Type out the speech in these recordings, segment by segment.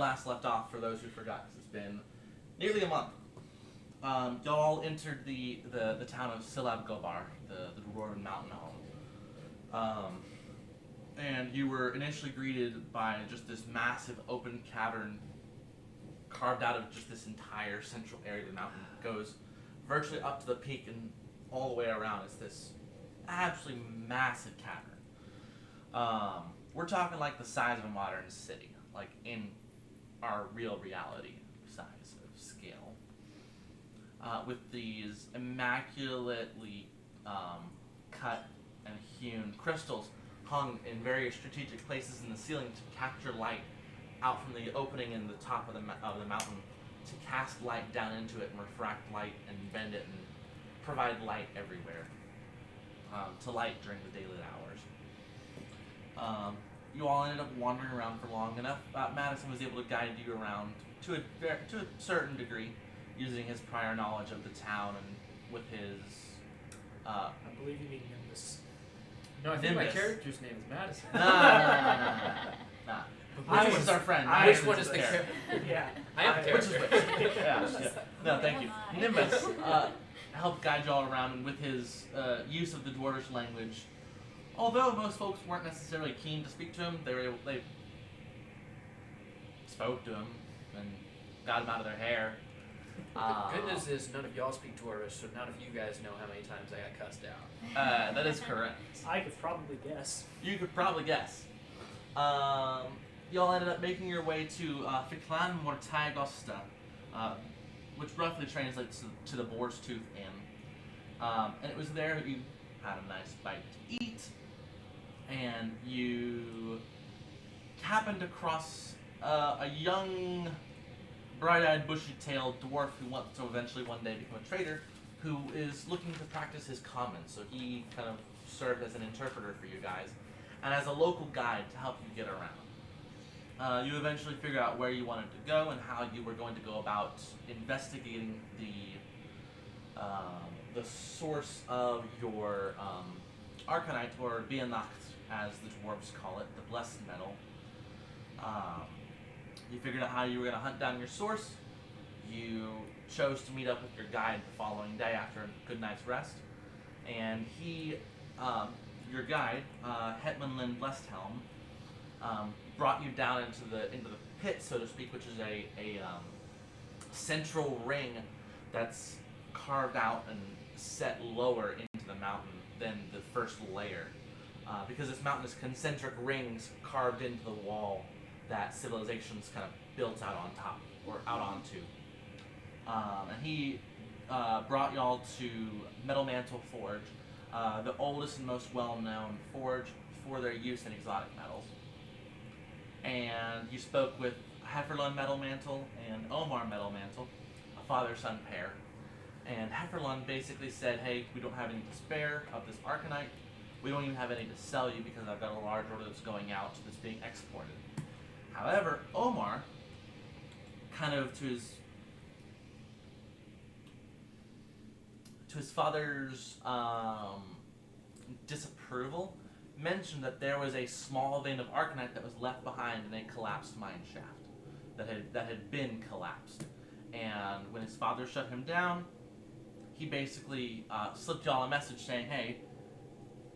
last left off, for those who forgot, because it's been nearly a month, y'all entered the town of Silab Gobar, the Roaring Mountain home. And you were initially greeted by just this massive open cavern carved out of just this entire central area of the mountain. It goes virtually up to the peak and all the way around. It's this absolutely massive cavern. We're talking like the size of a modern city, like in our real reality size of scale. With these immaculately cut and hewn crystals hung in various strategic places in the ceiling to capture light out from the opening in the top of the mountain, to cast light down into it and refract light and bend it and provide light everywhere, to light during the daylight hours. You all ended up wandering around for long enough. Madison was able to guide you around to a certain degree, using his prior knowledge of the town and with his... I believe you mean Nimbus. No, I think Nimbus. my character's name is Madison. Nah. Which is our friend? Which one is the character? Yeah. I have a Which is character. which? Yeah. No, thank you. Nimbus helped guide y'all around, and with his use of the Dwarvish language, although most folks weren't necessarily keen to speak to him, they spoke to him and got him out of their hair. The good news is none of y'all speak Dwarvish, so none of you guys know how many times I got cussed out. That is correct. I could probably guess. You could probably guess. Y'all ended up making your way to Ficlan Mortagosta, which roughly translates to the Boar's Tooth Inn. And it was there that you had a nice bite to eat, and you happened across a young, bright-eyed, bushy-tailed dwarf who wants to eventually one day become a trader, who is looking to practice his common. So he kind of served as an interpreter for you guys, and as a local guide to help you get around. You eventually figure out where you wanted to go and how you were going to go about investigating the source of your Arcanite, or Bianacht, as the dwarves call it, the blessed metal. You figured out how you were going to hunt down your source. You chose to meet up with your guide the following day after a good night's rest. And he, your guide, Hetman Lynn Blesshelm, brought you down into the pit, so to speak, which is a central ring that's carved out and set lower into the mountain than the first layer. Because this mountain is concentric rings carved into the wall that civilizations kind of built out on top, or out onto. And he brought y'all to Metal Mantle Forge, the oldest and most well-known forge for their use in exotic metals. And you spoke with Heiferlund Metal Mantle and Omar Metal Mantle, a father-son pair. And Heiferlund basically said, hey, we don't have any to spare of this Arcanite. We don't even have any to sell you because I've got a large order that's going out that's being exported. However, Omar, kind of to his father's disapproval, mentioned that there was a small vein of Arcanite that was left behind in a collapsed mine shaft that had been collapsed. And when his father shut him down, he basically slipped y'all a message saying, hey,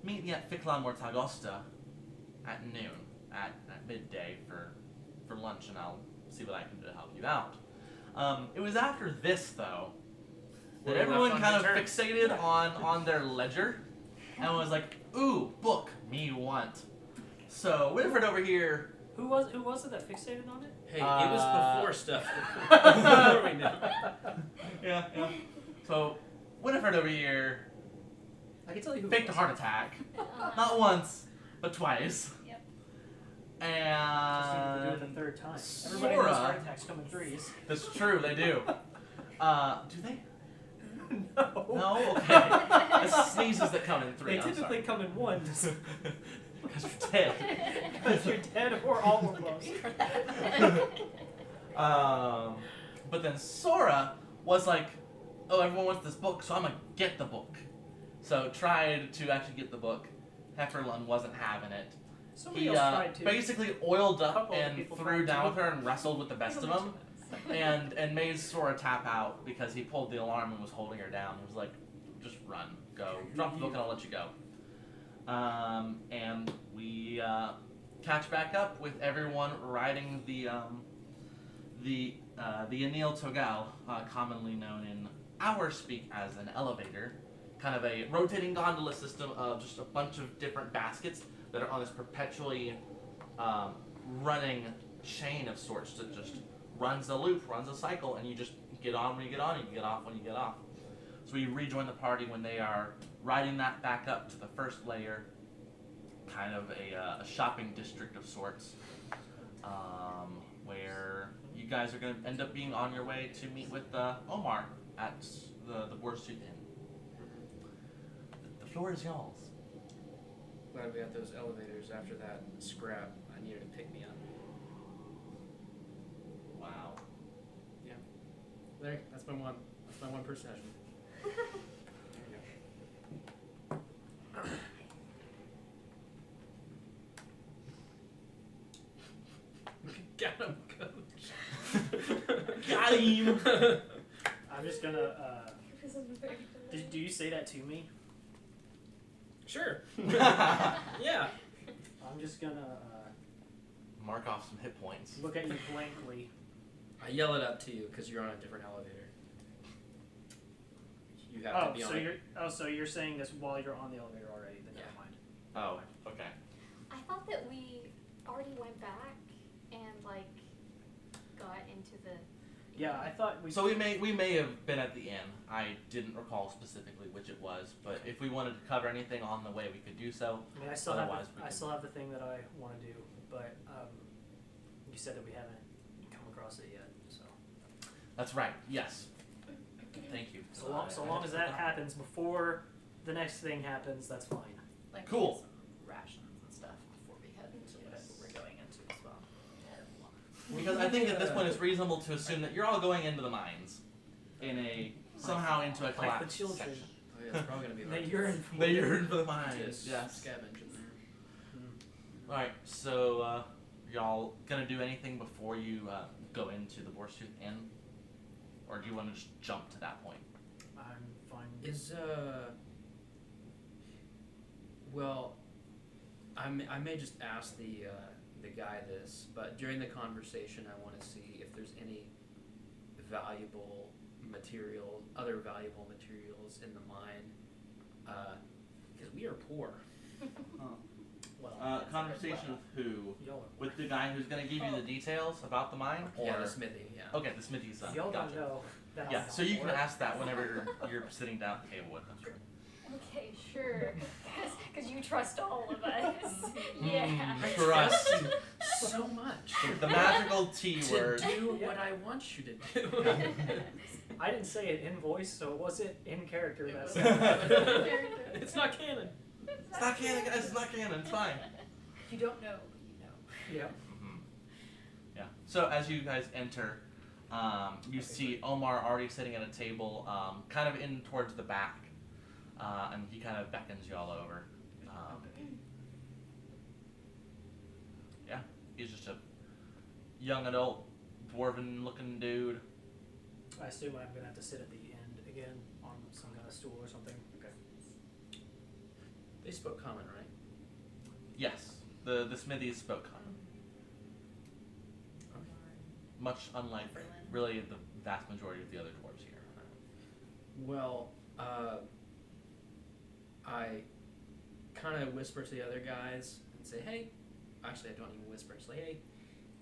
meet me at Ficlan Mortagosta at noon, at midday for lunch, and I'll see what I can do to help you out. It was after this, though, that everyone kind of fixated on their ledger and was like, ooh, book, me want. So Winifred over here... Who was it that fixated on it? Hey, it was before stuff. Before we knew. Yeah. So Winifred over here I can tell you who faked a heart attack. Not once, but twice. Yep. Just needed to do it And the third time. Everybody knows heart attacks come in threes. that's true, they do. Do they? No. No? Okay. It's sneezes that come in three. They typically come in ones. Because you're dead. Because you're dead or almost. But then Sora was like, oh, everyone wants this book, so I'm going to get the book. So tried to actually get the book. Heiferlund wasn't having it. Somebody He else tried to. basically oiled A up couple of and people threw tried down to. with her and wrestled with the best of them. and made Sora tap out because he pulled the alarm and was holding her down. He was like, just run, go. Drop the book and I'll let you go. And we catch back up with everyone riding the Anil Togal, commonly known in our speak as an elevator, kind of a rotating gondola system of just a bunch of different baskets that are on this perpetually running chain of sorts that just runs a loop, runs a cycle, and you just get on when you get on, and you get off when you get off. So we rejoin the party when they are riding that back up to the first layer, kind of a shopping district of sorts, where you guys are going to end up being on your way to meet with Omar at the Borscht Inn. The floor is y'all's. Glad we got those elevators after that scrap. I needed to pick me up. Wow. Yeah. There, that's my one. That's my one per session. There you go. Got him, coach. Got him! I'm just gonna. Do you say that to me? Sure. Yeah. I'm just gonna Mark off some hit points. look at you blankly. I yell it up to you because you're on a different elevator. You have to be on it. So you're saying this while you're on the elevator already? Then never mind. Oh, okay. I thought that we already went back and like got into the. Yeah, I thought we. So we may have been at the inn. I didn't recall specifically which it was, but if we wanted to cover anything on the way, we could do so. I mean, I still Otherwise, we have. I can- still have the thing that I want to do, but you said that we haven't come across it yet. So. That's right. Yes. Thank you. So long as that happens before the next thing happens, that's fine. Like Cool. get some rations and stuff before we head into whatever we're going into as well. Because I think at this point it's reasonable to assume that you're all going into the mines in a somehow into a Like the collapsed children. section. Oh yeah, it's probably gonna be They like yearn for They it. yearn for the mines. just Yes. scavenge in there. Mm. All right. So y'all gonna do anything before you go into the Borscht Inn, or do you want to just jump to that point? I'm fine. Is well, I may just ask the guy this, but during the conversation, I want to see if there's any valuable material, other valuable materials in the mine, because we are poor. Well, Conversation with who? y'all With the guy who's gonna give you the details about the mine, or Yeah, the smithy. Yeah. okay, the smithy's son. y'all Gotcha. don't know that. Yeah, I'm so you can poor. ask that whenever you're sitting down at the table with them. Okay, sure. Because you trust all of us. Yeah. Trust. you so much The magical T to word. do what I want you to do. I didn't say it in voice, so it wasn't in character. That's It's not canon. It's not canon, guys. It's not canon. It's fine. You don't know, but you know. yeah. Mhm. Yeah. So as you guys enter, you see Omar already sitting at a table, kind of in towards the back, and he kind of beckons you all over. Yeah, he's just a young adult, dwarven-looking dude. I assume I'm gonna have to sit at the end again on some kind of stool or something. Okay. They spoke common, right? Yes, the smithy spoke common, much unlike really the vast majority of the other dwarves here. Well, I kind of whisper to the other guys and say, hey, actually I don't even whisper, it's like, hey,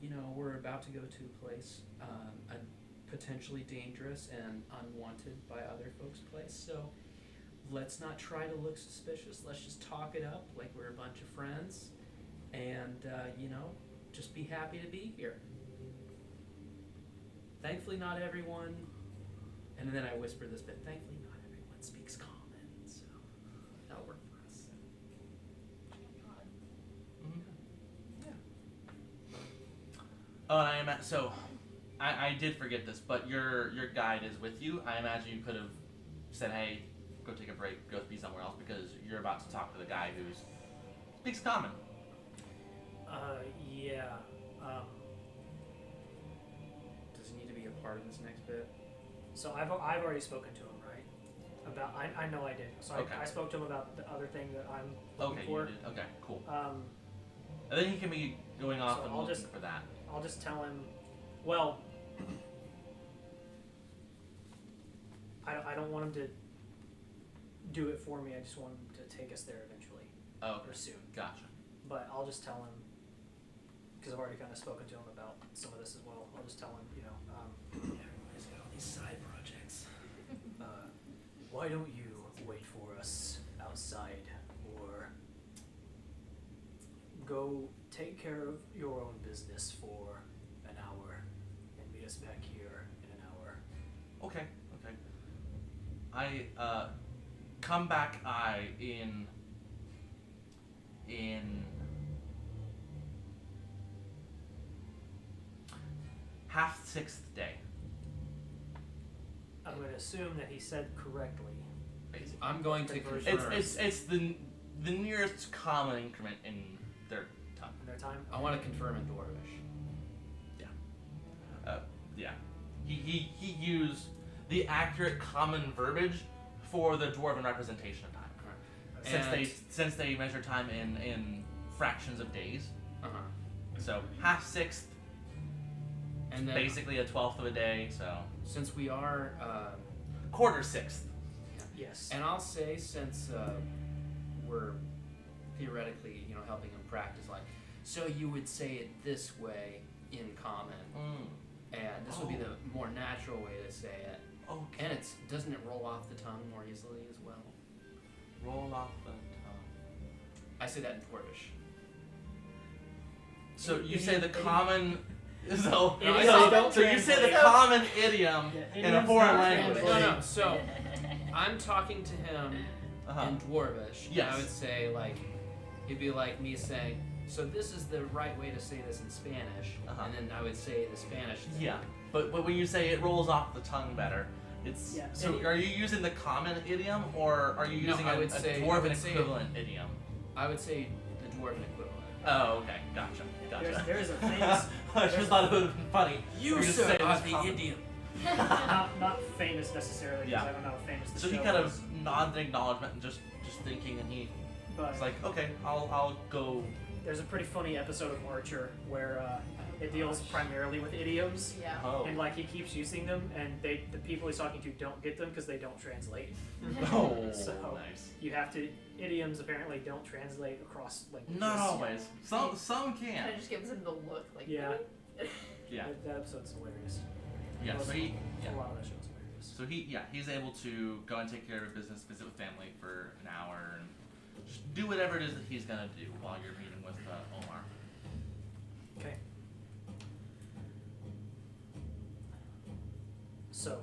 you know, we're about to go to a place, potentially dangerous and unwanted by other folks' place, so let's not try to look suspicious, let's just talk it up like we're a bunch of friends, and, you know, just be happy to be here. Thankfully not everyone, and then I whisper this bit, thankfully not everyone speaks common, so that'll work for us. Oh, and I did forget this, but your guide is with you. I imagine you could have said, hey, go take a break, go be somewhere else, because you're about to talk to the guy who speaks common. part of this next bit. So I've already spoken to him, right? About I know I did. So Okay. I spoke to him about the other thing that I'm looking Okay, for. you did. Okay, cool. Um, And then he can be going off So and I'll looking just- for that. I'll just tell him. Well, I don't want him to do it for me. I just want him to take us there eventually Oh, or soon. gotcha. But I'll just tell him because I've already kind of spoken to him about some of this as well. I'll just tell him, Everybody's got all these side projects. why don't you wait for us outside or go take care of your own business for an hour and meet us back here in an hour. Okay, okay. I come back in half sixth day. I'm going to assume that he said correctly. Basically. I'm going to Conversion. confirm. It's the nearest common increment in their tongue. In their time? I want to confirm in Dwarvish. Yeah. He used the accurate common verbiage for the dwarven representation of time. And- Since they measure time in fractions of days. Uh-huh. So half sixth, And then basically a 12th of a day, so since we are quarter sixth. Yes. and I'll say since we're theoretically, helping him practice, like, so you would say it this way in common, and this would be the more natural way to say it. Okay. And doesn't it roll off the tongue more easily as well? Roll off the tongue. I say that in Dwarvish. So you say the common. So, Idioms so, don't so you say the translate. common idiom Yeah, in a idioms foreign don't language. translate. No, no. So I'm talking to him Uh-huh. in Dwarvish. Yes. And I would say, like, it'd be like me saying, so this is the right way to say this in Spanish, Uh-huh. and then I would say the Spanish thing. Yeah, but when you say it rolls off the tongue better, it's Yeah, so. any- Are you using the common idiom or are you No, using I a would say- I dwarven would say- equivalent idiom? I would say the Dwarven equivalent. Oh, okay, gotcha. There's a famous, I just thought it would have been funny. You, for to sir, say are this the common. idiom. not famous necessarily, because Yeah. I don't know how famous the So show he kind is. of nodded in acknowledgement and just thinking, and he But was like, okay, I'll go. there's a pretty funny episode of Archer where it deals primarily with idioms, Yeah. Oh. and like he keeps using them, and the people he's talking to don't get them because they don't translate. Oh, So- nice. You have to idioms apparently don't translate across languages. Not always. Some Kind can. of just gives him the look, like. Yeah. Yeah. That episode's hilarious. Yeah. So he. Yeah. A lot of that show's hilarious. So he's able to go and take care of business, visit with family for an hour, and just do whatever it is that he's gonna do while you're meeting with Omar. Okay. So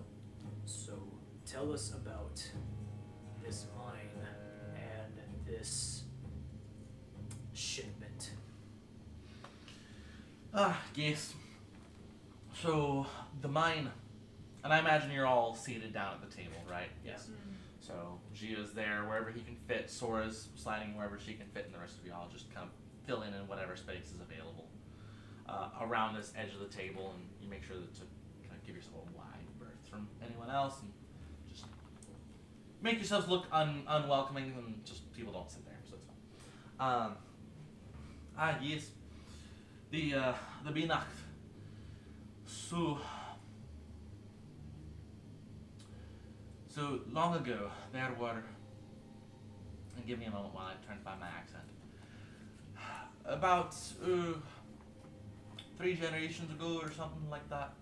tell us about this mine and this shipment. Yes. So the mine, and I imagine you're all seated down at the table, right? Yes. So Gia's there wherever he can fit. Sora's sliding wherever she can fit, and the rest of y'all just kind of fill in whatever space is available around this edge of the table, and you make sure that to kind of give yourself a wide berth from anyone else, and just make yourselves look unwelcoming, and just people don't sit there, so it's fine. Yes, the Binacht. So long ago, there were, and give me a moment while I try to find my accent. About 3 generations ago or something like that.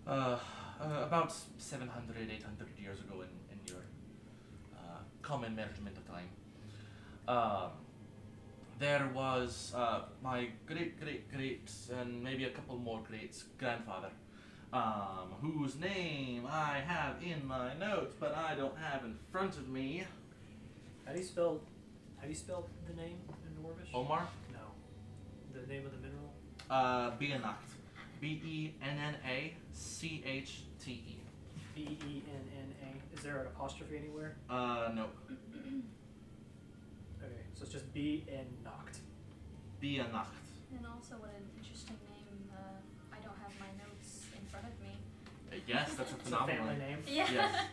About 700, 800 years ago in your common measurement of time. There was my great, and maybe a couple more greats grandfather, whose name I have in my notes, but I don't have in front of me. How do you spell the name in Dwarvish? Omar? No. The name of the mineral? Beanacht. Bennachte. Benna. Is there an apostrophe anywhere? No. Okay, so it's just Benacht. Beanacht. And also, what an interesting name. I don't have my notes in front of me. Yes, that's a It's a phenomenal family name. name. Yeah. Yes.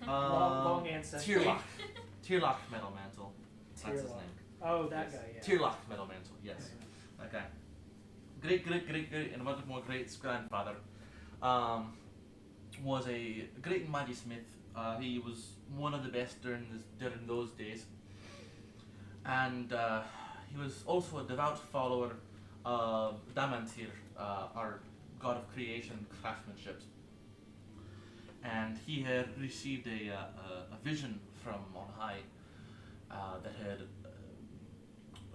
Long ancestry. Tierlock Metal Mantle. That's his Tierlock. name. Oh, that Yes. guy, yeah. Tierlock Metal Mantle, yes. Okay. Great, and one more great grandfather was a great and mighty smith. He was one of the best during those days, and he was also a devout follower of Damantir, our god of creation and craftsmanship. And he had received a vision from on high that had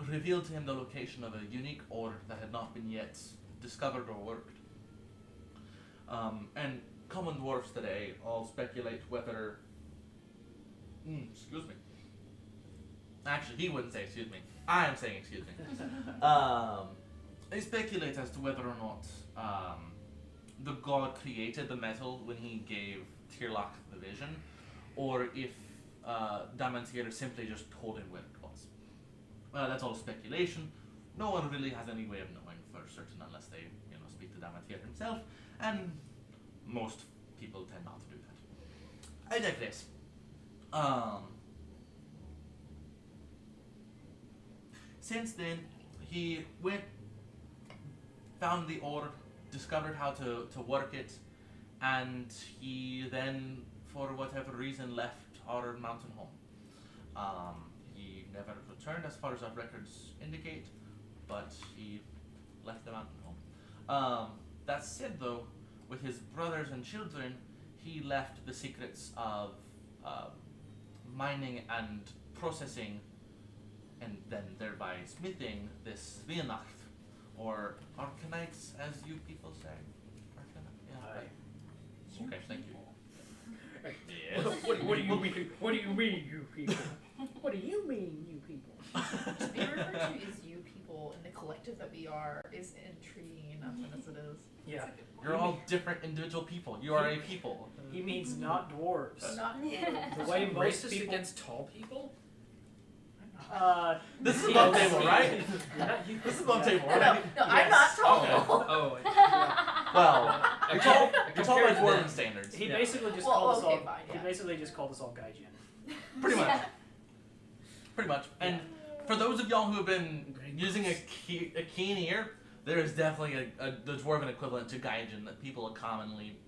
revealed to him the location of a unique ore that had not been yet discovered or worked. And common dwarfs today all speculate whether... excuse me. Actually, he wouldn't say excuse me. I am saying excuse me. They speculate as to whether or not the god created the metal when he gave Tierlock the vision, or if Damantir simply just told him where it was. That's all speculation. No one really has any way of knowing for certain unless they, speak to Damantir himself, and most people tend not to do that. I digress. Since then, he went, found the ore, discovered how to work it, and he then, for whatever reason, left our mountain home. He never returned as far as our records indicate, but he left the mountain home. That said though, with his brothers and children, he left the secrets of mining and processing, and then thereby smithing this Weihnacht, or Arkanites, as you people say. Yeah. Okay, thank you. Yes. What do you mean? What do you mean, you people? What do you mean, you people? To be referred to as you people in the collective that we are is intriguing enough as it is. Yeah. You're all different individual people. You are a people. He means not dwarves. Not The way most Racist people... against tall people? This is above yes. table, right? This is above table, right? No, I'm not Yes. tall. Okay. Oh, Well, you're tall by compared to dwarven them. standards. He Yeah. basically just Well, called us okay, all. fine, He yeah. basically just called us all gaijin. Pretty much. Yeah. Pretty much. And for those of y'all who have been using a keen ear, there is definitely the dwarven equivalent to gaijin that people commonly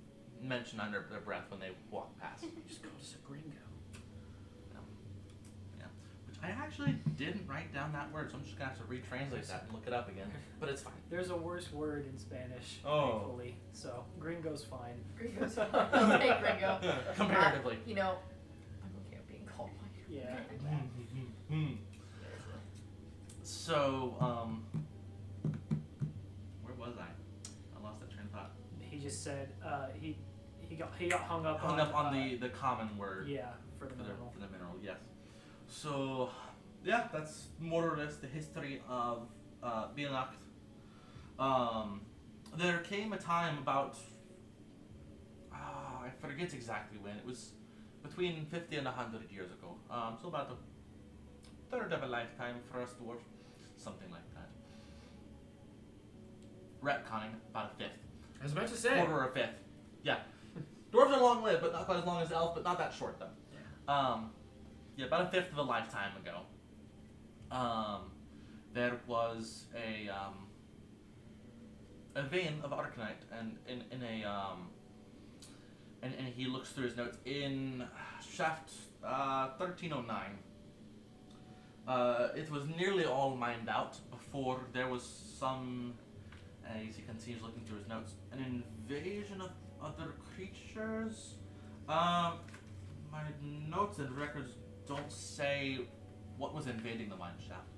mention under their breath when they walk past. You just called us a gringo. Yeah. Which I actually didn't write down that word, so I'm just gonna have to retranslate that and look it up again. But it's fine. There's a worse word in Spanish, Oh. thankfully. So gringo's fine. Gringo's fine. Hey, Gringo. Comparatively. I'm okay with being called by you. Yeah. So, where was I? I lost that train of thought. He just said he got hung up Hung on up on the common word yeah for the for mineral. the mineral, yes. So, yeah, that's more or less the history of Weihnacht. There came a time about, I forget exactly when, it was between 50 and 100 years ago. So about a third of a lifetime for us dwarves, something like that. Retconning, about a fifth. I was about to say. Quarter or a fifth. Yeah. Dwarves are long lived, but not quite as long as elves, but not that short though. Yeah, about a fifth of a lifetime ago. There was a vein of Arcanite, and in a and he looks through his notes in shaft 1309. It was nearly all mined out before there was some, as you can see, he's looking through his notes, an invasion of other creatures. My notes and records don't say what was invading the mine shaft,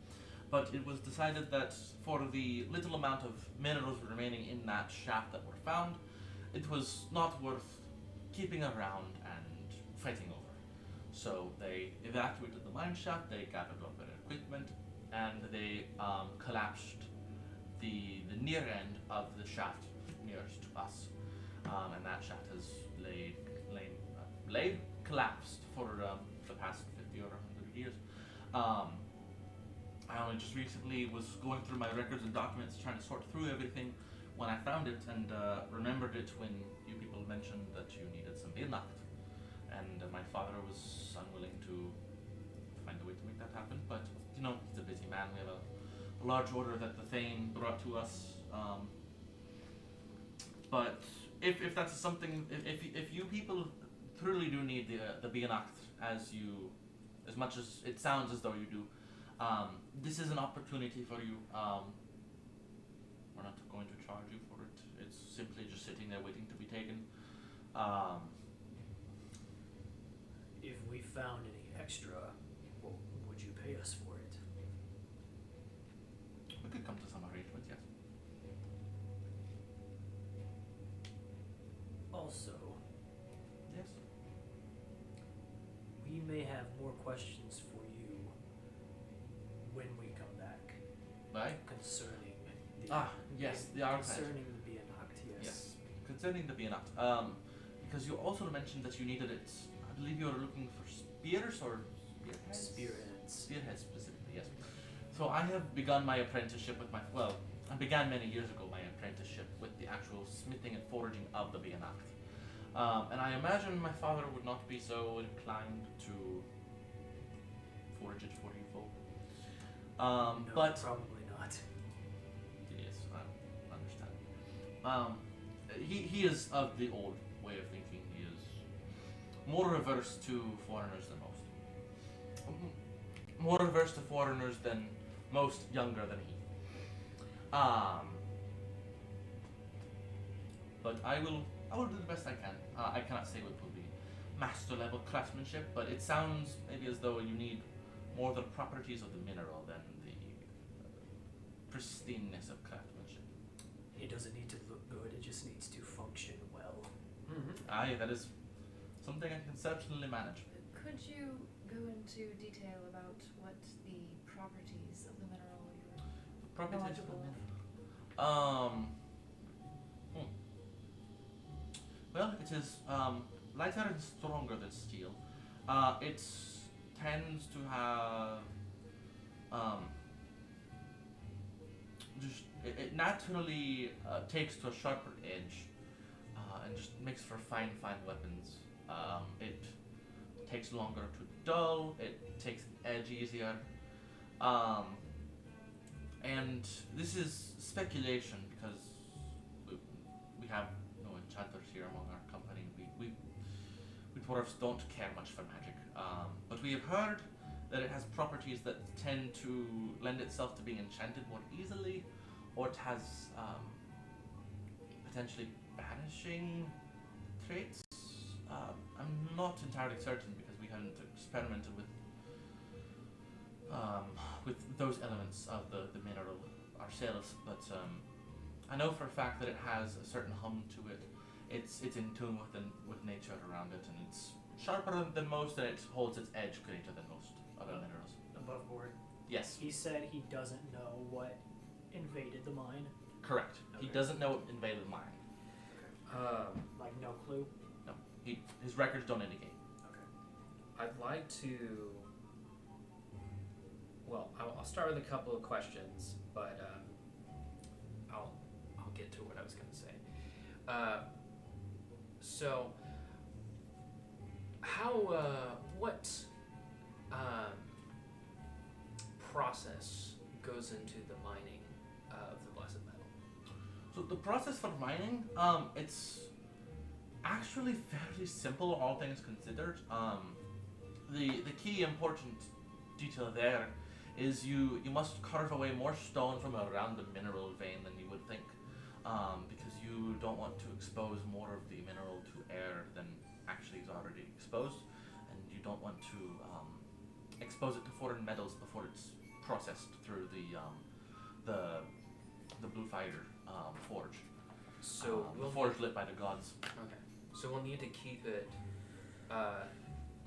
but it was decided that for the little amount of minerals remaining in that shaft that were found, it was not worth keeping around and fighting over. So they evacuated the mine shaft, they gathered up their equipment, and they collapsed the near end of the shaft nearest to us. And that shaft has collapsed for the past 50 or 100 years. I only just recently was going through my records and documents trying to sort through everything when I found it and remembered it when you people mentioned that you needed some Weihnacht, and my father was unwilling to find a way to make that happen. But you know, he's a busy man. We have a large order that the Thane brought to us. But if that's something, if you people truly do need the Weihnacht as much as it sounds as though you do, this is an opportunity for you. We're not going to charge you for it. It's simply just sitting there waiting to be taken. If we found any extra, what would you pay us for it? We could come to some arrangement, yes. Also, Yes. we may have more questions for you when we come back Right? concerning the Yes, the archive. concerning the Bianacht, yes. Yes. Concerning the Bianacht, because you also mentioned that you needed it. I believe you were looking for spears or spearheads. Spearheads. Spearheads specifically, yes. So I have begun my apprenticeship with I began many years ago my apprenticeship with the actual smithing and forging of the Bianacht. And I imagine my father would not be so inclined to forge it for you folk. No, But probably not. yes, I understand. He is of the old way of thinking. He is more averse to foreigners than most. More averse to foreigners than most, younger than he. But I will do the best I can. I cannot say what will be master level craftsmanship, but it sounds maybe as though you need more the properties of the mineral than the pristineness of craftsmanship. It doesn't need to look good, it just needs to function well. Aye, that is something I can certainly manage. Could you go into detail about what the properties of the mineral you're Properties of the knowledgeable of? mineral. Well, it is lighter and stronger than steel. It tends to have it naturally takes to a sharper edge and just makes for fine weapons. It takes longer to dull. It takes edge easier. And this is speculation because we have no enchanters here among our company. We dwarves don't care much for magic. But we have heard that it has properties that tend to lend itself to being enchanted more easily, or it has potentially banishing traits. I'm not entirely certain because we haven't experimented with those elements of the mineral ourselves, but I know for a fact that it has a certain hum to it. It's in tune with nature around it, and it's sharper than most, and it holds its edge greater than most other minerals. Above board. Yes, He said he doesn't know what invaded the mine. correct. He Okay. doesn't know it invaded the mine. Like, no clue? No, his records don't indicate. Okay. I'd like to. Well, I'll start with a couple of questions, but I'll get to what I was going to say. So, how what process goes into the mining of the blessed metal? So the process for mining, it's actually fairly simple, all things considered. The key important detail there is you must carve away more stone from around the mineral vein than you would think, because you don't want to expose more of the mineral to air than actually is already exposed, and you don't want to expose it to foreign metals before it's processed through the blue fire forge. So The we'll forge lit by the gods. Okay. So we'll need to keep it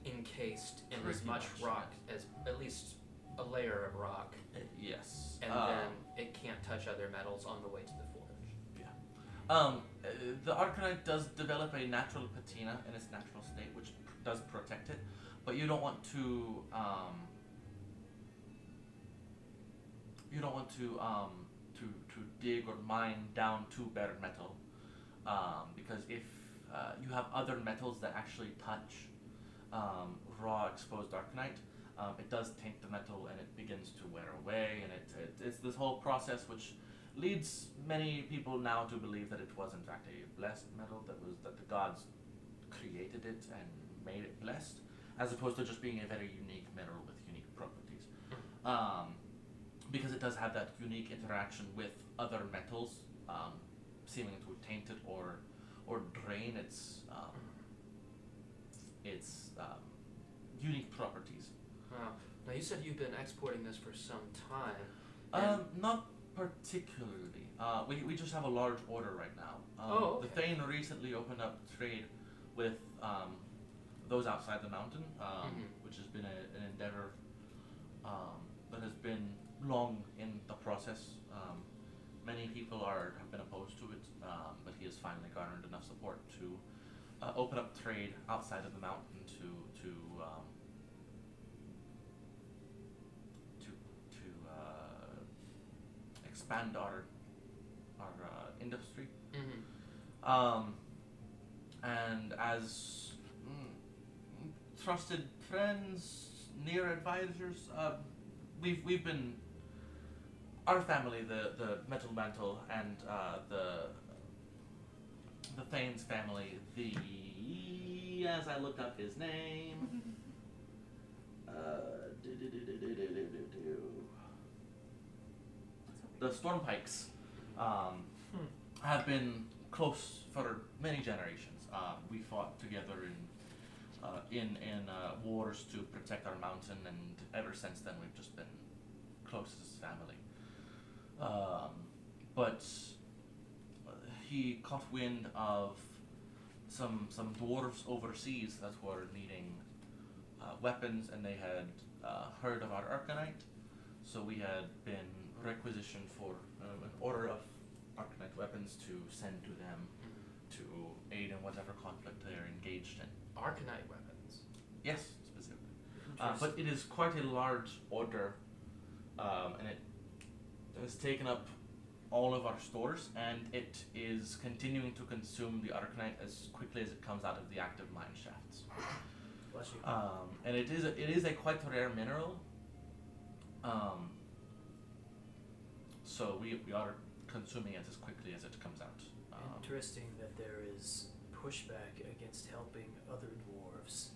encased in as Pretty much much, rock as at least a layer of rock, Yes. and then it can't touch other metals on the way to the forge. The Arcanite does develop a natural patina in its natural state, which does protect it, but you don't want to to dig or mine down to bare metal, because if you have other metals that actually touch raw exposed arcanite, it does taint the metal and it begins to wear away, and it's this whole process which leads many people now to believe that it was in fact a blessed metal, that the gods created it and made it blessed, as opposed to just being a very unique mineral with unique properties. Because it does have that unique interaction with other metals, seeming to taint it or drain its unique properties. Wow. Now you said you've been exporting this for some time. Not particularly. We just have a large order right now. Oh, okay. The Thane recently opened up trade with those outside the mountain, which has been an endeavor that has been long in the process. Many people have been opposed to it, but he has finally garnered enough support to open up trade outside of the mountain to expand our industry. And as trusted friends, near advisors, we've been, our family, the Metal Mantle, and the Thane's family, as I looked up his name, the Stormpikes, have been close for many generations. We fought together in wars to protect our mountain, and ever since then we've just been close as family. But he caught wind of some dwarves overseas that were needing weapons, and they had heard of our arcanite, so we had been requisitioned for an order of arcanite weapons to send to them to aid in whatever conflict they are engaged in. Arcanite weapons. Yes, specifically. But it is quite a large order, and it has taken up all of our stores, and it is continuing to consume the arcanite as quickly as it comes out of the active mine shafts. Bless you. And it is a quite rare mineral. So we are consuming it as quickly as it comes out. Interesting that there is pushback against helping other dwarves.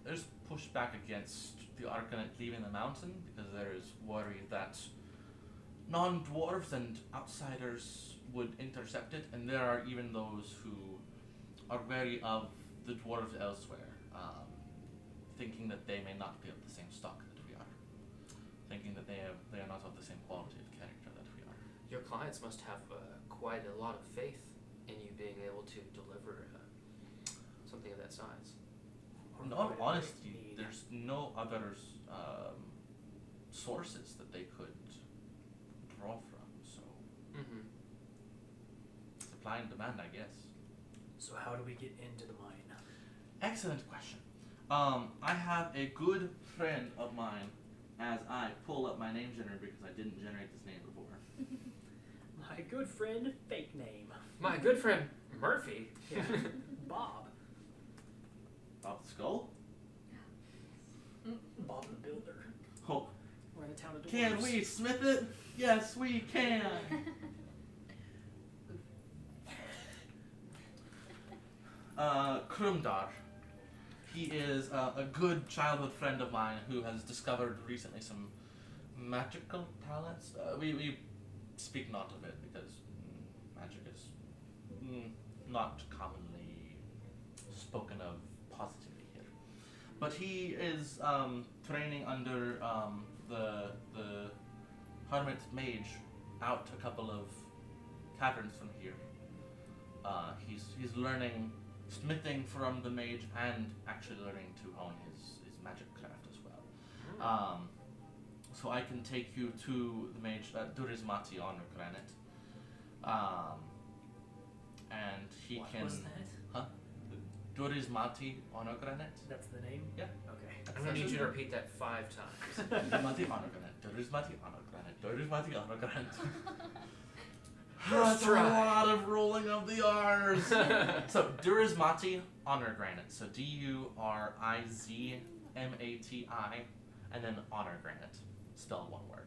There's pushback against the arcanite leaving the mountain because there is worry that non-dwarves and outsiders would intercept it, and there are even those who are wary of the dwarves elsewhere, thinking that they may not be of the same stock that we are, thinking that they are not of the same quality of character that we are. Your clients must have quite a lot of faith in you being able to deliver something of that size. In all honesty, there's no other sources that they could draw from, so supply and demand, I guess. So how do we get into the mine? Excellent question. I have a good friend of mine, as I pull up my name generator because I didn't generate this name before. My good friend, fake name. My good friend Murphy. Yeah. Bob. Bob the Skull? Bob the Builder. Oh, We're in a town of dwarves. can we smith it? Yes, we can. Krumdar. He is a good childhood friend of mine who has discovered recently some magical talents. We speak not of it because magic is not commonly spoken of positively here. But he is training under the hermit mage out a couple of caverns from here. He's learning smithing from the mage and actually learning to hone his magic craft as well. So I can take you to the mage Durismati on granite. And he What can... was that? Huh? Durismati Onogranite. That's the name? Yeah. Okay. I'm gonna need you to repeat that 5 times. Durismati Onogranite. Durismati Onogranite. Durismati Onogranite. First That's try. a lot of rolling of the R's. So, Durismati Honor Granite. So, Durizmati, and then Honor Granite. Spelled one word.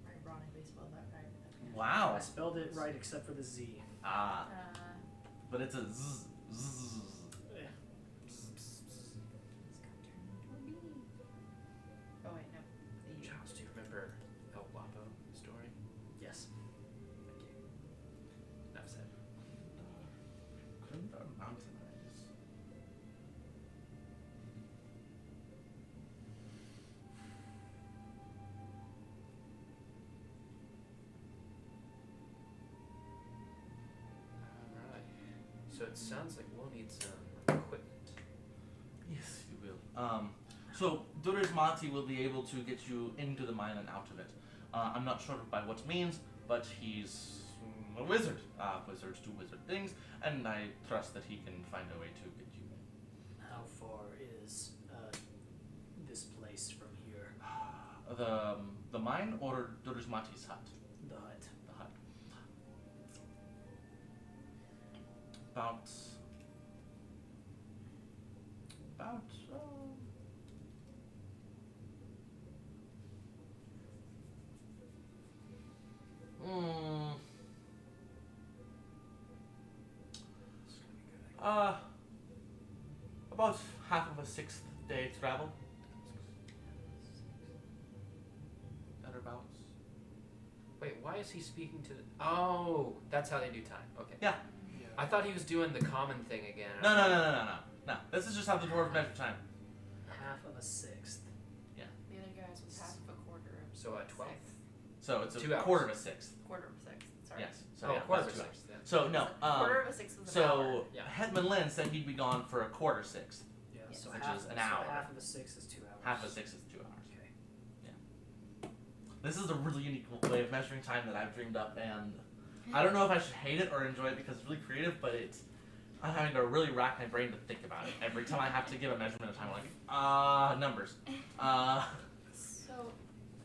Ironically spelled that right. Wow. I spelled it right except for the Z. Ah. But it's a z. Z. Eh. Oh wait, no. The Charles, do you remember El Guapo story? Yes. Thank you. Enough said. Couldn't our mountain eyes? Alright. So it sounds like we'll need some equipment. Yes, you will. So Durismati will be able to get you into the mine and out of it. I'm not sure by what means, but he's a wizard. Wizards do wizard things, and I trust that he can find a way to get you in. How far is this place from here? The mine or Durismati's hut? The hut. The hut. About. About half of a 6th day travel. Thereabouts. Wait, why is he speaking to the... Oh, that's how they do time. Okay. Yeah. Yeah. I thought he was doing the common thing again. No. This is just how the dwarves measure time. Half of a 6th. The other guys was half of a quarter of So a 12th. sixth. So it's 2 a hours. quarter of a 6th. Quarter of a sixth. Sorry. Yes. So Oh, yeah, a quarter of that's a 2 hours. sixth. Yeah. So no. Quarter of a sixth was an hour. So Yeah. Hetman Lin said he'd be gone for a quarter 6th. Yeah, Yes. so Which half, is an so hour. half of a 6 is 2 hours. Half of a 6 is 2 hours. Okay. This is a really unique way of measuring time that I've dreamed up, and I don't know if I should hate it or enjoy it because it's really creative, but I'm having to really rack my brain to think about it every time I have to give a measurement of time. Like, numbers. So,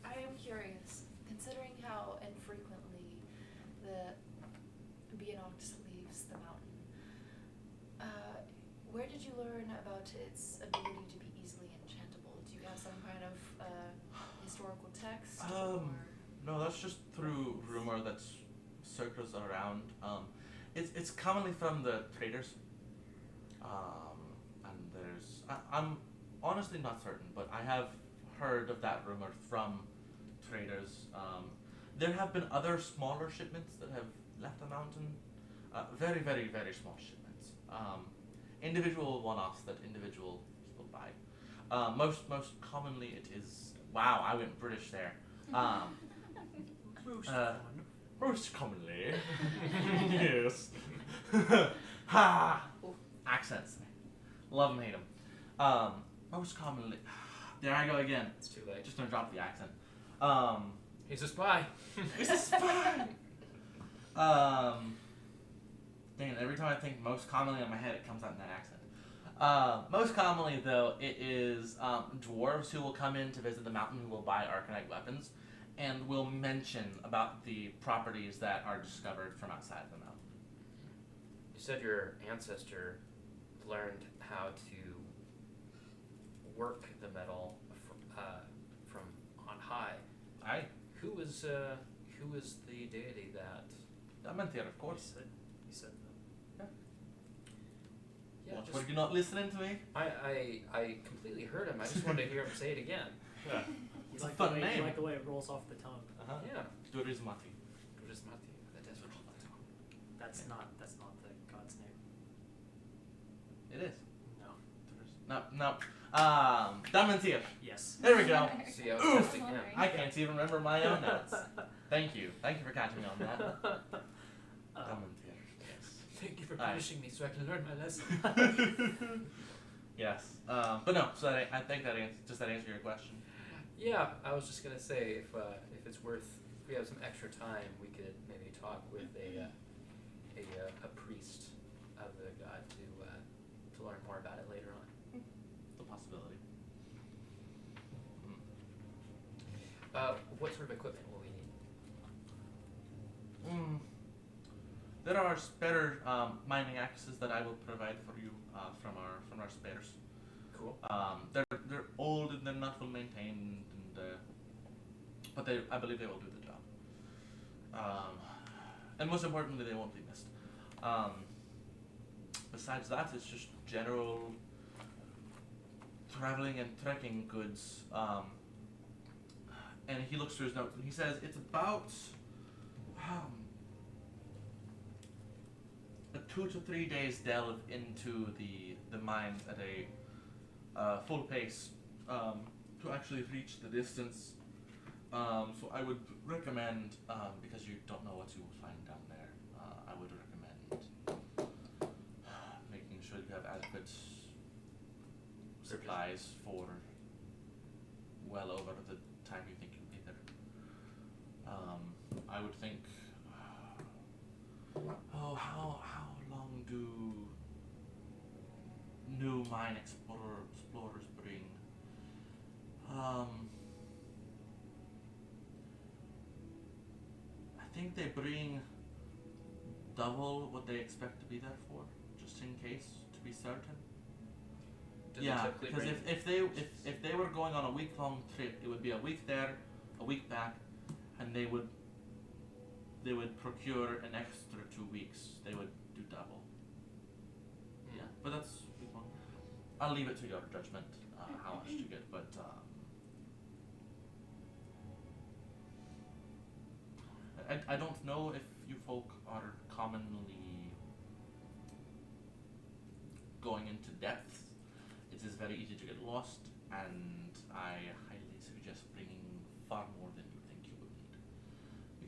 I am curious, considering how infrequently the Beanox leaves the mountain, where did you learn about its ability to be easily enchantable? Do you have some kind of historical text? Or... No, that's just through rumor that circles around. It's commonly from the traders. And there's I'm honestly not certain, but I have heard of that rumor from traders. There have been other smaller shipments that have left the mountain. Very, very, very small shipments. Individual one-offs that individual people buy. Most commonly it is. Wow, I went British there. Most Uh, fun. Most commonly, yes. Ha! Accents. Love them, hate them. Most commonly, there I go again. It's too late. Just gonna drop the accent. He's a spy. He's a spy. Dang it, every time I think most commonly in my head, it comes out in that accent. Most commonly, though, it is dwarves who will come in to visit the mountain who will buy arcanite weapons and will mention about the properties that are discovered from outside the mountain. You said your ancestor learned how to work the metal from on high. Aye. Who was the deity that? Damantir, of course. You said that. Yeah, What, just, were you not listening to me? I completely heard him. I just wanted to hear him say it again. Yeah. You It's a like fun the way, name. You like the way it rolls off the tongue. Uh-huh. Yeah. Durismati. Durismati, the desert plateau. That's not the god's name. It is. No. No. Damantir. Yes. There we go. See, I was Oof. testing him. I can't even remember my own notes. Thank you. Thank you for catching me on that. Damantir. Yes. Thank you for Aye. punishing me so I can learn my lesson. Yes. But no. So I think that answer your question. Yeah, I was just gonna say if it's worth, if we have some extra time, we could maybe talk with a a priest of the god to learn more about it later on. It's a possibility. What sort of equipment will we need? There are spare mining axes that I will provide for you from our spares. Cool. They're old and they're not well maintained, but I believe they will do the job. And most importantly, they won't be missed. Besides that, it's just general traveling and trekking goods. And he looks through his notes and he says it's about a 2 to 3 days delve into the mines at a full pace to actually reach the distance. So I would recommend, because you don't know what you will find down there, I would recommend making sure you have adequate supplies for well over the time you think you'll be there. I would think, how long do new mine explorers bring? I think they bring double what they expect to be there for, just in case, to be certain. Do they Yeah, typically because bring- if they were going on a week-long trip, it would be a week there, a week back, and they would procure an extra 2 weeks. They would do double. Yeah, but that's week-long. I'll leave it to your judgment how much to get, but I don't know if you folk are commonly going into depths. It is very easy to get lost, and I highly suggest bringing far more than you think you would need.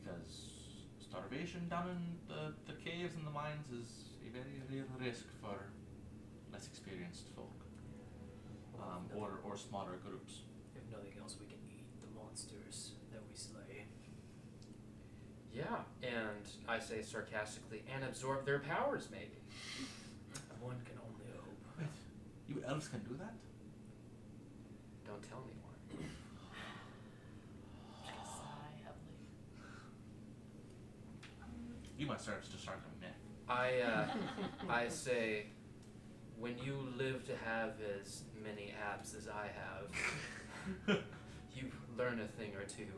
Because starvation down in the caves and the mines is a very real risk for less experienced folk, or smaller groups. If nothing else, we can eat the monsters that we slay. Yeah, and I say sarcastically, and absorb their powers, maybe. One can only hope. Wait, you elves can do that? Don't tell me more. Sigh heavily. You must search to start a myth. I say, when you live to have as many abs as I have, you learn a thing or two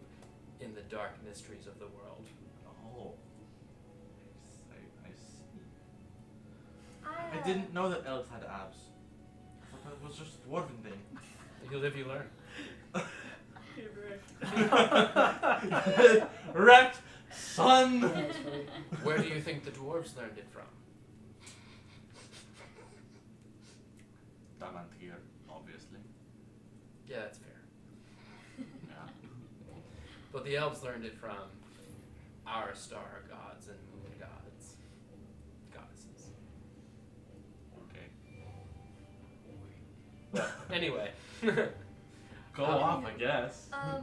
in the dark mysteries of the world. Oh. I see. I I didn't know that elves had abs. I thought that was just a dwarven thing. You live, you learn. Wrecked, son! Where do you think the dwarves learned it from? Damantir, obviously. Yeah, that's fair. Yeah. But the elves learned it from our star gods and moon gods. Goddesses. Okay. But anyway. Go off, I guess. I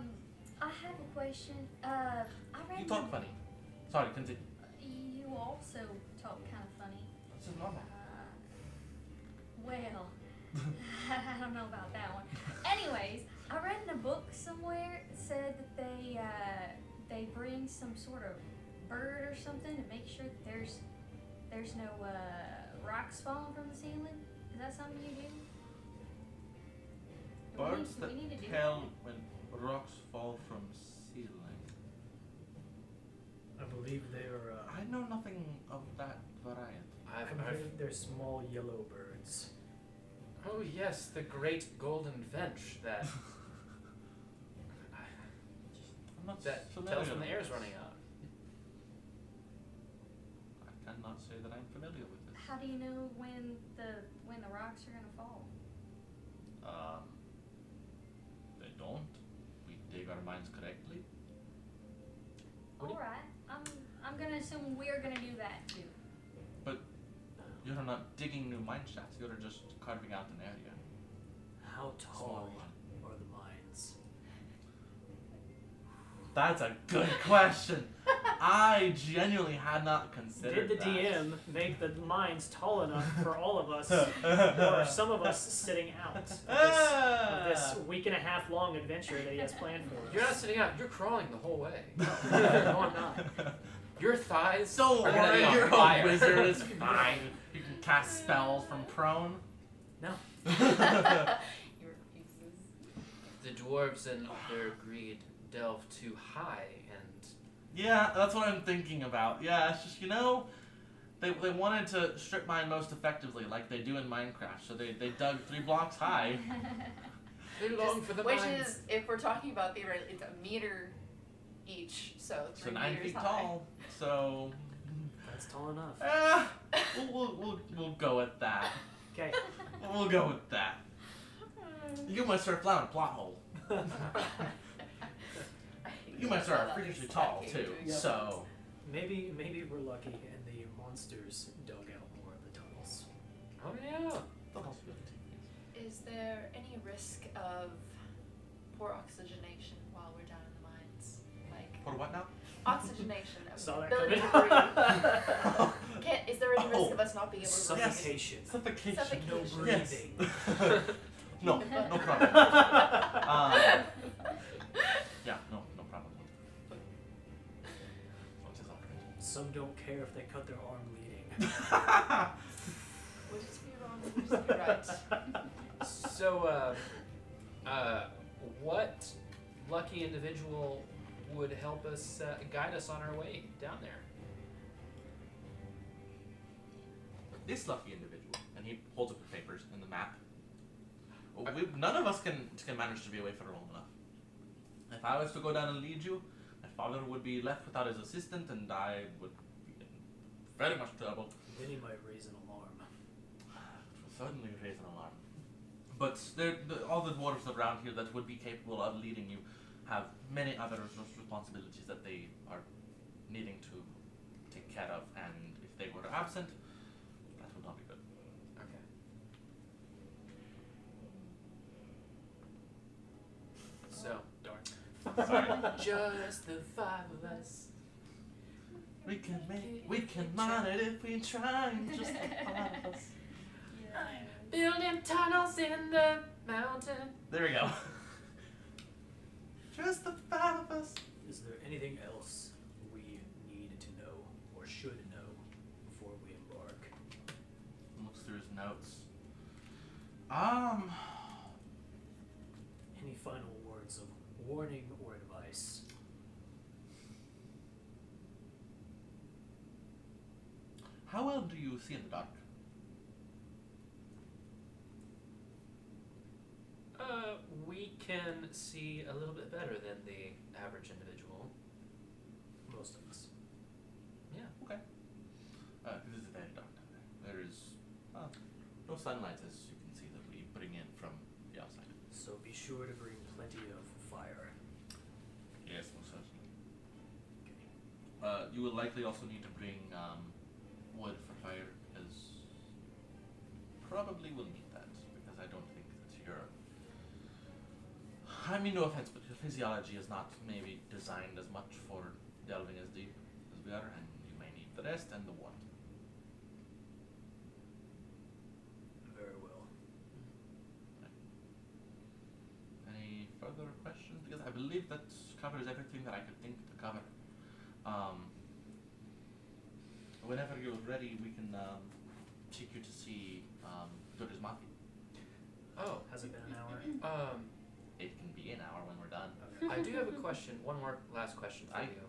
have a question. I read You talk funny. Sorry, continue. You also talk kind of funny. This is normal. Well, I don't know about that one. Anyways, I read in a book somewhere it said that they bring some sort of bird or something to make sure that there's no rocks falling from the ceiling. Is that something you do? Birds Do that we need to do tell that? when rocks fall from ceiling. I believe they're. I know nothing of that variety. I believe they're small yellow birds. Oh yes, the great golden vench that I'm not that familiar tells when the with air's this. running out. I cannot say that I'm familiar with this. How do you know when the rocks are gonna fall? They don't. We dig our mines correctly. What do you- All right, I'm gonna assume we're gonna do that too. You're not digging new mine shafts. You're just carving out an area. How tall Small. are the mines? That's a good question. I genuinely had not considered Did the that. DM make the mines tall enough for all of us, or some of us sitting out of this week and a half long adventure that he has planned for us? You're not sitting out. You're crawling the whole way. No, I'm not. Your thighs Don't are gonna be worry, on you're fire. a wizard. It's fine. You can cast spells from prone. No. He refuses. The dwarves in their greed delve too high, and Yeah, that's what I'm thinking about. Yeah, it's just, they wanted to strip mine most effectively, like they do in Minecraft. So they dug 3 blocks high. they long for the Which mines. is, if we're talking about it's a meter each, so 3 So 9 meters feet high. tall. So, That's tall enough. we'll go with that. Okay. We'll go with that. You might start flying a plot hole. You might start freakishly tall too. So Maybe we're lucky and the monsters dug out more of the tunnels. Oh yeah. Is there any risk of poor oxygenation while we're down in the mines? Like for what now? oxygenation, Saw that ability to coming. breathe. Is there any risk of us not being able to breathe? Suffocation. Suffocation. No Suffocation. breathing. Yes. no problem. Yeah, no problem. What's his operation? Some don't care if they cut their arm bleeding. Would just be wrong, would just be right. So, what lucky individual would help us guide us on our way down there? This lucky individual, and he holds up the papers and the map. None of us can manage to be away for long enough. If I was to go down and lead you, my father would be left without his assistant, and I would be in very much trouble. Then he might raise an alarm. It would certainly raise an alarm. But all the dwarves around here that would be capable of leading you have many other responsibilities that they are needing to take care of, and if they were absent, that would not be good. Okay. So, Darn. Sorry. just the 5 of us. We can mine it if we try, just the 5 of us. Building tunnels in the mountain. There we go. Just the 5 of us. Is there anything else we need to know or should know before we embark? Looks through his notes. Any final words of warning or advice? How well do you see in the dark? We can see a little bit better than the average individual. Most of us. Yeah. Okay. It is very dark down there. There is no sunlight, as you can see, that we bring in from the outside. So be sure to bring plenty of fire. Yes, most certainly. Okay. You will likely also need to bring wood for fire, because probably will need that, because I don't think that your... I mean, no offense, but your physiology is not maybe designed as much for delving as deep as we are, and you may need the rest and the wood. Very well. Any further questions? Because I believe that covers everything that I could think to cover. Whenever you're ready, we can take you to see Dodger's Mafia. Oh, Has it been an hour? It can be an hour when we're done. Okay. I do have a question. One more last question for Aye. you.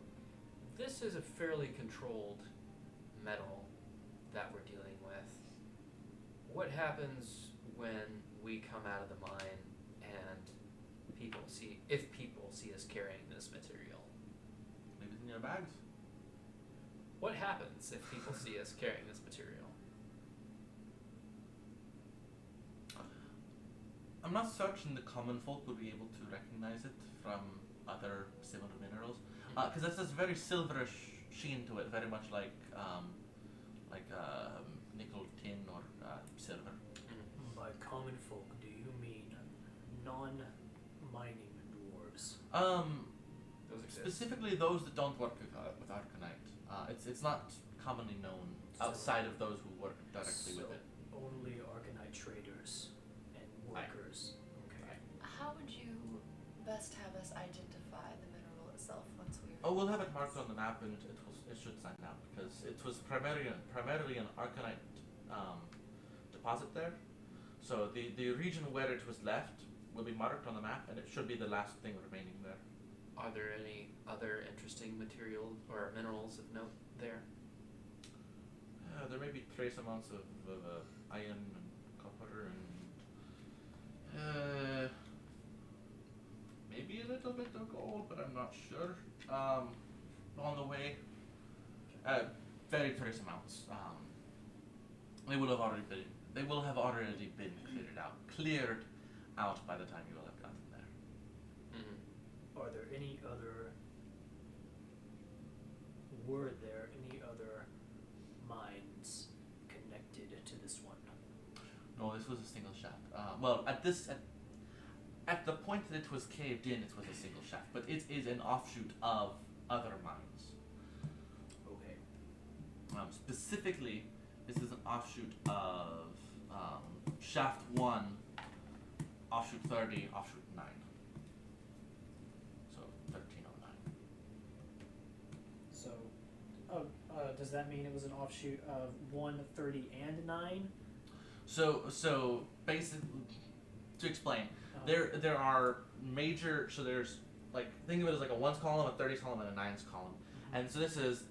This is a fairly controlled metal that we're dealing with. What happens when we come out of the mine and if people see us carrying this material? Leave it in your bags. What happens if people see us carrying this material? I'm not certain the common folk would be able to recognize it from other similar minerals, because it has a very silverish sheen to it, very much like nickel, tin, or silver. By common folk, do you mean non-mining dwarves? Those Specifically those that don't work with Arcanite. It's not commonly known outside of those who work directly with it. Only Arcanite traders and workers. Okay. How would you best have us identify the mineral itself once we? Oh, we'll have it marked on the map, and it should stand out because it was primarily an Arcanite deposit there. So the region where it was left will be marked on the map, and it should be the last thing remaining there. Are there any other interesting material or minerals of note there? There may be trace amounts of iron and copper and maybe a little bit of gold, but I'm not sure. On the way, very trace amounts. They will have already been cleared out by the time you will have gotten there. Mm-hmm. Are there any other? Were there any other mines connected to this one? No, this was a single shaft. Well, at the point that it was caved in, it was a single shaft, but it is an offshoot of other mines. Okay. Specifically, this is an offshoot of shaft 1, offshoot 30, offshoot 9. So 1309. So, does that mean it was an offshoot of 1, 30, and 9? So basically, to explain, there are major. So there's think of it as like a 1s column, a 30s column, and a 9s column. And so this is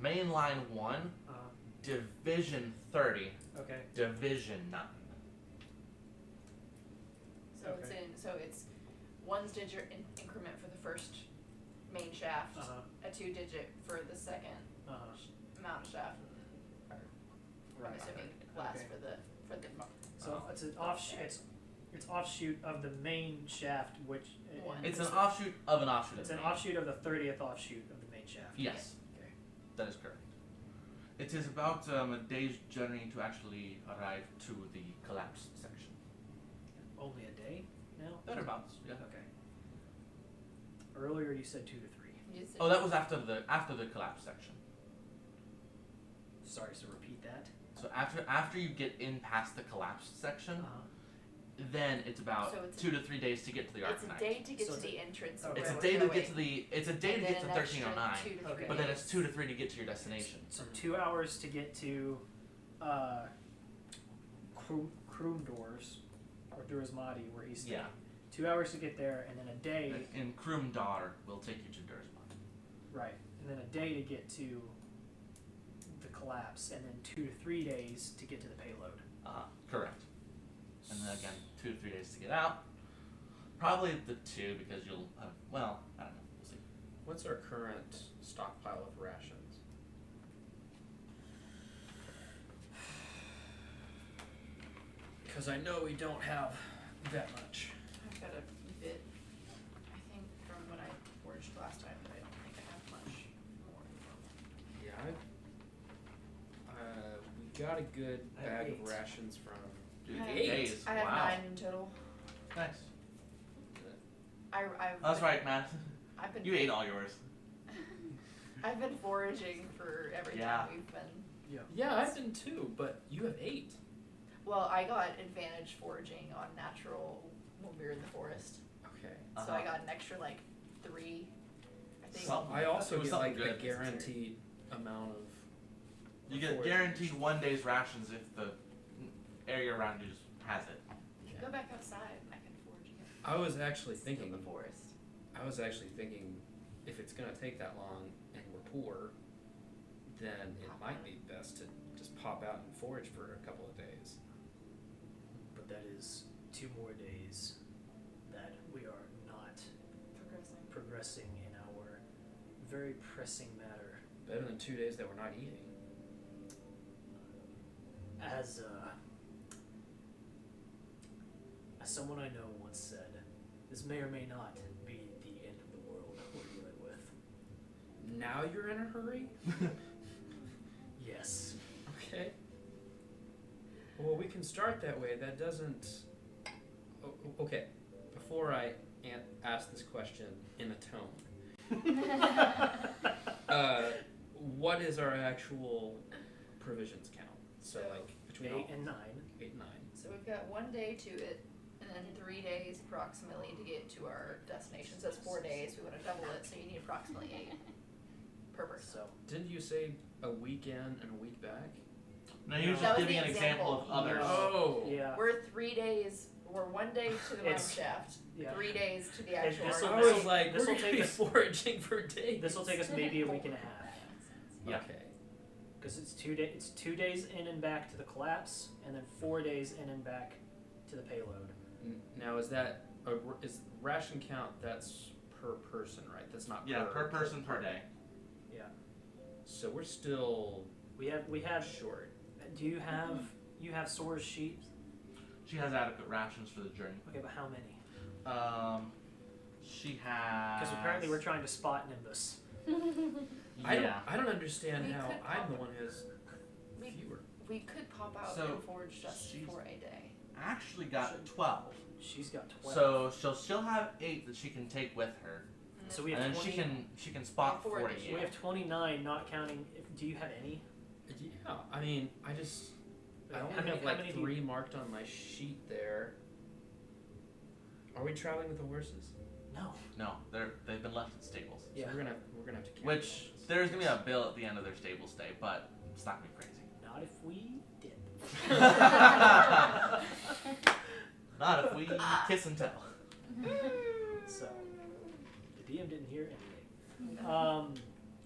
main line 1, division 30, Okay. division 9. So Okay. it's 1-digit increment for the first main shaft, a 2-digit for the second mountain shaft. Or, I'm assuming last Okay. for the So it's an offshoot. It's offshoot of the main shaft, which One. It's an offshoot of an offshoot. It's of an the main. offshoot of the 30th offshoot of the main shaft. Yes, Okay. that is correct. It is about a day's journey to actually arrive to the collapse section. Only a day now. Thereabouts, yeah. Okay. Earlier you said 2 to 3. You said Oh, that was after the collapse section. Sorry, so repeat that. So after you get in past the collapse section, then it's about So it's 2 to 3 days to get to the it's Arcanite. a day to get So to it's the entrance. okay. It's where a we're day to going. get to the. It's a day And to then get to an extra 1309, 2 to Okay. 3 but then days. it's 2 to 3 to get to your destination. So 2 hours to get to Kroomdors, or Durismati, where he's staying. Yeah. 2 hours to get there, and then a day. In Kroomdar will take you to Dursmont. Right, and then a day to get to the collapse, and then 2 to 3 days to get to the payload. Correct. And then again, 2 to 3 days to get out. Probably the 2 because you'll have. Well, I don't know. We'll see. What's our current stockpile of rations? Because I know we don't have that much. I've got a bit, I think, from when I forged last time, but I don't think I have much more. Yeah, we got a good I have bag 8. of rations from. Dude, I have 8 days. I have Wow. 9 in total. Nice. I've Oh, that's been- right, Matt. I've been You ate all yours. I've been foraging for every Yeah. time we've been. Yeah, I've been too, but you have 8. Well, I got advantage foraging on natural when we were in the forest, Okay. so I got an extra 3. I think. Something. I also It was get something a good. guaranteed amount of. You get forage. guaranteed 1 day's rations if the area around you just has it. Yeah. Go back outside and I can forage again. I was actually Still in thinking. the forest. If it's gonna take that long and we're poor, then it might be best to just pop out and forage for a couple of days. But that is 2 more days that we are not progressing in our very pressing matter. Better than 2 days that we're not eating. As someone I know once said, this may or may not be the end of the world we're dealing with. Now you're in a hurry? Yes. Okay. Well, we can start that way. That doesn't. Okay. Before I ask this question in a tone, What is our actual provisions count? So So, like between 8 and 9. 8 and 9. So we've got 1 day to it, and then 3 days approximately to get to our destination. So that's 4 days. We want to double it, so you need approximately 8 per person. So Didn't you say a weekend and a week back? No, he was That just was giving the an example of example. others. Oh. yeah, We're 3 days. We're 1 day to the mountain It's- shaft. yeah. 3 days to the And actual. this'll- I Arctic. was like, this'll we're gonna take be us- foraging for days. This will take us maybe a week and a half. Yeah. Okay. Because it's 2 days in and back to the collapse, and then 4 days in and back to the payload. Now is that is ration count? That's per person, right? That's not Yeah, per person per day. Yeah, So we're still we have. short. Do you have Sora's sheet? She has adequate rations for the journey. Okay, but how many? She has. Because apparently we're trying to spot Nimbus. Yeah. I don't understand We how could I'm the pop- one who has We, fewer. we could pop out So, and forage just she's- for a day. Actually got 12. She's got 12. So she'll still have 8 that she can take with her, So we and have then 20. she can spot Four 40. additional. We have 29, not counting. Do you have any? Yeah, I mean, I only How many- have how like many do you- 3 marked on my sheet there. Are we traveling with the horses? No. No, they've been left in stables. Yeah. So we're gonna have to count Which those. there's gonna be a bill at the end of their stable stay, but it's not gonna be crazy. Not if we did. Not if we kiss and tell. So the DM didn't hear anything.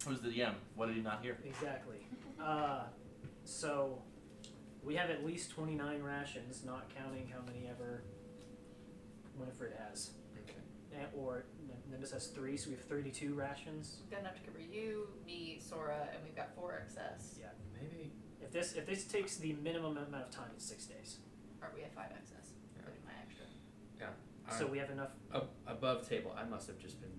Who's the DM? What did he not hear? Exactly. So we have at least 29 rations, not counting how many ever Winifred has. Okay. Or Nimbus has 3, so we have 32 rations. We've got enough to cover you, me, Sora, and we've got 4 excess. Yeah. Maybe. If this takes the minimum amount of time, it's 6 days. Or we have 5 excess, including my extra. So we have enough. Above table, I must have just been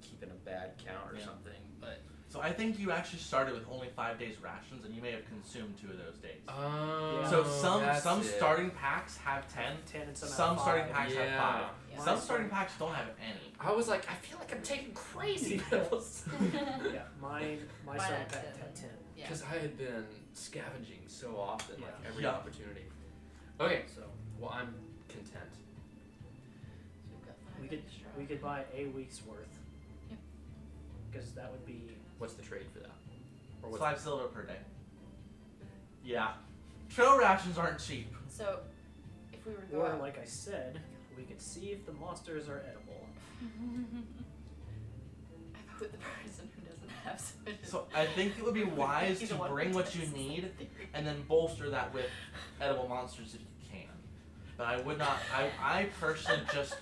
keeping a bad count or Yeah. something. But So I think you actually started with only 5 days rations, and you may have consumed 2 of those days. oh, So that's some it. starting packs have 10. 10 and some Some have starting 5. packs have Yeah. 5. Yeah. Some starting packs don't have any. I was like, I feel like I'm taking crazy pills. Yeah, my Mine starting had pack 10. had 10. Yeah. Because I had been scavenging so often, like Yeah. every Yeah. opportunity. Okay, So well I'm content. So we've got 5 we could extra. we could buy a week's worth. Yep. Because that would be What's the trade for that? Or It's what's 5 silver per day. Yeah. Trail rations aren't cheap. So, if we were to go or out, like I said, we could see if the monsters are edible. I vote the person who doesn't have sufficient. So I think it would be wise He's to the one bring who what you does. need and then bolster that with edible monsters if you can. But I would not. I personally just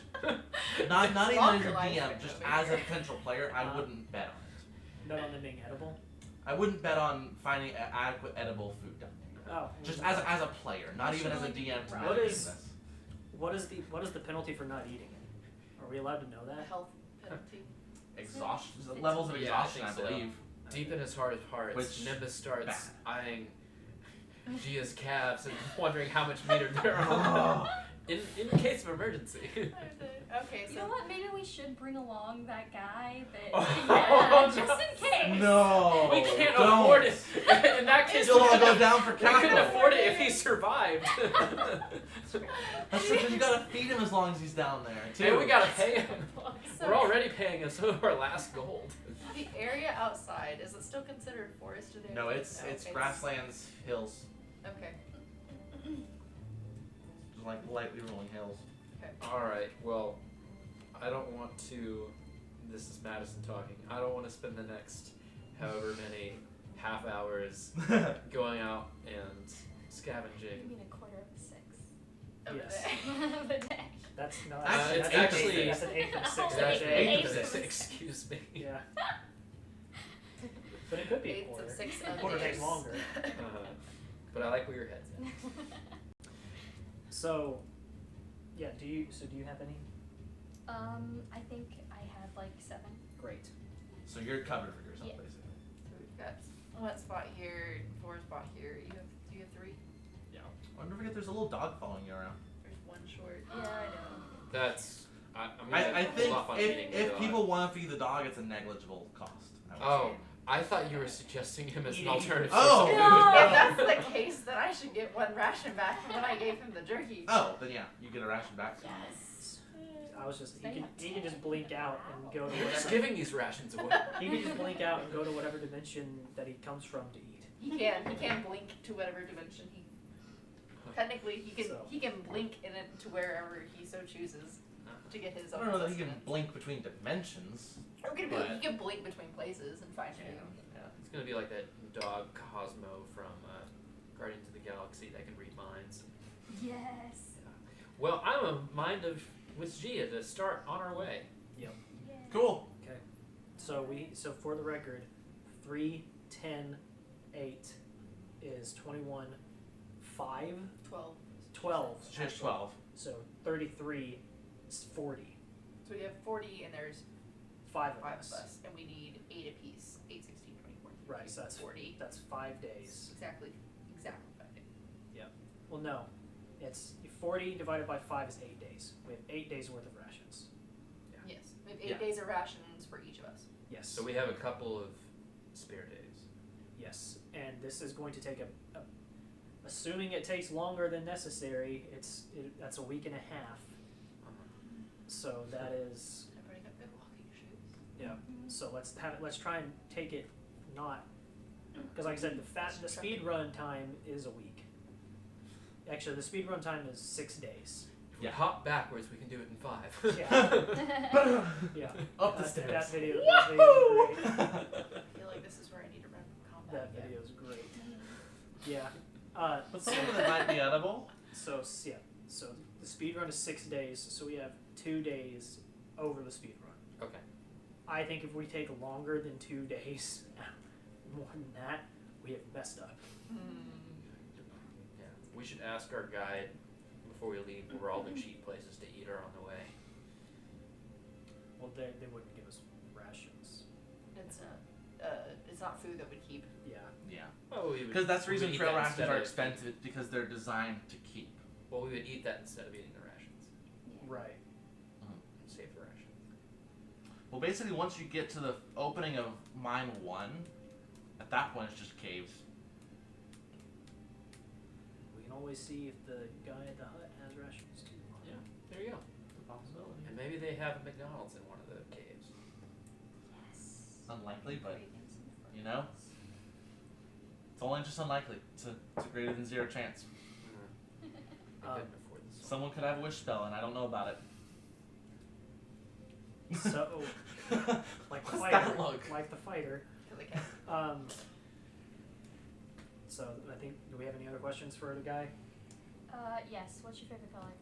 not even Longer as a life DM, expectancy just as a here. potential player, I wouldn't bet on it. Not on them being edible. I wouldn't bet on finding adequate edible food down there. Oh. Just as a player, not even as a DM to What manage is- this. What is the penalty for not eating it? Are we allowed to know The that? health penalty. Exhaustion levels of Yeah, I exhaustion, I, think so. believe. Deep in his heart of hearts, Which- Nimbus starts bad. eyeing Gia's calves and wondering how much meat are there on in case of emergency. Okay, You so know what? Maybe we should bring along that guy that. Oh, yeah, just in case. No, We can't don't. afford it. In that case, You'll we all go couldn't, down for we couldn't capital. afford it if he survived. That's because you gotta feed him as long as he's down there, too. And we gotta pay him. So- We're already paying him some of our last gold. the area outside, is it still considered forested area? No, it's grasslands, hills, Okay. just like lightly rolling hills. Alright, well, I don't want to. This is Madison talking. I don't want to spend the next however many half hours going out and You scavenging. mean a quarter of 6 Yes. of a day. That's no. Actually, that's it's actually- that's an eighth of 6 That's of a That's day. eighth eight of of six. excuse me. Yeah. But it could be a 8 quarter. of 6 Quarter days. takes longer. But I like where your head's at. So, yeah. Do you have any? I think I have like 7. Great. So you're covered for yourself, Yeah. basically. So we've got 1 spot here, 4 spot here. Do you have 3? Oh, don't forget there's a little dog following you around. There's 1 short. Yeah, I know. That's. I'm I gonna hold think off on feeding the if dog. people want to feed the dog, it's a negligible cost. I would Oh, say. I thought you were suggesting him as an Eating. alternative Oh! source of If food. that's the case, then I should get one ration back from when I gave him the jerky. Oh, then yeah, you get a ration back. Yes. I was just Stay he can just blink out and go to You're just whatever giving these rations away. he can just blink out and go to whatever dimension that he comes from to eat. He can blink to whatever dimension he. Technically, he can blink in it to wherever he so chooses to get his I own. don't know that he can sustenance. blink between dimensions. Or he but- can blink between places and find you. It's gonna be like that dog Cosmo from Guardians of the Galaxy that can read minds. Yes. Well, I'm a mind of with Gia to start on our way. Yeah. Cool. So for the record, 3, 10, 8 is 21, 5, 12. 12. Just 12. So 33 is 40. So we have 40, and there's 5 of 5 us. of us, and we need 8 apiece. 8, 16, 24. Right, so that's 40. That's 5 days. Exactly 5 days. Well, no, it's 40 divided by 5 is 8 days. We have 8 days worth of rations. Yes, we have 8 Yeah. days of rations for each of us. Yes. So we have a couple of spare days. Yes, and this is going to take assuming it takes longer than necessary. That's a week and a half. So that is Everybody got good walking shoes. yeah. So let's try and take it not because like I said the speed run time is a week. Actually, the speed run time is 6 days. If we hop backwards, we can do it in 5. Yeah. Yeah. Up the That stairs. video is great. I feel like this is where I need to run from combat. That video is great. Yeah. But some of it might be edible. So the speed run is 6 days. So we have 2 days over the speed run. Okay. I think if we take longer than 2 days, more than that, we have messed up. Yeah. We should ask our guide before we leave where all the cheap places to eat are on the way. Well, they wouldn't give us rations. It's not food that we keep. Yeah. Yeah. Well, we would, Because that's the we would reason eat trail that rations instead are of- expensive. It's because they're designed to keep. Well, we would eat that instead of eating the rations. Right. Save the rations. Well, basically, once you get to the opening of Mine 1, at that point it's just caves. We can always see if the guy at the hut has rations too. Yeah. There you go. It's a possibility. And maybe they have a McDonald's in one of the caves. Yes. Unlikely, but you know, it's only just unlikely. It's a greater than 0 chance. I couldn't afford this. Someone could have a wish spell, and I don't know about it. So, like the What's fighter, that look? like the fighter. So I think, do we have any other questions for the guy? Yes. What's your favorite color?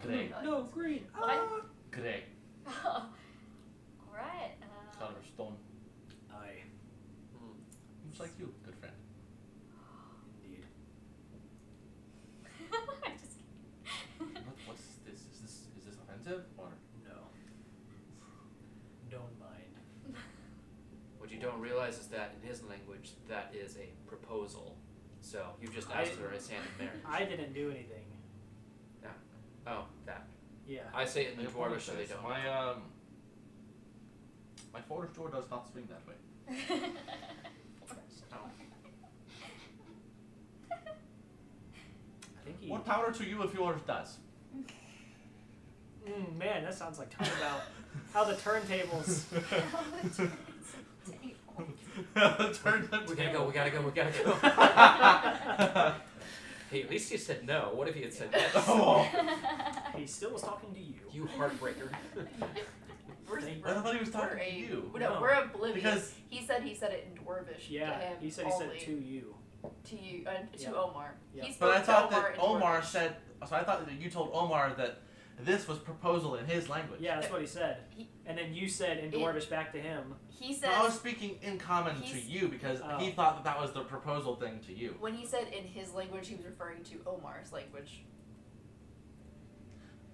G'day. No, green. What? G'day. All right. Color of stone. Aye. Looks like you, good friend. Indeed. I'm just kidding. What's this? Is this offensive or? No. Don't mind. What you don't realize is that in his language, that is a proposal. So you just asked her his hand in marriage. I didn't do anything. Oh, that. Yeah. I say it in the I Dwarvish so they apologize. don't. My forest door does not swing that way. I think he. More power to you if yours does. Man, that sounds like talking about how the turntables. Turn the We table. gotta go. Hey, at least you said no. What if he had said yes? Oh. He still was talking to you. You heartbreaker. I thought he was talking we're to you. No. We're oblivious. Because- he said it in Dwarvish. Yeah, to him he said it only. to you. To you, to Yeah. Omar. Yeah. He spoke But I to thought Omar that in Omar Dwarvish. said. So I thought that you told Omar that this was proposal in his language. Yeah, that's what he said. He- And then you said in It- Dwarvish back to him. He So said I was speaking in common to He's- you because Oh. he thought that was the proposal thing to you. when he said in his language, he was referring to Omar's language.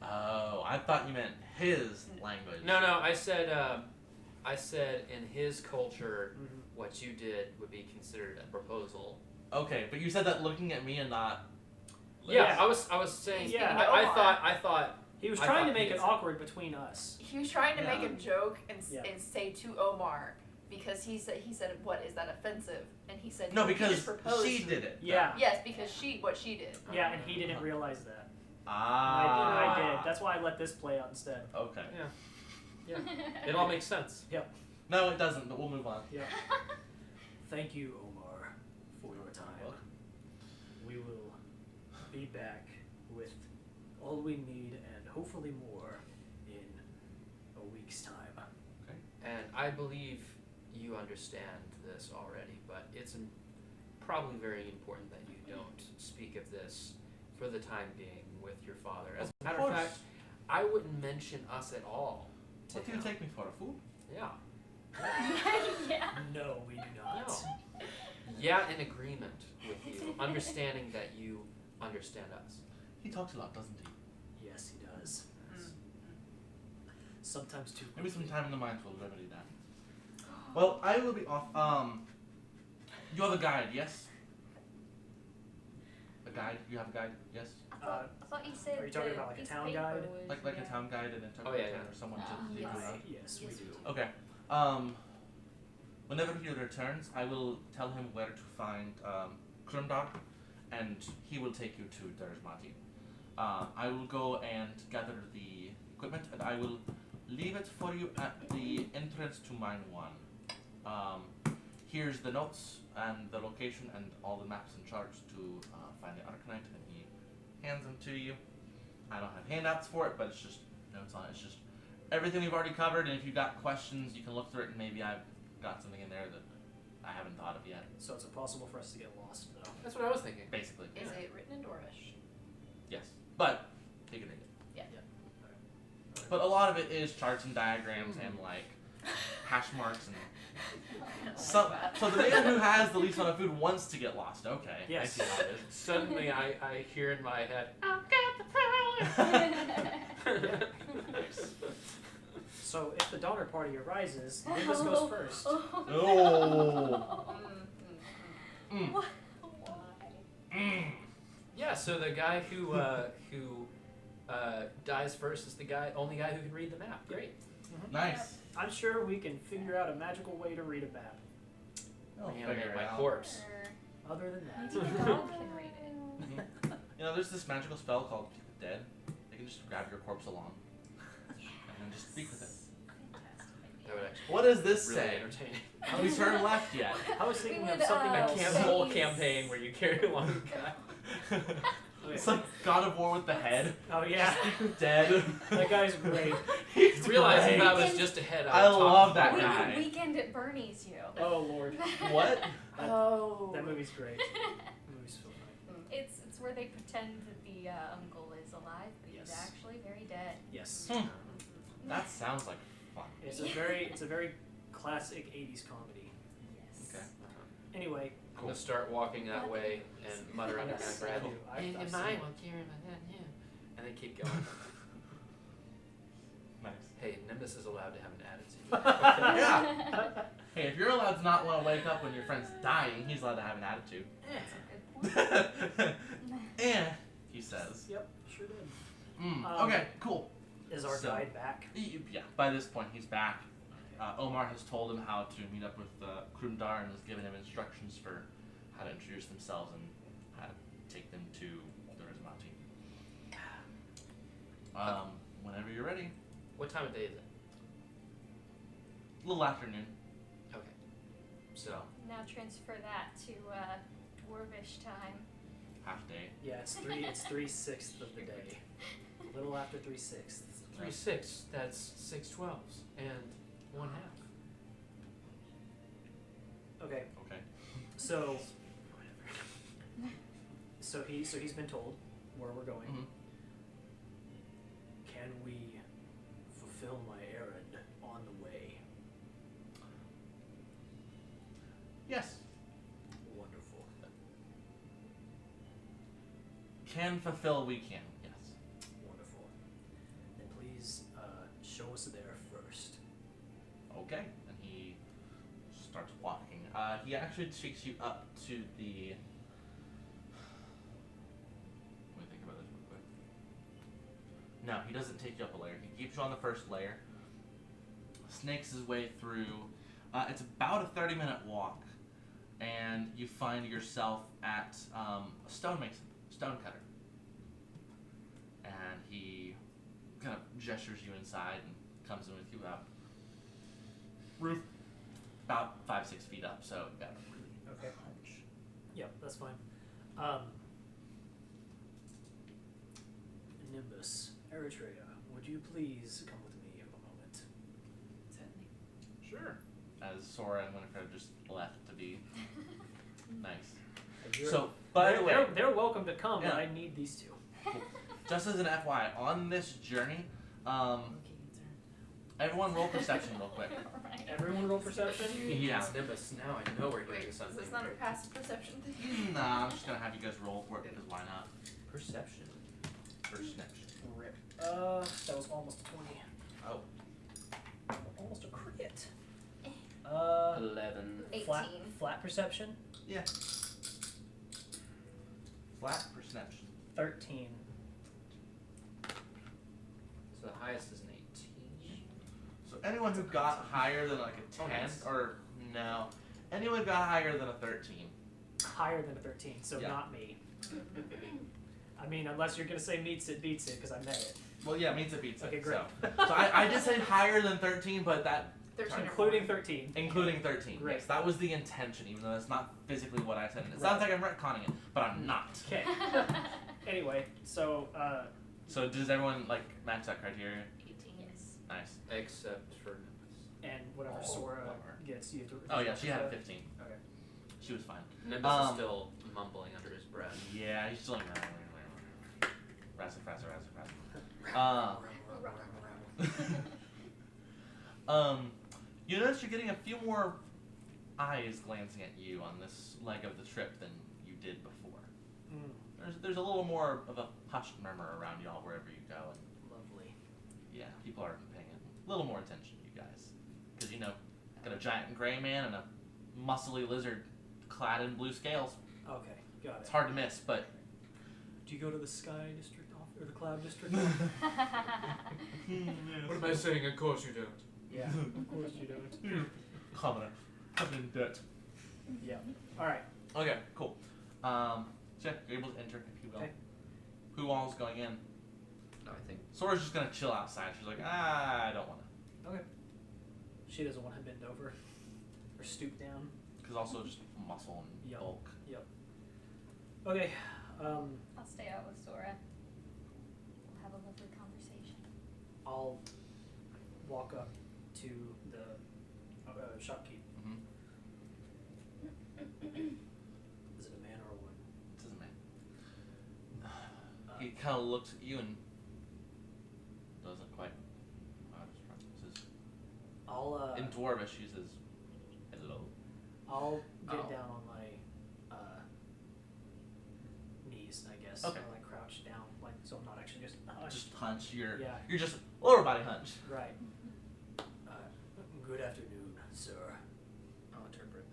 Oh, I thought you meant his language. No, I said in his culture, what you did would be considered a proposal. Okay, but you said that looking at me and not. Yeah, Yeah. I was saying. Yeah. I Omar. thought He was I trying to thought make he it had- awkward between us. He was trying to make Yeah. a joke and, Yeah. and say to Omar because he said what is that offensive? And he said No, he because just proposed. she did it. Yeah. Yes, because what she did. Yeah, and he didn't realize that. Ah. I did. That's why I let this play out instead. Okay. It all makes sense. No, it doesn't, but we'll move on. Yeah. Thank you, Omar, for your time. Welcome. We will be back with all we need and hopefully more in a week's time. And I believe you understand this already, but it's probably very important that you don't speak of this for the time being with your father. As a matter of fact, I wouldn't mention us at all. to What do you him. take me for, a fool? Yeah. Yeah. No, we do not. No. Yeah, in agreement with you, understanding that you understand us. He talks a lot, doesn't he? Yes, he does. Mm. Sometimes too. Maybe some time in the mines will remedy that. Well, I will be off. You have a guide, yes? A guide? You have a guide, yes? I thought you said Are you talking the about like a piece of town paper guide? was Like a there. town guide and interpreter Oh, yeah. or someone to lead yes. you around? Yes, we Yes, do. Okay. Whenever he returns, I will tell him where to find Krumdar, and he will take you to Derzmati. I will go and gather the equipment, and I will leave it for you at the entrance to Mine 1. Here's the notes and the location and all the maps and charts to find the Arcanite, and he hands them to you. I don't have handouts for it, but it's just notes on it. It's just everything we've already covered, and if you've got questions, you can look through it, and maybe I've got something in there that I haven't thought of yet. So it's impossible for us to get lost, though. That's what I was thinking. Basically. Is it written in Dwarvish? Yes. But you can read it. Yeah. But a lot of it is charts and diagrams and like hash marks and so the man who has the least amount of food wants to get lost. Okay. Yes. I see how it is. Suddenly I hear in my head, So if the Donner Party arises, Nimbus goes first. Oh. Mm. Why? yeah, so the guy who dies first is the only guy who can read the map. Great. Nice. I'm sure we can figure out a magical way to read a map. I'll Reanimate figure it my out. corpse. Other than that. Maybe the dog can read it. You know, there's this magical spell called Keep It Dead. They can just grab your corpse along and then just speak with it. That would actually What does this be really say? entertaining. Have we turned left yet? I was thinking We of would, something A else. whole Please. campaign where you carry along a guy. It's like God of War with the head. Oh yeah, Dead. that guy's great. He's Realizing great. that was just ahead. I love that We guy. would Weekend at Bernie's you. Oh lord, What? Oh. that movie's great. That movie's so great. It's where they pretend that the uncle is alive, but he's Yes. actually very dead. Yes, That sounds like fun. it's a very classic '80s comedy. Yes. Okay. Anyway, I'm gonna start walking that way and mutter under Yes, my breath. I do. I've In seen mine, it. I'll carry my head, yeah. And then keep going. Nice. Hey, Nimbus is allowed to have an attitude. Yeah. Hey, if you're allowed to not want to wake up when your friend's dying, he's allowed to have an attitude. That's a good point. He says. Yep, sure did. Okay, cool. Is our So- guide back? Yeah, by this point he's back. Omar has told him how to meet up with Krumdar and has given him instructions for how to introduce themselves and how to take them to the Rizmati. Whenever you're ready. What time of day is it? Little afternoon. Okay. So, Now transfer that to Dwarvish time. Half day. Yeah, it's 3/6 of the day. A little after 3/6. 3/6, that's 6/12s and 1/2. Okay, Okay. so he's been told where we're going. Mhm. Can we fulfill my errand on the way? Yes. Wonderful. Can fulfill, we can. Yes. Wonderful. Then please show us there first. Okay. And he starts walking. He actually takes you up to the. Let me think about this real quick. No, he doesn't take you up a layer. He keeps you on the first layer. Snakes his way through. It's about a 30-minute walk, and you find yourself at a stonemason, stonecutter. And he kind of gestures you inside and comes in with you about roof about 5-6 feet up, so you got a really Okay. hunch. Yep, that's fine. Nimbus, Eritrea, would you please come with me a moment? Certainly. Sure. As Sora and Winifred just left to be nice. You're- So, by the way, they're welcome to come, but Yeah. I need these two. just as an FYI, on this journey, everyone roll perception real quick. Right. Everyone roll perception? Yeah. It's Nimbus. Now I know we're doing Wait, something. is this not a passive perception thing? Nah, I'm just gonna have you guys roll for it because why not? Perception. Perception. Rip. That was almost a 20. Oh. Almost a crit. 11. Flat, 18. flat perception? Yeah. Flat perception. 13. So the highest is an 18. So anyone who got higher than like a 10, nice. or no, anyone who got higher than a 13. Higher than a 13, so Yeah. not me. I mean, unless you're gonna say meets it, beats it, because I met it. Well, yeah, means it beats it. Okay, great. So I did say higher than 13, but that 13 or Including more. 13. including 13. Great. Yes, that was the intention, even though that's not physically what I said. And it sounds like I'm retconning it, but I'm not. Okay. Anyway, so, So does everyone like match that criteria? 18. Yes. Nice. Except for Nimbus. and whatever Oh, Sora bummer. gets, you have to. Oh yeah, she had a 15. Okay. She was fine. Nimbus is still mumbling under his breath. Yeah, he's still like razzle. You notice you're getting a few more eyes glancing at you on this leg of the trip than you did before. There's a little more of a hushed murmur around y'all wherever you go, and Lovely. yeah, people are paying a little more attention to you guys, because got a giant gray man and a muscly lizard clad in blue scales. Okay, got It's it. hard to miss, but Do you go to the Sky District or the Cloud District? What am I saying? Of course you don't. Yeah, of course you don't. commoner, covered in dirt. Yeah. All right. Okay, cool. So yeah, you're able to enter if you will. Okay. Who all's going in? No, I think. Sora's just gonna chill outside. She's like, I don't wanna. Okay. She doesn't want to bend over or stoop down. Because also just muscle and Yep. bulk. Okay. I'll stay out with Sora. We'll have a lovely conversation. I'll walk up to the shopkeep. Mm-hmm. Is it a man or a woman? It doesn't matter. He kind of looks at you and doesn't quite. Says, I'll in Dwarvish, he says, "Hello." I'll get Oh. down on my knees, I guess. Okay. Or like crouch down, like so I'm not actually just Just hunch. You're Yeah. just lower body hunch. right. Good afternoon, sir. I'll interpret.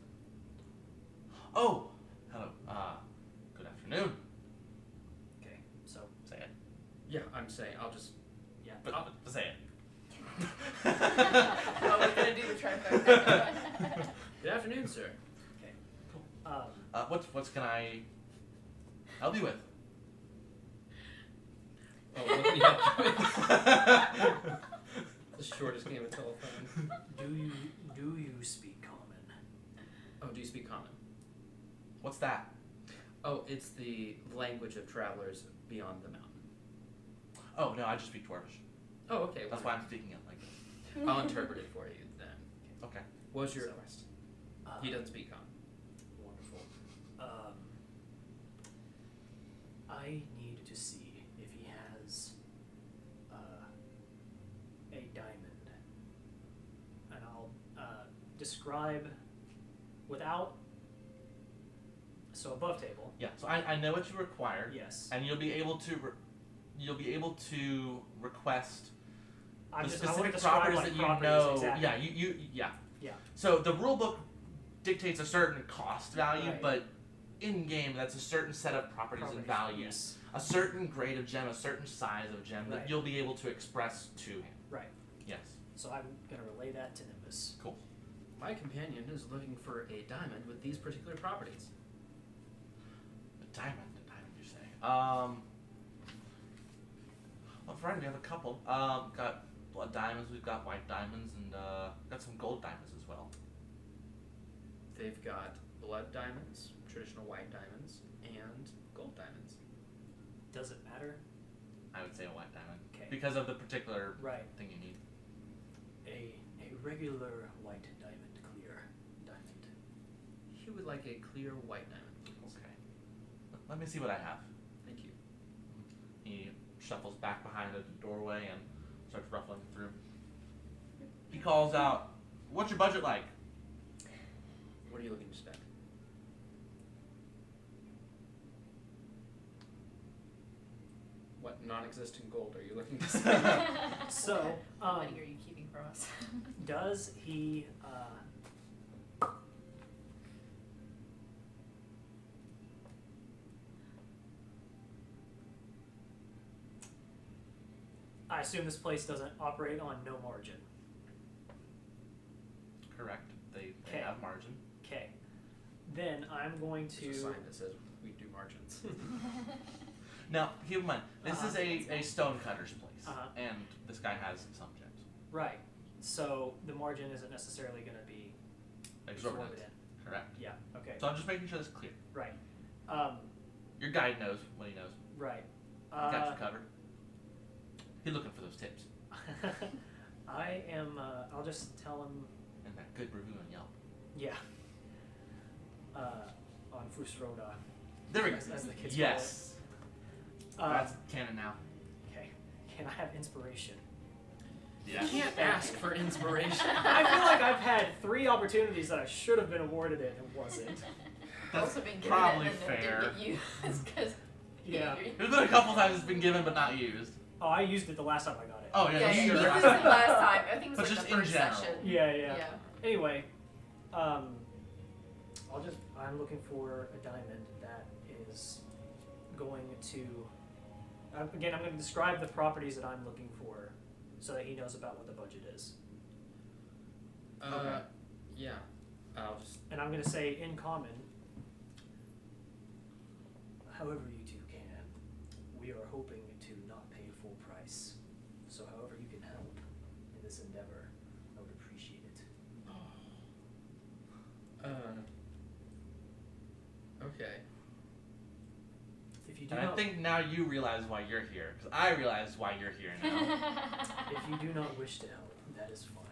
Oh, hello. Good afternoon. Okay, so Say it. Yeah, I'm saying. I'll just. yeah. But say it. Oh, we're gonna do the trifecta. Good afternoon, sir. What's can I help you with? Oh, what can you help you with? The shortest game of telephone. Do you speak common? Oh, do you speak common? What's that? Oh, it's the language of travelers beyond the mountain. Oh no, I just speak Dwarvish. Oh, okay. That's why I'm speaking it like this. I'll interpret it for you then. Okay. What's your So, request? He doesn't speak common. Wonderful. I need to see if he has a diamond, and I'll describe without. So above table. Yeah. So I know what you require, Yes. and you'll be able to request I'm the just, I want specific to describe properties like that you properties, know. exactly. Yeah. Yeah. Yeah. So the rule book dictates a certain cost value, Right. but in-game that's a certain set of properties and values, Yes. a certain grade of gem, a certain size of gem that Right. you'll be able to express to him. Right. Yes. So I'm gonna relay that to Nimbus. Cool. My companion is looking for a diamond with these particular properties. A diamond, you say? Well, friend, we have a couple. Got blood diamonds, we've got white diamonds, and got some gold diamonds as well. They've got blood diamonds, traditional white diamonds, and gold diamonds. Does it matter? I would say a white diamond. Okay. Because of the particular Right. thing you need. A regular white diamond, clear diamond. He would like a clear white diamond, please. Okay. Let me see what I have. Thank you. He shuffles back behind the doorway and starts ruffling through. He calls out, "What's your budget like?" What are you looking to spend? What non-existent gold are you looking to spend? So, How many are you keeping from us? does he, I assume this place doesn't operate on no margin. Correct. They Okay. have margin. Okay. Then I'm going There's a to. sign that says we do margins. Now, keep in mind, this Uh-huh. is a stonecutter's place, Uh-huh. and this guy has some gems. Right. So the margin isn't necessarily going to be Exorbitant. exorbitant. Correct. Yeah. Okay. So I'm just making sure that's clear. Right. Your guide knows what he knows. Right. He got you covered. He's looking for those tips I am. I'll just tell him. and that good review on Yelp. Yeah. On Fusroda. There we go. As the kids Yes. call it. That's canon now. Okay. Can I have inspiration? Yeah. You can't ask for inspiration. I feel like I've had 3 opportunities that I should have been awarded it and wasn't. That's also been given probably it and fair. didn't get used because Yeah. There's been a couple times it's been given but not used. Oh, I used it the last time I got it. Oh yeah, yeah, you you sure. used it last time. I think it was But like just the in first general. session. Yeah. Anyway, I'm looking for a diamond that is going to. Again, I'm going to describe the properties that I'm looking for, so that he knows about what the budget is. Okay. Yeah. I'll just. And I'm going to say in common. However you two can, we are hoping to not pay full price. So however you can help in this endeavor, I would appreciate it. Okay. If you do And I not, think now you realize why you're here, because I realize why you're here now. if you do not wish to help, that is fine.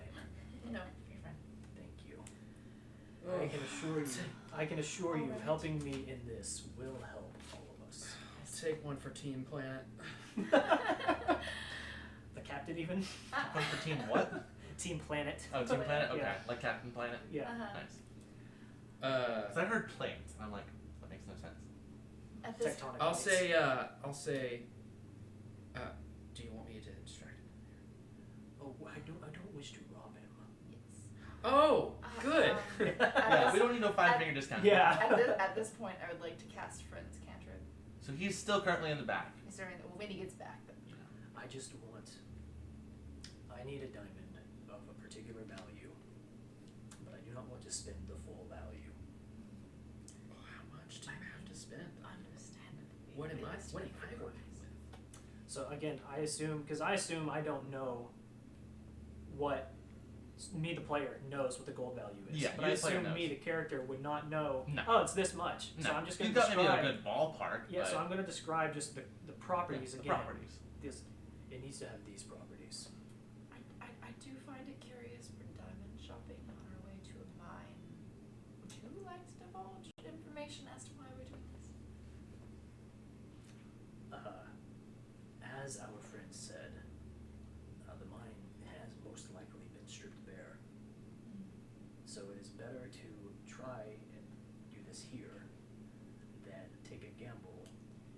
No, you're fine. Thank you. I can assure you, Alright. helping me in this will help all of us. Take one for Team Planet. The captain, even One for Team what? Team Planet. Oh, Team Planet? Okay. Yeah. Like Captain Planet? Yeah. Uh-huh. Nice. Uh, Because I heard planes, and I'm like, that makes no sense. At this Tectonic I'll plates. say. Do you want me to distract him? Oh, I don't wish to rob him. yes. Oh, good. Yeah, we don't need no 5-finger discount. Yeah. At this point, I would like to cast Friend's Cantrip. So he's still currently in the back. Considering that when he gets back, then. I just want. I need a diamond of a particular value, but I do not want to spend the full value. How much do you have to spend? Understandably. What am it I? is What am 24 I working hours. with? So again, I assume I don't know what me the player knows what the gold value is. Yeah, but you I the player assume knows. me the character would not know. No. Oh, it's this much. No. So I'm just going You've to got maybe describe. a good ballpark. Yeah, but so I'm going to describe just the properties the again. properties. It needs to have these properties. I do find it curious we're diamond shopping on our way to a mine. Would you like to divulge information as to why we're doing this? As our friend said, the mine has most likely been stripped bare. So it is better to try and do this here than take a gamble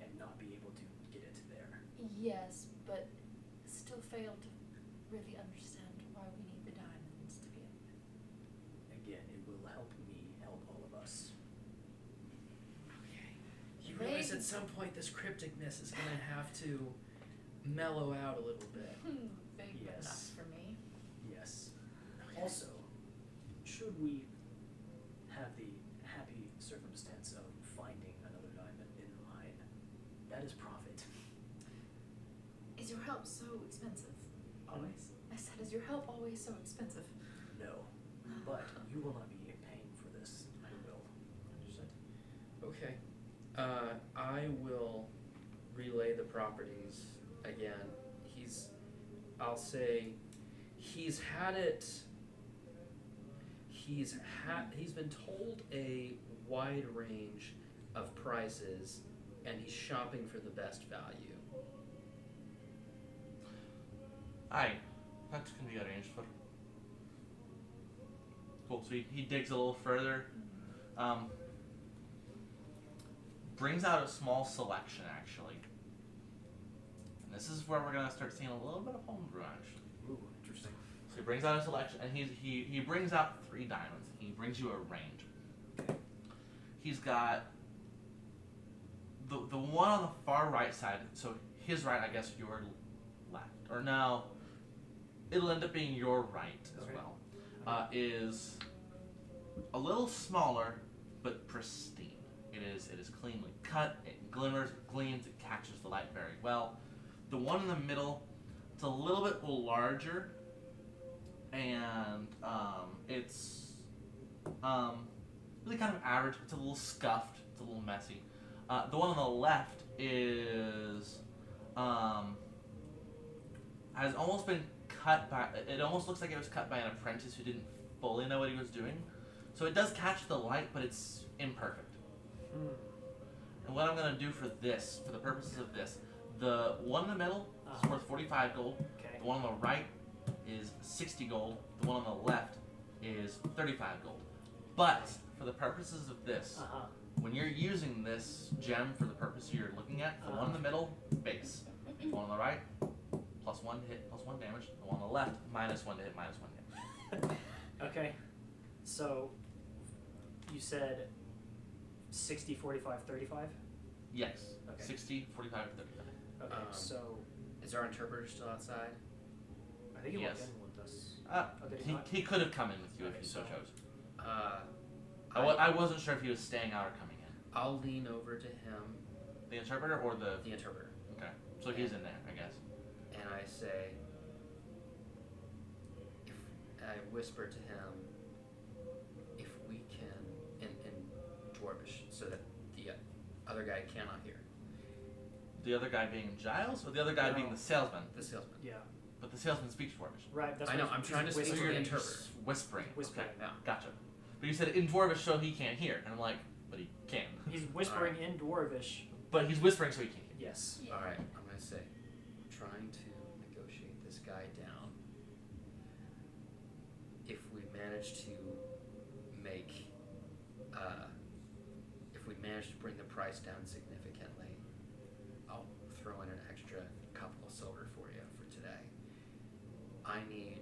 and not be able to get it there. Yes, but still fail to really understand why we need the diamonds to begin with. Again, it will help me help all of us. guess at some point this crypticness is gonna have to mellow out a little bit. Big but not for me. Yes. Also, should we have the happy circumstance of finding another diamond in the mine, that is profit. Is your help so expensive? Always. I said, is your help always so expensive? No, but you will not be paying for this. I will. Understood. Okay. I will relay the properties again. I'll say, he's been told a wide range of prices, and he's shopping for the best value. Aye, that can be arranged for. Cool, so he digs a little further. Brings out a small selection, actually. And this is where we're going to start seeing a little bit of homebrew, actually. Ooh, interesting. So he brings out a selection, and he brings out 3 diamonds. He brings you a range. Okay. He's got the one on the far right side, so his right, I guess your left. Or no, it'll end up being your right as Okay. well. Is a little smaller, but pristine. It is cleanly cut, it glimmers, it gleams, it catches the light very well. The one in the middle, it's a little bit larger, and it's really kind of average. It's a little scuffed, it's a little messy. The one on the left is has almost been cut by. It almost looks like it was cut by an apprentice who didn't fully know what he was doing. So it does catch the light, but it's imperfect. And what I'm going to do for this, for the purposes of this, the one in the middle is worth 45 gold. Okay. The one on the right is 60 gold. The one on the left is 35 gold. But for the purposes of this, when you're using this gem for the purpose you're looking at, the one in the middle, base. The one on the right, +1 hit, +1 damage. The one on the left, -1 to hit, -1 damage. Okay. So, you said 60, 45, 35? Yes. Okay. 60, 45, 35. Okay, so Is our interpreter still outside? I think he Yes. walked in with us. Oh, did he He, not? he could have come in with you Okay, if he so so- chose. I I wasn't sure if he was staying out or coming in. I'll lean over to him, The interpreter or the... the interpreter, Okay. So he's in there, I guess. and I say, I whisper to him, if we can, in Dwarvish, so that the other guy cannot hear. The other guy being Giles or the other guy No. being the salesman? The salesman. Yeah. But the salesman speaks Dwarvish. Right, that's I what know, I'm trying to speak So to you're the whispering. interpreter. whispering. Whispering. Okay. Gotcha. But you said in Dwarvish so he can't hear. And I'm like, but he can. He's whispering in Dwarvish. But he's whispering so he can't hear. Yes. Yeah. Alright, I'm gonna say, trying to negotiate this guy down. If we manage to make, if we manage to bring the price down significantly, I'll throw in an extra couple of silver for you for today. I need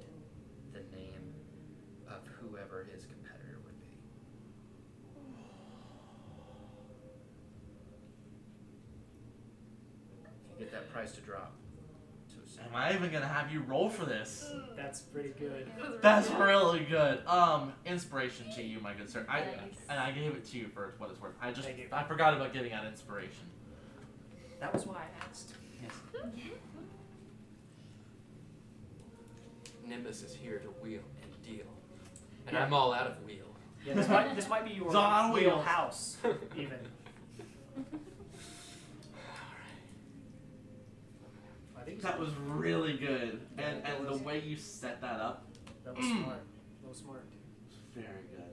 the name of whoever his competitor would be. If you get that price to drop to a Am I even gonna have you roll for this? That's pretty good. That's really good. Inspiration to you, my good sir. Nice. And I gave it to you for what it's worth. Thank you. I forgot about giving out inspiration. That was why I asked. Yes. Nimbus is here to wheel and deal. And Yeah. I'm all out of wheel. Yeah, this might be your It's on wheels. wheelhouse, even. I think That was really good. Yeah, And that the was- way you set that up, that was smart. That was smart. was very good.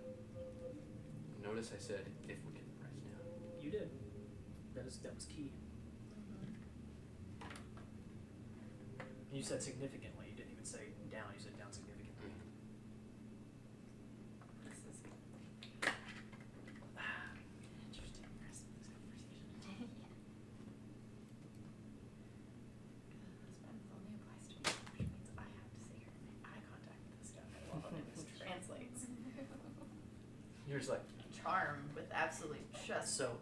Notice I said if we get the price down. You did. That was key. And you said significantly. You didn't even say down. You said down significantly. This is interesting rest of this conversation. This sentence only applies to me, which means I have to sit here and make eye contact with this guy while this translates. You're just like, Charm with absolute just So,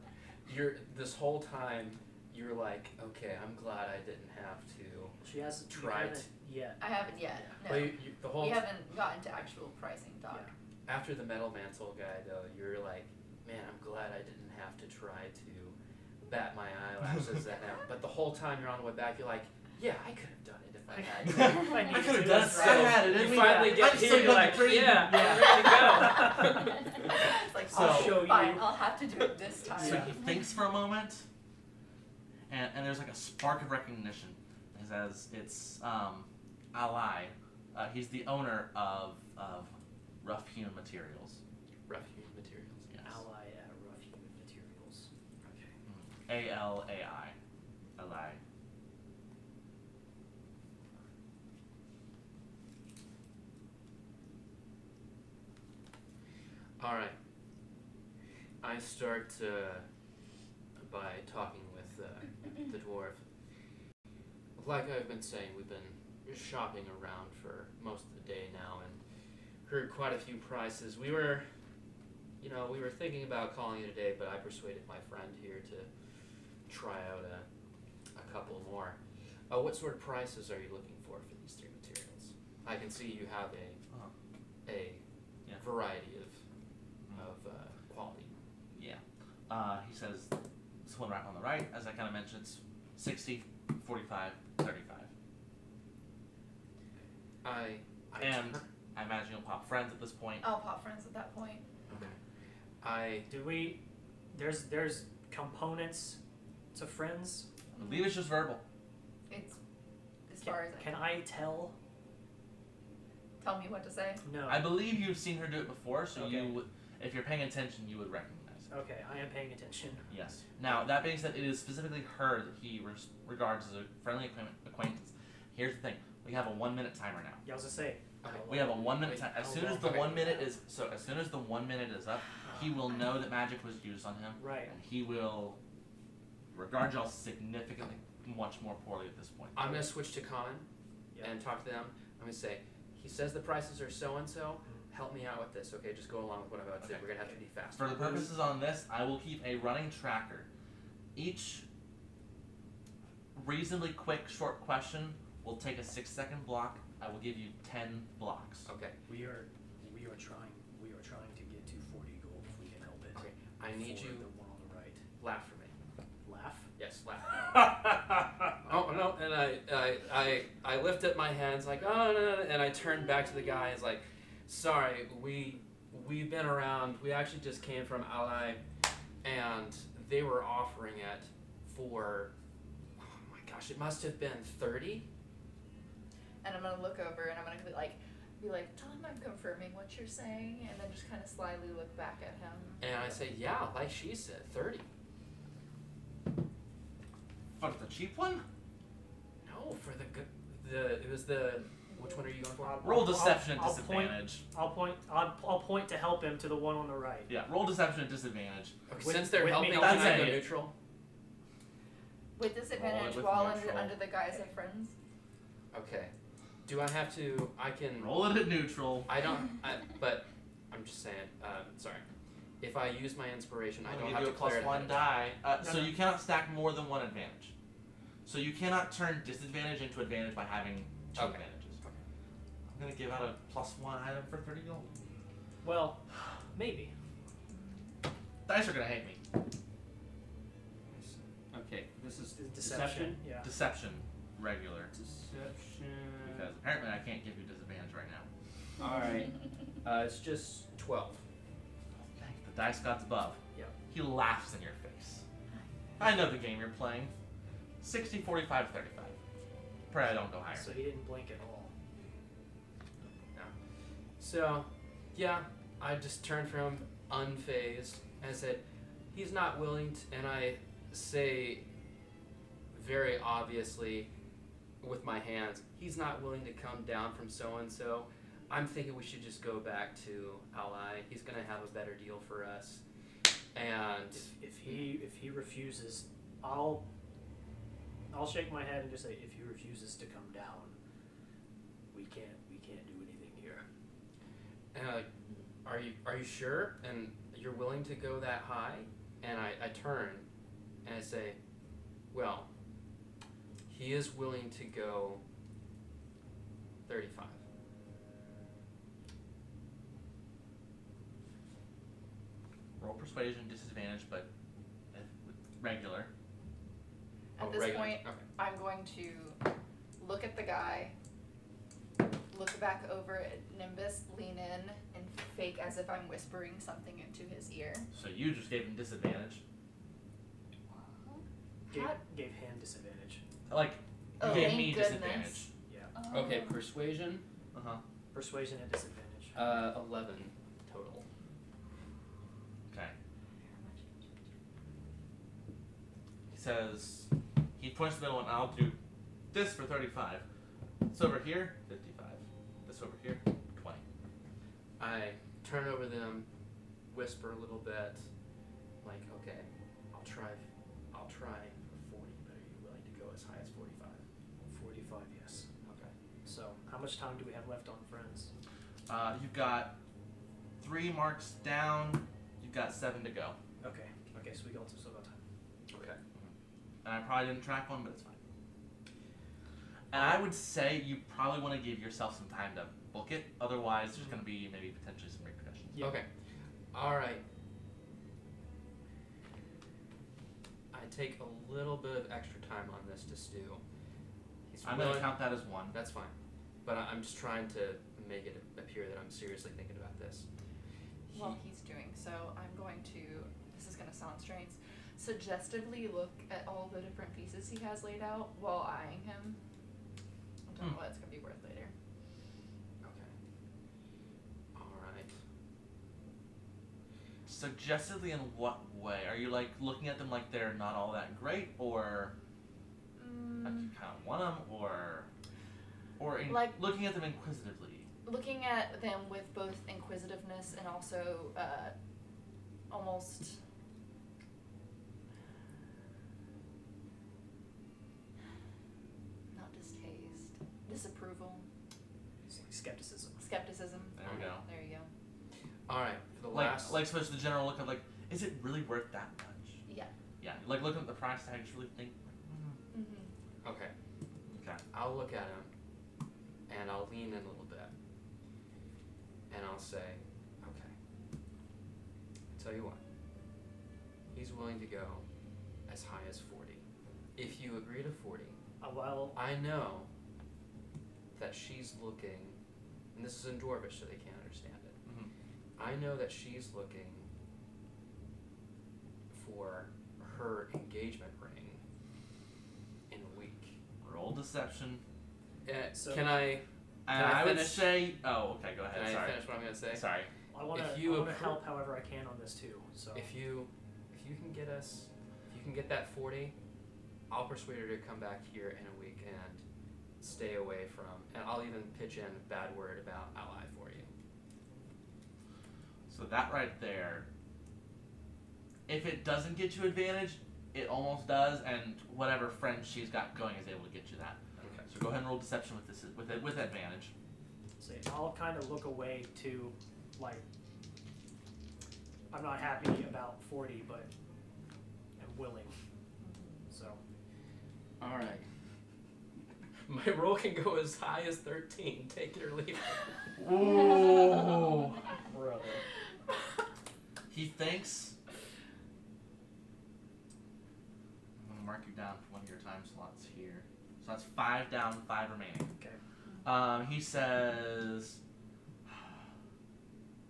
this whole time you're like, okay, I'm glad I didn't have to. She hasn't Tried. yet. I haven't yet. No. But the whole We haven't gotten to actual pricing talk. after the metal mantle guy though, you're like, man, I'm glad I didn't have to try to bat my eyelashes at him. But the whole time you're on the way back, you're like, yeah, I could have done it if I had to. I need I could have to, done it. that's I right. had it in You me. finally get I'm here, so you're good like, at dream. yeah, I'm ready to go. It's like, So- I'll show fine, you. I'll have to do it this time. So Yeah. he thinks for a moment, and there's like a spark of recognition. He says it's Ally. He's the owner of Rough Hewn Materials. Rough hewn materials. Yes. Ally at Rough Hewn Materials. Okay. ALAI. Ally. All right. I start by talking with the dwarf. Like I've been saying, we've been shopping around for most of the day now and heard quite a few prices. We were thinking about calling it a day, but I persuaded my friend here to try out a couple more. What sort of prices are you looking for these three materials? I can see you have a Yeah. variety of quality. Yeah. He says this one right on the right, as I kind of mentioned, it's 60, 45, 35. And I imagine you'll pop friends at this point. I'll pop friends at that point. Do we? There's components to friends. I believe it's just verbal. It's as far as I Can I tell? tell me what to say. No. I believe you've seen her do it before, so Okay. if you're paying attention, you would recognize it. Okay, I am paying attention. Yes. Now, that being said, it is specifically her that he regards as a friendly acquaintance. Here's the thing: we have a 1 minute timer now. Yeah, I was gonna say. We have a 1 minute Wait, time. As how soon as long? the Okay. 1 minute is as soon as the 1 minute is up, he will know that magic was used on him, Right. and he will regard y'all significantly much more poorly at this point. I'm gonna switch to common Yeah. and talk to them. I'm gonna say, he says the prices are so and so. Help me out with this, okay? Just go along with what I'm about to say. Okay. We're gonna have to be fast. For the purposes on this, I will keep a running tracker. Each reasonably quick, short question will take a 6-second block. I will give you 10 blocks. Okay. We are trying to get to 40 gold if we can help it. Okay. I need For you the one on the right. laugh for me. Laugh. Yes, laugh. Oh no! And I lift up my hands like, oh no, and I turn back to the guy and is like, sorry, we've been around. We actually just came from Ally, and they were offering it for, oh my gosh, it must have been 30. And I'm gonna look over and I'm gonna be like, tell him I'm confirming what you're saying, and then just kind of slyly look back at him. And I say, yeah, like she said, 30. For the cheap one? No, for the good. It was the. Which one are you going for? Roll deception at I'll point- disadvantage. I'll point to help him to the one on the right. Yeah, roll deception at disadvantage. Okay, With- since they're with me helping, helping can I you. go neutral? With disadvantage with while neutral. under the guise of friends. Okay. Do I have to? I can. Roll it at neutral. I don't. But I'm just saying. Sorry. If I use my inspiration, I I'll don't give have you to a plus clear it 1 ahead of die. No, So no. you cannot stack more than 1 advantage. So you cannot turn disadvantage into advantage by having 2 Okay. advantages. I'm gonna give out a plus 1 item for 30 gold. Well, maybe. Dice are gonna hate me. Okay, this is Deception. Yeah. Deception, regular. Deception. Because apparently I can't give you disadvantage right now. All right. It's just 12. Thank the dice gods above. Yep. He laughs in your face. I know the game you're playing. 60, 45, 35. Pray I don't go higher. So he didn't blink at all. So, yeah, I just turned from him unfazed and said, he's not willing to, and I say very obviously with my hands, he's not willing to come down from so-and-so. I'm thinking we should just go back to Ally. He's going to have a better deal for us. And If he refuses, I'll shake my head and just say, if he refuses to come down, we can't do anything here. are you sure? And you're willing to go that high? And I turn and I say, well, he is willing to go 35. Roll persuasion, disadvantage, but regular. At this regular. point, Okay. I'm going to look at the guy, look back over at Nimbus, lean in, and fake as if I'm whispering something into his ear. So you just gave him disadvantage. Gave, What? gave him disadvantage. Like, you Oh, gave thank me goodness. disadvantage. Yeah. Okay, persuasion, Uh-huh. Persuasion at disadvantage. 11 total. Okay. He says, he points to the middle and I'll do this for 35. This over here, 55. This over here, 20. I turn over them, whisper a little bit, like, okay, I'll try for 40, but are you willing to go as high as 45? 45, yes. Okay. So, how much time do we have left on Friends? You've got 3 marks down. You've got 7 to go. Okay. Okay, so we still got time. Okay. And I probably didn't track one, but it's fine. And I would say you probably want to give yourself some time to book it. Otherwise, there's going to be maybe potentially some repercussions. Yeah. Okay. All right. I take a little bit of extra time on this to stew. He's I'm going to willing- count that as 1. That's fine, but I'm just trying to make it appear that I'm seriously thinking about this. While he's doing so, I'm going to, this is going to sound strange, suggestively look at all the different pieces he has laid out while eyeing him. I don't know what it's going to be worth later. Okay. All right. Suggestively in what way? Are you like looking at them like they're not all that great, or like you kind of want them, or Like- looking at them inquisitively? Looking at them with both inquisitiveness and also almost not distaste, disapproval, Skepticism. skepticism. There we go. There you go. All right. For the Like last. supposed to the general look of like, is it really worth that much? Yeah. Yeah, like looking at the price tag, just really think. Mm-hmm. Okay. Okay. I'll look at him, and I'll lean in a little bit, and I'll say, okay. Tell you what. He's willing to go as high as 40. If you agree to 40, Well, I know that she's looking, and this is in Dwarvish, so they can't understand it. Mm-hmm. I know that she's looking for her engagement ring in a week. Roll deception. So- Can I And I I would finish? say, oh, okay, go ahead. Can I Sorry. finish what I'm gonna say? Sorry. I want If to you help however I can on this too. So If you can get us, if you can get that 40, I'll persuade her to come back here in a week and stay away from, and I'll even pitch in a bad word about ally for you. So that right there, if it doesn't get you advantage, it almost does, and whatever friend she's got going is able to get you that. Okay. So go ahead and roll deception with this with advantage. so I'll kind of look away to, like, I'm not happy about 40, but I'm willing. So All right. My roll can go as high as 13. Take it or leave it. Ooh. brother. He thinks. I'm gonna mark you down for one of your time slots here. So that's 5 down, 5 remaining. Okay. He says,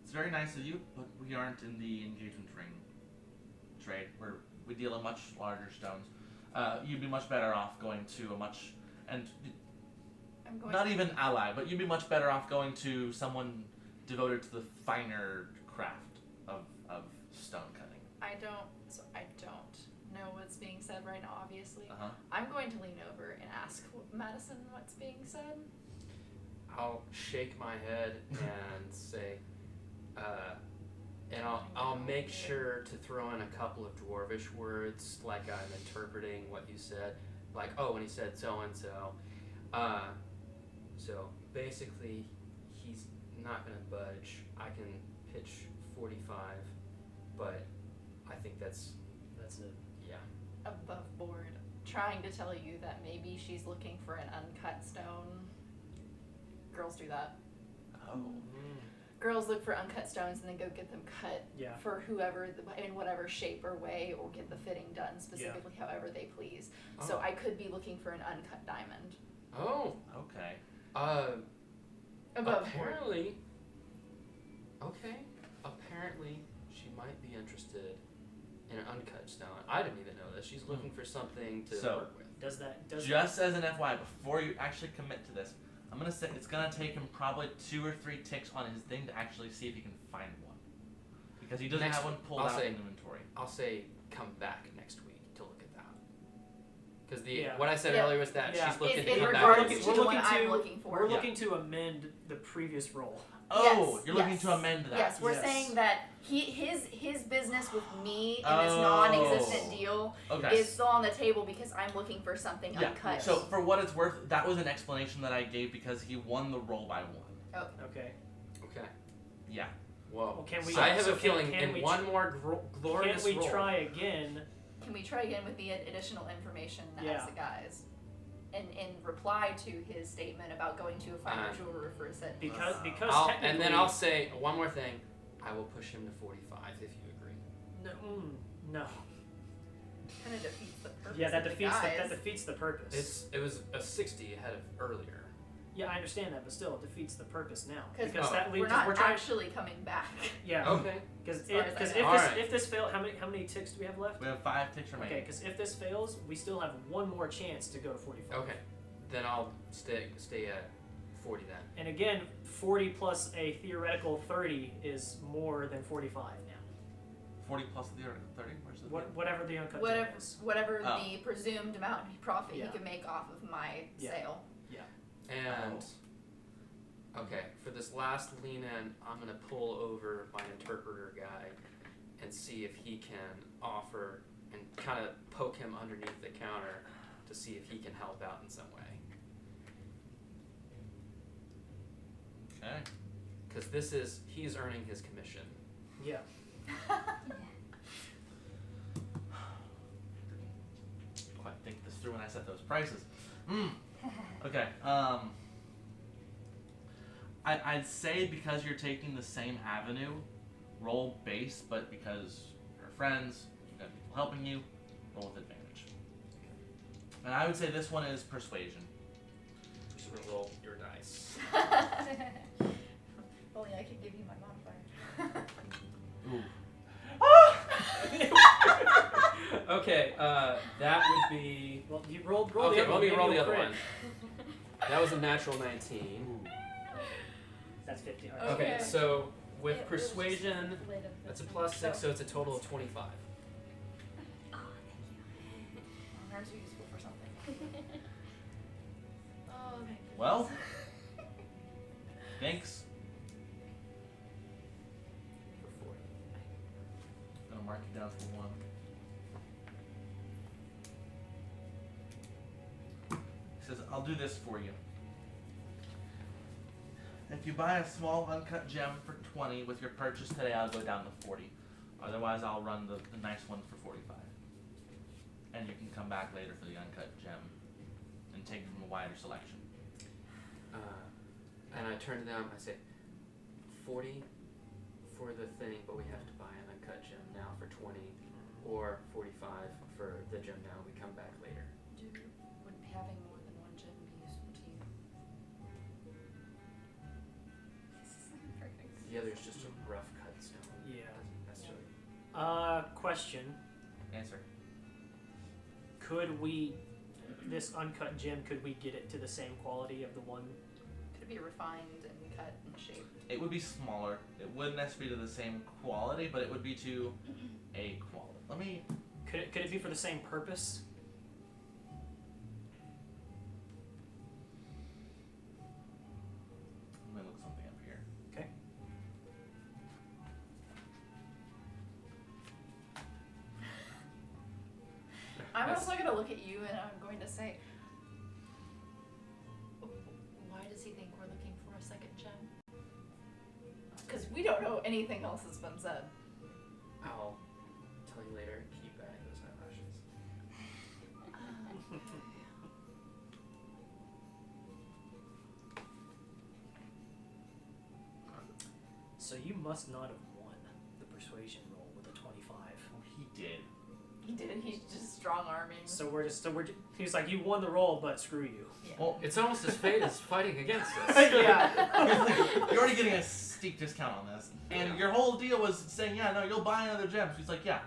it's very nice of you, but we aren't in the engagement ring trade. We deal in much larger stones. You'd be much better off going to a much, and I'm going not to, even ally, but you'd be much better off going to someone devoted to the finer craft of stone cutting. I don't know what's being said right now, obviously. Uh-huh. I'm going to lean over and ask Madison what's being said. I'll shake my head and say, and I'll make sure to throw in a couple of Dwarvish words, like I'm interpreting what you said, like, oh, when he said so and so. So basically, he's not gonna budge. I can pitch 45, but I think that's That's it. yeah. trying to tell you that maybe she's looking for an uncut stone. Girls do that. Oh. Girls look for uncut stones and then go get them cut Yeah. for whoever, in whatever shape or way, or get the fitting done specifically however they please. So I could be looking for an uncut diamond. Oh. Okay. Above board. Apparently. Okay. Apparently, she might be interested in an uncut stone. I didn't even know this. She's looking for something to So- work with. Just as an FYI, before you actually commit to this, I'm gonna say it's gonna take him probably 2 or 3 ticks on his thing to actually see if he can find one, because he doesn't Next have one week, pulled I'll out say- in inventory. I'll say come back next week to look at that. Because Yeah. what I said Yeah. earlier was that Yeah. she's looking Is to in come back. regards next to week. the one I'm looking for. We're Yeah. looking to amend the previous roll. Oh, Yes, you're looking yes. to amend that. Yes, we're Yes. saying that his business with me in this Oh. non-existent deal Okay. is still on the table because I'm looking for something Yeah. uncut. So for what it's worth, that was an explanation that I gave because he won the roll by 1. Okay. Okay. Yeah. Whoa. Well, can we? I have so a feeling can in we one more glorious Can we roll. try again? Can we try again with the additional information Yeah. as the guys? In reply to his statement about going to a finer jeweler for a set. Because And then technically- I'll say one more thing. I will push him to 45 if you agree. No. Kind of defeats the purpose. Yeah, that of defeats the purpose. It was a 60 ahead of earlier. Yeah, I understand that, but still, it defeats the purpose now. Because Because that we're leads. not We're trying. actually coming back. Yeah. Okay. Because far as I if know. this Alright. if this fails, how many ticks do we have left? We have 5 ticks remaining. Okay, because if this fails, we still have one more chance to go to 45. Okay. Then I'll stay at 40 then. And again, 40 plus a theoretical 30 is more than 45 now. 40 plus the 30. Where's the Whatever the uncut Whatever, gem is. whatever Oh. the presumed amount of profit Yeah. he can make off of my Yeah. sale. And okay, for this last lean in, I'm gonna pull over my interpreter guy and see if he can offer and kind of poke him underneath the counter to see if he can help out in some way. Okay. Because he's earning his commission. Yeah. Quite think this through when I set those prices. Okay. I'd say because you're taking the same avenue, roll base, but because you're friends, you've got people helping you, roll with advantage. And I would say this one is persuasion. Just gonna roll your dice. Only I could give you my modifier. Ooh. Okay, that would be. Well, you roll the Okay, other let one. me maybe roll the you'll other crit. one. That was a natural 19. That's 15. Okay, Okay. so with It was just persuasion, lid of the that's a thing. +6, so it's a total of 25. Oh, thank you. Nerves are useful for something. Oh, thank goodness. Well, thanks. For 40. I'm gonna mark it down for 1. He says, I'll do this for you. If you buy a small uncut gem for 20 with your purchase today, I'll go down to 40. Otherwise, I'll run the nice one for 45. And you can come back later for the uncut gem and take from a wider selection. And I turn to them, I say, 40 for the thing, but we have to buy an uncut gem now for 20, or 45 for the gem now, we come back later. Would having more than one gem be useful to you? The other is just a rough cut stone. Yeah. Doesn't necessarily. Question. Answer. Could we, this uncut gem, could we get it to the same quality of the one? Could it be refined and cut and shaped? It would be smaller. It wouldn't necessarily be to the same quality, but it would be to a quality. Let me. Could it be for the same purpose? Let me look something up here. Okay. I'm That's- also going to look at you and I'm going to say, why does he think we're looking for a second gem? Because we don't know anything else that's been said. I'll tell you later, keep batting those eyelashes. must not have won the persuasion roll with a 25. He did. He did. He's just strong arming. So we're he's like, you won the roll, but screw you. Yeah. Well, It's almost as fate as fighting against us. Yeah. you're already getting a steep discount on this, and your whole deal was saying, yeah, no, you'll buy another gem. She's like, yeah,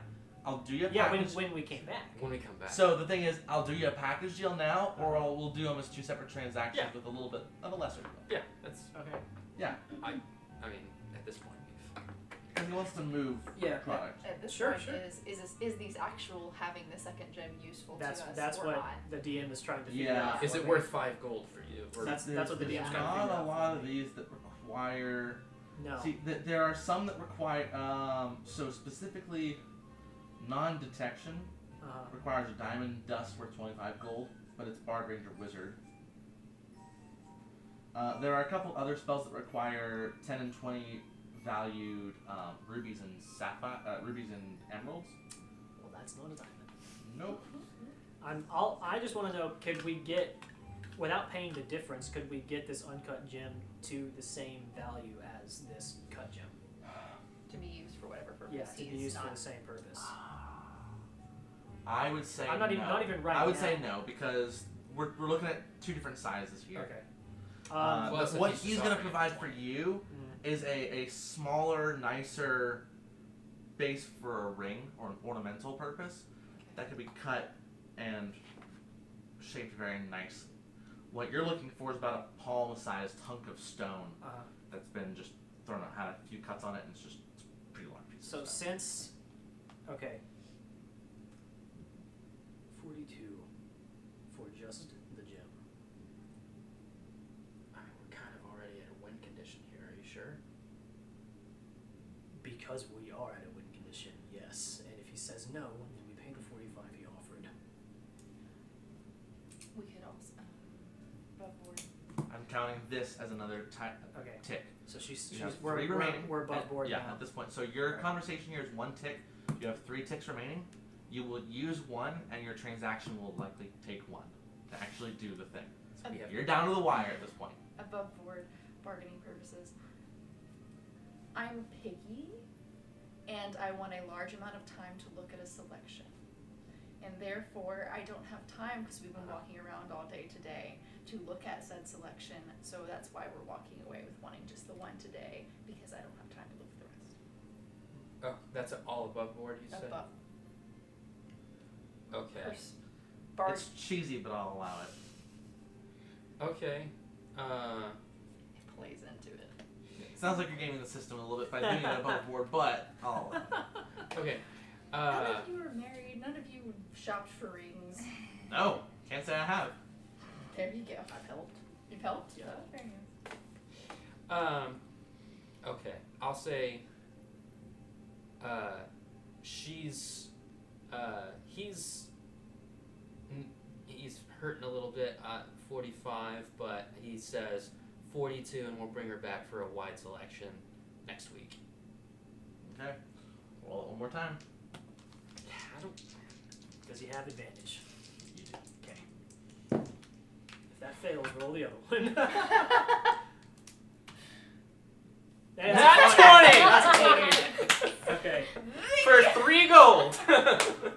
I'll do you a Yeah, package. when we came back. When we come back. So the thing is, I'll do you a package deal now, or we'll do them as 2 separate transactions Yeah. with a little bit of a lesser deal. Yeah, that's. Okay. Yeah, I mean, at this point, because he wants to move Yeah. product. At this Sure, point, sure. is these actual having the second gem useful That's to us that's or what not? the DM is trying to figure Yeah. out. is for it me. worth 5 gold for you? Or That's what the There's DM's trying to not figure a out lot for of me. these that require. No. See, there are some that require. So specifically, non-detection requires a diamond dust worth 25 gold, but it's Bard, Ranger, Wizard. There are a couple other spells that require 10 and 20 valued rubies and rubies and emeralds. Well, that's not a diamond. Nope. I just want to know, could we get, without paying the difference, could we get this uncut gem to the same value as this cut gem? To be used for whatever purpose. Yeah, to be he's used for not. the same purpose. I would say I'm not no. even not even right I would now. say no because we're looking at 2 different sizes here. Okay. Well, that's what what he's he's going to offering provide at for 20. you is a smaller, nicer base for a ring or an ornamental purpose that could be cut and shaped very nicely. What you're looking for is about a palm-sized hunk of stone that's been just thrown out, had a few cuts on it, and it's a pretty large piece So of stone. since, okay, 42 for just the gem. I mean, we're kind of already at a win condition here. Are you sure? Because we are at a win condition, yes. And if he says no, then we pay the 45 he offered. We could also above board. I'm counting this as another Okay. tick. So she's You have we're 3 remaining. we're above At- board yeah, now. at this point. So your conversation here is 1 tick. You have 3 ticks remaining. You will use 1, and your transaction will likely take 1 to actually do the thing. So we have You're down to the wire at this point. Above board bargaining purposes. I'm picky, and I want a large amount of time to look at a selection. And therefore, I don't have time, because we've been walking around all day today, to look at said selection. So that's why we're walking away with wanting just the 1 today, because I don't have time to look at the rest. Oh, that's all above board, you said? Above. Okay. It's cheesy, but I'll allow it. Okay. It plays into it. It sounds like you're gaming the system a little bit by doing it above board, but I'll allow it. Okay. None of you are married. None of you shopped for rings. No, can't say I have. There you go. I've helped. You've helped? Yeah. Oh, very nice. Okay. I'll say. He's hurting a little bit at 45, but he says 42, and we'll bring her back for a wide selection next week. Okay. Roll it one more time. Does he have advantage? You do. Okay. If that fails, roll the other one. Hey, Nat 20! That's 20. Okay. For 3 gold!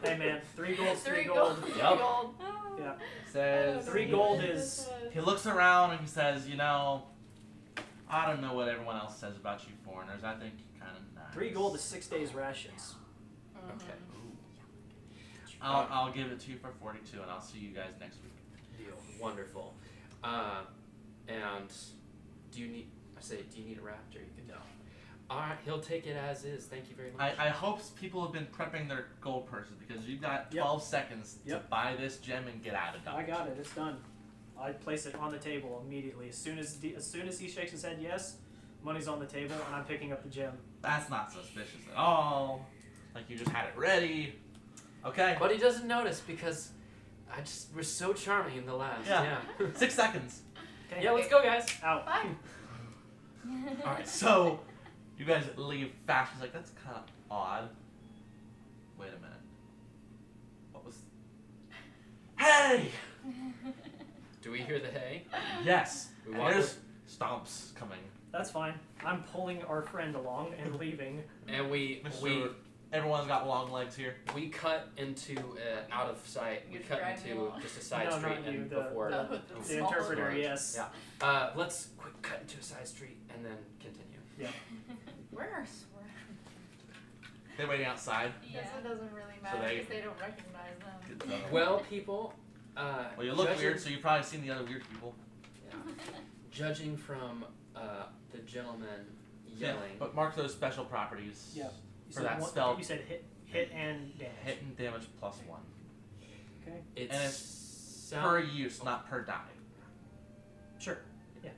Hey man, 3 gold, 3 3 gold. gold. 3 Yup. gold. Yeah. Says 3 gold is. he looks around and he says, you know, I don't know what everyone else says about you foreigners. I think you're kind of nice. 3 gold is 6 days rations. Okay. I'll give it to you for 42, and I'll see you guys next week. Deal. Wonderful. And do you need a raft or you can? No. Alright, he'll take it as is. Thank you very much. I hope people have been prepping their gold purses because you've got 12 seconds to Yep. buy this gem and get out of Dodge. I got it. It's done. I place it on the table immediately. As soon as he shakes his head yes, money's on the table, and I'm picking up the gem. That's not suspicious at all. Like you just had it ready. Okay. But he doesn't notice because we're so charming in the last. Yeah. Yeah. 6 seconds. Okay. Yeah, let's go, guys. Out. Bye. Alright, so you guys leave fast. He's like, that's kind of odd. Wait a minute. What was. Hey! Do we hear the hay? Yes. We And walk there's stomps coming That's fine. I'm pulling our friend along and leaving. And we Everyone's got long legs here. we cut into out of sight. We You cut drag me into along. just a side No, street not you, and the- before. No, The small interpreter, one. yes. Yeah. Let's quick cut into a side street and then continue. Yeah. Where are They're waiting outside. Yeah. It doesn't really matter they- because they don't recognize them. Good stuff. Well, people. Well, you look judging- weird, so you've probably seen the other weird people. Judging from the gentleman yelling. But mark those special properties. Yeah. You For said that one- spell. You said hit and damage. Hit and damage +1. Okay. It's And it's per use, not per die. Sure. Okay.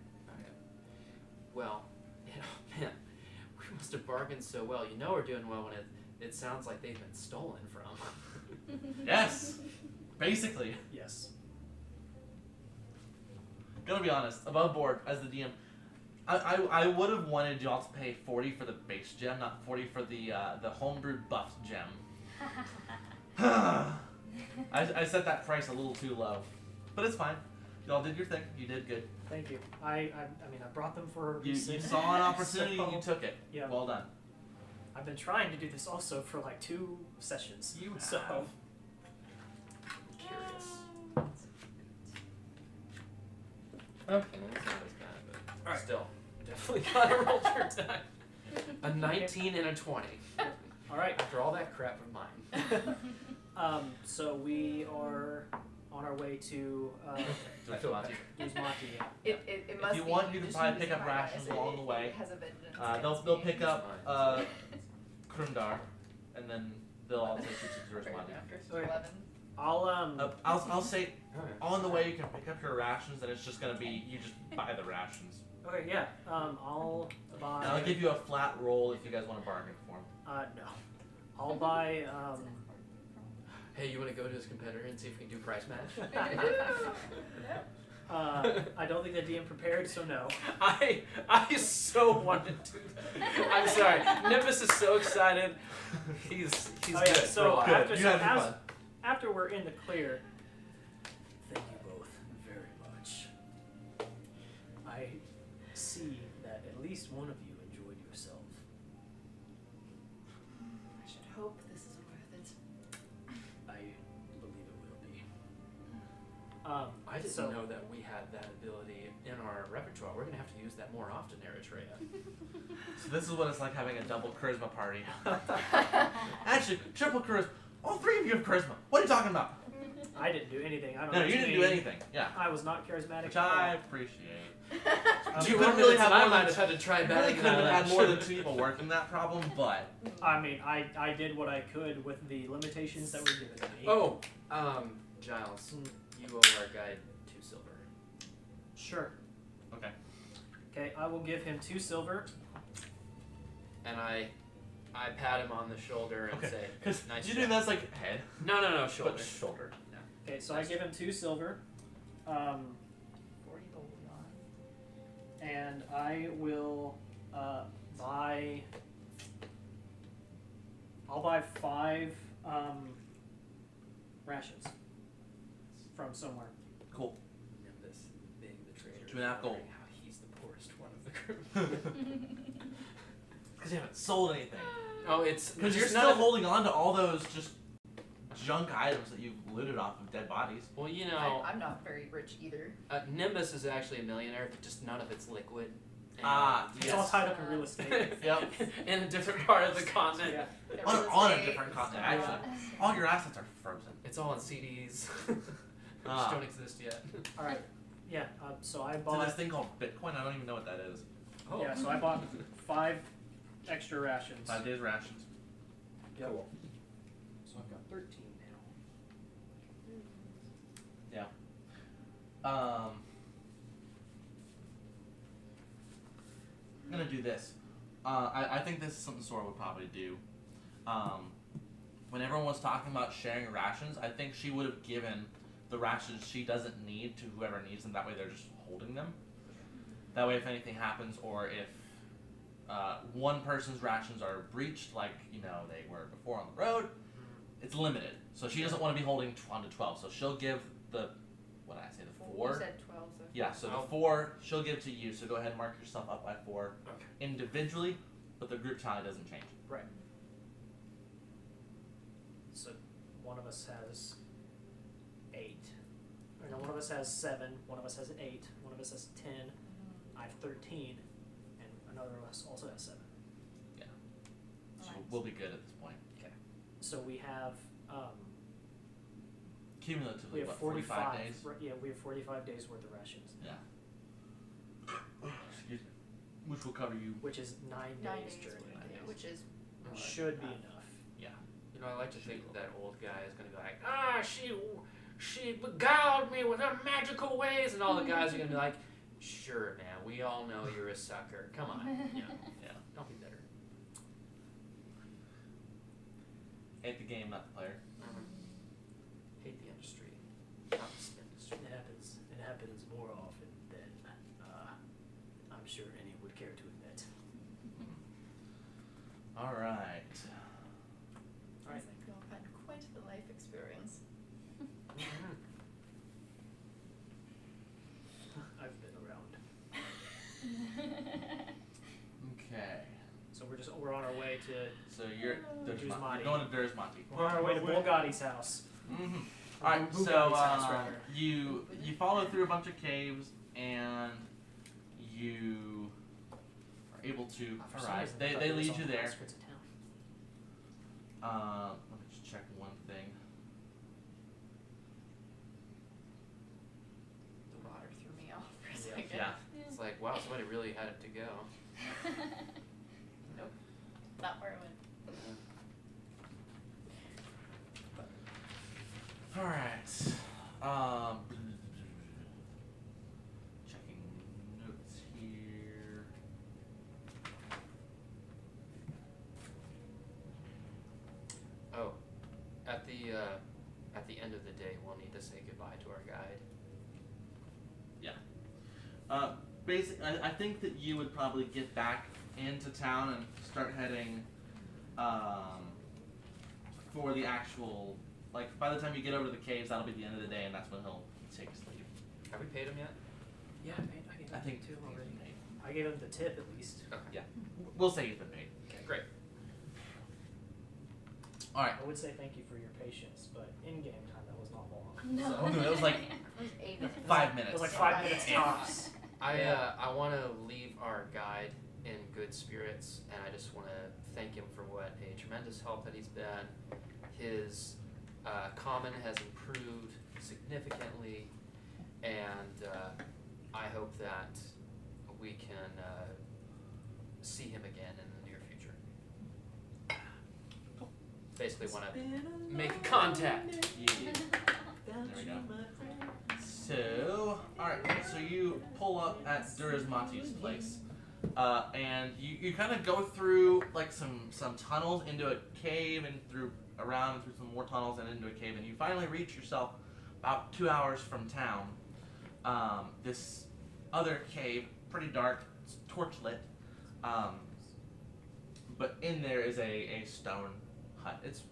Well, man, we must have bargained so well. You know we're doing well when it sounds like they've been stolen from. Yes! Basically. Yes. Gonna be honest, above board as the DM, I would have wanted y'all to pay 40 for the base gem, not 40 for the homebrewed buffed gem. I set that price a little too low, but it's fine. Y'all did your thing. You did good. Thank you. I mean, I brought them for a You reason. saw an opportunity and you So, took it. yeah. Well done. I've been trying to do this also for like 2 sessions. You So, have. Curious. Okay, that's not as bad, but Alright. still, definitely gotta roll your attack. A 19 and a 20. all right. After all that crap of mine. So we are on our way to I feel bad. Uzmati. It must you be, want, you can just probably use pick up my rations eyes. along the way. It has a vengeance They'll against pick me. up Krundar, and then they'll all take you to Right Zurusmati. after Okay. 11. I'll I'll say Alright. on the way you can pick up your rations, and it's just gonna be you just buy the rations. okay, yeah. I'll buy. And I'll give you a flat roll if you guys want to bargain for them. No. I'll buy Hey, you want to go to his competitor and see if we can do price match? I don't think the DM prepared, so no. I so wanted to do that. I'm sorry. Nimbus is so excited. He's Oh, yeah, good. so for a while. Good. after, You so have your as- fun. after we're in the clear, thank you both very much. I see that at least one of you enjoyed yourself. I should hope this is worth it. I believe it will be. I didn't so, know that we had that ability in our repertoire. We're gonna have to use that more often, Eritrea. So this is what it's like having a double charisma party. Actually, triple charisma. All 3 of you have charisma. What are you talking about? I didn't do anything. I don't No, know you what didn't do mean. anything. Yeah, I was not charismatic. which at all. I appreciate. Do you could've really had I more might than- have had to try You really batting could it out have of had that more than ship. 2 people working that problem, but I mean, I did what I could with the limitations that were given to me. Oh, Giles, you owe our guide 2 silver. Sure. okay. Okay, I will give him 2 silver. And I pat him on the shoulder and Okay. say, Because nice you job. do that's like head, No, shoulder. but shoulder. Okay, so I give him 2 silver. 40 gold on. And I will buy. I'll buy 5 rations from somewhere. Cool. Nimbus being the traitor. 2.5 gold. How he's the poorest one of the group. Because you haven't sold anything. Oh, it's Because you're just still none of- holding on to all those just junk items that you've looted off of dead bodies. Well, you know, I'm not very rich either. Nimbus is actually a millionaire, but just none of it's liquid. And Ah, It's yes. all tied up in real estate. Yep. In a different part of the continent. Yeah. On a different continent, actually. All your assets are frozen. It's all in CDs. Which Ah. don't exist yet. All right. Yeah. So I To this bought. thing called Bitcoin, I don't even know what that is. Oh. Yeah. So I bought 5 extra rations. 5 days rations. Yep. Cool. So I've got 13 now. I'm gonna do this. I think this is something Sora would probably do. When everyone was talking about sharing rations, I think she would have given the rations she doesn't need to whoever needs them. That way they're just holding them. That way if anything happens or if one person's rations are breached like, they were before on the road, it's limited. So she doesn't want to be holding on to 12. So she'll give the what did I say, the You 4? said 12, so. Yeah, so Oh. the 4 she'll give to you. So go ahead and mark yourself up by 4 Okay. individually, but the group tally doesn't change. Right. So one of us has 8. Or no, one of us has 7. One of us has 8. One of us has 10. I have 13, and another of us also has 7. Yeah. So Nice. we'll be good at this point. Okay. So we have Cumulatively, what, 45 days? Yeah, we have 45 days worth of rations, Yeah. Excuse me. Which will cover you. which is 9 9 days days, during the day, which is should be enough. Yeah. You know, I like to think that old guy is gonna be like, she beguiled me with her magical ways, and all the guys are gonna be like, sure, man, we all know you're a sucker. Come on, you know, Yeah. don't be bitter. Hate the game, not the player. Hate the industry, not the spin industry. It happens more often than I'm sure any would care to admit. All right. Alright. Sounds like you'll have had quite the life experience. I've been around. Okay. So we're on our way to So you're Durzmati. going to Durzmati. we're on our way to Bulgati's house. Mm-hmm. All right. So Bugatti's house, rather. you follow through a bunch of caves and you are able to For some arrive. reason, I thought They it was lead on you the there. outskirts of town. Let me just check one thing. The water threw me off for a Yeah. second. Yeah. It's like, wow, somebody really had it to go. Nope. Not where I went. All right. Checking notes here. Oh, at the end of the day, we'll need to say goodbye to our guide. Basically, I think that you would probably get back into town and start heading for the actual. Like by the time you get over to the caves, that'll be the end of the day, and that's when he'll take his leave. Have we paid him yet? Yeah, I gave I him think 2 already. paid. I gave him the tip at least. Okay. Yeah. We'll say he's been paid. Okay, great. All right. I would say thank you for your patience, but in game time that was not long. No. So it was like It was 8 minutes. 5 It minutes. was like 5 minutes tops. I want to leave our guide in good spirits, and I just want to thank him for what a tremendous help that he's been. His common has improved significantly, and I hope that we can see him again in the near future. Basically, want to make contact. Yeah. There we go. So, alright, so you pull up at Durazmati's place. And you kind of go through like some tunnels into a cave and around and through some more tunnels and into a cave, and you finally reach yourself about 2 hours from town. This other cave, pretty dark, it's torch lit. But in there is a stone hut. It's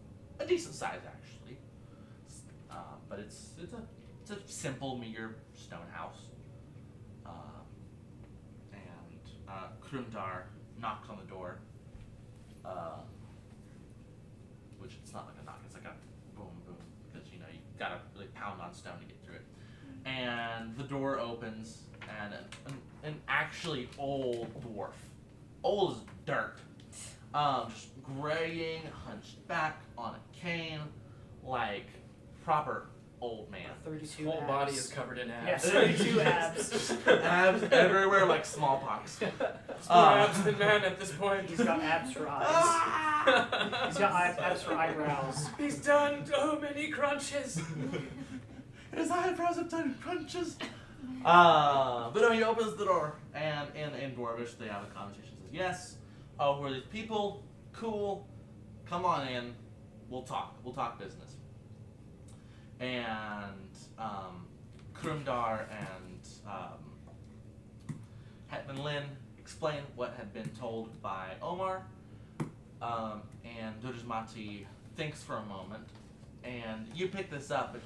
a decent size actually. But it's a simple, meager stone house. And Krumdar knocks on the door. Which it's not like a knock, it's like a boom, boom, because you gotta really pound on stone to get through it. And the door opens, and an actually old dwarf, old as dirt, just graying, hunched back on a cane, like proper old man. 32 His whole abs. body is covered in abs. Yes, 32 abs. Abs everywhere like smallpox. More abs than man at this point. He's got abs for eyes. He's got abs for eyebrows. He's done so many crunches. His eyebrows have done crunches. But no, he opens the door, and in Dwarvish they have a conversation. Says, "Yes, who are these people? Cool. Come on in. We'll talk business." And Krumdar and Hetman Lin explain what had been told by Omar, and Durazmati thinks for a moment, and you pick this up, but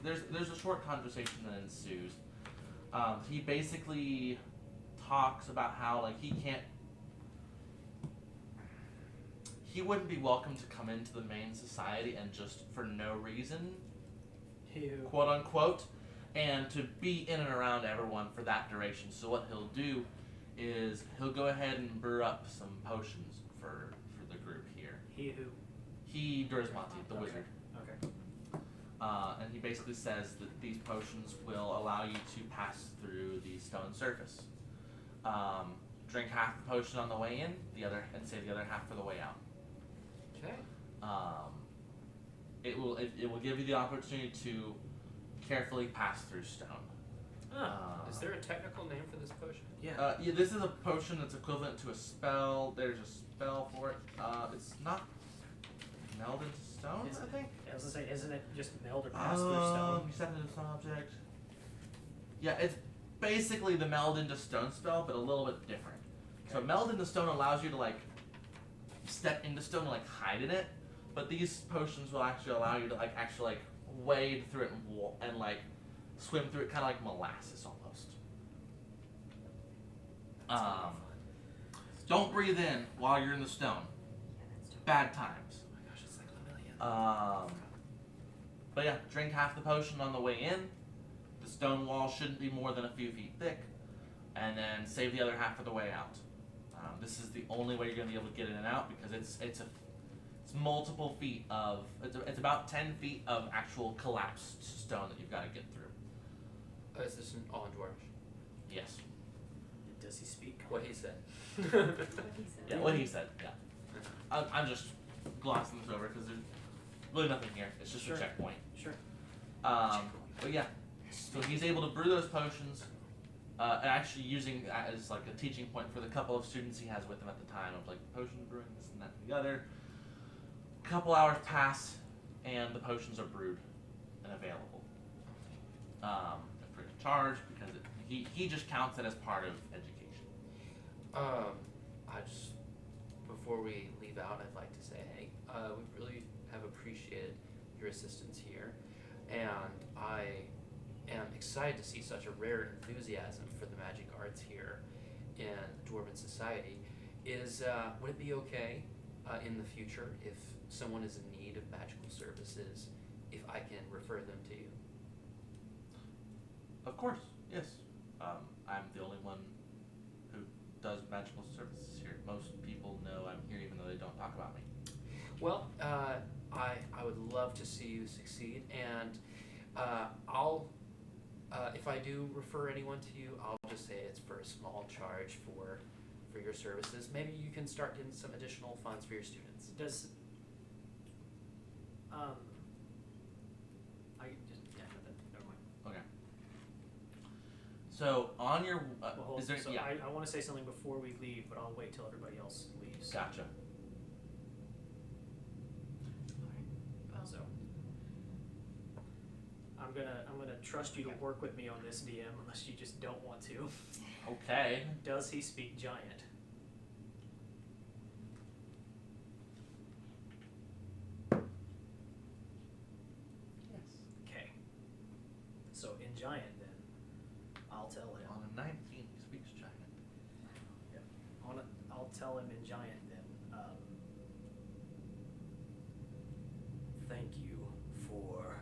there's a short conversation that ensues. He basically talks about how like he wouldn't be welcome to come into the main society and just for no reason, Ew. quote unquote, and to be in and around everyone for that duration. So what he'll do is he'll go ahead and brew up some potions for the group here. He who? He Durismonti, the Okay. wizard. Okay. And he basically says that these potions will allow you to pass through the stone surface. Drink half the potion on the way in, and save the other half for the way out. Okay. It will give you the opportunity to carefully pass through stone. Is there a technical name for this potion? Yeah. Yeah, this is a potion that's equivalent to a spell. There's a spell for it. It's not meld into stone, Is I it? think. I was gonna say, isn't it just meld or pass through stone? You set it into stone object. Yeah, it's basically the meld into stone spell, but a little bit different. So Okay. meld into stone allows you to like step into stone and like hide in it, but these potions will actually allow you to like actually like wade through it and like swim through it, kind of like molasses almost. Don't breathe in while you're in the stone. Bad times. Oh my gosh, it's like a million. But yeah, drink half the potion on the way in. The stone wall shouldn't be more than a few feet thick, and then save the other half for the way out. This is the only way you're gonna be able to get in and out because it's multiple feet of it's about 10 feet of actual collapsed stone that you've got to get through. Is this all in Dwarvish? Yes. Does he speak? What he said. Yeah. What he said. Yeah. I'm just glossing this over because there's really nothing here. It's just Sure. a checkpoint. Sure. But yeah, so he's able to brew those potions, and actually using that as like a teaching point for the couple of students he has with him at the time of like potion brewing, this and that and the other. A couple hours pass, and the potions are brewed and available. They're free of charge because he just counts it as part of education. I just, before we leave out, I'd like to say, hey, we really have appreciated your assistance here, and I am excited to see such a rare enthusiasm for the magic arts here in the Dwarven Society. Would it be okay in the future if someone is in need of magical services, if I can refer them to you? Of course, yes. I'm the only one who does magical services here. Most people know I'm here even though they don't talk about me. Well, I would love to see you succeed, and I'll if I do refer anyone to you, I'll just say it's for a small charge for your services. Maybe you can start getting some additional funds for your students. Does I just never mind. Okay. So on your Well, hold, is there so yeah. I want to say something before we leave, but I'll wait till everybody else leaves. Gotcha. So I'm gonna trust you to work with me on this, DM, unless you just don't want to. Okay. Does he speak giant? Yes. Okay. So in giant, then I'll tell him. On a 19, he speaks giant. I'll tell him in giant then. Thank you for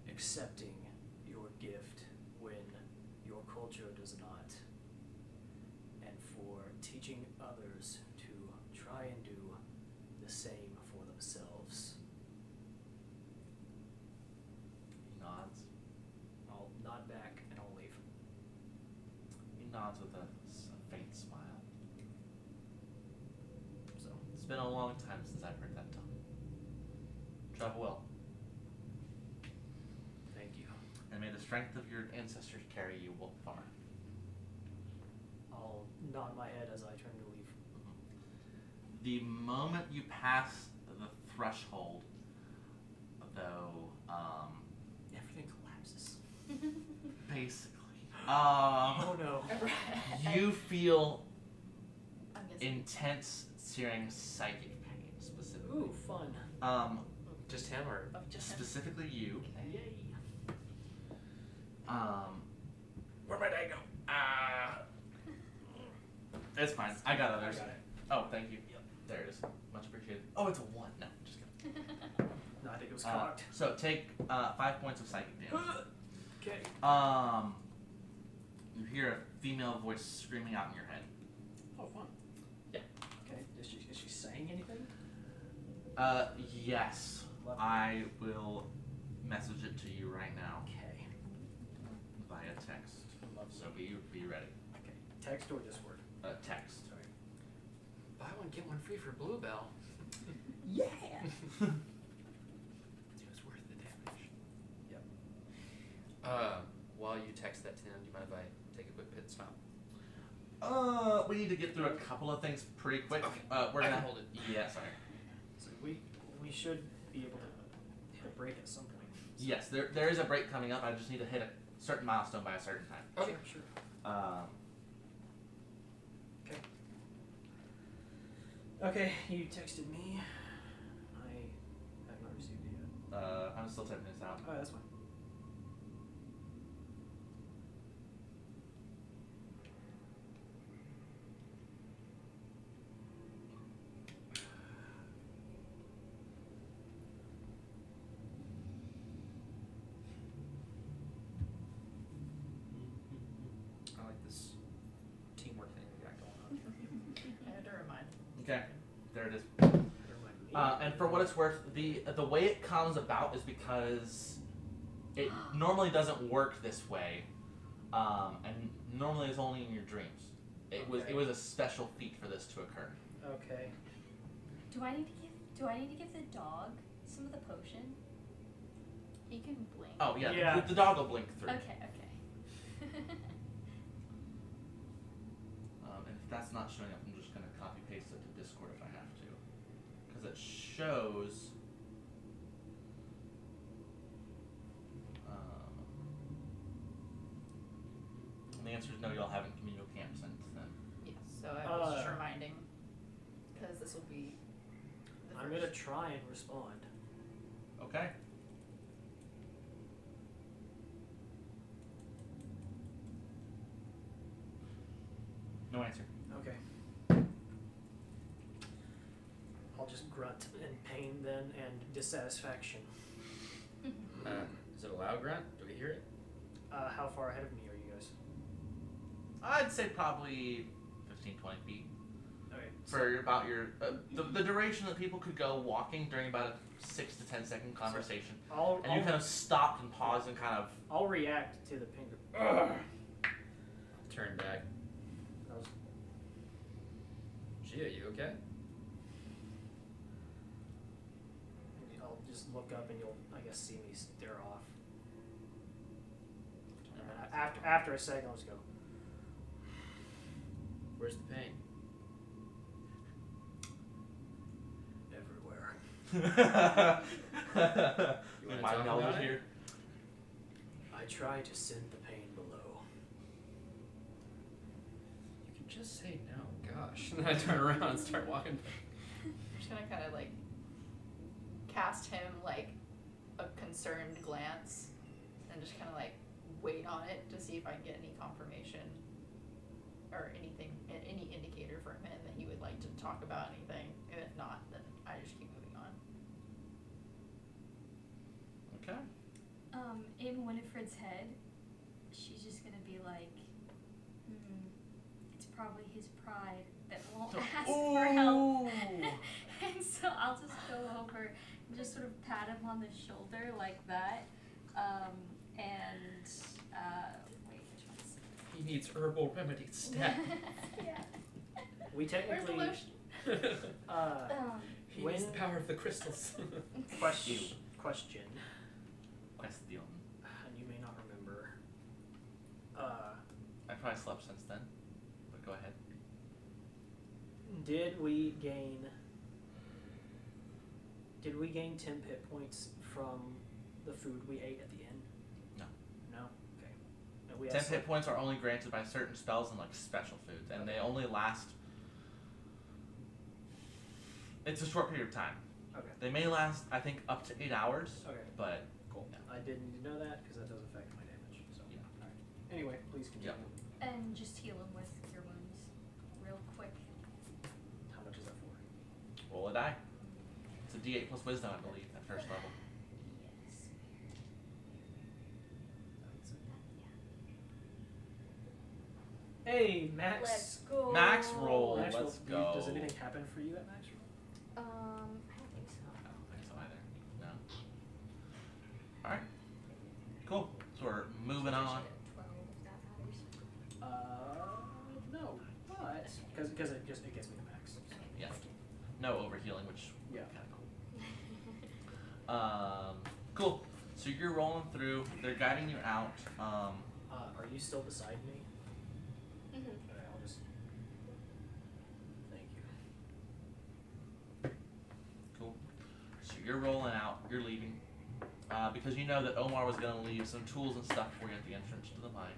accepting your gift when your culture does not, and for teaching others to try and do the same for themselves. He nods. I'll nod back and I'll leave. He nods with a faint smile. So It's been a long time since I've heard that tongue. Travel well, thank you. and may the strength of your ancestors carry you far. I'll nod my head as I turn to leave. The moment you pass the threshold, though, Everything collapses. basically, Oh no. you feel I'm guessing. intense, searing psychic pain. specifically. Ooh, fun. Just him or? Of just him. Specifically you. Okay. Yay. Where'd my day go? It's fine. I got others. I got it. Oh, thank you. Yep. There it is. Much appreciated. Oh, it's a 1. No, just kidding. No, I think it was cocked. So take 5 points of psychic damage. Okay. You hear a female voice screaming out in your head. Oh, fun. Yeah. Okay. Is she saying anything? Yes. Love I will message it to you right now Okay. via text. Lovely. So be ready. Okay. Text or Discord? Text. Sorry. Buy one, get one free for Bluebell. Yeah. It was worth the damage. Yep. While you text that to him, do you mind if I take a quick pit stop? We need to get through a couple of things pretty quick. Okay. We're I gonna can hold it. Yeah, sorry. So we should be able to hit a break at some point. Yes, there is a break coming up. I just need to hit a certain milestone by a certain time. Okay. Sure. Okay. Okay, you texted me. I have not received it yet. I'm still typing this out. Oh, that's fine. I like this teamwork thing we got going on here. I had to remind. Okay, there it is. Never mind me. And for what it's worth, the way it comes about is because it normally doesn't work this way, and normally it's only in your dreams. It was a special feat for this to occur. Okay. Do I need to give the dog some of the potion? He can blink. Oh yeah, Yeah. The dog will blink through. Okay. And if that's not showing up, I'm just gonna copy paste it to Discord if I have to, because it shows. And the answer is no. Y'all haven't communal camp since then. Yes. So I was just reminding, because this will be. The I'm first. gonna try and respond. Okay. No answer. Okay. I'll just grunt in pain then and dissatisfaction. Is it a loud grunt? Do we hear it? How far ahead of me are you guys? I'd say probably 15, 20 feet. Okay. For about your the duration that people could go walking during about a 6 to 10 second conversation, I'll and you kind of stopped and paused and kind of. I'll react to the ping. Turn back. That was- Gia, you okay? I'll just look up and you'll, I guess, see me stare off. And then after a second, I'll just go. Where's the pain? Everywhere. You wanna My talk knowledge about it? here. I try to send the pain below. You can just say no. Gosh. And then I turn around and start walking. I'm just gonna kind of like cast him like a concerned glance, and just kind of like wait on it to see if I can get any confirmation or anything, any indicator from him that he would like to talk about anything. And if not, then I just keep moving on. Okay. In Winifred's head, she's just gonna be like, it's probably his pride that won't ask for help. And so I'll just go over and just sort of pat him on the shoulder like that. Wait, which one's? He needs herbal remedies stat. Yeah. We Where's the technically. lotion? He needs the power of the crystals. Question. Question, And you may not remember. I probably slept since then, but go ahead. Did we gain 10 hit points from the food we ate at the inn? No. No? Okay. And we 10 also- hit points are only granted by certain spells and like special foods, and they only last. It's a short period of time. Okay. They may last, I think, up to 8 hours. Okay. But Cool. Yeah. I did need to know that because that does affect my damage. So. Yeah. All right. Anyway, please continue. And just heal him with your wounds, real quick. How much is that for? roll a die. It's a D8 plus wisdom, I believe, at first level. Yes. That's it. Hey, Max. Let's go. Max roll. Max roll. Let's go. Does anything happen for you at Max roll? I don't think so. I don't think so either. No. Alright. Cool. So we're moving on. 12, if that matters. No, but because it gets me to max. So. Yeah. No overhealing, which Yeah. kind of cool. Cool. So you're rolling through. They're guiding you out. Are you still beside me? Mhm. Alright, I'll just. Thank you. Cool. So you're rolling out. You're leaving. Because you know that Omar was going to leave some tools and stuff for you at the entrance to the mine.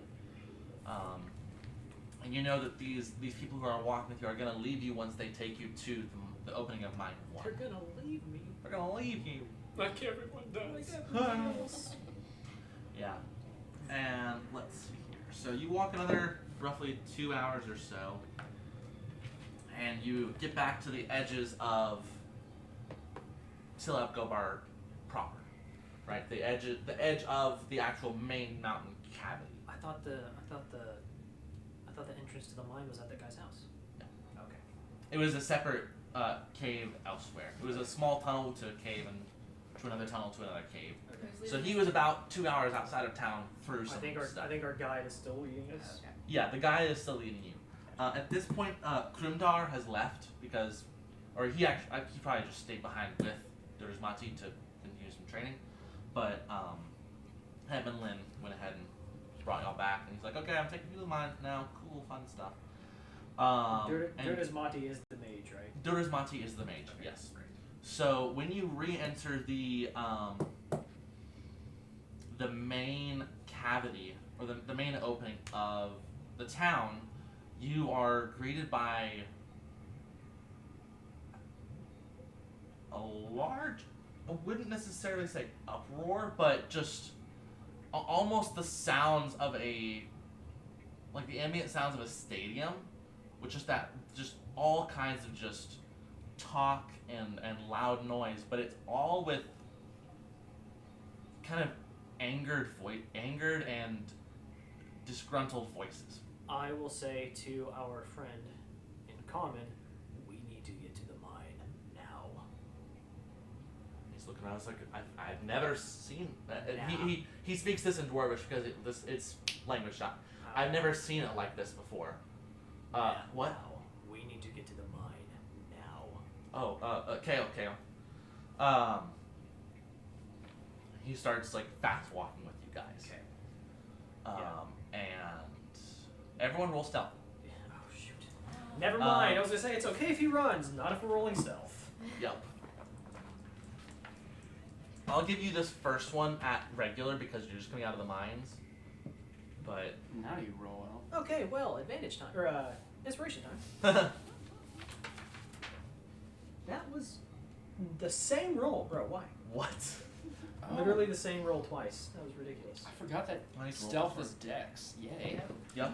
And you know that these people who are walking with you are going to leave you once they take you to the opening of mine 1. They're gonna leave me. They're going to leave you. Like everyone does. Yeah. And let's see here. So you walk another roughly 2 hours or so, and you get back to the edges of Silab Gobar proper, right? The edge of the actual main mountain cavity. I thought the entrance to the mine was at that guy's house. No. Okay. It was a separate cave elsewhere. It was a small tunnel to a cave and to another tunnel to another cave. Okay. So he was about 2 hours outside of town through some stuff. I think our guide is still leading us. Okay. Yeah, the guy is still leading you. At this point, Krumdar has left because, or he probably just stayed behind with Durzmati to continue some training. But Hedman Lin went ahead and brought y'all back, and he's like, okay, I'm taking you to the mines now. Cool, fun stuff. Durzmati is the mage, right? Durzmati is the mage, Okay, yes. great. So when you re-enter the main cavity, or the main opening of the town, you are greeted by a large, I wouldn't necessarily say uproar, but just almost the sounds of like the ambient sounds of a stadium, with just all kinds of just talk and loud noise, but it's all with kind of angered and disgruntled voices. I will say to our friend in common, we need to get to the mine now. He's looking around. It's like I've never seen that. Nah. He speaks this in Dwarvish because it's language shot. I've never seen it like this before. What? Now. We need to get to the mine now. Oh, Kale. He starts like fast walking with you guys. Okay. And everyone roll stealth. Oh shoot. Never mind. I was gonna say it's okay if he runs, not if we're rolling stealth. Yep. I'll give you this first one at regular because you're just coming out of the mines. But Now you roll out. Okay, well, advantage time or inspiration time. That was the same roll, bro. Why? what? Oh. Literally the same roll twice. That was ridiculous. I forgot that Nice roll. stealth is dex. Yay. Yep.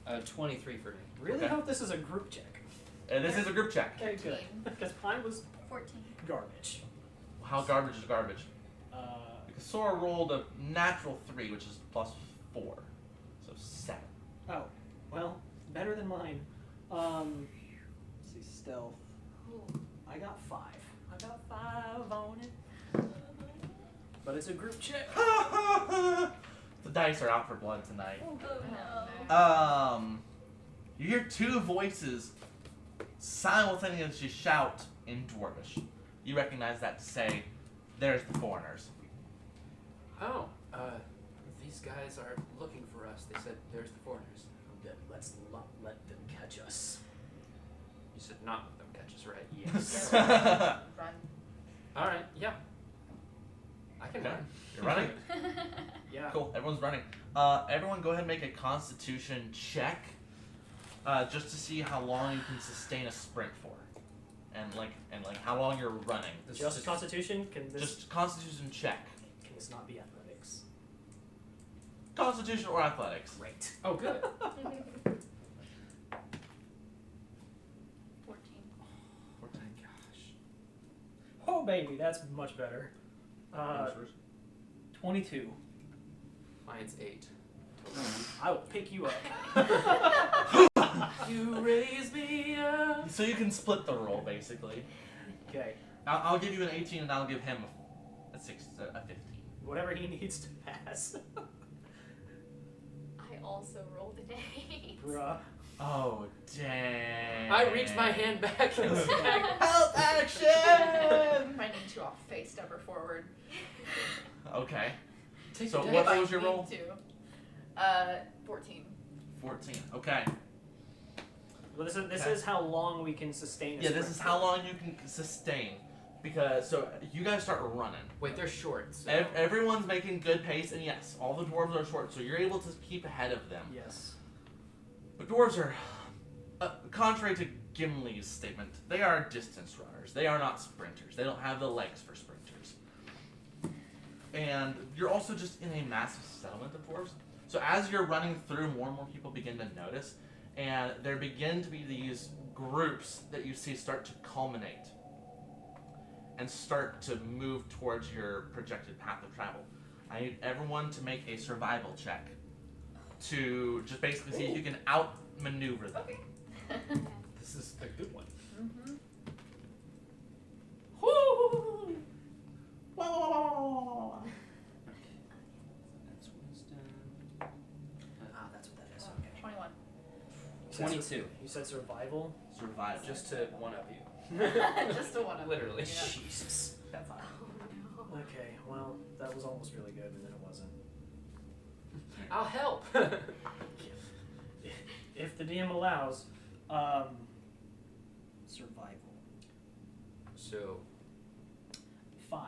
Well, 23 for me. really Okay. hope this is a group check. And this is a group check. Okay, good. Because mine was 14. garbage. How garbage is garbage? Uh, Because Sora rolled a natural 3, which is +4, so 7. oh, well, better than mine. Let's see, stealth. I got 5. I got 5 on it. But it's a group check. The dice are out for blood tonight. Oh no. You hear 2 voices simultaneously shout in Dwarvish. You recognize that to say, "There's the foreigners." Oh, these guys are looking for us. They said there's the foreigners. Then let's not let them catch us. You said not let them catch us, right? Yes. Run. All right, yeah. I can Okay. run. You're running. Yeah. Cool. Everyone's running. Everyone, go ahead and make a Constitution check. just to see how long you can sustain a sprint for, and like how long you're running. Just Constitution? Can this Just Constitution check. can this not be athletics? Constitution or athletics. Great. Oh, good. 14. 14. Gosh. Oh baby, that's much better. 22. Mine's 8. I will pick you up. You raise me up. So you can split the roll basically. Okay. I'll give you an 18 and I'll give him a 15. Whatever he needs to pass. I also rolled an 8. Bruh. Oh dang! I reach my hand back and snag. Help action! Might need to off face stubber forward. Okay. Take So the what dice. was your roll? 14. 14. Okay. Well, this Okay. is how long we can sustain a Yeah, this sprint is how for. long you can sustain. Because, so, you guys start running. Wait, they're short. So. Everyone's making good pace, and yes, all the dwarves are short, so you're able to keep ahead of them. Yes. But dwarves are, contrary to Gimli's statement, they are distance runners. They are not sprinters. They don't have the legs for sprinters. And you're also just in a massive settlement of dwarves. So as you're running through, more and more people begin to notice, and there begin to be these groups that you see start to culminate and start to move towards your projected path of travel. I need everyone to make a survival check to just basically see if you can outmaneuver them. Okay. This is a good one. Mm-hmm. That's wisdom. Ah, that's what that is. Okay. 21. 22. You said survival? Survival. Just to one of you. Just a one of Literally. Yeah. Jesus. That's all. Okay, well, that was almost really good, and then it wasn't. I'll help. If the DM allows, survival. So, 5.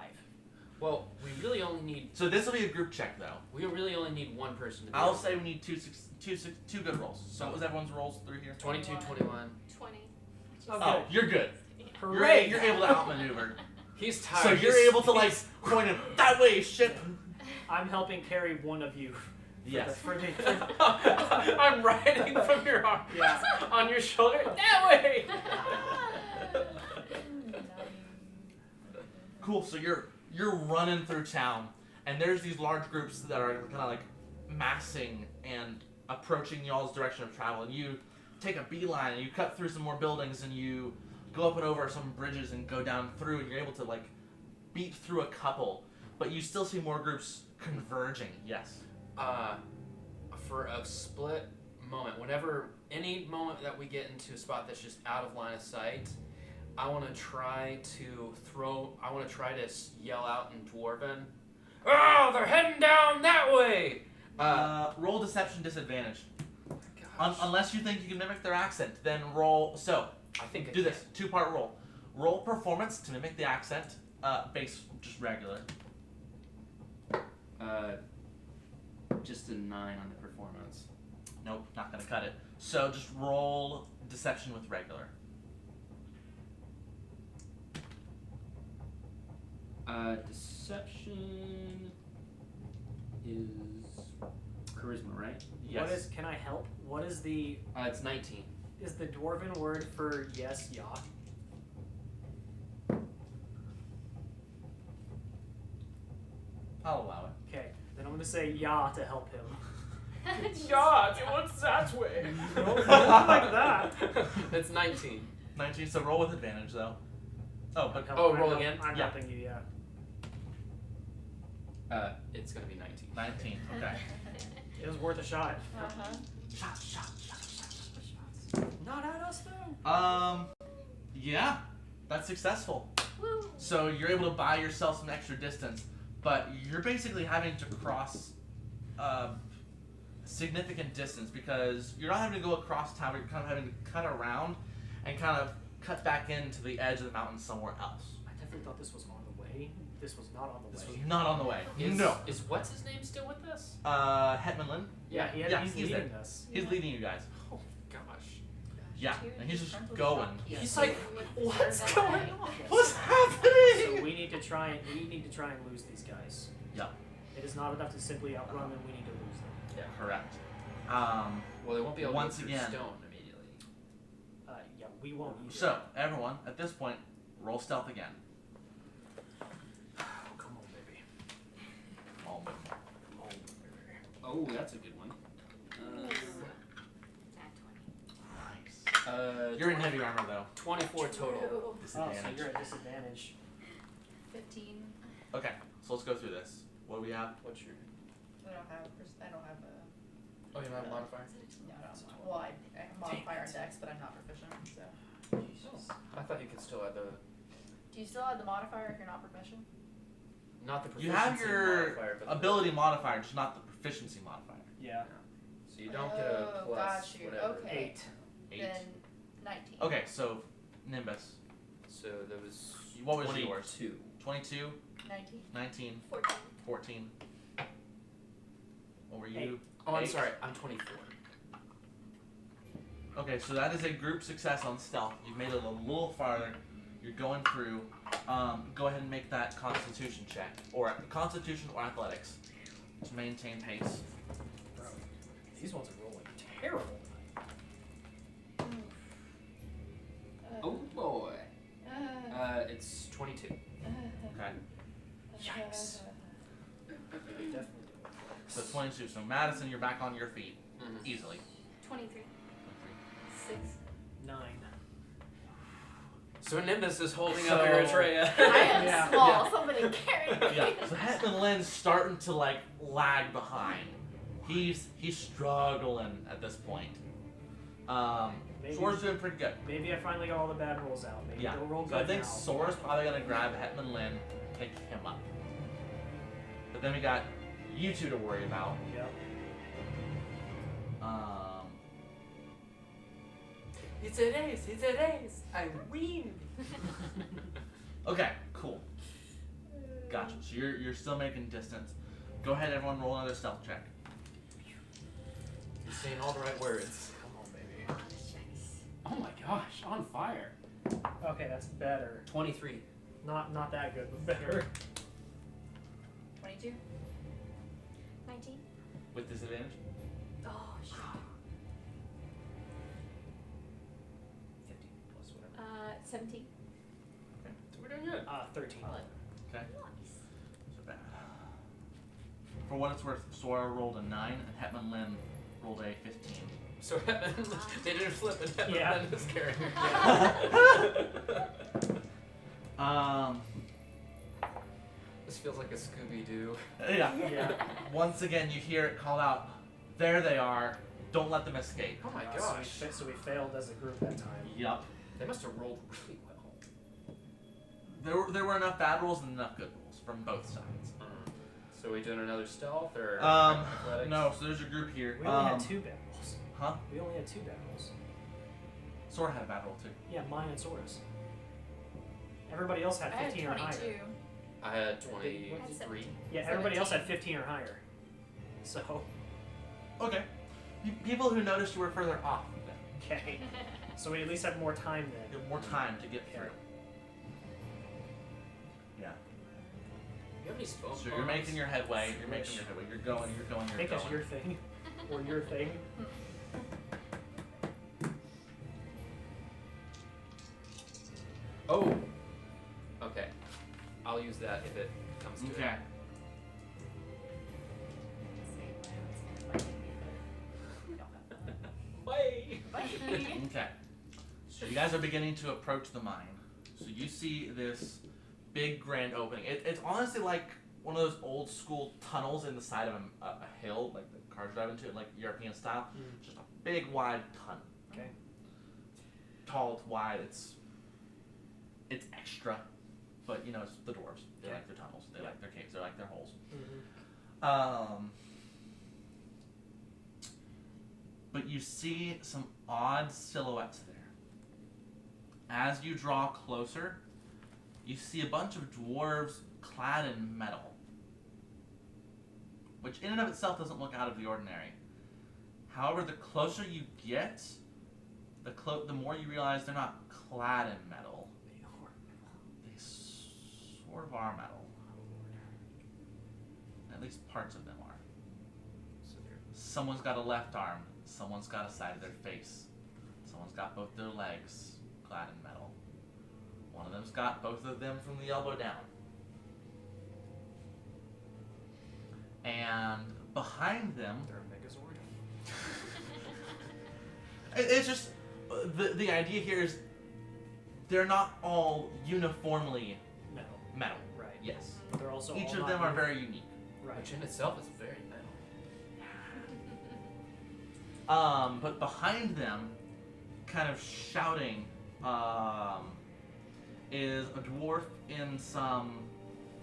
well, we really only need. So this will be a group check, though. We really only need one person to be. I'll able- say we need two good rolls. So what was everyone's rolls through here? 22, 21. 20. Oh, you're good. Hooray! You're able to outmaneuver. He's tired. So you're He's- able to like point him that way, ship. I'm helping carry one of you. Yes. For the, I'm riding from your arm. Yeah. On your shoulder. That way. Cool. So you're running through town, and there's these large groups that are kind of like massing and approaching y'all's direction of travel. And you take a beeline, and you cut through some more buildings, and you go up and over some bridges and go down through, and you're able to like beat through a couple, but you still see more groups converging. Yes. For a split moment, whenever any moment that we get into a spot that's just out of line of sight, I want to try to yell out in Dwarven. Oh, they're heading down that way. Roll deception disadvantage. Gosh. Unless you think you can mimic their accent, then roll. So I think I do can. this 2-part roll. Roll performance to mimic the accent. Base just regular. Just a 9 on the performance. Nope, not gonna cut it. So just roll deception with regular. Deception is charisma, right? Yes. What is? Can I help? What is the? It's 19. Is the dwarven word for yes yacht? I'll allow it. Okay, then I'm gonna say ya to help him. God, what's that way? No, not like that. It's 19. 19. So roll with advantage though. Oh, but Oh, roll again? I'm Yeah. helping you, yeah. It's gonna be 19. 19. Okay. It was worth a shot. Uh-huh. Shot. Not at us though. Yeah, that's successful. Woo. So you're able to buy yourself some extra distance, but you're basically having to cross significant distance because you're not having to go across town, but you're kind of having to cut around and kind of cut back into the edge of the mountain somewhere else. I definitely thought this was on the way. This was not on the This way. was not on the way. Is, No. Is what's his name still with us? Hetman Lin, Yeah, Yeah, he's he's leading us. he's leading you guys. Oh gosh. Yeah, Two and he's just different going. shopkeepers He's like, would "What's serve going that on? night." What's So happening? we need to try and lose these guys. Yeah, It is not enough to simply outrun them. We need to lose them. Yeah. correct. Well, they won't be able Once to go through again- stone immediately. Yeah, we won't either. So everyone, at this point, roll stealth again. Oh, come on, baby. Oh, Oh, baby. Oh, that's a good one. Nat 20. nice. You're in heavy armor though. 24 total. Oh, so Disadvantage. you're at disadvantage. 15. Okay, so let's go through this. What do we have? What's your? I don't have a. Oh, you don't have a modifier? No, I don't. Well, I have modifier in Dex, but I'm not proficient. So. I thought you could still add the. Do you still have the modifier if you're not proficient? Not the You proficiency have your modifier, but ability modifier, just not the proficiency modifier. Yeah. So you don't get a Oh, plus got you. whatever. Okay. 8. 8. Then 19. Okay, so Nimbus. So there was. What was yours? 22. 22, 19. 19, 14. 14. What were you? 8. Oh, I'm 8. sorry. I'm 24. Okay, so that is a group success on stealth. You've made it a little farther. You're going through. Go ahead and make that Constitution check, or Constitution or Athletics, to maintain pace. Bro, these ones are rolling terrible. Oh boy. It's 22. Okay, Yikes. Definitely do. so 22. So Madison, you're back on your feet Mhm. easily. 23. 6. 9. So Nimbus is holding So- up Eritrea. I am Yeah. small. Yeah. Somebody carry me. Yeah. So Hetman Lynn's starting to like lag behind. He's struggling at this point. Maybe- Sora's doing pretty good. Maybe I finally got all the bad rolls out. Maybe Yeah. they'll roll So I good think now. Sora's probably gonna grab Hetman Lynn, pick him up. But then we got you two to worry about. Yep. It's a race. It's a race. I win. Okay, cool. Gotcha. So you're still making distance. Go ahead, everyone, roll another stealth check. You're saying all the right words. Come on, baby. Oh my gosh, on fire. Okay, that's better. 23. Not that good, but better. 22. 19. With disadvantage? Oh, shit. 15 plus whatever. 17. So we're doing good. 13. Okay. Nice. So bad. For what it's worth, Sora rolled a 9 and Hetman Lynn rolled a 15. So they didn't flip and Hetman Yeah. Lynn is carrying. This feels like a Scooby-Doo. Yeah. Yeah. Once again, you hear it called out. There they are. Don't let them escape. Oh my So gosh. so we failed as a group that time. Yup. They must have rolled really well. There were enough bad rolls and enough good rolls from both sides. So we doing another stealth or athletics? No. So there's a group here. We only had 2 bad rolls. Huh? We only had 2 bad rolls. Sora had a bad roll too. Yeah, mine and Sora's. Everybody else had I had 15 or 22. higher. I had Had 23. Yeah, everybody else had 17. 15 or higher. So, Okay. People who noticed you were further off. Then. okay. So we at least have more time You then. have more time to get Okay. through. Yeah. You have any spell So you're making your headway. You're making your headway. You're going. You're going. I You're think going. that's your thing. Or your thing. Oh. Okay. I'll use that if it comes to Okay. Way. Okay. So you guys are beginning to approach the mine. So you see this big grand opening. It's honestly like one of those old school tunnels in the side of a hill, like the cars drive into it, like European style. Mm. Just a big wide tunnel. Okay. Tall, it's wide. It's extra, but you know it's the dwarves. They Okay. like their tunnels. They Yeah. like their caves. They like their holes. Mm-hmm. But you see some odd silhouettes there. As you draw closer, you see a bunch of dwarves clad in metal, which in and of itself doesn't look out of the ordinary. However, the closer you get, the more you realize they're not clad in metal. They sort of are metal. At least parts of them are. So they're Someone's got a left arm. Someone's got a side of their face. Someone's got both their legs clad in metal. One of them's got both of them from the elbow down. And behind them, they're a Megazord. it's just the idea here is they're not all uniformly Metal. metal. Right. Yes. But they're also Each all of them not are very unique. right. Which in itself is very metal. But behind them, kind of shouting, is a dwarf in some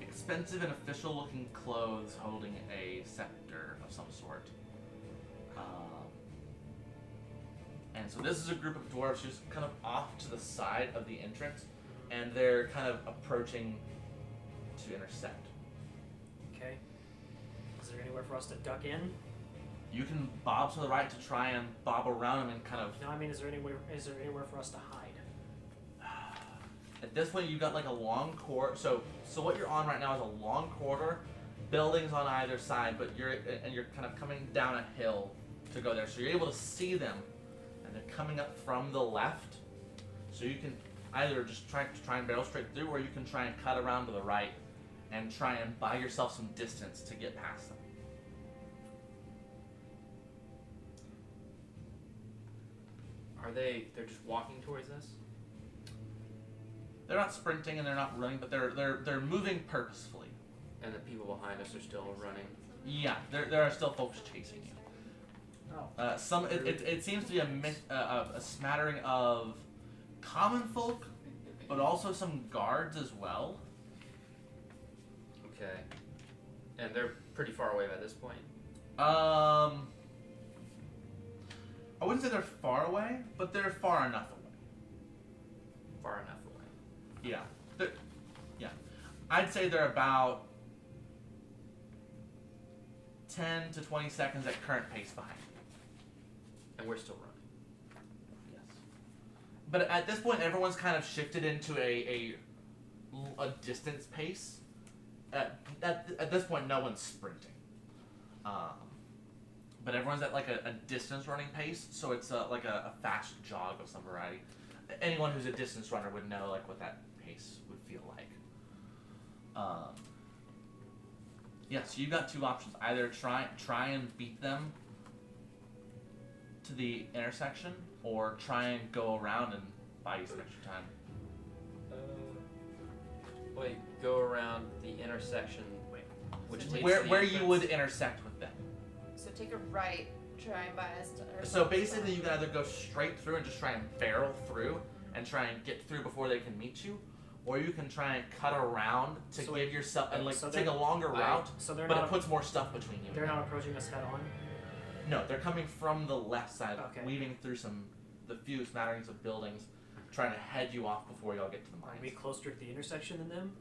expensive and official-looking clothes, holding a scepter of some sort. And so this is a group of dwarves just kind of off to the side of the entrance, and they're kind of approaching to intersect. Okay. Is there anywhere for us to duck in? You can bob to the right to try and bob around them and kind of. No, I mean, is there anywhere for us to hide? At this point, you've got like a long corridor. So what you're on right now is a long corridor, buildings on either side, but you're kind of coming down a hill to go there. So you're able to see them, and they're coming up from the left. So you can either just try and barrel straight through, or you can try and cut around to the right, and try and buy yourself some distance to get past them. They're just walking towards us? They're not sprinting and they're not running, but they're moving purposefully. And the people behind us are still running? Yeah, there are still folks chasing you. Oh. It seems to be a smattering of common folk, but also some guards as well. Okay. And they're pretty far away by this point? I wouldn't say they're far away, but they're far enough away. Far enough away. Yeah. I'd say they're about 10 to 20 seconds at current pace behind. And we're still running. Yes. But at this point, everyone's kind of shifted into a distance pace. At this point, no one's sprinting. But everyone's at like a distance running pace, so it's like a fast jog of some variety. Anyone who's a distance runner would know like what that pace would feel like. Yeah, so you've got two options. Either try and beat them to the intersection, or try and go around and buy you some extra time. Wait, go around the intersection, which leads Where to the where you entrance. would intersect with them. So take a right, try and buy us. So basically, you can either go straight through and just try and barrel through and try and get through before they can meet you, or you can try and cut around to So give yourself and like so take a they're- longer route, So they're but not. it puts more stuff between you. They're not approaching us head on. No, they're coming from the left side, Okay. weaving through the few smatterings of buildings, trying to head you off before y'all get to the Are mines. we closer to the intersection than them?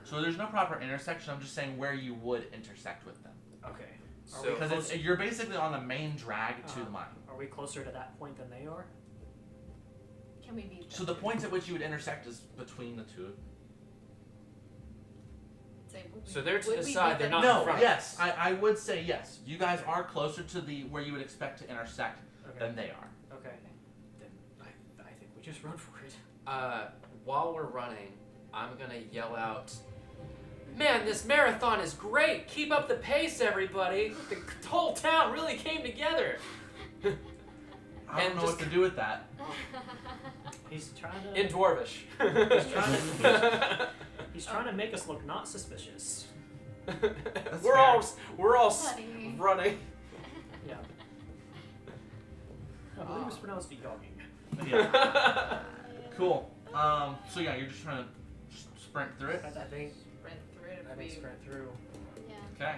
So there's no proper intersection. I'm just saying where you would intersect with them, Okay. Are So- we because close- you're basically on the main drag to the mine. Are we closer to that point than they are? Can we beat them? So the points at which you would intersect is between the two. Say, would we- So they're to would the we side, beat they're them? not in No, front. yes, I would say yes. You guys are closer to where you would expect to intersect Okay. than they are. Okay. Then I think we just run for it. While we're running, I'm gonna yell out, "Man, this marathon is great! Keep up the pace, everybody! The whole town really came together!" I don't And know just- what to do with that. He's trying to. In Dwarvish. He's trying to make us look not suspicious. we're fair. all Honey. running. Yeah. I believe it's pronounced jogging. Yeah. Cool. So yeah, you're just trying to sprint through it. I think. Sprint through it if I think we- sprint through. Yeah. Okay.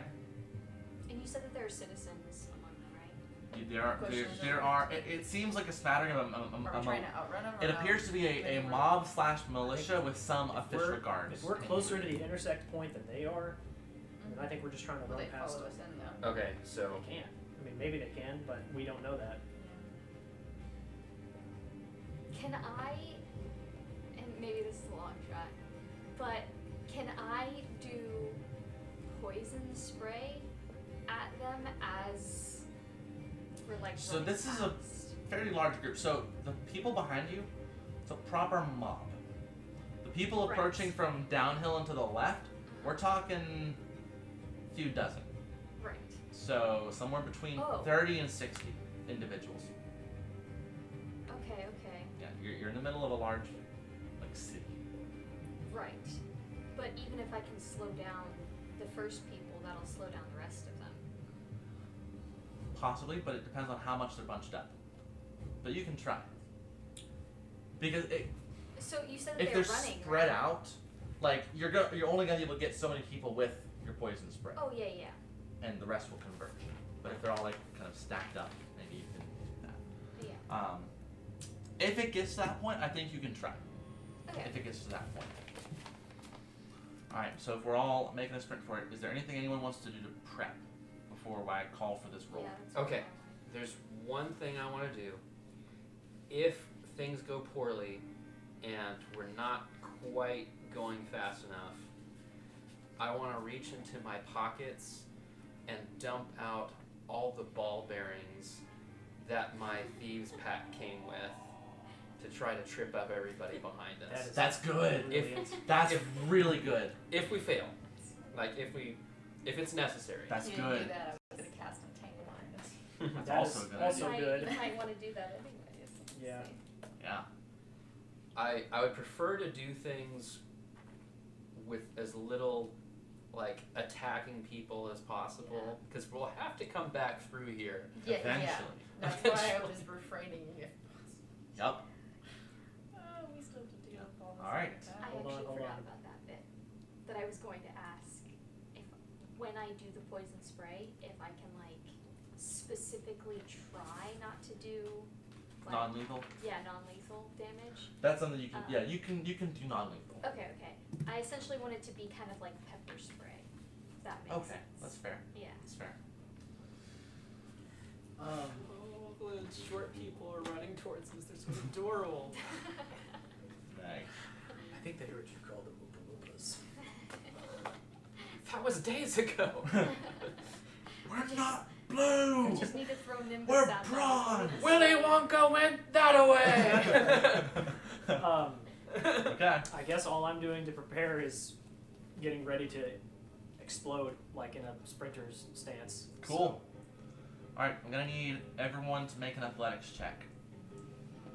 And you said that there are citizens among them, right? There are. It seems like a smattering of Are we trying to outrun them? it appears to be a mob / militia with some official guards. If we're closer to the intersect point than they are, then I think we're just trying to Will run they past follow them. us in though? Okay, so They can. I mean, maybe they can, but we don't know that. Can I, and maybe this is a long shot, but can I do poison spray at them as we're like So running this is a past? fairly large group. So the people behind you, it's a proper mob. The people Right. approaching from downhill and to the left, we're talking a few dozen. Right. So somewhere between Oh. 30 and 60 individuals. Okay. Yeah, you're in the middle of a large, like, city. Right. But even if I can slow down the first people, that'll slow down the rest of them. Possibly, but it depends on how much they're bunched up. But you can try. Because So you said that if they're they're running, spread right? out, like you're only gonna be able to get so many people with your poison spray, Oh yeah. and the rest will converge. But if they're all like kind of stacked up, maybe you can do that. Yeah. If it gets to that point, I think you can try. Okay. If it gets to that point. Alright, so if we're all making a sprint for it, is there anything anyone wants to do to prep before I call for this roll? Yeah, that's what Okay. I want. There's one thing I want to do. If things go poorly and we're not quite going fast enough, I want to reach into my pockets and dump out all the ball bearings that my thieves pack came with to try to trip up everybody behind us. That is That's good. brilliant. That's really good. If we fail, like if it's necessary. That's If you didn't good. do that, I was gonna cast Untangle Mind. That's That also is a good also idea. good. You might want to do that anyways. Yeah. Yeah. I would prefer to do things with as little like attacking people as possible because we'll have to come back through here. Yeah, Eventually. That's why I was refraining if Yup. we still have to deal with all this. Alright. I Hold on, actually hold forgot on. about that bit. That I was going to ask if when I do the poison spray, if I can like specifically try not to do like Non-lethal. non-lethal damage. That's something you can. Yeah, you can do non-lethal. Okay. I essentially want it to be kind of like pepper spray. If that makes Okay, sense. that's fair. Yeah. That's fair. Oh, the short people are running towards us. They're so adorable. Nice. I think they heard you call them Oompa Loompas. That was days ago. We're not blue. I just need to throw Nimbus We're out there. bronze. Willy Wonka went that way. Okay. I guess all I'm doing to prepare is getting ready to explode, like in a sprinter's stance. Cool. All right, I'm gonna need everyone to make an athletics check. So,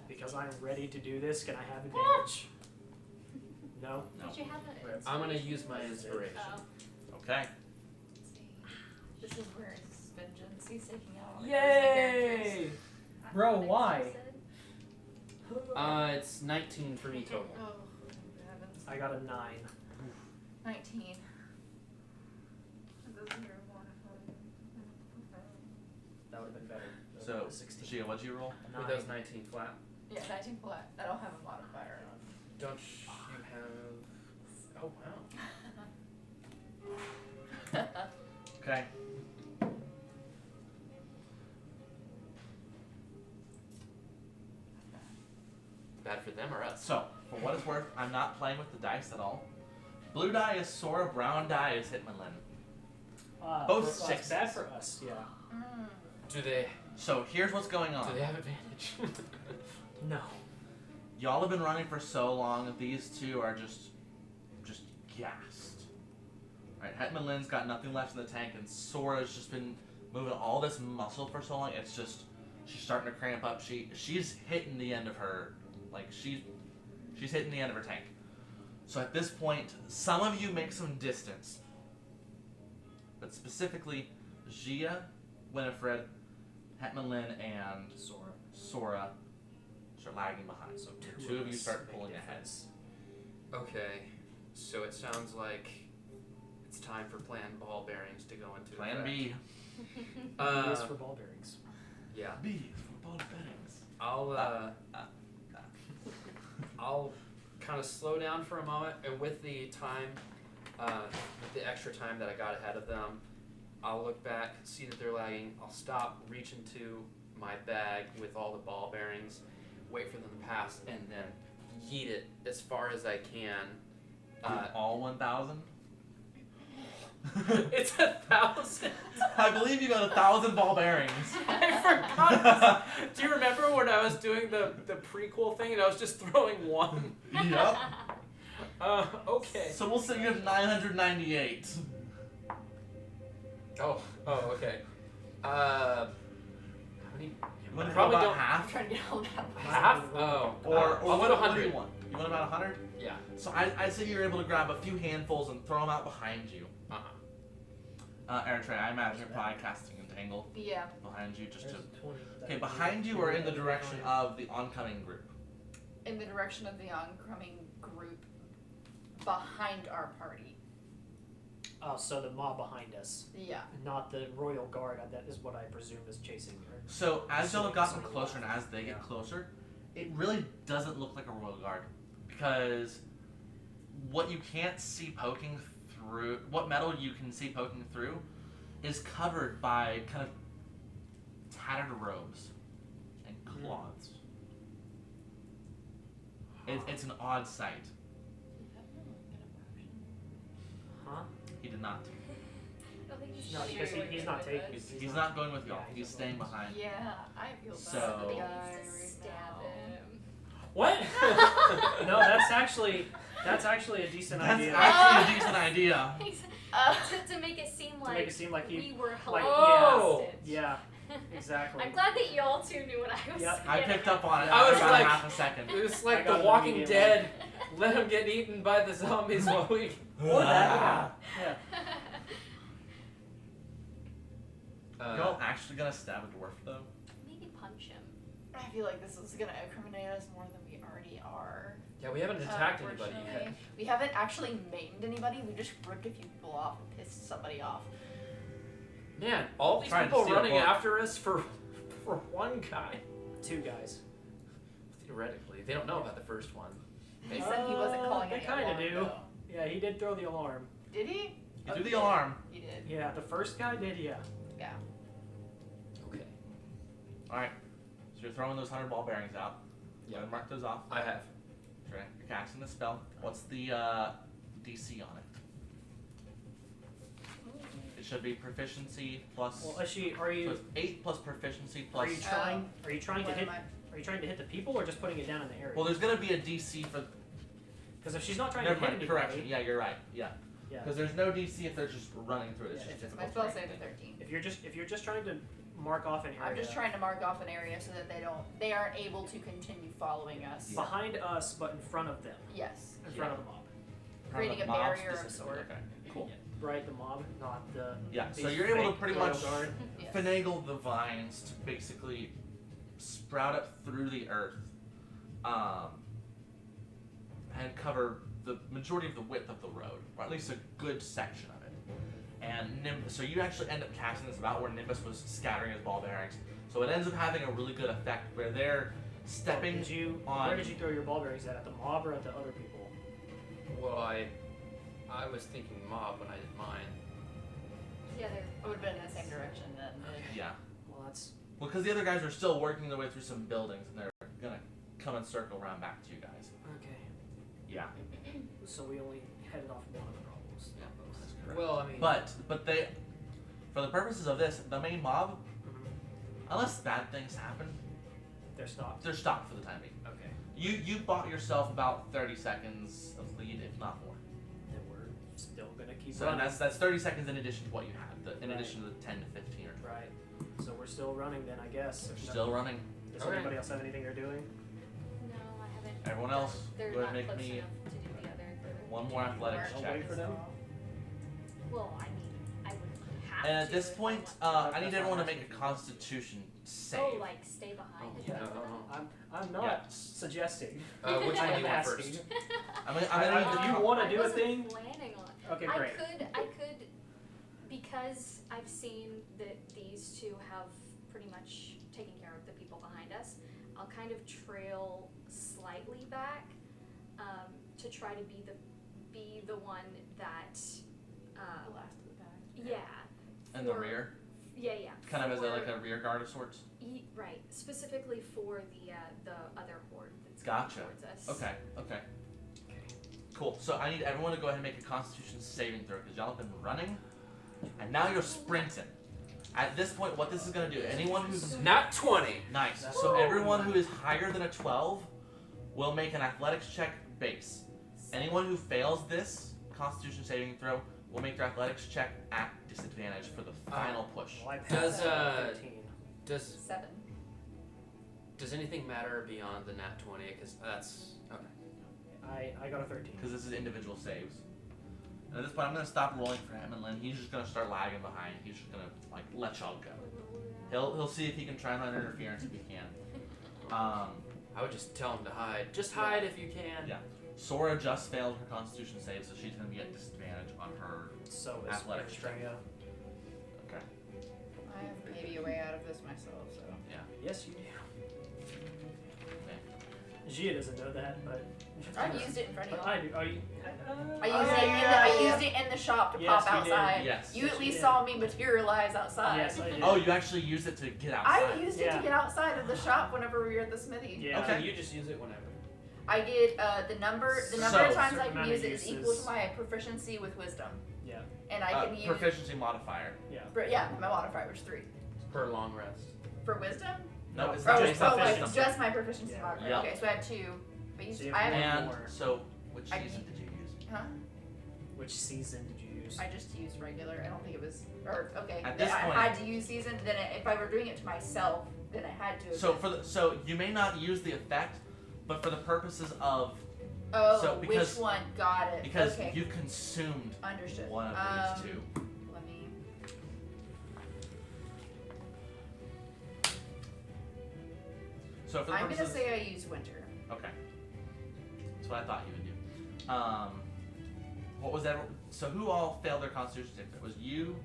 because I'm ready to do this, can I have advantage? No? No. Did you have an I'm gonna inspiration? use my inspiration. Oh. Okay. Let's see. This is where his vengeance. He's taking out all the Yay! Bro, Like why? you said. It's 19 for me total. Oh, heavens. I got a 9. 19. Those are your modifier. That would have been better. That So, would've been 16. Gia, what'd you roll? A Were 9. those 19 flat? Yeah, 19 flat. I don't have a modifier on. Don't you have? Oh wow. Okay. Bad for them or us? So, for what it's worth, I'm not playing with the dice at all. Blue die is Sora, brown die is Hitmonlee. Both for us, bad sixes. for us, yeah. Do they? So here's what's going on. Do they have advantage? No. Y'all have been running for so long. These two are just gassed. Right, Hetmanlin's got nothing left in the tank, and Sora's just been moving all this muscle for so long. It's just she's starting to cramp up. She's hitting the end of her, like she's hitting the end of her tank. So at this point, some of you make some distance, but specifically, Gia, Winifred, Hetmanlin, and Sora start lagging behind. So two of you us start make pulling ahead. difference. Okay, so it sounds like it's time for Plan Ball bearings to go into Plan effect. B. B is for ball bearings. Yeah, B is for ball bearings. I'll kind of slow down for a moment, and with the time, with the extra time that I got ahead of them, I'll look back, see that they're lagging. I'll stop, reach into my bag with all the ball bearings, wait for them to pass, and then yeet it as far as I can. All 1,000? It's 1,000. I believe you got 1,000 ball bearings. I forgot. Do you remember when I was doing the prequel thing and I was just throwing one? Yep. Okay. So we'll say you have 998. Oh, okay. How many? You want to Probably about don't- I'm half? trying to get all that. Half? Oh. Or I'll what, put what do 100. you want? You want about 100? Yeah. So I'd say you're able to grab a few handfuls and throw them out behind you. Eritrea, I imagine you're probably casting Entangle Yeah. behind you just to... There's 20. Okay, behind you or in the direction of the oncoming group? In the direction of the oncoming group behind our party. Oh, so the mob behind us, Yeah. not the royal guard. That is what I presume is chasing her. So as y'all have gotten So- closer and as they get Yeah. closer, it really doesn't look like a royal guard because what you can't see poking through, what metal you can see poking through, is covered by kind of tattered robes and cloths. It's an odd sight. Huh? He did not. I don't think you No, should because share he's it not with taking. us. He's not going with y'all. Yeah, He's staying behind. Yeah, I feel bad So- for the Somebody guy needs to right stab now. him. What? No, that's actually a decent That's idea. actually a decent idea. To make it seem To like, make it seem like we were like- Oh! hostage. Yeah, exactly. I'm glad that y'all two knew what I was Yep. I getting picked up on it I was after about like- half a second. It was I like got The it Walking immediately. Dead. Let him get eaten by the zombies while we. Or that. Yeah. Y'all actually gonna stab a dwarf though? Maybe punch him. I feel like this is gonna incriminate us more than we already are. Yeah, we haven't attacked anybody yet. Unfortunately. We haven't actually maimed anybody. We just ripped a few people off and pissed somebody off. Man, all these Trying to people steal a running book. after us for one guy. 2 guys. Theoretically, they don't know about the first one. He said he wasn't calling They any kind of alarm, do. though. Yeah, he did throw the alarm. Did he? You threw the alarm. He did. Yeah, the first guy did. Yeah. Yeah. Okay. Alright. So you're throwing those 100 ball bearings out. Yeah. Go mark those off. I have. Okay. You're casting the spell. What's the DC on it? It should be proficiency plus. Well, are so you it's 8 plus proficiency are plus. you trying? Are you trying to What hit? am I? Are you trying to hit the people or just putting it down in the area? Well, there's gonna be a DC for. Because if she's not trying Never to hit mind. anybody, Correction. Yeah, you're right. Yeah. yeah. Because there's no DC if they're just running through it. It's Yeah, just if it's My difficult. spell terrain. save is 13. if you're just trying to mark off an area, I'm just trying to mark off an area so that they aren't able to continue following us. Yeah. behind us, but in front of them, Yes. in front of the mob. Creating a Mob barrier of specifically, sort. Okay. Cool. Right, the mob, not the. Yeah. So these you're able to fake pretty royal much guard. Yes. finagle the vines to basically sprout up through the earth, and cover the majority of the width of the road, or at least a good section of it. And so you actually end up casting this about where Nimbus was scattering his ball bearings. So it ends up having a really good effect where they're stepping Did you? on. Where did you throw your ball bearings at? At the mob or at the other people? Well, I was thinking mob when I did mine. Yeah, they're. It would have been in the same direction then. Yeah. Well, that's. Well, because the other guys are still working their way through some buildings, and they're gonna come and circle around back to you guys. Okay. Yeah. So we only headed off one of the problems. Yeah. not both. That's correct. Well, I mean. But they, for the purposes of this, the main mob, Mhm. unless bad things happen, They're stopped. they're stopped for the time being. Okay. You bought yourself about 30 seconds of lead, if not more. Then we're still gonna keep So running. that's 30 seconds in addition to what you had, in Right. addition to the 10 to 15 or 20. Right. So we're still running then, I guess. They're If still running. Does Okay. anybody else have anything they're doing? No, I haven't. Everyone else, They're go ahead not and make close me enough to do the other. one more athletics I'll check. wait for them. Well, I mean, I would have And at to this if I point, want I need That's everyone to not make a Constitution save. Oh, like stay behind. Oh, and yeah. wait for them? I'm not Yeah. suggesting. Which one do I'm you want asking. first? I'm gonna need If the you co- want to I do a wasn't thing, planning on. okay, great. I could, because I've seen that these two have pretty much taken care of the people behind us. I'll kind of trail slightly back, to try to be the one that, The last of the pack. yeah. in the for- rear. Yeah. Kind of as for- like a rear guard of sorts. Right, specifically for the other horde that's Gotcha. coming towards us. Okay. Cool. So I need everyone to go ahead and make a Constitution saving throw because y'all have been running, and now you're sprinting. At this point, what this is gonna do? Anyone who's Not 20. nice. So everyone who is higher than a 12 will make an athletics check base. Anyone who fails this Constitution saving throw will make their athletics check at disadvantage for the final push. Well, I Does, passed at 15. Does 7. anything matter beyond the nat 20? Because that's okay. I got a 13. Because this is individual saves. And at this point, I'm gonna stop rolling for him, and then he's just gonna start lagging behind. He's just gonna like let y'all go. He'll see if he can try and run interference if he can. I would just tell him to hide. Just hide if you can. Yeah. Sora just failed her Constitution save, so she's gonna be at disadvantage on her. So is Athletics check. Andrea. Okay. I have maybe a way out of this myself, so. Yes, you do. Okay. Gia doesn't know that, but I've used it in front of But you. I do. Are you? I used it in the shop to Yes, pop you did. outside. Yes. You at Yes, you least did. saw me materialize outside. Yes, I did. Oh, you actually used it to get outside. I used it Yeah. to get outside of the shop whenever we were at the smithy. Yeah. Okay. You just use it whenever. I get the number So- of times I Certain can amount use of it is equal uses. to my proficiency with wisdom, Yeah. and I can use proficiency modifier. Yeah. my modifier was 3 Per long rest. for wisdom. No, it's Oh, not just just proficiency. wisdom. It's just my proficiency Yeah. modifier. Yeah. Okay, so I have 2. But So you I have have, And more. so, which I season need- did you use? huh? Which season did you use? I just used regular. I don't think it was, or okay. At this I point- had to use season. Then if I were doing it to myself, then I had to. So you may not use the effect, but for the purposes of Oh, so because- which one? Got it. because okay. you consumed Understood. one of these two. Let me. So for the I'm gonna purposes, say I use winter. okay. That's what I thought you would do. What was that? So who all failed their Constitution save? It was you,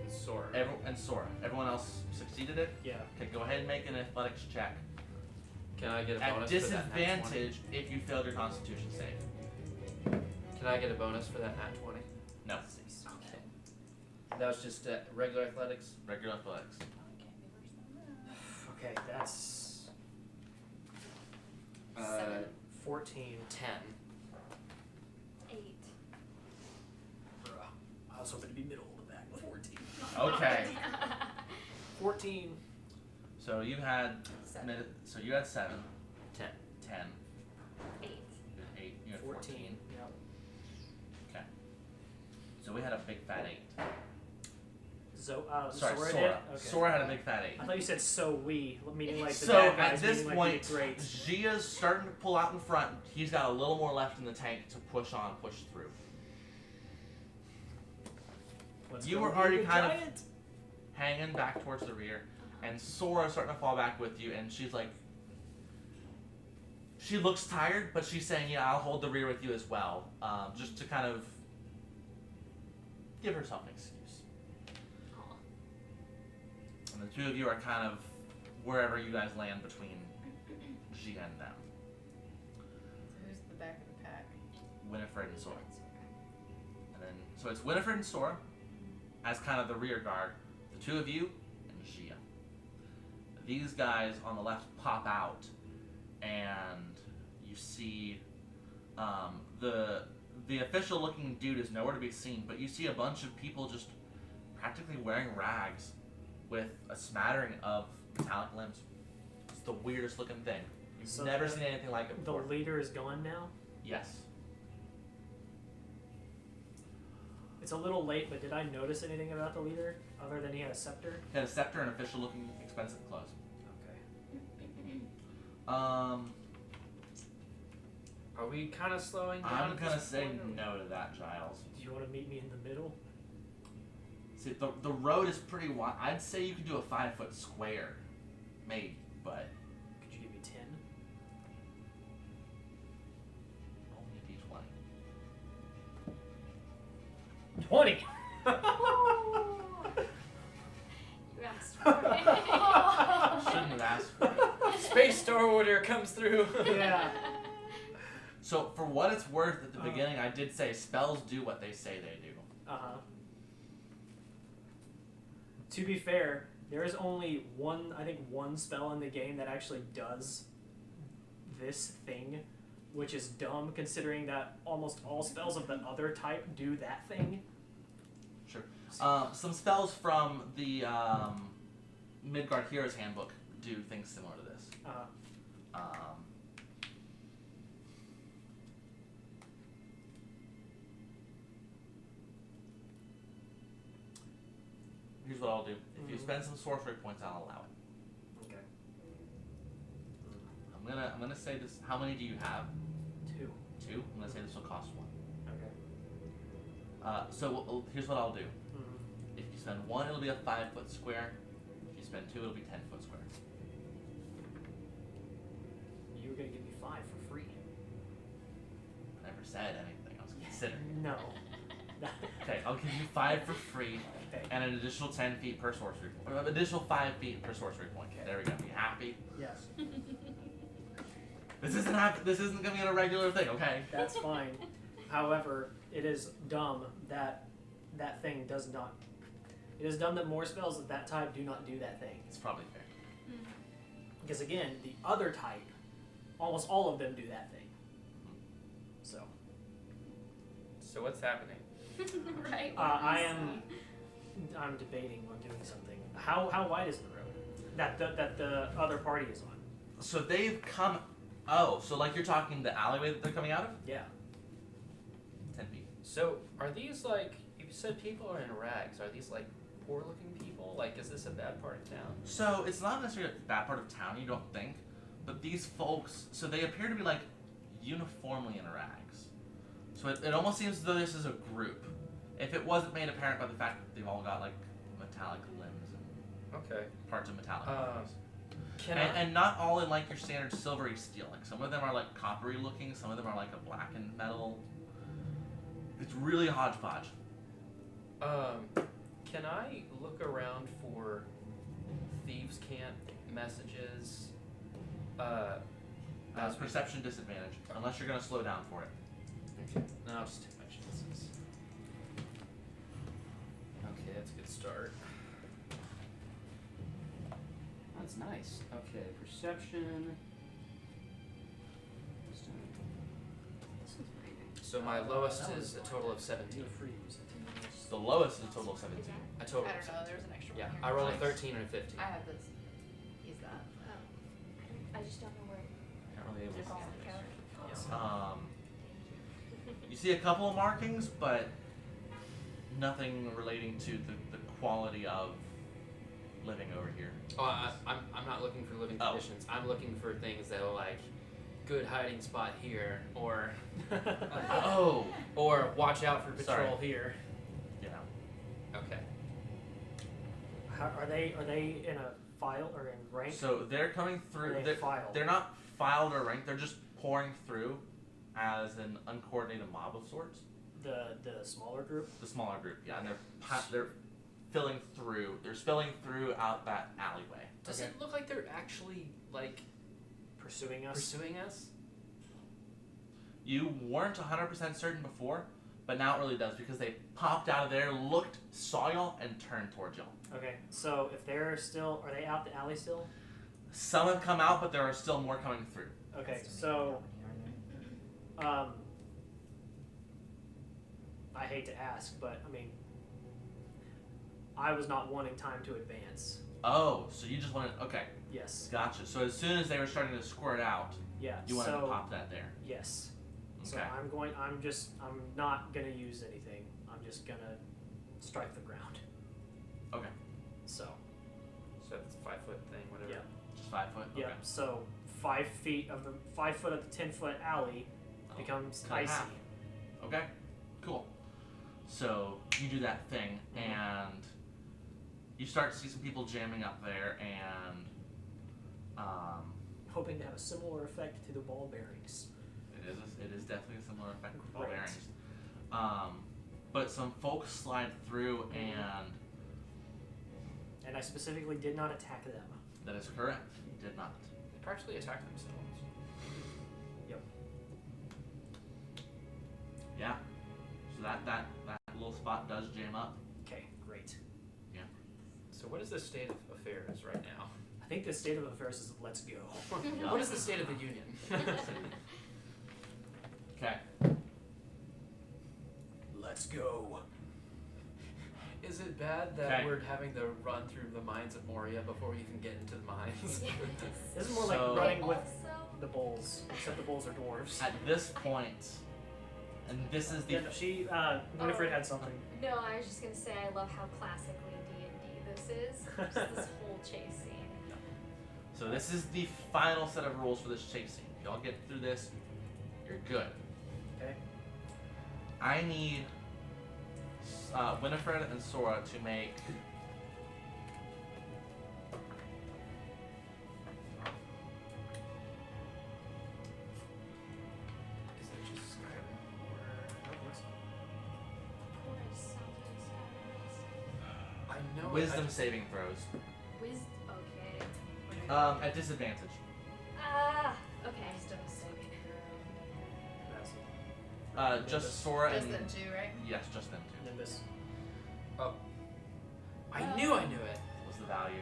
And Sora. and Sora. Everyone else succeeded it. Yeah. Okay, go ahead and make an athletics check. Can I get a At bonus for that nat 20? disadvantage if you failed your Constitution save. Can I get a bonus for that nat 20? No. Okay. That was just regular athletics. Regular athletics. Okay, that's 14. 10. 8. I was hoping to be middle of the back with 14. Okay. 14. So you had 7. so you had 7, 10. 10, 8. you had 8, you had 14. 14. Yep. Okay. So we had a big fat 8. Sorry, Sora Sora. did? Okay. Sora had a big fat 8. I thought you said so we, meaning like the So bad guys, at this meaning point, like we did great. Gia's starting to pull out in front. He's got a little more left in the tank to push through. Let's You go were be already the kind of giant. hanging back towards the rear, and Sora's starting to fall back with you, and she's like, she looks tired, but she's saying, yeah, I'll hold the rear with you as well, just to kind of give herself an excuse. And the two of you are kind of wherever you guys land between Gia and them, Who's the back of the pack? Winifred and Sora. And then, so it's Winifred and Sora as kind of the rear guard, the two of you and Gia. These guys on the left pop out, and you see the official looking dude is nowhere to be seen, but you see a bunch of people just practically wearing rags with a smattering of metallic limbs. It's the weirdest looking thing. You've So never the- seen anything like it The before. leader is gone now. Yes. It's a little late, but did I notice anything about the leader other than he had a scepter? He had a scepter and official looking expensive clothes. Okay. Are we kind of slowing down? I'm at gonna this say point, or- no to that, Giles. Do you want to meet me in the middle? See, the road is pretty wide. I'd say you could do a 5-foot square, maybe, but Could you give me 10? only D20. 20. You asked for it. Shouldn't have asked for it. Space Star Order comes through. Yeah. So, for what it's worth, at the beginning, I did say spells do what they say they do. Uh huh. To be fair, there is only one spell in the game that actually does this thing, which is dumb considering that almost all spells of the other type do that thing. Sure. Some spells from the Midgard Heroes Handbook do things similar to this. Here's what I'll do. If you spend some sorcery points, I'll allow it. Okay. I'm gonna say this. How many do you have? 2. 2. I'm gonna say this will cost 1. Okay. So here's what I'll do. If you spend 1, it'll be a 5-foot square. If you spend 2, it'll be 10-foot square. You were gonna give me 5 for free. I never said anything. I was considering. No. Okay, I'll give you 5 for free, Okay. and an additional 10 feet per sorcery point. An additional 5 feet per sorcery point. Okay. There we go. You happy? Yes. This isn't gonna be a regular thing, okay? That's fine. However, it is dumb that that thing does not. It is dumb that more spells of that type do not do that thing. It's probably fair. Because again, the other type, almost all of them do that thing. So. So what's happening? Right. I'm debating on doing something. How wide is the road that the other party is on? So they've come. Oh, so like you're talking the alleyway that they're coming out of? Yeah. 10 feet. So are these like, you said people are in rags, are these like poor looking people? Like, is this a bad part of town? So it's not necessarily a bad part of town, you don't think, but these folks, so they appear to be like uniformly in rags. So it almost seems as though this is a group. If it wasn't made apparent by the fact that they've all got like metallic limbs and Okay. parts of metallic bodies. And not all in like your standard silvery steel. Like some of them are like coppery looking, some of them are like a blackened metal. It's really a hodgepodge. Can I look around for thieves' camp messages? As we- Perception disadvantage, unless you're gonna slow down for it. Okay. No, I'll just take my chances. Okay, that's a good start. That's nice. Okay, perception. So my lowest is a total of 17. Feel free to use it. The lowest is a total of 17. A total I of don't 17. know. There's an extra Yeah, one here. I rolled a Nice. 13 and a 15. I have this. Use that. I just don't know where. Can't really able It's to all see in this. character. You see a couple of markings, but nothing relating to the quality of living over here. Oh, I'm not looking for living Oh. conditions. I'm looking for things that are like good hiding spot here, or Oh, or watch out for patrol Sorry. here. you know. Okay. How, are they in a file or in rank? So they're coming through. Are they They're, filed? they're not filed or ranked. They're just pouring through as an uncoordinated mob of sorts. The smaller group. The smaller group, yeah, and they're filling through. They're spilling through out that alleyway. Does Okay. it look like they're actually like Pursuing us. pursuing us? You weren't 100% certain before, but now it really does because they popped out of there, looked, saw y'all, and turned towards y'all. Okay, so if they're still, are they out the alley still? Some have come out, but there are still more coming through. Okay, so I hate to ask, but I mean, I was not wanting time to advance. Oh, so you just wanted, okay, Yes. gotcha. So as soon as they were starting to squirt out, Yeah. you wanted so, to pop that there. Yes. So Okay. I'm not gonna use anything. I'm just gonna strike the ground. Okay. So. So it's a 5-foot thing, whatever. Yeah. Just 5 foot? Yeah. Okay. So 5 feet of the 5 foot of the 10-foot alley becomes cut in icy. half. Okay, cool. So you do that thing, and you start to see some people jamming up there, and Hoping to have a similar effect to the ball bearings. it is definitely a similar effect with ball Great. bearings. But some folks slide through, and And I specifically did not attack them. that is correct. You did not. They partially attack themselves. Yep. Yeah. So that little spot does jam up. Okay, great. So is the state of affairs right now? I think the state of affairs is let's go. What is the state of the union? Okay. Let's go. Is it bad that Okay. we're having to run through the mines of Moria before we even get into the mines? This is more So- like running with Also, the bulls, except the bulls are dwarves. At this point, and this is the Yeah, she, Winifred had something. no, I was just gonna say I love how classically D&D this is. Just this whole chase scene. so this is the final set of rules for this chase scene. Y'all get through this, you're good. Okay. I need Winifred and Sora to make Is it just Skyrim or? Chorus sounds like Skyrim. I know. wisdom saving throws. Okay. At disadvantage. Ah, okay. Wisdom saving That's Just Nimbus. Sora throw. and Just them two, right? yes, just them two. Nimbus. I knew I knew it. Was the value.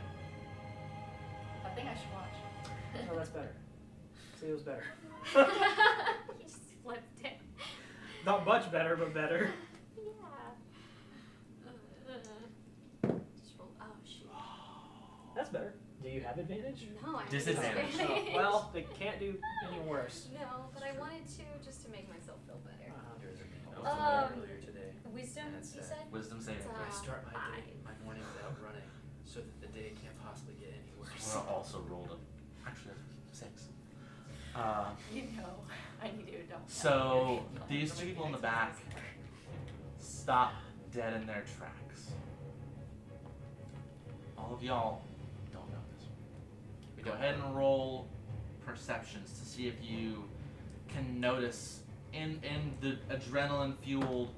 I think I should watch. Oh, that's better. See, it was better. He just flipped it. Not much better, but better. Yeah. Just roll. Oh shoot. That's better. Do you have advantage? No, I Disadvantage. Oh, well, they can't do any worse. No, but I wanted to just to make myself feel better. There's a Uh-huh. I was on Um, there earlier today. Wisdom, And it's, you said? Wisdom saving It's, throws. I start my day, 5. my mornings out running, so that the day can't possibly get any worse. Sora also rolled a actually 6. You know, I need you to don't. So these two people in the back stop dead in their tracks. All of y'all don't know this. Go ahead and roll perceptions to see if you can notice in the adrenaline fueled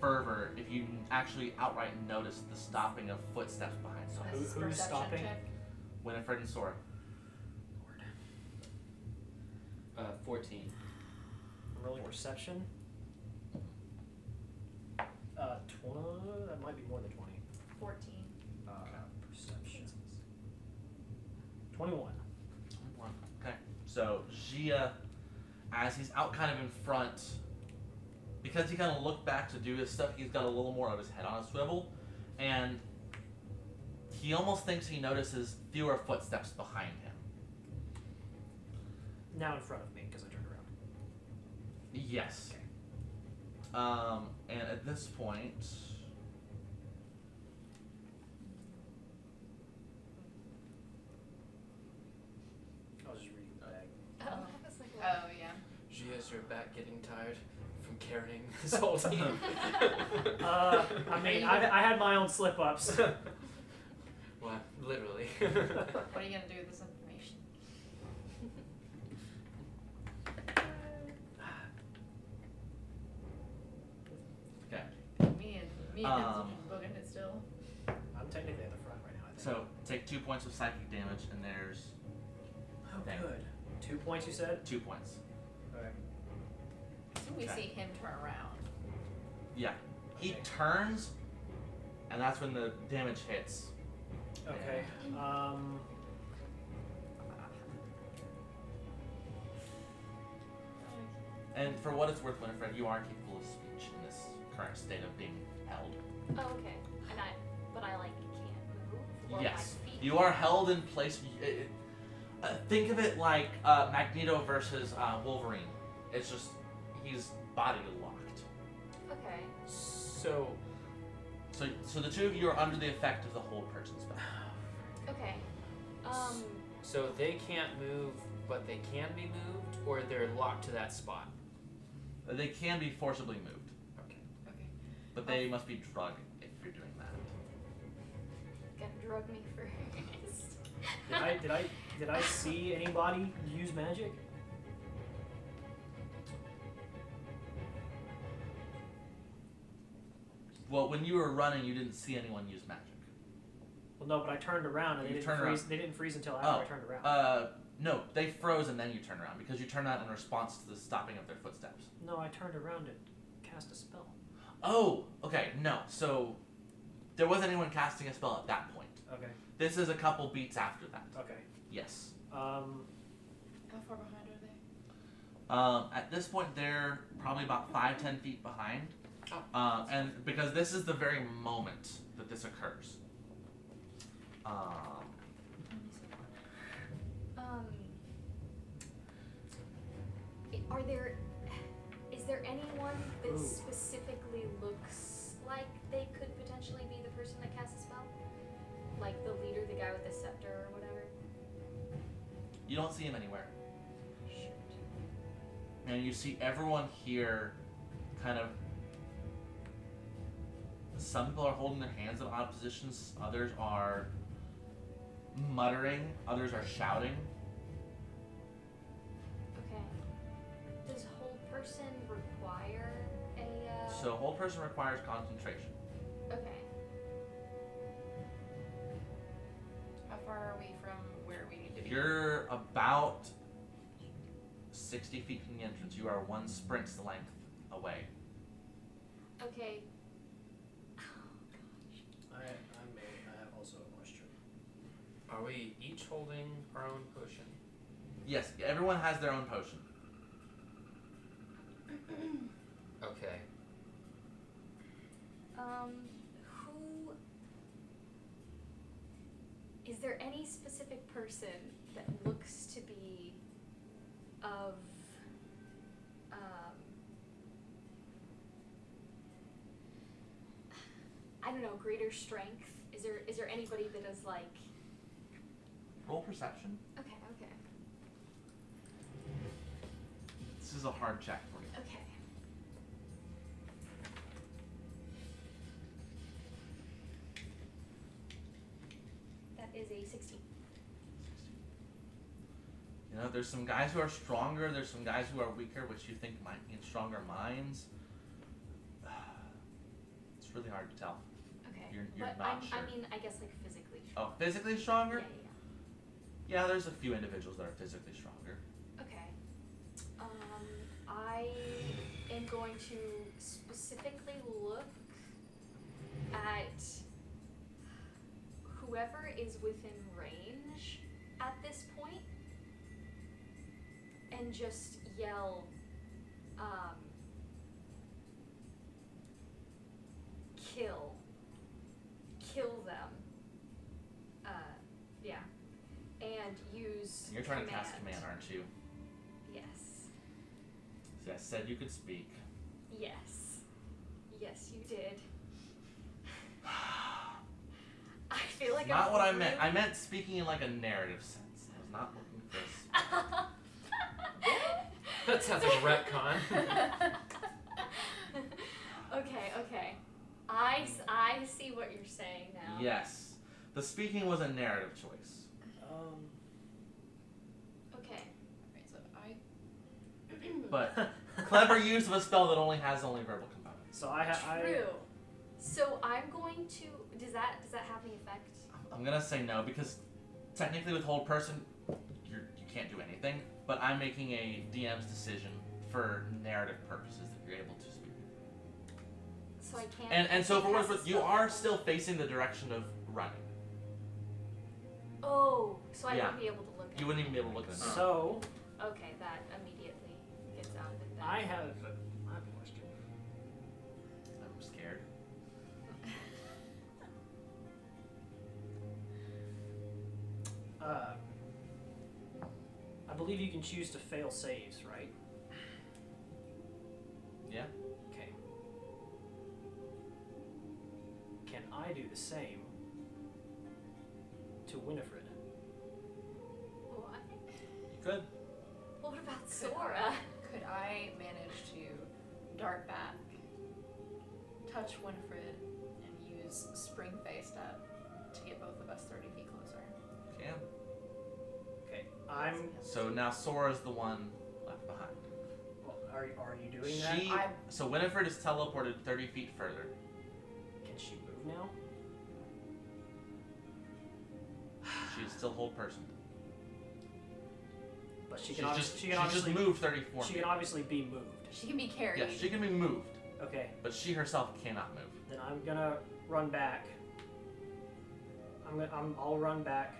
fervor if you actually outright notice the stopping of footsteps behind So someone. this is Who's perception stopping? check. Winifred and Sora. 14. I'm rolling perception. 20. That might be more than 20. 14. Perception. 21. Okay. So Gia, as he's out kind of in front, because he kind of looked back to do his stuff, he's got a little more of his head on a swivel, and he almost thinks he notices fewer footsteps behind him. Now in front of me because I turned around. Yes. Okay. And at this point, I was just reading the bag. Oh, I was like, Oh yeah. Gia's your back getting tired from carrying this whole team. I mean, I had my own slip ups. Well, literally. What are you gonna do with this information? okay. Me and booking it still. I'm technically at the front right now. I think. So take 2 points of psychic damage, and there's Oh, Dang. good. 2 points, you said? 2 points. Okay. So we Okay. see him turn around. Yeah. He Okay. turns, and that's when the damage hits. Okay. And for what it's worth, Winifred, you are capable of speech in this current state of being held. oh, okay. And but I like can't move. Or Yes, my feet you are held in place. Think of it like Magneto versus Wolverine. It's just he's body locked. Okay. So, So the two of you are under the effect of the hold person spell. Okay. so they can't move, but they can be moved, or they're locked to that spot. They can be forcibly moved, Okay. Okay. but they must be drugged if you're doing that. Gotta drug me first. Did I see anybody use magic? Well, when you were running, you didn't see anyone use magic. Well, no, but I turned around and You they turned didn't freeze. around. They didn't freeze until after I turned around. No, they froze and then you turned around because you turned around in response to the stopping of their footsteps. No, I turned around to cast a spell. Oh, okay, no. So There wasn't anyone casting a spell at that point. Okay. This is a couple beats after that. Okay. Yes. How far behind are they? At this point, they're probably about 5-10 feet behind. Oh. And because this is the very moment that this occurs. Is there anyone that Ooh. specifically looks like they could potentially be the person that casts a spell? Like the leader, the guy with the scepter or whatever? You don't see him anywhere. Shoot. And you see everyone here kind of. Some people are holding their hands in odd positions, others are muttering, others are shouting. Okay. Does hold person require a So hold person requires concentration. Okay. How far are we from where we need to be? You're about 60 feet from the entrance. You are one sprint's length away. Okay. I have also a question. Are we each holding our own potion? Yes, everyone has their own potion. Okay. Who is there any specific person that looks to be of I don't know, greater strength? Is there anybody that is like Roll perception. okay. This is a hard check for you. Okay. That is a 16. You know, there's some guys who are stronger, there's some guys who are weaker, which you think might be in stronger minds. It's really hard to tell. Okay. You're but not sure. I mean, I guess like physically. Oh, physically stronger? Yeah. Yeah, there's a few individuals that are physically stronger. Okay. I am going to specifically look at whoever is within range at this point and just yell, kill them. Yeah. And use And you're trying to cast command, aren't you? Yes. See, I said you could speak. Yes. Yes, you did. I feel like Not I'm what I meant. really- I meant speaking in like a narrative sense. I was not looking for this. That sounds like a retcon. Okay. I see what you're saying now. Yes. The speaking was a narrative choice. Okay. Right, so I. But clever use of a spell that only has verbal components. So I True. So I'm going to. Does that have any effect? I'm gonna say no because technically with hold person, you can't do anything. But I'm making a DM's decision for narrative purposes that you're able to speak. So I can't. And so for what it's cast worth, a you spell? are still facing the direction of running. Oh, so I Yeah. wouldn't be able to look at You wouldn't even be able to look at it. So Okay, that immediately gets out of it then. I have a question. I'm scared. I believe you can choose to fail saves, right? Yeah. Okay. Can I do the same to Winifred? What? You could. What about Sora? Could I manage to dart back, touch Winifred, and use Spring Face Step to get both of us 30 feet closer? Can. Okay. So now Sora's the one left behind. Well, are you doing that? So Winifred is teleported 30 feet further. Can she move now? She's still hold person. But she She's can obviously moved 34 she feet. can obviously be moved. She can be carried. Yes, she can be moved, Okay. but she herself cannot move. Then I'm gonna run back I'll run back.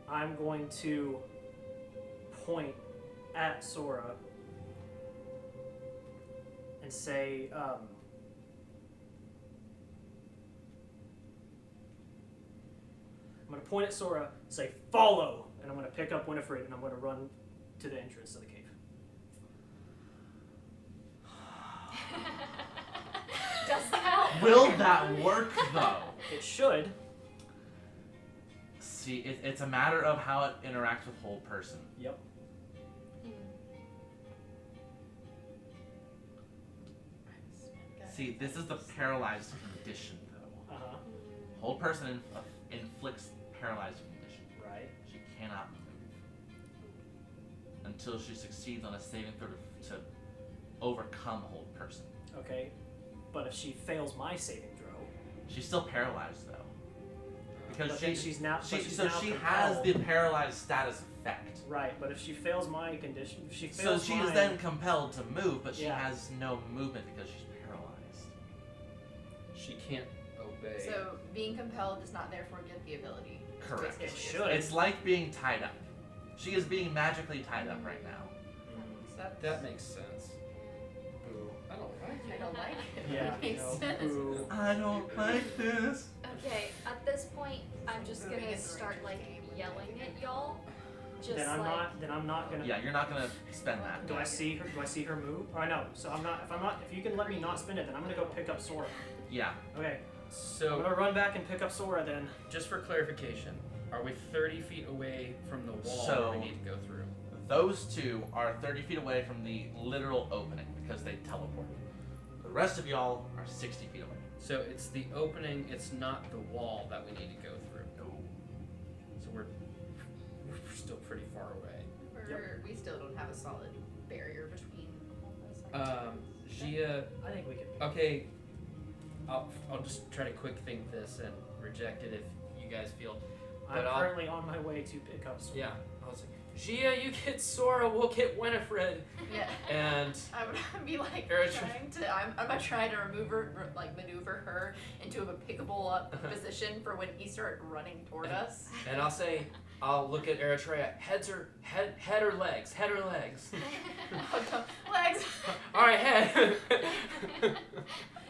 I'm going to point at Sora and say, I'm going to point at Sora, say, follow, and I'm going to pick up Winifred, and I'm going to run to the entrance of the cave. Does that Will that work though? It should. See, it's a matter of how it interacts with whole person. Yep. See, this is the paralyzed condition though. Uh-huh. Whole person inflicts paralyzed condition. Right. She cannot move until she succeeds on a saving throw to overcome whole person. Okay. But if she fails my saving throw, She's still paralyzed though, because but then she's now she compelled. has the paralyzed status effect. Right, but if she fails my condition, if she So fails she mine, is then compelled to move, but she Yeah. has no movement because she's paralyzed. She can't obey. So being compelled does not therefore give the ability. Correct. It should. It's like being tied up. She is being magically tied up right now. That makes sense. Boo. I don't like I it. don't like it. Yeah, It makes sense. boo. I don't like this. Okay, at this point, I'm just Moving gonna in the start range like of the game. yelling at y'all. Just Then I'm like, not gonna. Yeah, you're not gonna spend that. Do I see her? Do I see her move? Or no. So I'm not. If you can let me not spend it, then I'm gonna go pick up Sora. Yeah. Okay. I'm So, gonna run back and pick up Sora then. just for clarification, are we 30 feet away from the wall So- that we need to go through? Those two are 30 feet away from the literal opening because they teleport. The rest of y'all are 60 feet away. So it's the opening, it's not the wall that we need to go through. No. So we're still pretty far away. We still don't have a solid barrier between all of us. Gia, I think we can. okay, I'll just try to quick think this and reject it if you guys feel. I'm But I'll- currently on my way to pick up Sora. Yeah. I was like, Gia, you get Sora, we'll get Winifred. Yeah. And I would be like Eritrea- trying to. I'm not trying to maneuver her into a pickable up position for when he started running toward us. and I'll look at Eritrea. Head or legs? Head or legs? I'll go, legs. All right, head.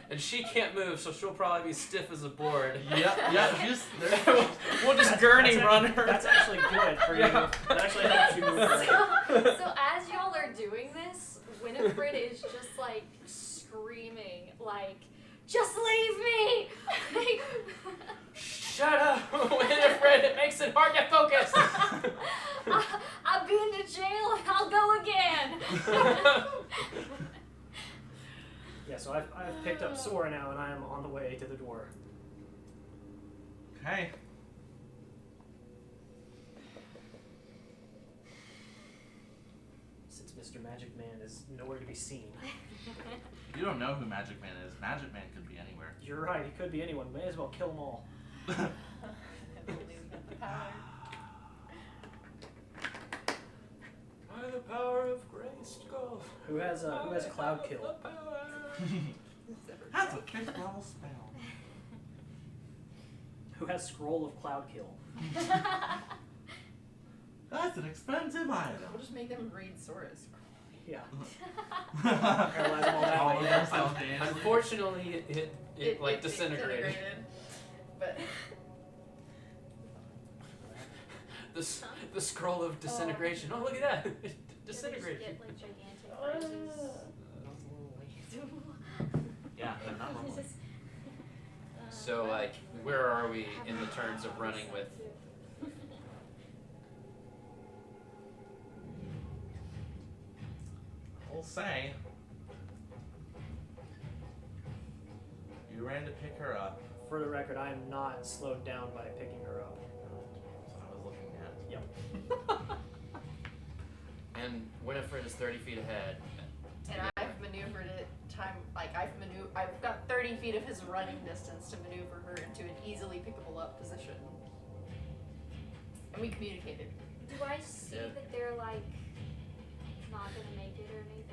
And she can't move, so she'll probably be stiff as a board. Yeah. We'll just gurney run her. That's actually good for you. Yeah. That actually helps you move her. so as y'all are doing this, Winifred is just like screaming, like, just leave me! Shut up, Winifred. It makes it hard to focus. I've been to jail and I'll go again. Yeah, so I've picked up Sora now, and I am on the way to the door. Okay. Since Mr. Magic Man is nowhere to be seen. You don't know who Magic Man is. Magic Man could be anywhere. You're right, he could be anyone. May as well kill them all. I believe we got the power. By the power of Grayskull. Who has Cloud Kill? That's a 5th level spell. Who has Scroll of Cloud Kill? That's an expensive item. We'll just make them read Sora's. Yeah. Paralyze them all that All way. of them simultaneously. Unfortunately, it like disintegrated. But The scroll of disintegration. Oh, look at that. It disintegrated. Get like gigantic roses. Yeah, they're not lovely. So, like, where are we in the terms of running with? I'll say. You ran to pick her up. For the record, I am not slowed down by picking her up. That's what I was looking at. Yep. And Winifred is 30 feet ahead. and I've maneuvered it I've got 30 feet of his running distance to maneuver her into an easily pickable up position. And we communicated. Do I see Yeah. that they're like not gonna make it or anything?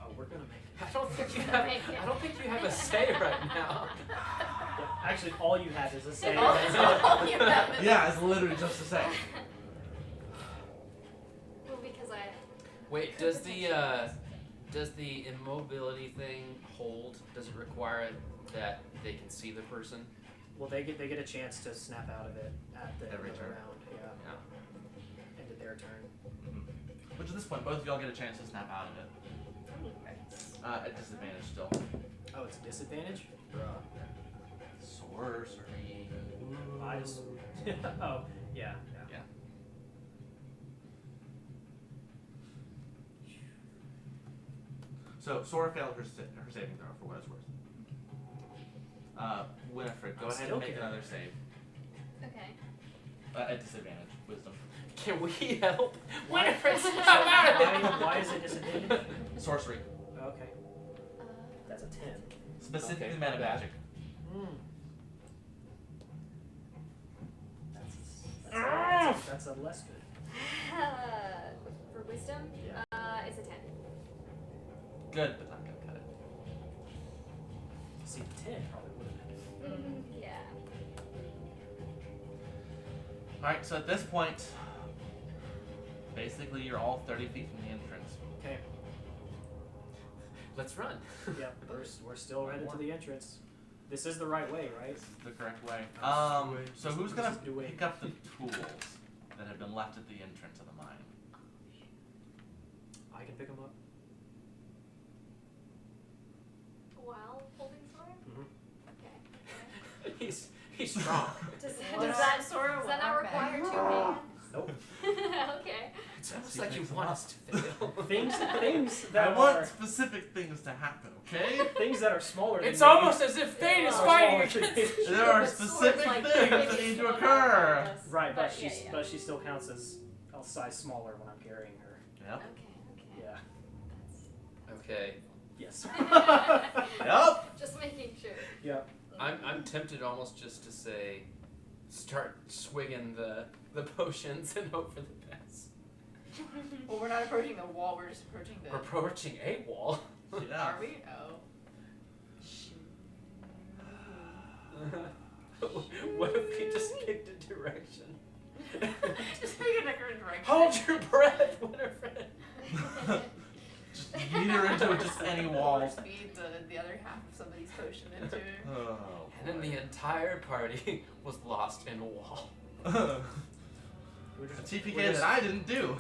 Oh, we're gonna make it. I don't think you Gonna have. make it. I don't think you have a say right now. Yeah, Actually, all you have is a save. All That's it. you have is- Yeah, it's literally just to say. Well, because I. Wait, Could does potentially the immobility thing hold? Does it require that they can see the person? Well, they get a chance to snap out of it at the Every end of the turn. round. Yeah. Yeah. End of their turn. Which at this point, both of y'all get a chance to snap out of it. At disadvantage still. Oh, it's a disadvantage? Bruh. Sorcery. I just. Oh, yeah. Yeah. So Sora failed her saving throw for what it's worth. Winifred, go I'm ahead still and make carrying. another save. Okay. At disadvantage. Wisdom. Can we help? Why- Winifred, snap out of it! Why is it disadvantage? Sorcery. Okay. That's a 10. Specifically Okay, meta my bad. magic. That's a less good. For wisdom, Yeah. it's a 10. Good, but not gonna cut it. See, 10 probably would have been. Yeah. Alright, so at this point, basically you're all 30 feet from the entrance. Okay. Let's run. Yep. We're still headed to the entrance. This is the right way, right? This is the correct way. That's the way. So who's gonna This is the way. pick up the tools that have been left at the entrance of the mine? I can pick them up. While holding sword? Mm-hmm. Okay. He's strong. Does Well, that Sora does that will not arm require back. 2 hands? Nope. Okay. It's almost See, like you mix 'em want up. us to fail. Things I that want are specific things to happen, okay? things that are smaller than It's me almost as if Thane is are fighting smaller than against. me. There are The sword's specific like things really that need to small occur. on this, Right, but yeah, she's yeah. but she still counts as a size smaller when I'm carrying her. Yep. Okay. Yeah. Okay, Yes. Yep. Just making sure. Yep. I'm tempted almost just to say, start swigging the potions and hope for the best. Well, we're not approaching the wall, we're just approaching the. We're approaching a wall. Yeah. Are we? Oh. What if we just picked a direction? Just pick a different direction. Hold your breath, Winifred. Just beat her into just any wall. Or feed the other half of somebody's potion into her. Oh, And then the entire party was lost in a wall. a We're just, TPK that I didn't do.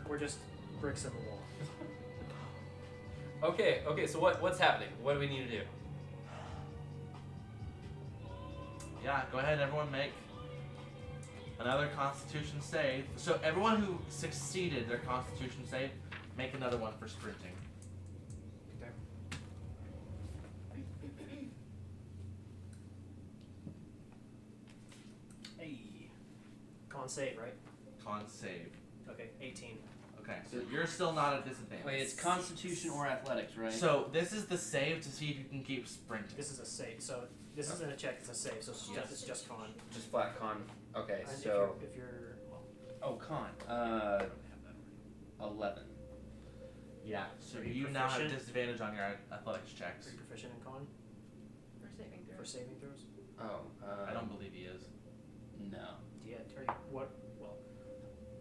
we're just bricks in the wall. Okay, so what's happening? What do we need to do? Yeah, go ahead, everyone make another Constitution save. So everyone who succeeded their Constitution save, make another one for sprinting. Okay. Hey. Con save, right? Con save. Okay, 18. Okay, so you're still not at disadvantage. Wait, it's Constitution or Athletics, right? So this is the save to see if you can keep sprinting. This is a save, so this isn't a check, it's a save, so Yes. it's just con. Just flat con. Okay, And so if you're well, oh con. I don't have that already. 11. Yeah. So Are you you now have proficient? disadvantage on your athletics Are checks. you proficient in con For saving for throws. saving throws? Oh, I don't believe he is. No. Do you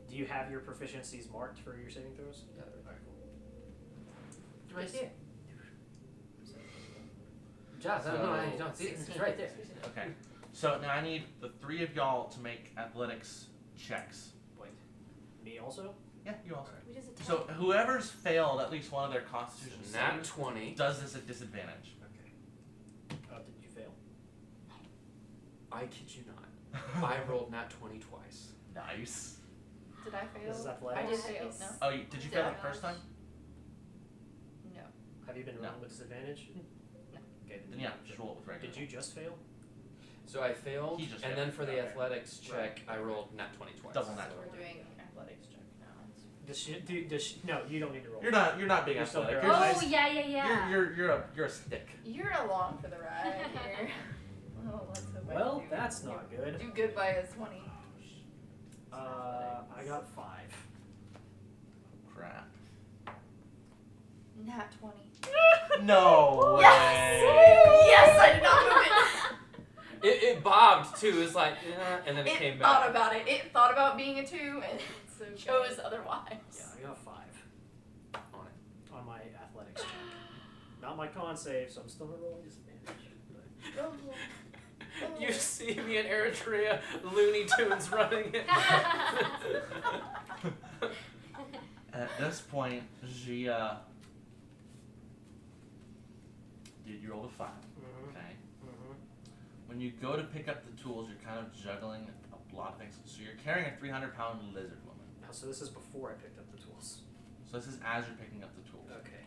do you have your proficiencies marked for your saving throws? Alright, cool. Do I see it? Josh, I don't know how you don't see it. It's right there. Okay. So now I need the three of y'all to make athletics checks. Wait. Me also? Yeah, you also. We just attack. So whoever's failed at least one of their Constitution Nat saves 20. does this at disadvantage. Okay. Oh, did you fail? I kid you not. I rolled nat 20 twice. Nice. Did I fail? This is I athletics? did fail, It's- no? Oh, did you fail it the first time? No. Have you been No. rolling with disadvantage? No. Okay, Then yeah, just roll it with regular. Did you just fail? So I failed, He just and failed. then for the Okay. athletics check, I rolled nat 20 twice. Double nat So 20. we're doing athletics check now. Does she, no, you don't need to roll. You're not being You're still athletic. there. You're Oh just, yeah. you're a stick. You're along for the ride here. Well, let's hope Well, I do. that's not good. Do good by a 20. I got 5. Crap. Nat 20. No way. Yes! Yes, I did not move it. It bobbed too. It's like, and then it came back. thought about it. It thought about being a 2 and So chose otherwise. Yeah, I got a 5 On it. on my athletics check. Not my con save, so I'm still gonna roll disadvantage. But You see me in Eritrea, Looney Tunes running it. At this point, Gia. Dude, you rolled a 5. Mhm. Okay. Mhm. When you go to pick up the tools, you're kind of juggling a lot of things. So you're carrying a 300-pound lizard woman. Oh, so this is before I picked up the tools. So this is as you're picking up the tools. Okay.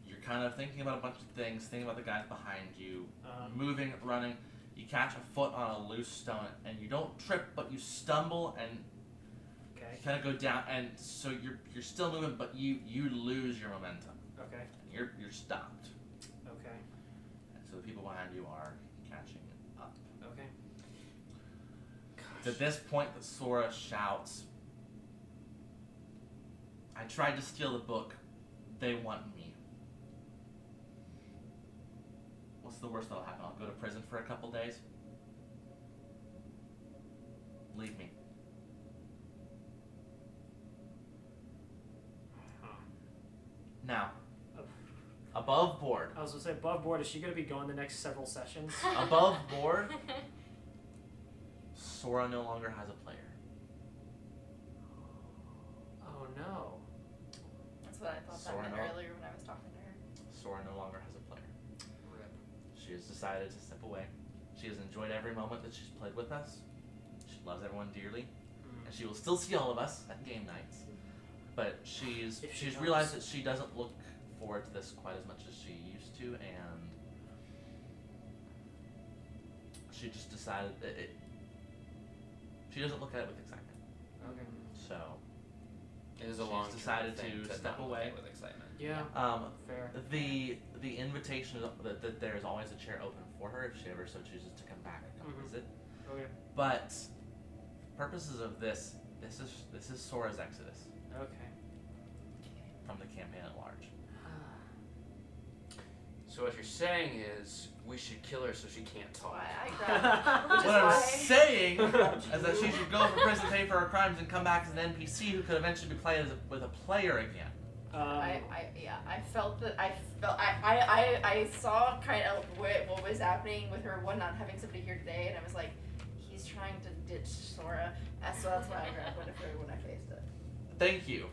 You're kind of thinking about a bunch of things, thinking about the guys behind you, Um. moving, running. You catch a foot on a loose stone, and you don't trip, but you stumble and Okay. you kind of go down. And so you're still moving, but you lose your momentum. Okay. And you're stopped. Okay. And so the people behind you are catching up. Okay. It's at this point that Sora shouts, "I tried to steal the book. They want me." What's the worst that'll happen? I'll go to prison for a couple days? Leave me. Huh. Now, Oh. above board. I was gonna say above board. Is she gonna be gone the next several sessions? Above board, Sora no longer has a player. Oh no. That's what I thought Sora that no- meant earlier when I was talking to her. Sora no longer has a player. Rip. She has decided to step away. She has enjoyed every moment that she's played with us. She loves everyone dearly. And she will still see all of us at game nights. But she's If she she's comes. realized that she doesn't look forward to this quite as much as she used to, and she just decided that she doesn't look at it with excitement. Okay. So It is a She's long decided thing to step not look away. at with excitement. Yeah. Fair. the invitation that there is always a chair open for her if she ever so chooses to come back and come Mhm. visit. Okay. But purposes of this is Sora's exodus Okay. from the campaign at large. So what you're saying is we should kill her so she can't talk. Why I grabbed, which is What I'm why saying is that she should go for prison, pay for her crimes, and come back as an NPC who could eventually be played with a player again. I felt that I saw kind of what was happening with her one not having somebody here today, and I was like, he's trying to ditch Sora, and so that's why I grabbed one of her when I faced it. Thank you.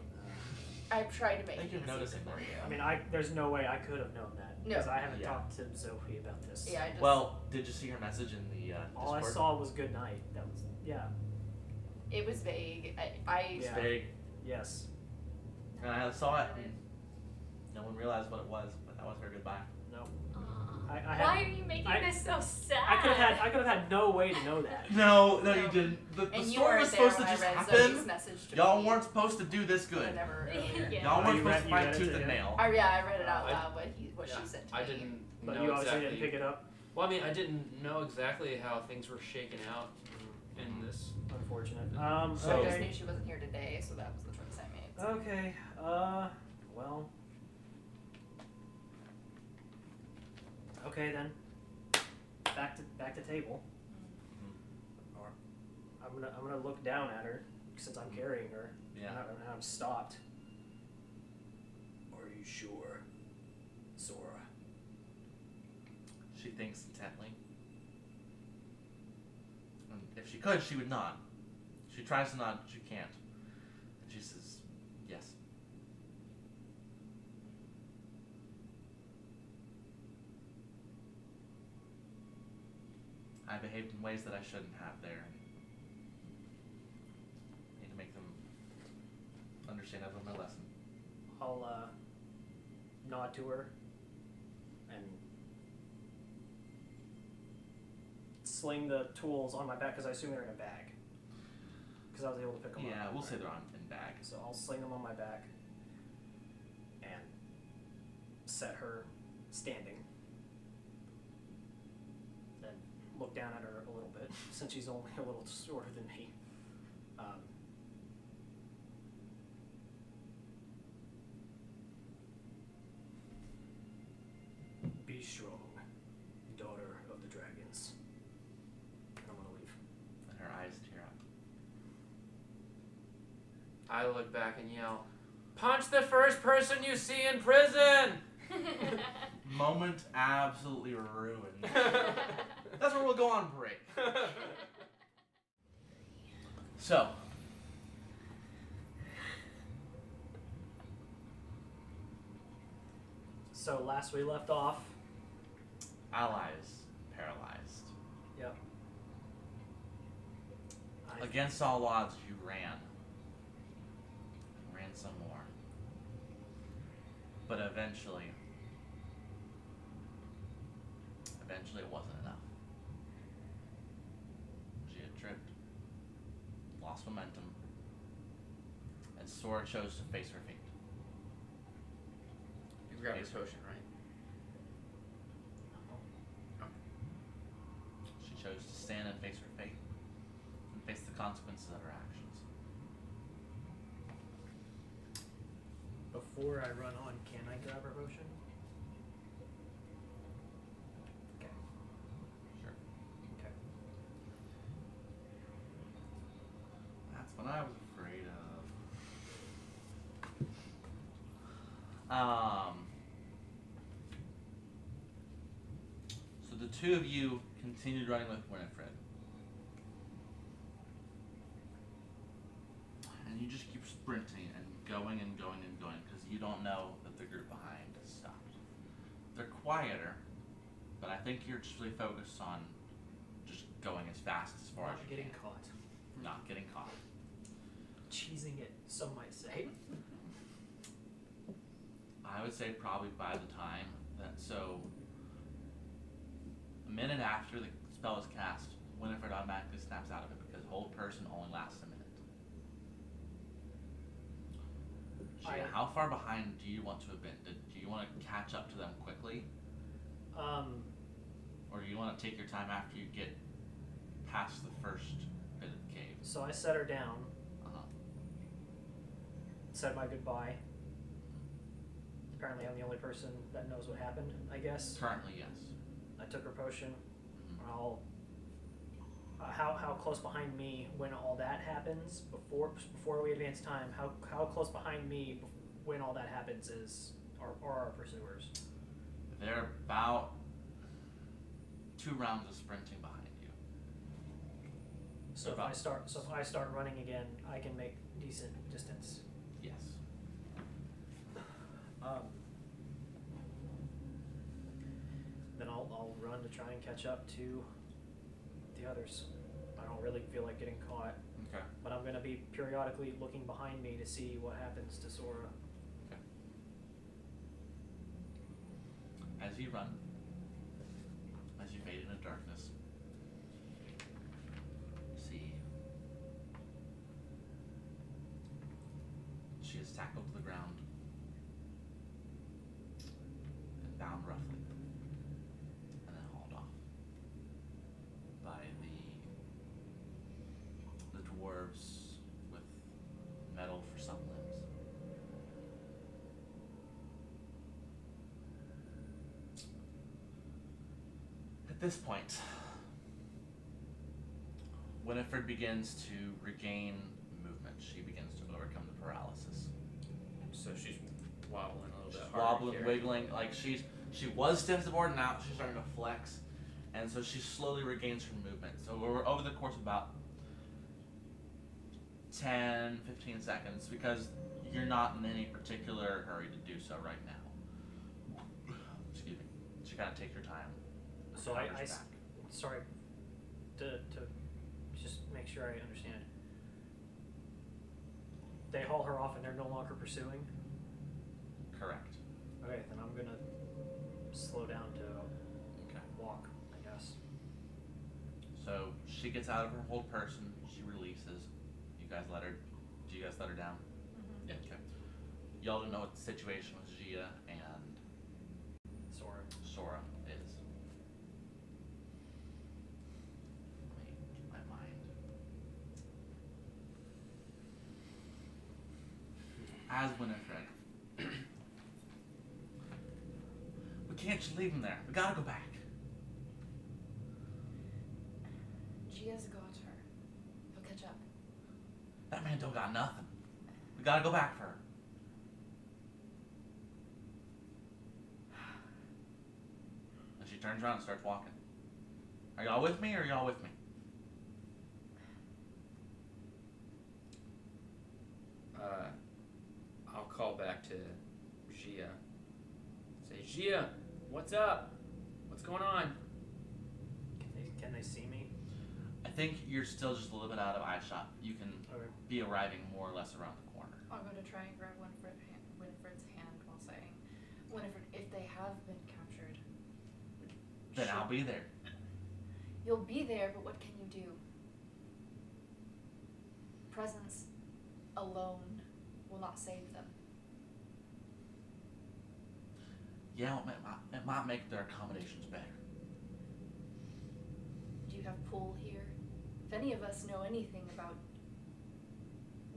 I tried to make Thank it you for easy noticing for that. you. I mean, there's no way I could have known that. No. Because I haven't Yeah. talked to Zoe about this. Yeah, I just, Well, did you see her message in the All I Discord? saw was good night. That was, yeah. it was vague. It's Yeah. vague. Yes. And I saw it, and no one realized what it was, but that was her goodbye. No. Aw. I Why had- are you making I- this so sad? I could have had no way to know that. No, No. you didn't. The and you story weren't was there supposed to when just I read happen. Zoe's message to Y'all me weren't supposed to do this good. whenever earlier. Yeah. Y'all Oh, weren't you supposed read- to you fight read it tooth to and him? nail. I read it out I- loud what Yeah, she sent to me. I didn't But know you obviously exactly. didn't pick it up, Well, I mean, I didn't know exactly how things were shaken out in this. unfortunate. I So- just Okay. knew she wasn't here today, so that was the choice I made. Okay. Well. Okay then. Back to table. Or I'm gonna look down at her since I'm carrying her. Yeah. And I'm stopped. Are you sure, Sora? She thinks intently. And if she could, she would nod. She tries to nod, she can't. And she says, yes. I behaved in ways that I shouldn't have there. I need to make them understand I've learned my lesson. I'll nod to her and sling the tools on my back because I assume they're in a bag. Because I was able to pick them up. Yeah, we'll say they're on in bag. So I'll sling them on my back and set her standing. Then look down at her a little bit since she's only a little shorter than me. Be strong, daughter of the dragons. And I'm gonna leave. And her eyes tear up. I look back and yell, "Punch the first person you see in prison!" Moment absolutely ruined. That's where we'll go on break. So, So last we left off. allies paralyzed. Yep. Against all odds, you ran. Ran some more. But eventually it wasn't enough. She had tripped, lost momentum, and Sora chose to face her fate. You grabbed his potion, right? She chose to stand and face her fate, and face the consequences of her actions. Before I run on, can I grab her potion? Okay. Sure. Okay. That's what I was afraid of. So the two of you continued running with Winifred. And you just keep sprinting and going and going and going because you don't know that the group behind has stopped. They're quieter, but I think you're just really focused on just going as fast as far as Not you getting can. caught. Not getting caught. Cheesing it, some might say. I would say probably by the time that, so a minute after the spell is cast, Winifred automatically snaps out of it because hold person only lasts a minute. Gia, how far behind do you want to have been? Do you want to catch up to them quickly? Or do you want to take your time after you get past the first bit of the cave? So I set her down, Uh-huh. said my goodbye. Apparently I'm the only person that knows what happened, I guess. Currently, yes. I took her potion. Mhm. I'll how close behind me when all that happens before we advance time, how close behind me when all that happens are our pursuers? They're about 2 rounds of sprinting behind you. So if I start running again, I can make decent distance. Yes. Then I'll run to try and catch up to the others. I don't really feel like getting caught, Okay. but I'm gonna be periodically looking behind me to see what happens to Sora. Okay. As you run, as you fade into darkness, see she is tackled to the ground and bound roughly, and then hauled off by the dwarves with metal for some limbs. At this point, Winifred begins to regain movement. She begins to overcome the paralysis. So she's wobbling a little bit. She's harder wobbling, here. wiggling, like she was stiff as a board, now she's starting to flex, and so she slowly regains her movement. So we're over the course of about 10, 15 seconds, because you're not in any particular hurry to do so right now. Excuse me. So you gotta take your time. So Recovers back. sorry, to just make sure I understand. They haul her off and they're no longer pursuing? Correct. Okay, then I'm gonna slow down to Okay. walk, I guess. So she gets out of her hold person. She releases. You guys let her. Do you guys let her down? Mm-hmm. Yeah. Okay. Y'all don't know what the situation with Gia and Sora is. Let me get my mind. As Winifred, we can't just leave him there. We gotta go back. has got her. He'll catch up. That man don't got nothing. We gotta go back for her. And she turns around and starts walking. Are y'all with me or are y'all with me? I'll call back to Gia. Say, Gia, what's up? What's going on? Can they see me? I think you're still just a little bit out of eye shot. You can Okay. be arriving more or less around the corner. I'll go to try and grab Winifred's hand while saying, Winifred, if they have been captured, Then I'll be there. You'll be there, but what can you do? Presence alone will not save them. Yeah, it might make their accommodations better. Do you have pull here? If any of us know anything about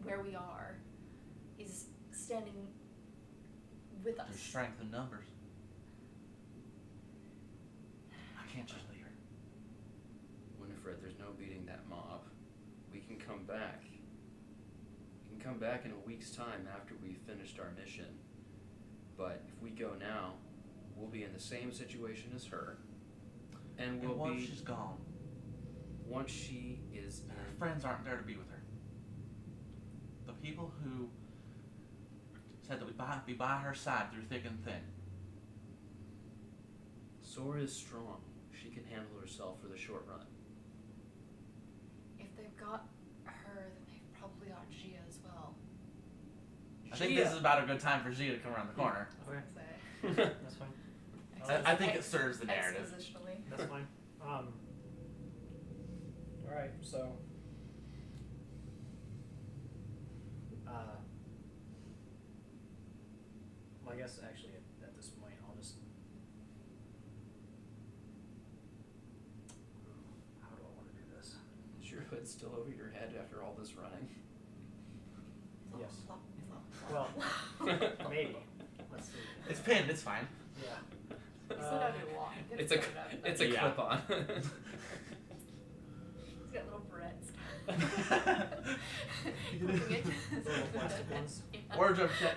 where we are, he's standing with us. There's strength in numbers. I can't just leave her. Winifred, there's no beating that mob. We can come back. We can come back in a week's time after we've finished our mission. But if we go now, we'll be in the same situation as her. And we'll once be... she's gone, Once she is her in... friends aren't there to be with her. The people who said that we'd be by her side through thick and thin. Sora is strong. She can handle herself for the short run. If they've got her, then they've probably got Gia as well. I think this is about a good time for Gia to come around the corner. Okay. Say. That's fine. I think it serves the narrative. Expositionally. That's fine. Alright, so well, I guess actually at this point I'll just how do I want to do this? Is your hood still over your head after all this running? Yes. Flop, flop, flop. Well, maybe. Let's see. It's pinned, it's fine. Yeah. It's not out your walk. It's a it's a Yeah. clip on. He's got little barrettes. Little plastic ones. Wardrobe check.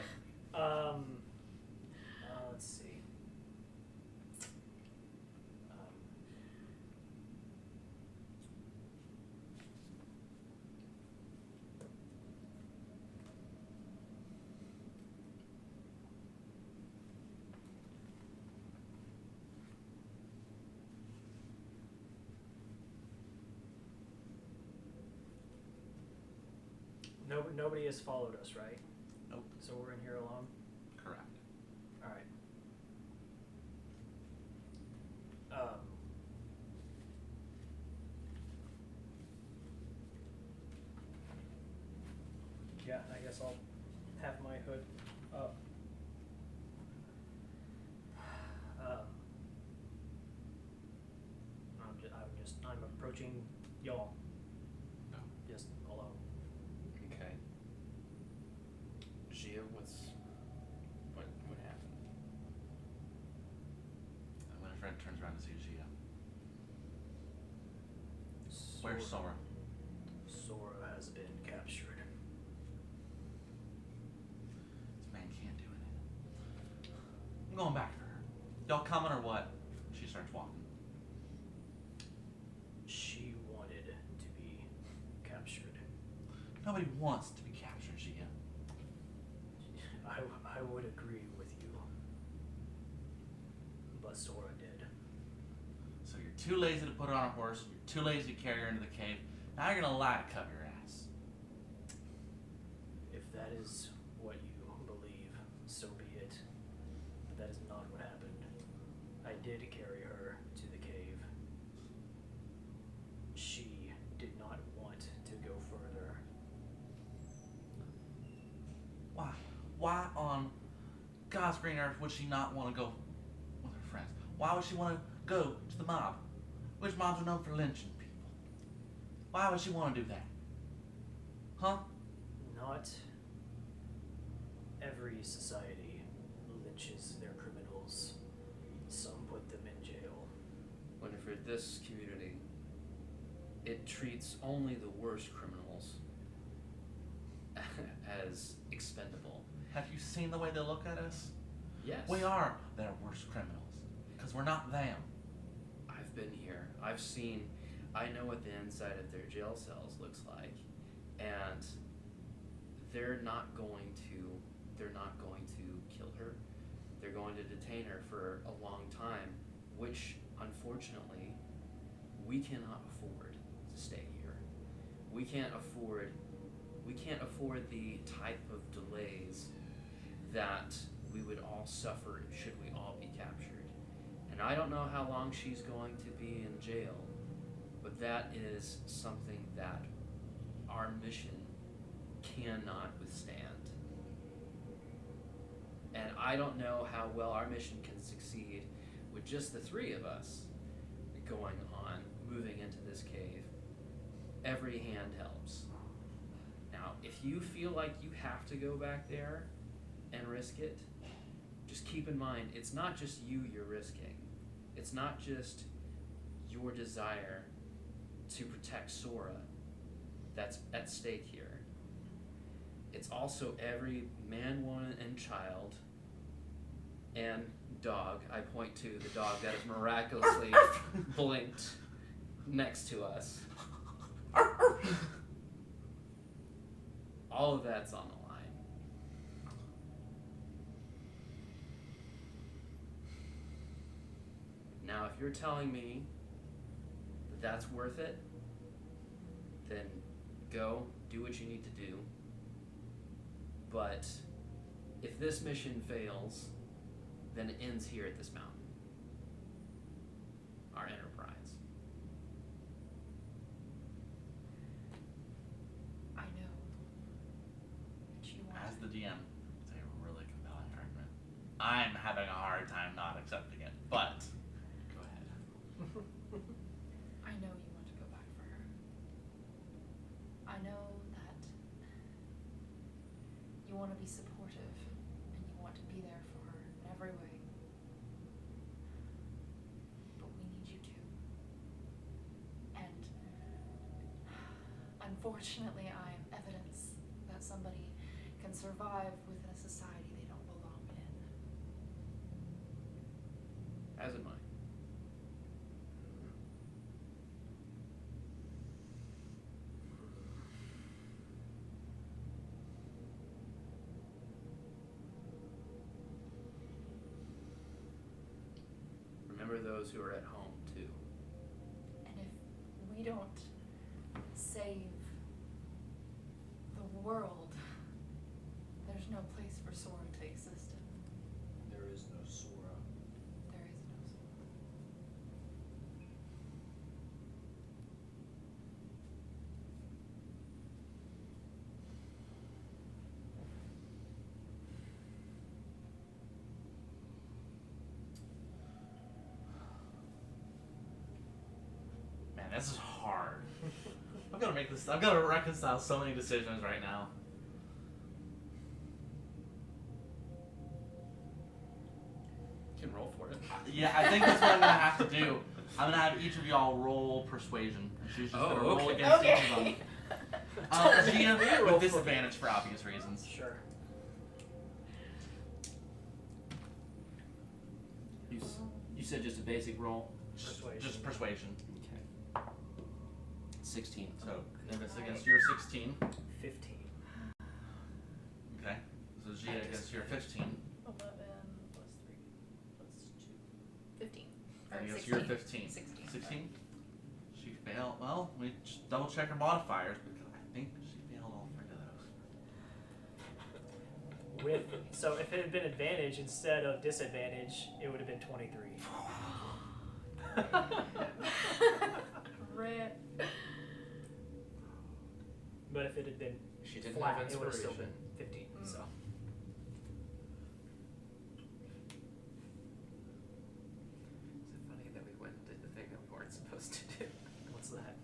Let's see. Nobody has followed us, right? Nope. So we're in here alone? Correct. Alright. Yeah, I guess I'll have my hood up. I'm approaching y'all. No. Just alone. Okay. Gia, what happened? And when a friend turns around to see Gia. Where's Sora? Sora has been captured. This man can't do anything. I'm going back for her. Y'all coming or what? She starts walking. She wanted to be captured. Nobody wants to be captured, Gia. I would agree with you. But Sora did. So you're too lazy to put her on a horse, you're too lazy to carry her into the cave. Now you're gonna lie to cover your ass. If that is what you believe, so be it. But that is not what happened. I did carry her to the cave. She did not want to go further. Why? Why on God's green earth would she not want to go with her friends? Why would she want to go to the mob? Which mobs are known for lynching people? Why would she want to do that? Huh? Not every society lynches their criminals. Some put them in jail. Winifred, this community it treats only the worst criminals as expendable. Have you seen the way they look at us? Yes. We are their worst criminals. Because we're not them. I've been here. I've seen. I know what the inside of their jail cells looks like, and they're not going to kill her. They're going to detain her for a long time, which unfortunately we cannot afford to stay here. We can't afford the type of delays that we would all suffer should we all be captured. And I don't know how long she's going to be in jail, but that is something that our mission cannot withstand. And I don't know how well our mission can succeed with just the three of us going on, moving into this cave. Every hand helps. Now, if you feel like you have to go back there and risk it, just keep in mind, it's not just you you're risking. It's not just your desire to protect Sora that's at stake here. It's also every man, woman, and child and dog. I point to the dog that is miraculously blinked next to us. All of that's on the line. Now, if you're telling me that that's worth it, then go, do what you need to do. But if this mission fails, then it ends here at this mountain. Our enterprise. I know. But you want As the DM, it's a really compelling argument. I'm having a hard time not accepting it, but go ahead. I know you want to go back for her. I know that you want to be supportive and you want to be there for her in every way. But we need you to. And unfortunately, I am evidence that somebody can survive within a society they don't belong in. As am I. Remember those who are at home, too. And if we don't save the world, there's no place for Sora to exist in. There is no Sora. There is no Sora. Man, this is hard. I've got to reconcile so many decisions right now. You can roll for it. Yeah, I think that's what I'm gonna have to do. I'm gonna have each of y'all roll persuasion. She's just gonna roll okay. against each of them. Gia, Roll with for- disadvantage for obvious reasons. Sure. You said just a basic roll? Persuasion. Just persuasion. Okay. 16. So it's against your 16. 15. Okay. So Gia against your 15. 11 plus 3 plus 2. 15. Or And against 16. your 15. 16. 16? She failed. Well, we just double check her modifiers because I think she failed all three of those. So if it had been advantage instead of disadvantage, it would have been 23. Rip. But if it had been She didn't flat, have it would have still inspiration. been 15. So Is it funny that we went and did the thing that we weren't supposed to do? what's that?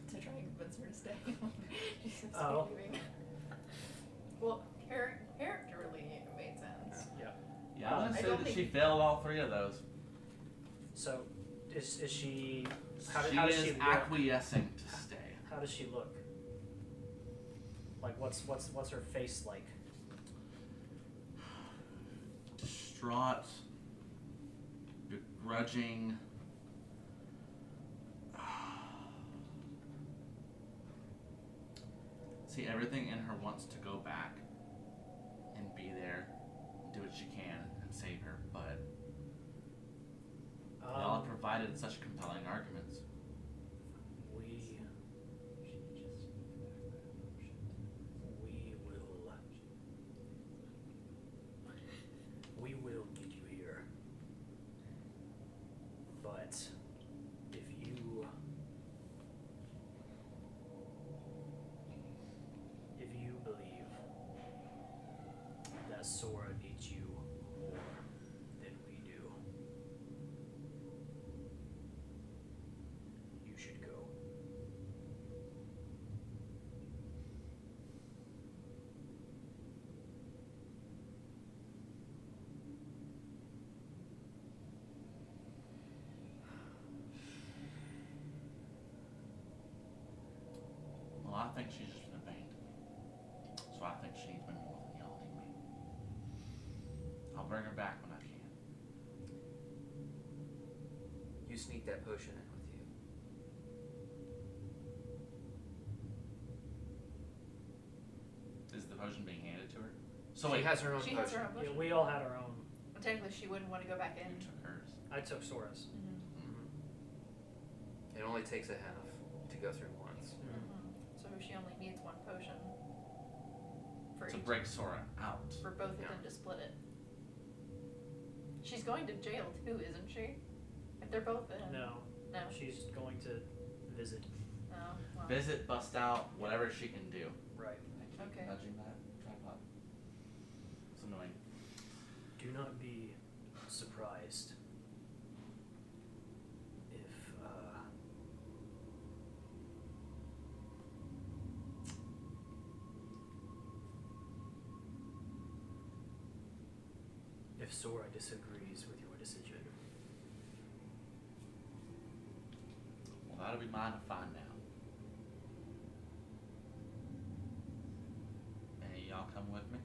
To try and convince her to stay. She's just Oh. leaving. Well, characterly, it made sense. Yeah. Yeah, I'm I gonna say don't that she think- failed all three of those. So Is she? How She does is she look? acquiescing to stay. How does she look? Like what's her face like? Distraught, begrudging. See, everything in her wants to go back and be there, do what she can, and save her, but y'all have provided such compelling arguments. We will get you here. But if you believe that Sora needs you more than we do, you should go. Well, I think she's just in a faint. So I think she needs me more than y'all need me. I'll bring her back when I can. You sneak that potion in with you. Is the potion being handed to her? So So she wait, has her own She potion. has her own Yeah, potion. we all had our own. Technically, she wouldn't want to go back in. who took hers? I took Sora's. It only takes a half to go through once. So she only needs one potion for To each, break Sora out. for both of Yeah. them to split it. She's going to jail too, isn't she? If they're both in. No, No. she's going to visit. Oh, well. Visit, bust out, whatever she can do. Right. I keep Okay. nudging that tripod. It's annoying. Do not be surprised if Sora disagrees with your decision. Well, that'll be mine to find out. Hey, y'all come with me?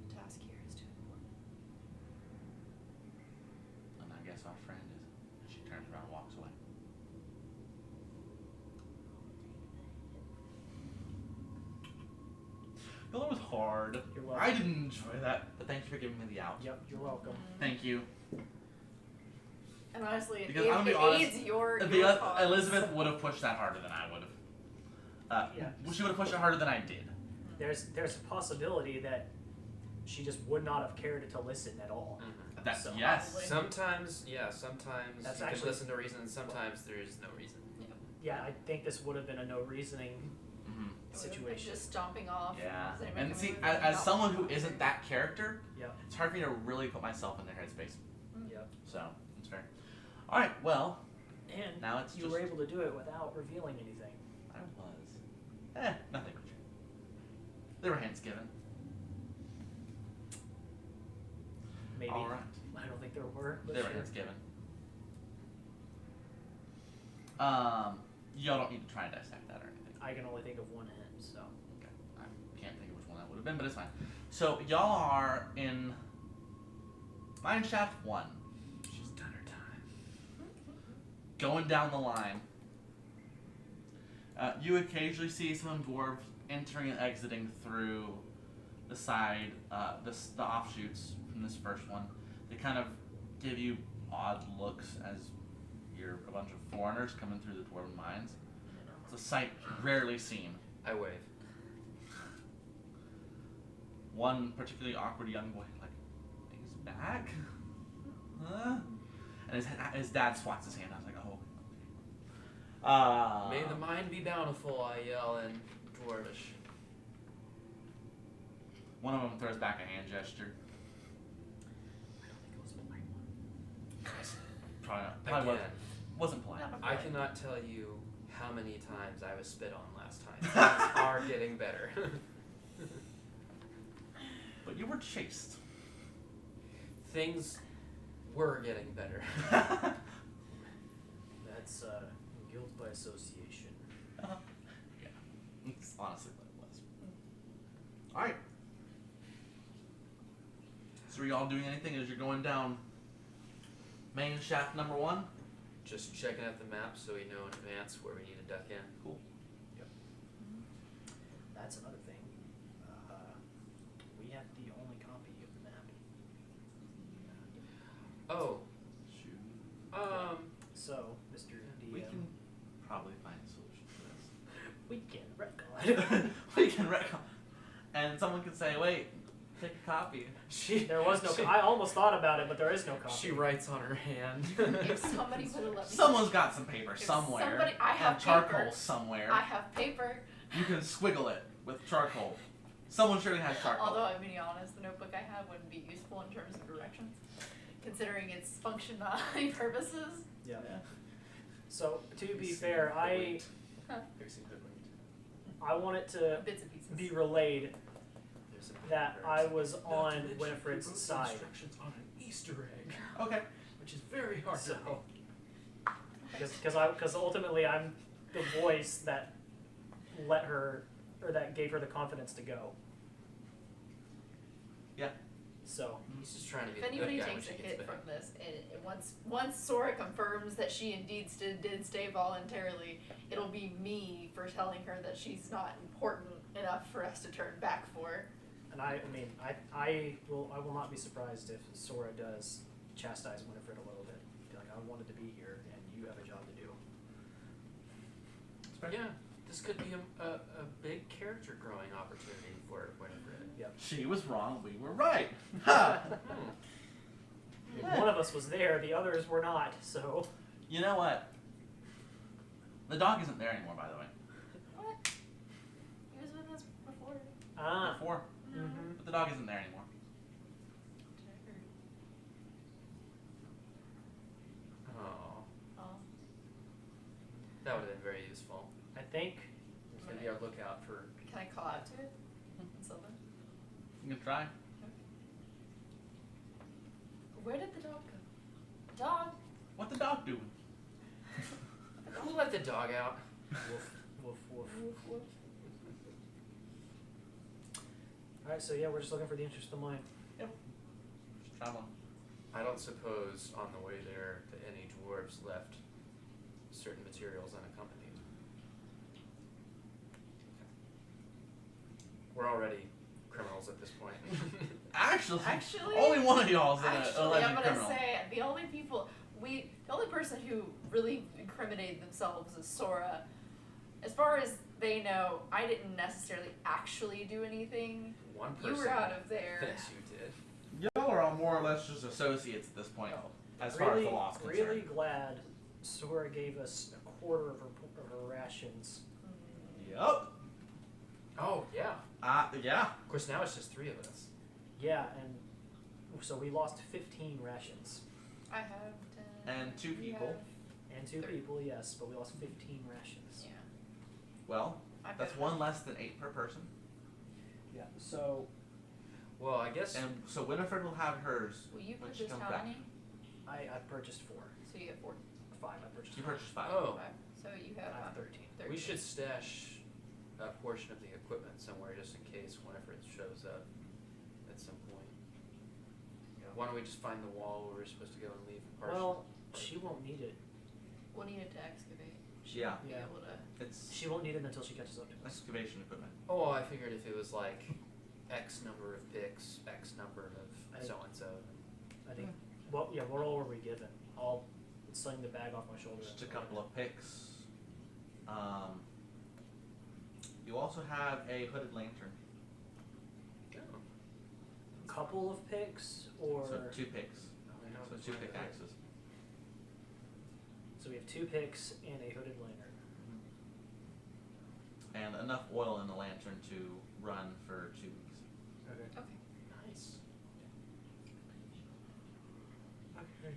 The task here is too important. And I guess our friend is. And she turns around and walks away. Well, that was hard. You're welcome. I didn't enjoy that, but thanks for giving me the out. Yep, you're welcome. Thank you. And honestly, it, Because I'm gonna be it honest, aids your Because cause. Elizabeth would have pushed that harder than I would have. Yeah. She would have pushed it harder than I did. There's a possibility that she just would not have cared to listen at all. That's So- yes. Probably. Sometimes, yeah, sometimes That's you actually- can listen to reason, and sometimes there's no reason. Yeah, I think this would have been a no reasoning Mhm. It would've been situation. Just stomping off. Yeah. Does anybody And come see, in with as, me? as No. someone who isn't that character, Yep. it's hard for me to really put myself in their headspace. Yep. So it's fair. All right. Well, And now it's you just were able to do it without revealing anything. I was. Nothing major. There were hints given. Maybe. All right. I don't think there were, but There were sure. hints given. Y'all don't need to try and dissect that or anything. I can only think of one hint, so. Okay. I can't think of which one that would have been, but it's fine. So y'all are in Mine Shaft 1. She's done her time. Going down the line. You occasionally see some dwarves entering and exiting through the side, the offshoots from this first one. They kind of give you odd looks as you're a bunch of foreigners coming through the dwarven mines. It's a sight rarely seen. I wave. One particularly awkward young boy, like, he's back? Huh? And his dad swats his hand. I was like, oh. May the mind be bountiful, I yell in Dwarvish. One of them throws back a hand gesture. I don't think it was a polite one. Probably Again, wasn't polite. Not a I point. cannot tell you how many times I was spit on last time. Things are getting better. But you were chased. Things We're getting better. That's guilt by association. Yeah, that's honestly what it was. All right. So are y'all doing anything as you're going down main shaft number 1? Just checking out the map so we know in advance where we need to duck in. Cool. That's another thing. We have the only copy of the map. Oh, Shoot. So, Mr. DM, We can probably find a solution to this. we can retcon. We can retcon. And someone could say, wait, take a copy. There was no. I almost thought about it, but there is no copy. she writes on her hand. If somebody would have let me. Someone's got some paper If somewhere. somebody- I have and charcoal paper. somewhere. I have paper. You can squiggle it with charcoal. Someone surely has charcoal. Although I'm being honest, the notebook I have wouldn't be useful in terms of directions, considering its functionality purposes. Yeah. So to be fair, I want it to Bits and pieces. be relayed that I was on Winifred's side. Instructions on an Easter egg, Okay. which is very hard to So, make. because ultimately I'm the voice that let her, or that gave her the confidence to go. Yeah. So He's just trying to be If the good anybody guy when takes she a gets hit back. from this, and once Sora confirms that she indeed did stay voluntarily, it'll be me for telling her that she's not important enough for us to turn back for. and I mean I will not be surprised if Sora does chastise Winifred a little bit. Be like, I wanted to be here and you have a job to do. Yeah, this could be a big character growing opportunity for Winifred. Yep. She was wrong, we were right. Ha! If one of us was there, the others were not, so You know what? The dog isn't there anymore, by the way. What? He was with us before. Before. Mm-hmm. But the dog isn't there anymore. Oh, Oh. that would have been very useful. I think It's gonna be our lookout for. Can I call out to it? Sylvan? You can try. Where did the dog go? Dog? What the dog doing? Who let the dog out? woof woof woof. Woof, woof. Alright, so yeah, we're just looking for the interest of the mine. Just traveling. I don't suppose on the way there that any dwarves left certain materials unaccompanied. We're already criminals at this point. Actually, Actually, only one of y'all's an Actually, alleged I'm gonna criminal. say the only person who really incriminated themselves is Sora. As far as they know, I didn't necessarily actually do anything. One You person were out of there. thinks you did. Y'all are all more or less just associates at this point, as far as the law's concerned. Really glad Sora gave us a quarter of her rations. Yup. Oh yeah. Yeah. Of course, now it's just 3 of us. Yeah, and so we lost 15 rations. I have 10. And 2 you people. have- And 2 30. people, yes, but we lost 15 rations. Yeah. Well, I've that's got 1 less than 8 per person. Yeah, so Well, I guess. And so Winifred will have hers Well, you when she purchased comes how back. many? I purchased 4. So you have 4. 5 I purchased. You 5. purchased 5. Oh, Five. So you I have have 13. 13. we should stash a portion of the equipment somewhere just in case Winifred shows up at some point. Why don't we just find the wall where we're supposed to go and leave partially? Well, she won't need it. We'll need it to excavate. Yeah. Be Yeah. able to. It's She won't need it until she catches up to us. excavation equipment. Oh, I figured if it was like X number of picks, X number I- of so and so. I think. Well, yeah, what all were we given? I'll sling the bag off my shoulder. Just a and- couple of picks. You also have a hooded lantern. Couple of picks, or So 2 picks. Oh, So 2 pickaxes. so we have 2 picks and a hooded lantern. And enough oil in the lantern to run for 2 weeks. Okay. Okay. Nice. Okay.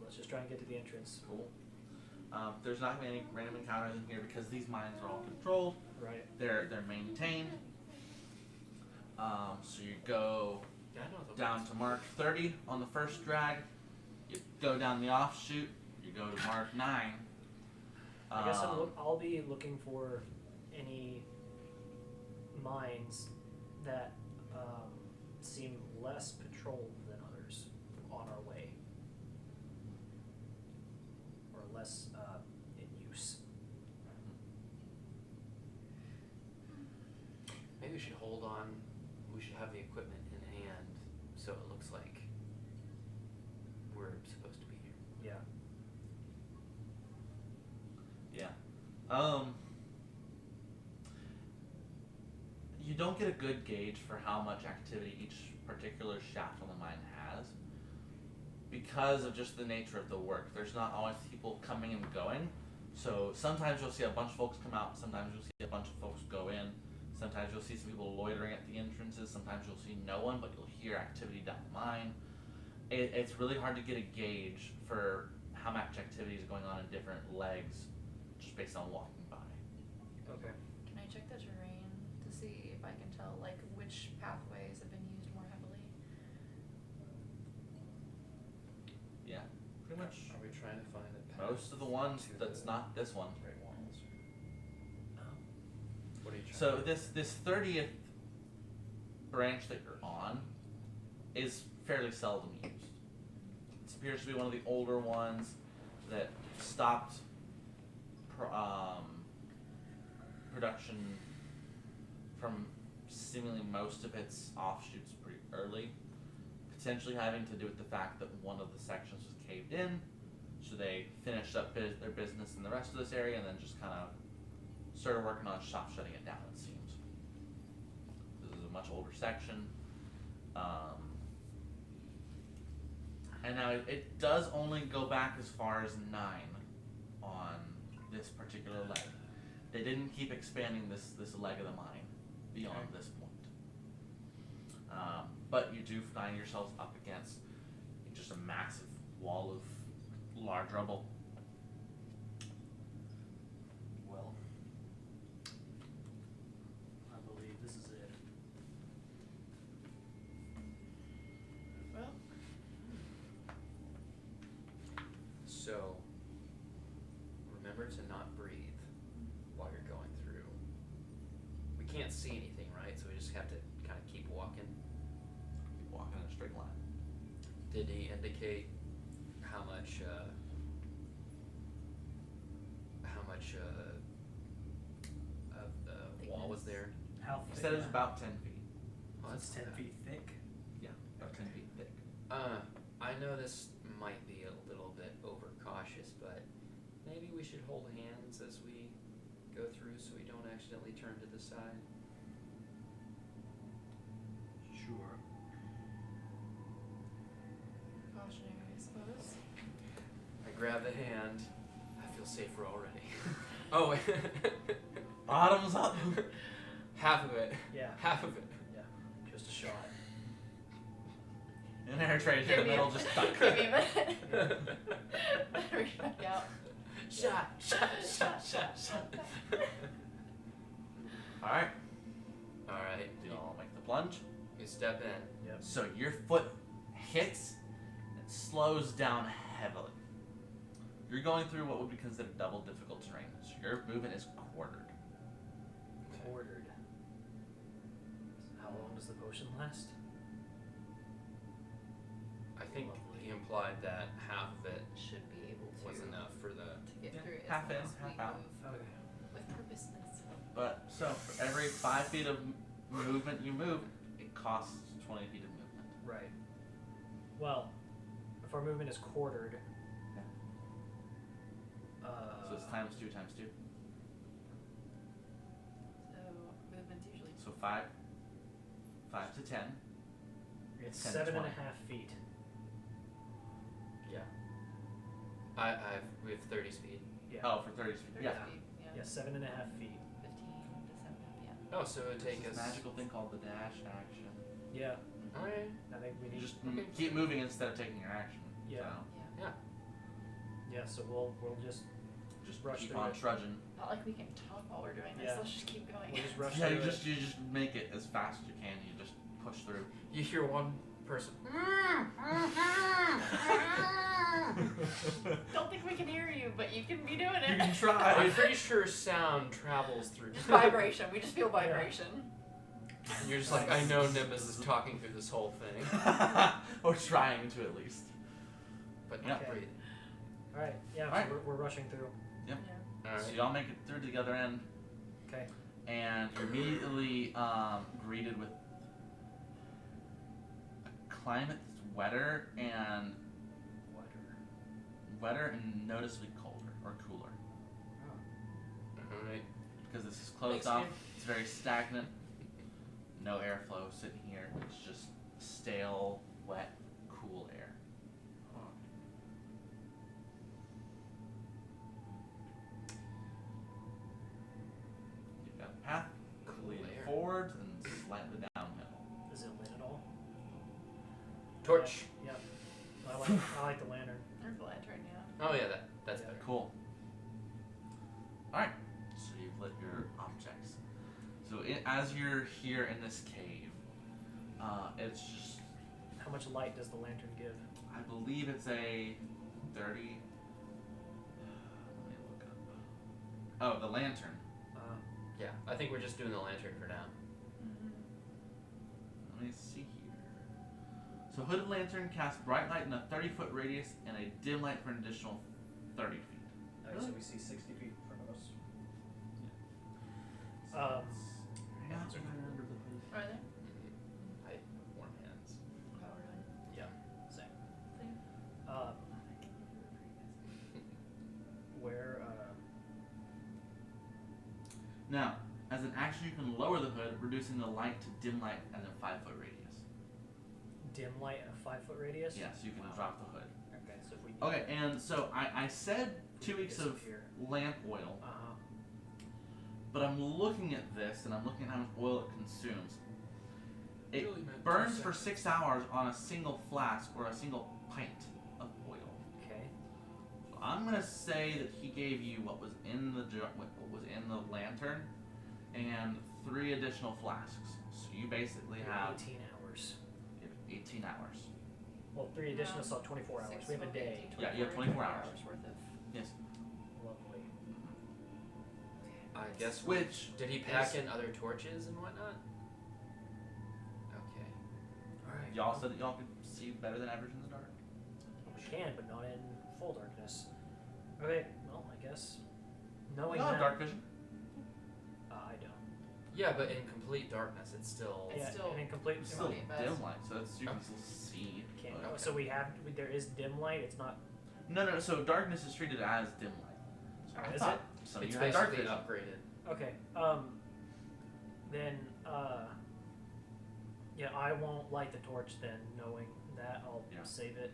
Let's just try and get to the entrance. Cool. There's not going to be any random encounters in here because these mines are all controlled. Right. They're maintained. So you go Yeah, I know the down to mark 30 on the first drag. You go down the offshoot. You go to mark 9. I guess I'll be looking for any mines that seem less patrolled than others on our way, or less in use. Maybe we should hold on. We should have the equipment in hand so it looks like we're supposed to be here. Yeah. Yeah. You don't get a good gauge for how much activity each particular shaft on the mine has because of just the nature of the work. There's not always people coming and going. So sometimes you'll see a bunch of folks come out, sometimes you'll see a bunch of folks go in, sometimes you'll see some people loitering at the entrances, sometimes you'll see no one, but you'll hear activity down the mine. It's really hard to get a gauge for how much activity is going on in different legs just based on walking by. Okay. Can I check the terrain to see if I can tell like which pathways have been used more heavily? Yeah, pretty much Are we trying to find a path most of the ones to that's the not this one. Great Walls? What are you trying So to this 30th branch that you're on is fairly seldom used. It appears to be one of the older ones that stopped production from seemingly most of its offshoots pretty early, potentially having to do with the fact that one of the sections was caved in, so they finished up their business in the rest of this area and then just kind of started working on shutting it down, it seems. This is a much older section. And now it does only go back as far as 9 on this particular leg. They didn't keep expanding this leg of the mine beyond this point. But you do find yourselves up against just a massive wall of large rubble. Well, I believe this is it. Well, So, remember to not breathe while you're going through. We can't see anything, right? So we just have to kind of keep walking. Keep walking in a straight line. Did he indicate how much of the wall was there? How He thick? said it was about 10 feet. Oh, It's 10 feet thick. Yeah, about 10 feet thick. I know this might be a little bit overcautious, but maybe we should hold hands as we go through so we don't accidentally turn to the side. Sure. cautionary, I suppose. I grab the hand. I feel safer already. Oh, Bottoms up. half of it. Yeah. Half of it. Yeah. Just a shot. And Eric right here in the middle, just stuck. Give me a minute. Reach back out. Shot. Alright, Alright. you all make the plunge. You step in. Yep. So your foot hits and slows down heavily. You're going through what would be considered double difficult terrain. So your movement is quartered. Quartered. How long does the potion last? I think he implied that half of it Should be able to was enough for the. to get Yeah, through as half long in, as we half out. move Okay. with purpose. But so for every 5 feet of movement you move, it costs 20 feet of movement. Right. Well, if our movement is quartered, So it's times 2 times 2. So movement's usually So 5 to 10. it's 10 to 7.5 20. feet. Yeah. We have 30 speed. Yeah. Oh, for 30 feet. 30 Yeah. feet. Yeah. Yeah, 7.5 feet. 15 to 7. Yeah. Oh, so it would There's take this us. magical thing called the dash action. Yeah. Alright. I think we You need. just Okay. keep moving instead of taking your action. Yeah. So Yeah. Yeah. So we'll just just Rush keep through on it. trudging. Not like we can talk while we're doing this. Yeah. Let's just keep going. We'll just rush Yeah, through you it. just make it as fast as you can. You just push through. You hear one person. Don't think we can hear you, but you can be doing You it. can try. I'm pretty sure sound travels through. Just vibration. We just feel vibration. And you're just like, I know Nimbus is talking through this whole thing, Or trying to at least. but Yeah. not breathing. Alright, yeah, Alright. so we're rushing through. Alright. So y'all make it through to the other end, Okay. and you're immediately greeted with a climate that's wetter and noticeably colder or cooler. Alright. Because this is closed Thanks, off, dude. it's very stagnant. No airflow sitting here. It's just stale, wet, cool air. You've got a path Cool leading air. forwards and slightly downhill. Is it lit at all? Torch. Yep. I like the lantern. There's a lantern, yeah. Oh yeah, that's Yeah. better. Cool. Alright, so you've lit your objects. So as you're here in this cave, it's just, How much light does the lantern give? I believe it's a 30. Let me look up. Oh, the lantern. Yeah, I think we're just doing the lantern for now. Let me see here. So hooded lantern casts bright light in a 30-foot radius and a dim light for an additional 30 feet. Alright, so we see 60 feet in front of us. Hands are gonna remember the hood. Are there? I have warm hands. Oh, really? Yeah, same. Same. Where, Now, as an action, you can lower the hood, reducing the light to dim light at a 5-foot radius. dim light and a 5-foot radius? Yeah, so you can drop the hood. Okay, so if we Okay, and so I said 2 weeks of disappear. lamp oil, Uh-huh. but I'm looking at this and I'm looking at how much oil it consumes. It Really meant burns 2 for seconds. 6 hours on a single flask or a single pint of oil. Okay. So I'm gonna say that he gave you what was in the what was in the lantern, and 3 additional flasks. So you basically have 18 hours. 18 hours. Well, 3 additional, No. so 24 hours. We have a day. Yeah, you have 24 hours. Worth of. Yes. Lovely. I guess. Which Did he pack is- in other torches and whatnot? Okay. Alright. Y'all said that y'all could see better than average in the dark. We can, but not in full darkness. Okay, well, I guess. Knowing Y'all have that. dark vision. I don't. Yeah, but in complete darkness, it's still. It's yeah, still- and in complete. It's still Money best. dim light, so it's, you can still see. Can't. but- Oh, so we have. There is dim light. It's not. No, so darkness is treated as dim light. So I Is thought it? some It's of you had dark basically vision. upgraded. Okay. Then. Yeah, I won't light the torch then. Knowing that, I'll Yeah. save it.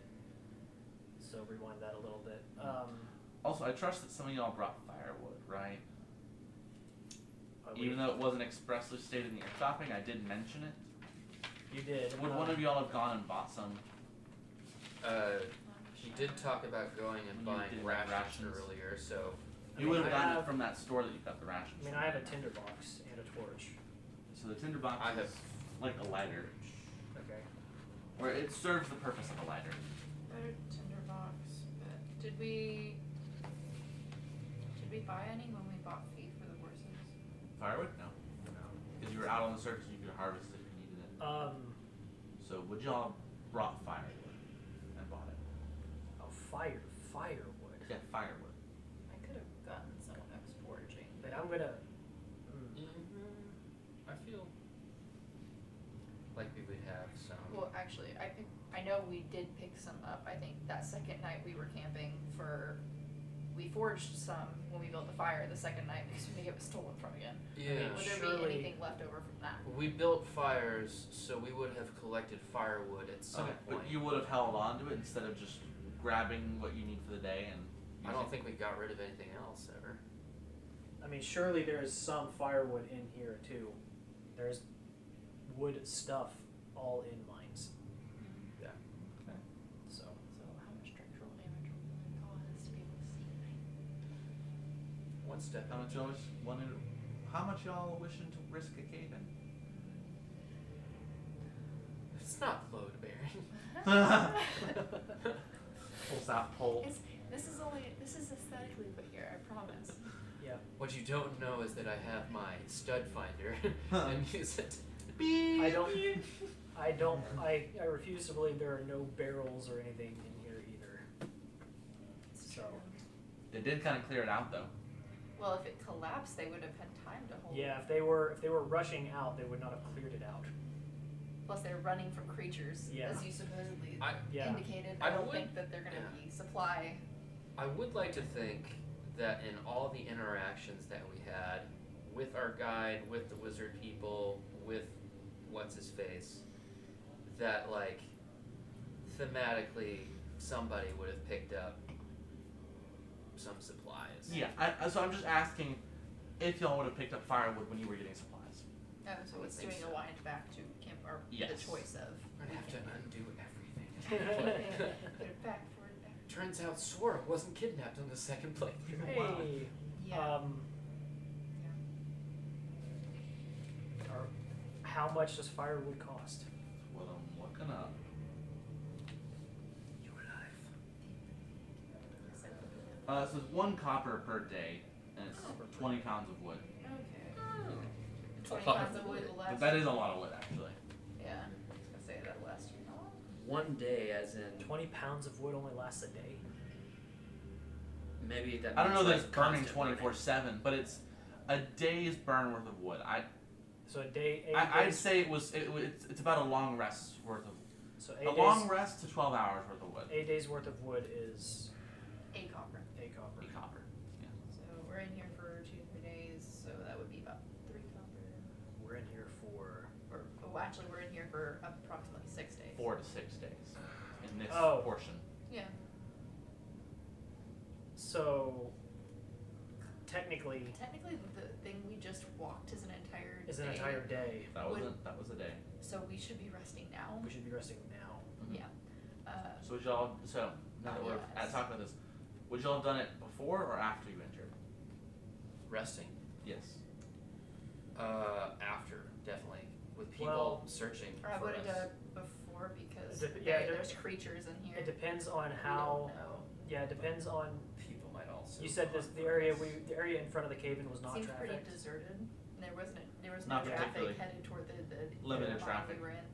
So rewind that a little bit. Also, I trust that some of y'all brought firewood, right? we- Even though it wasn't expressly stated in your shopping, I did mention it. you did. Would one of y'all have gone and bought some? He did talk about going and You buying did rations rations. earlier, so You would have I gotten it have- from that store that you got the rations. I mean, from, I have a right? tinderbox and a torch. So the tinderbox I have is like a lighter, Okay. where it serves the purpose of a lighter. Better tinderbox, but did we buy any when we bought feed for the horses? Firewood? No. Because you were out on the surface, you could harvest it if you needed it. So would y'all have brought firewood and bought it? Oh, firewood. Yeah, firewood. I could have gotten some when I was foraging. But I'm gonna. I feel like we would have some. Well, actually, I know we did pick some up. I think that second night we were camping we foraged some when we built the fire the second night because we think it was stolen from again. Yeah. Would there surely- be anything left over from that? We built fires, so we would have collected firewood at some Okay, point. but you would have held on to it instead of just grabbing what you need for the day and. I don't think we got rid of anything else ever. I mean, surely there is some firewood in here too. There's wood stuff all in mines. Yeah. So. So how much structural damage are we going to cause to be able to see? One step How at a much y'all wishing to risk a cave in? It's not load bearing. Pulls out pole. This is aesthetically put here, I promise. Yeah. What you don't know is that I have my stud finder and use it. I refuse to believe there are no barrels or anything in here either. So, They did kind of clear it out though. Well, if it collapsed, they would have had time to hold. yeah, if they were rushing out, they would not have cleared it out. Plus, they're running from creatures, Yeah. as you supposedly Yeah. indicated. I I don't would- think that they're going to yeah. be supply. I would like to think that in all the interactions that we had with our guide, with the wizard people, with what's his face, that like thematically somebody would have picked up some supplies. Yeah. So I'm just asking if y'all would have picked up firewood when you were getting supplies. Oh, so would it's think doing so. a wind back to camp, or Yes. the choice of. I'd have to undo everything. Put it back, forward, back. Turns out Sora wasn't kidnapped on the second playthrough. Hey. Yeah. How much does firewood cost? Well, I'm looking up. Your life. So it's 1 copper per day, and it's 20 pounds of wood. Okay. 20 20 pounds of wood will last. But that is a lot of wood, actually. Yeah, I was gonna say that'll last you long. One day, as in 20 pounds of wood only lasts a day. maybe that. I don't know means, that like, it's burning constant 24/7, but it's a day's burn worth of wood. So a day. I'd say it's about a long rest's worth of So a long rest to 12 hours worth of wood. 8 days worth of wood is A copper. a copper. A copper. Yeah. So we're in here for 2-3 days, so that would be about 3 copper. We're in here for. Actually, we're in here for approximately 6 days. 4 to 6 days in this Oh. portion. Yeah. So technically, Technically, the thing we just walked is an entire is an day. entire day. That was a day. So we should be resting now. We should be resting now. Mhm. Yeah. So would y'all? So now that we're Yes. talking about this, would y'all have done it before or after you injured? Resting? Yes. After, definitely. With people Well, searching Or I for would have us. done it before because Yeah, there's creatures in here. It depends on We how. don't know. Yeah, it depends on. People might also. You said this. hunt The for area us. the area in front of the cave-in was not Seems pretty trafficked. deserted. There was Not no particularly. traffic headed toward the Limited line traffic. we were in.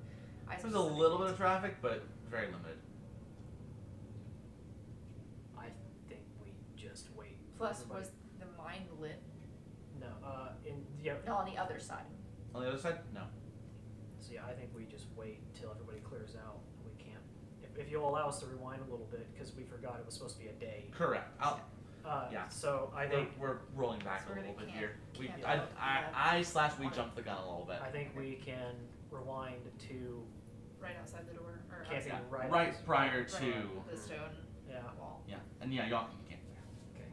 There's a little bit of traffic, but very limited. I think we just wait. for Plus, everybody- was the mine lit? No. Yeah. No, on the other side. On the other side, no. So yeah, I think we just wait till everybody clears out. We can't. If you'll allow us to rewind a little bit, because we forgot it was supposed to be a day. Correct. Yeah. So I think we're rolling back So a we're little gonna bit camp- here. We camp I out, we jumped the gun a little bit. I think we can rewind to Right outside the door. Or camping outside. right prior Right to on the stone Yeah. wall. yeah, and yeah, y'all can camp there.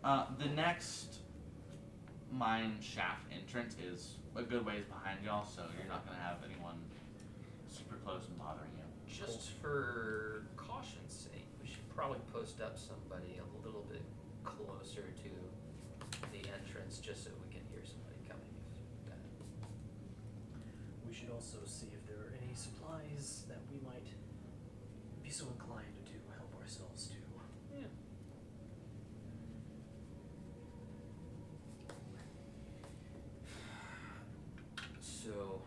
Okay. The next mine shaft entrance is a good ways behind y'all, so you're not gonna have anyone super close and bothering you. Just for caution's sake, we should probably post up somebody a little bit closer to the entrance, just so we can hear somebody coming. If that. We should also see if there are any supplies that we might be so inclined to help ourselves to. Yeah. So,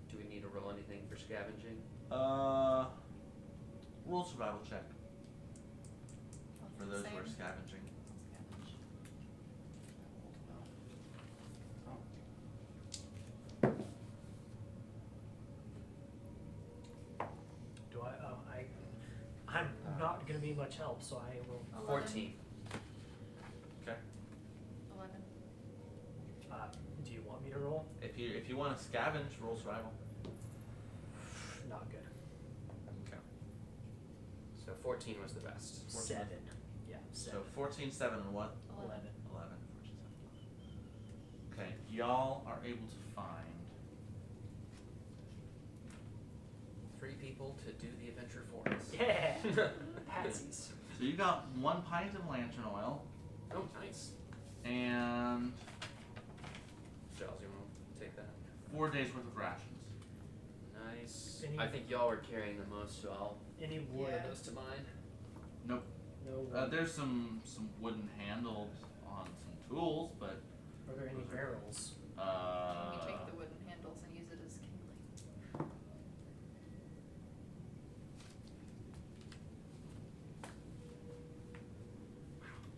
do we need to roll anything for scavenging? Roll survival check for Same. those who are scavenging. Do I'm not gonna be much help, so I will. 14. Okay. 11. Do you want me to roll? If you want to scavenge, roll survival. Not good. Okay. So 14 was the best. 7. Yeah, So 7. 14, 7, and what? 11. 11. 14, 7. Okay, y'all are able to find 3 people to do the adventure for us. Yeah. Patsies. So you got 1 pint of lantern oil Oh, nice. and Giles, you want to take that? 4 days worth of rations. Nice. Any- I think y'all are carrying the most, so I'll Any wood? Yeah. those to mine. Nope. No wood. There's some wooden handles on some tools, but Are there any barrels? Can we take the wooden handles and use it as kindling?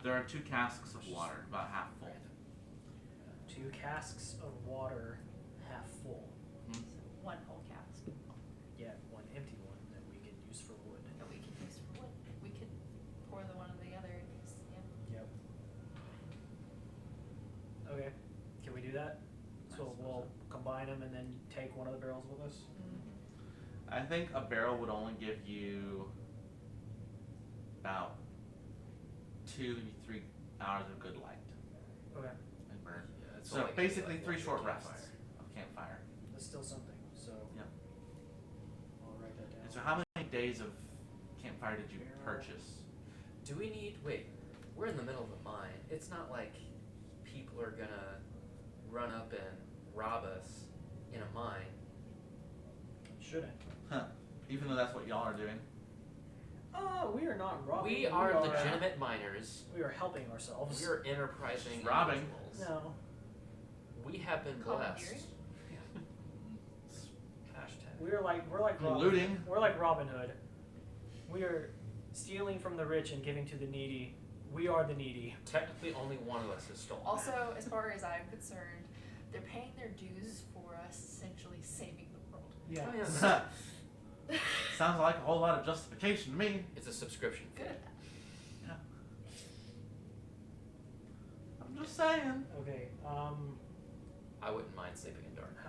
there are 2 casks of water, about half full. 2 casks of water, half full. Hmm? One whole cask. Yeah, 1 empty one that we can use for wood. That we could use for wood. We could pour the one in the other and use, yeah. Yep. Okay. Can we do that? So I suppose we'll combine them and then take one of the barrels with us. I think a barrel would only give you about 2 maybe 3 hours of good light Okay. and burn. Yeah, it's So only gonna be basically like 3 one short campfire. rests of campfire. That's still something. So Yep. I'll write that down. And so how many days of campfire did you Barrel. purchase? Do we need? Wait, we're in the middle of a mine. It's not like people are gonna run up and rob us in a mine. Shouldn't. Huh. Even though that's what y'all are doing. We are not robbing. We are legitimate miners. We are helping ourselves. We are enterprising Robbing. individuals. No. We have been blessed. Commandeering? Hashtag. We're like Robin. Looting. We're like Robin Hood. We are stealing from the rich and giving to the needy. We are the needy. Technically, only one of us has stolen. Also, as far as I'm concerned, they're paying their dues for us essentially saving the world. Yeah. Oh, yeah. Sounds like a whole lot of justification to me. It's a subscription fee. Good. Yeah. I'm just saying. Okay. I wouldn't mind sleeping in darkness.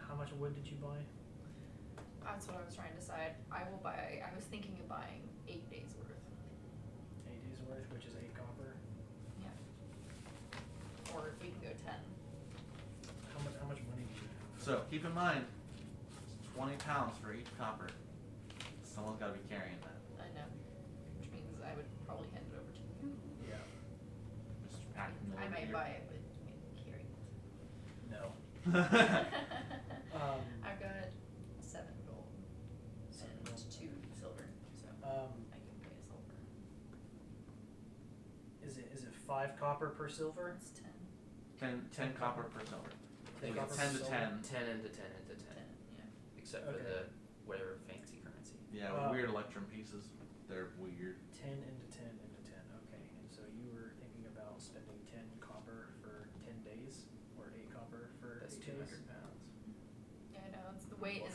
How much wood did you buy? That's what I was trying to decide. I was thinking of buying 8 days worth. 8 days worth, which is 8 copper. Yeah. Or we can go 10. How much money do you have? So keep in mind, 20 pounds for each copper. Someone's got to be carrying that. I know. Which means I would probably hand it over to you. Yeah. Mr. Packman I might here. buy it, but you can carry it. No. I've got 7 gold 7 and gold. 2 silver, so I can pay a silver. Is it 5 copper per silver? It's 10 copper per silver. I think it's 10 to 10. 10 into 10 into 10. 10, yeah. Except for Okay. the whatever fancy currency. Yeah, with weird electrum pieces. They're weird. 10 into 10 into 10. Okay. And so you were thinking about spending 10 copper for 10 days, or 8 copper for That's 8 days? 200 pounds. Yeah, I know. It's the weight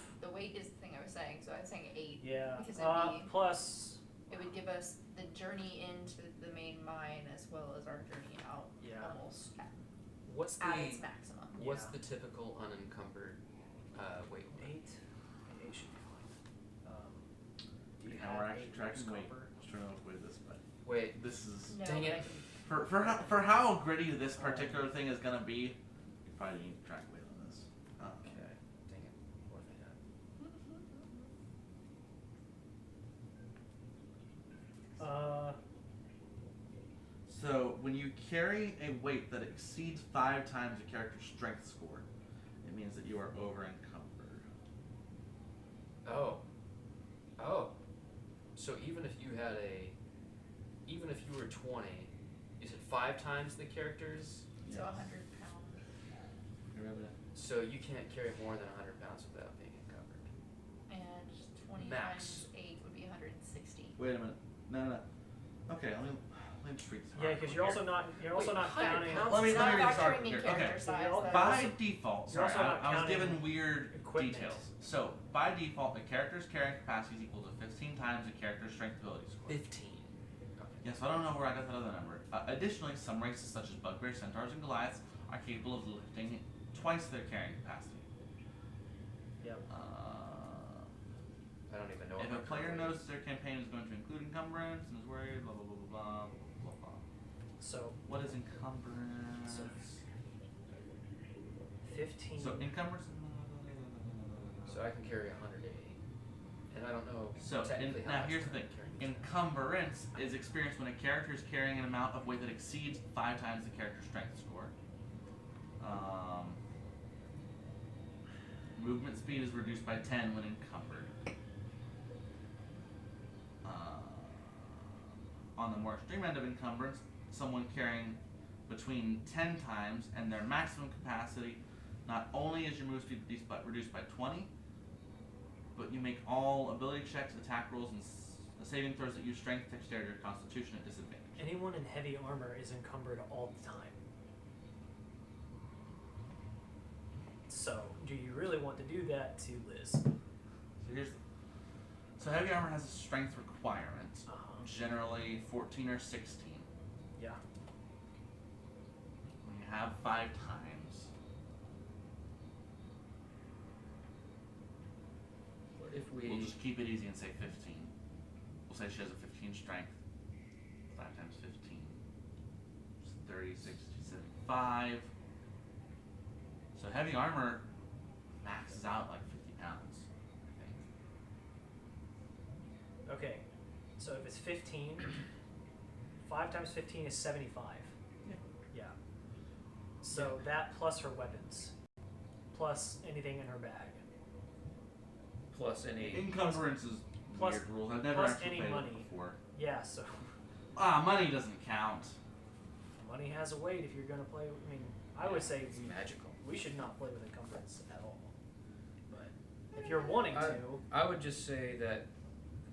is the thing I was saying. So I was saying 8. Yeah. Because it'd be- Plus. It would give us the journey into the main mine as well as our journey out. Yeah. Almost What's at the its maximum. what's Yeah. the typical unencumbered weight limit? 8 should be fine. Do you Now have we're actually 8 tracking loose weight. copper? I was trying to avoid this, but Wait, this is No, Dang but it. I can- for how gritty this particular thing is gonna be. You probably need to track weight on this. okay. Dang it. What if I die? So when you carry a weight that exceeds 5 times a character's strength score, it means that you are over encumbered. Oh. Oh. So even if you were 20, is it 5 times the characters? So 100 pounds. Remember that? So you can't carry more than 100 pounds without being encumbered. And 20 Max. times 8 would be 160. Wait a minute. No. Okay, let me just read this. Yeah, article because you're also here. not Wait, 100 counting. pounds? Let me It's not read this factoring article in here. character Okay. size. You're though. By default, you're sorry, also not I was given counting weird equipment. details. So, by default, a character's carrying capacity is equal to 15 times a character's strength ability score. 15. Yes, I don't know where I got that other number. Additionally, some races such as bugbears, centaurs, and goliaths are capable of lifting twice their carrying capacity. Yep. I don't even know If what a my player current knows weight is. their campaign is going to include encumbrance and is worried, blah blah blah blah blah blah blah blah. So What is encumbrance? So 15. So encumbrance. So I can carry 180. And I don't know So, technically how now much here's the I'm thing. carrying. Encumbrance is experienced when a character is carrying an amount of weight that exceeds 5 times the character's strength score. Movement speed is reduced by 10 when encumbered. On the more extreme end of encumbrance, someone carrying between 10 times and their maximum capacity, not only is your move speed reduced by 20, but you make all ability checks, attack rolls, and saving throws that use strength, dexterity, or constitution at disadvantage. Anyone in heavy armor is encumbered all the time. So, do you really want to do that to Liz? So heavy armor has a strength requirement, generally 14 or 16. Yeah. When you have 5 times, What if we? we'll just keep it easy and say 15. We'll say she has a 15 strength. 5 times 15. 30, 60, 75. So heavy armor maxes out like 50 pounds, I think. Okay. So if it's 15, 5 times 15 is 75. Yeah. So that plus her weapons, plus anything in her bag. Plus any. Encumbrance is plus- weird rules. I've never plus actually any played money. it before. Yeah, so Money doesn't count. money has a weight if you're going to play. I mean, I would say It's magical. we should not play with encumbrance at all. But if you're wanting to, I would just say that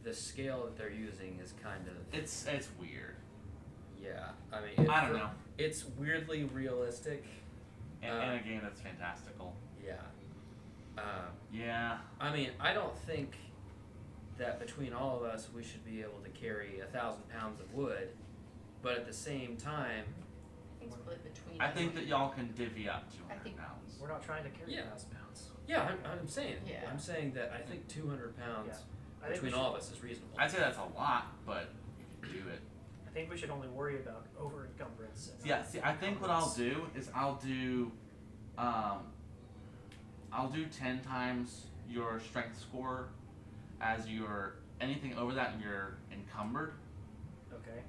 the scale that they're using is kind of. It's weird. Yeah, I mean. I don't know. It's weirdly realistic. In a game that's fantastical. Yeah. Yeah. I mean, I don't think that between all of us we should be able to carry 1,000 pounds of wood, but at the same time, I think split between I us. think that y'all can divvy up 200 I think- pounds. we're not trying to carry Yeah. 1,000 pounds. yeah, I'm saying. Yeah. I'm saying that I think 200 pounds Yeah. I think we between should- all of us is reasonable. I'd say that's a lot, but you can do it. I think we should only worry about over encumbrance. And Yeah, not see, I think what I'll encumbrance. do is I'll do 10 times your strength score as your anything over that you're encumbered, Okay.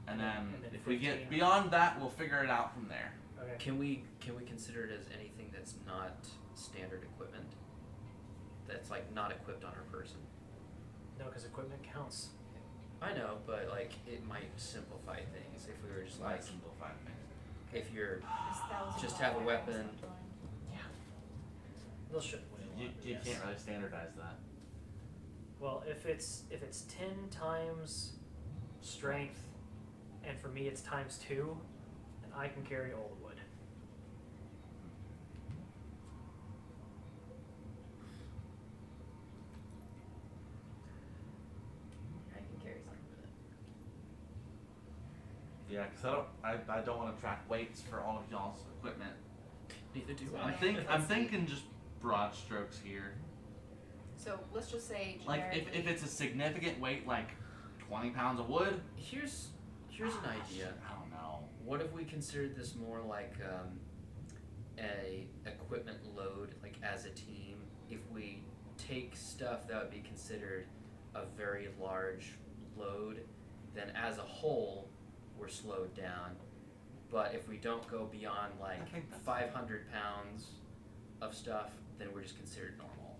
and then And then if we get 15. beyond that, we'll figure it out from there. Okay. Can we consider it as anything that's not standard equipment? That's like not equipped on our person. No, because equipment counts. I know, but like it might simplify things if we were just like Simplify things. if you're This $1,000 just have a weapon. sounds fine. They'll ship away a lot. You but you yes. can't really standardize that. Well, if it's 10 times strength, and for me it's times 2, then I can carry all the wood. I can carry something with it. Yeah, because I don't want to track weights for all of y'all's equipment. Neither do I'm thinking just broad strokes here. So let's just say Like generically. if it's a significant weight, like 20 pounds of wood. Here's an idea. I don't know. What if we considered this more like a equipment load, like as a team? If we take stuff that would be considered a very large load, then as a whole we're slowed down. But if we don't go beyond like I think that's 500 pounds of stuff, then we're just considered normal.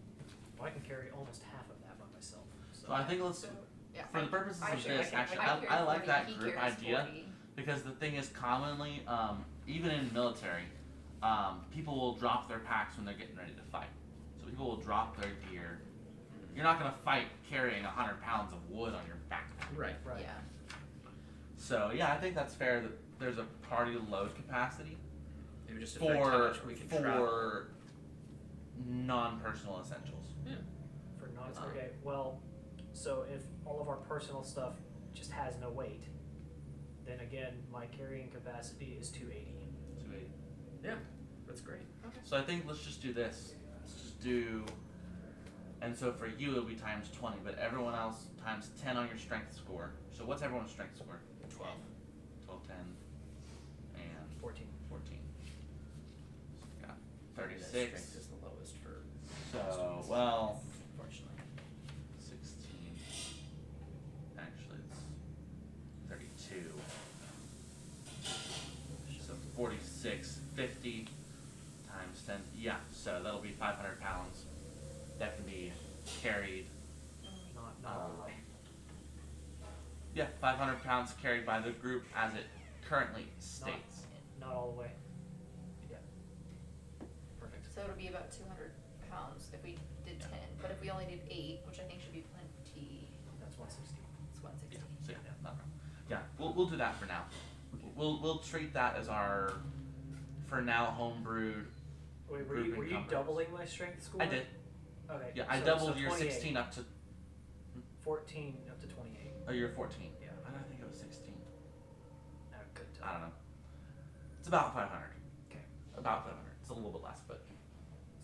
Well, I can carry almost half of that by myself. So I think let's, So, yeah, for the purposes I of share- this, actually, I carry I like 40, that he group carries idea 40. because the thing is commonly, even in military, people will drop their packs when they're getting ready to fight. So people will drop their gear. You're not gonna fight carrying 100 pounds of wood on your backpack. Right. Right. Yeah. So yeah, I think that's fair that there's a party load capacity It would just affect how for much we can travel. non-personal essentials. Yeah. For non okay, well, so if all of our personal stuff just has no weight, then again, my carrying capacity is 280. Yeah, that's great. So I think let's just do this. Let's just do, and so for you it'll be times 20, but everyone else times 10 on your strength score. So what's everyone's strength score? 12. 12, 10, and 14. 14. So we got That 36. strength is the lowest for. So, well, For then yeah, so that'll be 500 pounds that can be carried. Not all the way. Yeah, 500 pounds carried by the group as it currently states. Not all the way. Yeah. Perfect. So it'll be about 200 pounds if we did 10, but if we only did 8, which I think should be plenty, That's 160. it's 160. Yeah, so yeah, not wrong. Yeah, we'll do that for now. We'll treat that as our, for now, homebrewed. Wait, Group were you encumbrance. doubling my strength score? I did. Okay. Yeah, I so- doubled so your 28. 16 up to. 14 up to 28. Oh, you're 14. Yeah. I don't think it was 16. Good. I don't know. It's about 500. Okay. About 500. It's a little bit less, but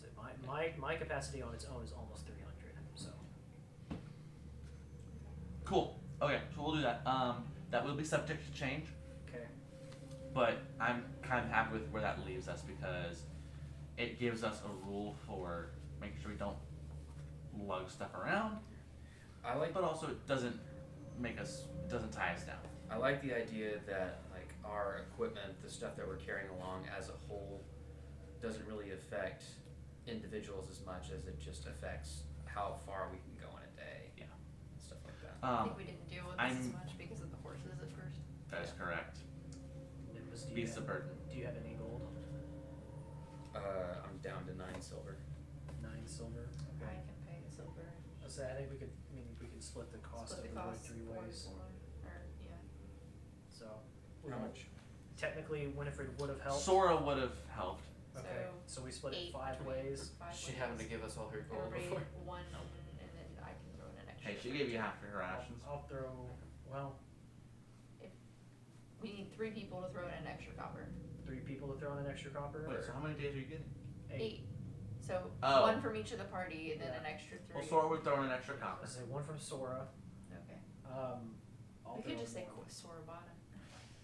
So my capacity on its own is almost 300. So cool. Okay, so we'll do that. That will be subject to change, okay. but I'm kind of happy with where that leaves us because it gives us a rule for making sure we don't lug stuff around, I like but also it doesn't tie us down. I like the idea that like our equipment, the stuff that we're carrying along as a whole, doesn't really affect individuals as much as it just affects how far we can go in a day. Yeah. And stuff like that. I think we didn't deal with this as I'm- much because of the horses at first. That is correct. Nimbus, do you Beast have- of burden. Do you have any gold? I'm down to 9 silver. 9 silver. I Okay. can pay silver. So I think we could. I mean, we could split the cost Split of the the wood cost 3 4 ways. 4, or yeah. So How much? technically, Winifred would have helped. Sora would have helped. Okay. So we split it 8 5 between ways. 5 She ways. happened to give us all her gold Everybody before. 1, and then I can throw in an extra. Hey, she gave you half of her rations. I'll throw. Well, We need 3 people to throw in an extra copper. 3 people to throw in an extra copper. Wait, or so how many days are you getting? 8. So Oh. 1 from each of the party, and then Yeah. an extra 3. Well, Sora would throw in an extra copper. I say 1 from Sora. Okay. I'll We throw could just say one. Sora bottom.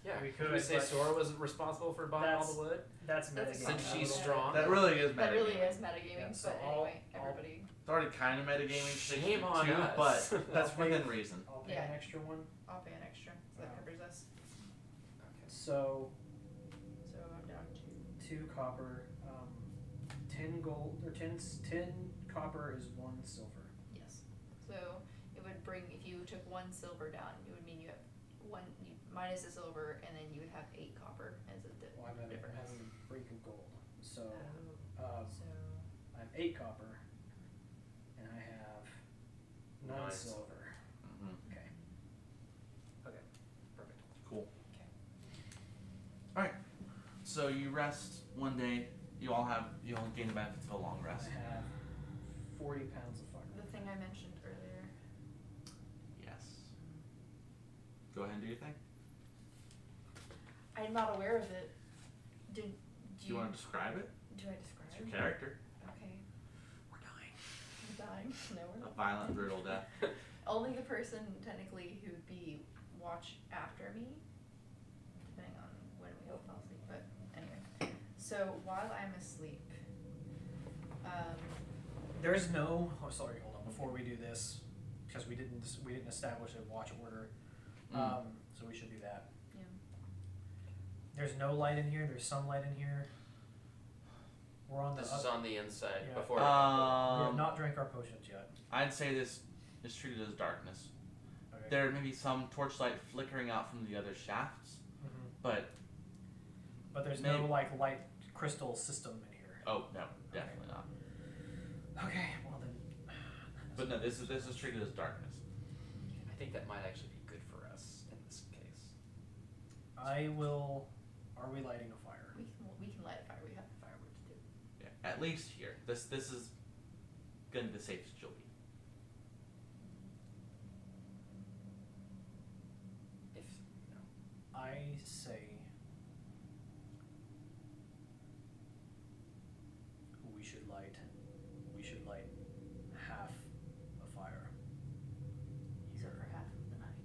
Yeah. We Could could, we say but Sora was responsible for buying all the wood? That's That's metagaming. Since fine. she's Yeah. strong. That really is That metagaming. really is metagaming, Yeah, so but I'll- anyway, everybody. It's already kind of metagaming Shame on too, us. but that's I'll pay- within reason. I'll pay Yeah. an extra 1. I'll pay an extra, so that covers us. Okay. So So I'm down to 2 copper, 10 gold or 10 copper is 1 silver. yes. So it would bring, if you took 1 silver down, it would mean you have 1 you minus the silver, and then you would have 8 copper as a Well, I'm having difference. a break of gold. So Oh, um, so I have 8 copper, and I have 9 9 silver. Hmm. Okay. Okay. Perfect. Cool. Okay. All right. So you rest one day. You all gain the benefits of a long rest. I have 40 pounds of fire. the thing I mentioned earlier. Yes. Go ahead and do your thing. I'm not aware of it. Do Do you want to describe it? Do I describe It's your it? character. Okay. We're dying. I'm dying. No, we're A not. violent, brutal death. Only the person technically who would be watch after me, depending on when we all fall asleep. But anyway, so while I'm asleep, There's no. Oh, sorry. Hold on. Before we do this, because we didn't establish a watch order, so we should do that. yeah. There's no light in here. There's some light in here. We're on the. This is on the inside Yeah. before. we have Um, not drank our potions yet. I'd say this is treated as darkness. Okay. There may be some torchlight flickering out from the other shafts, Mhm. but But there's Maybe. no like light crystal system in here. oh no, definitely not. Okay. Well then. But no, this is treated as darkness. I think that might actually be good for us in this case. I will. Are we lighting a fire? We can light a fire. We have the firewood to do. Yeah, at least here. This is gonna be the safest you'll be. If no. I say we should light half a fire So here, for half of the night.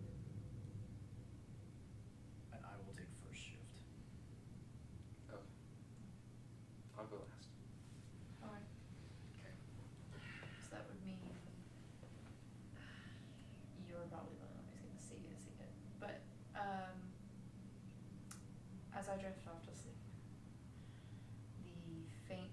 and I will take first shift. Okay. I'll go last. Alright. Okay. So that would mean you're probably the only one who's gonna see it. But as I drift off to sleep, the faint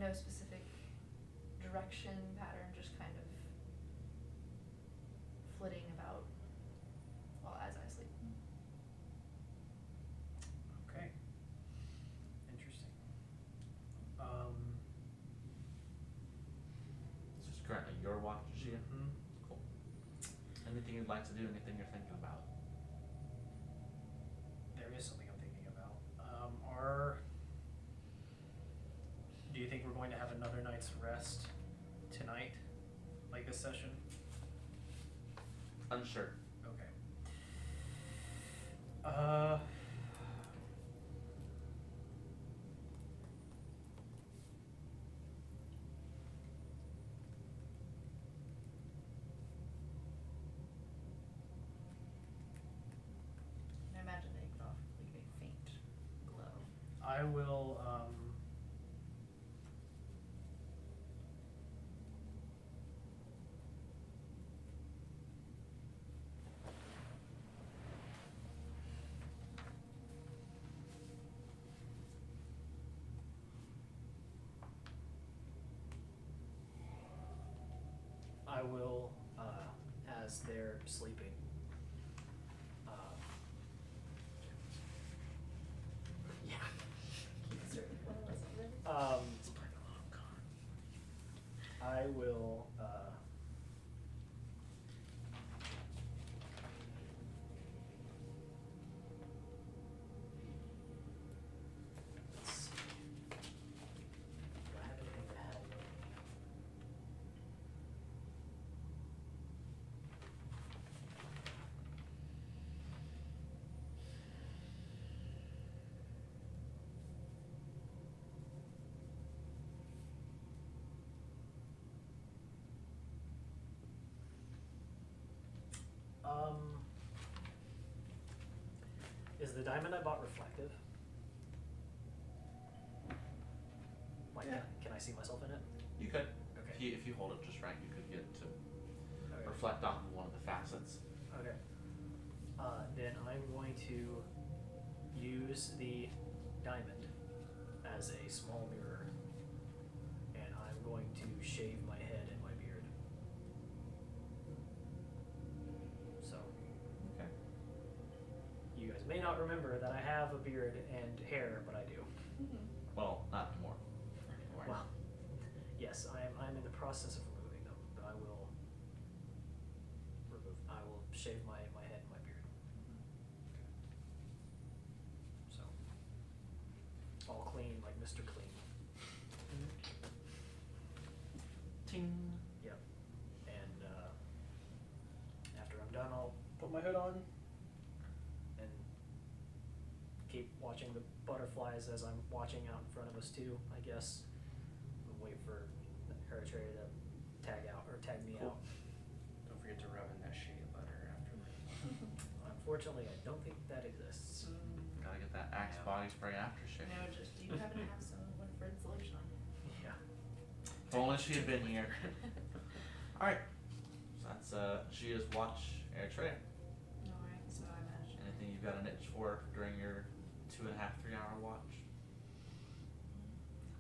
no specific direction, pattern, just kind of flitting about as I sleep. Okay. Interesting. This is currently your watch, Shia. Mhm. Cool. Anything you'd like to do? Anything you're thinking about? There is something I'm thinking about. Do you think we're going to have another night's rest tonight, like this session? Unsure. Okay. And I imagine they give off like a faint glow. I will, as they're sleeping, yeah. I will, let's see. Do I have anything to add? Is the diamond I bought reflective? Like, Yeah. can I see myself in it? You could. Okay. If you hold it just right, you could get to Okay. reflect off of one of the facets. Okay. Then I'm going to use the diamond as a small mirror, and I'm going to shave my head and my beard. So, Okay. you guys may not remember that I have a beard and hair, but I do. Well, not anymore. Well, yes, I'm in the process of removing them, but I will shave my head and my beard. So, all clean, like Mr. Clean. Ting. Yep. And after I'm done, I'll put my hood on and keep watching the butterflies as I'm watching out in front of us too, I guess. We'll wait for Hereditary to tag me Cool. out. Don't forget to rub in that shea butter afterwards. Unfortunately, I don't think that exists. Gotta get that Axe Yeah. body spray aftershave. No, just you happen to have some Winifred's lotion on you. Yeah. If only she had been here. Alright. So that's Gia's watch, Eritrea. Alright, so I imagine. Anything you've got an itch for during your 2.5, 3 hour watch?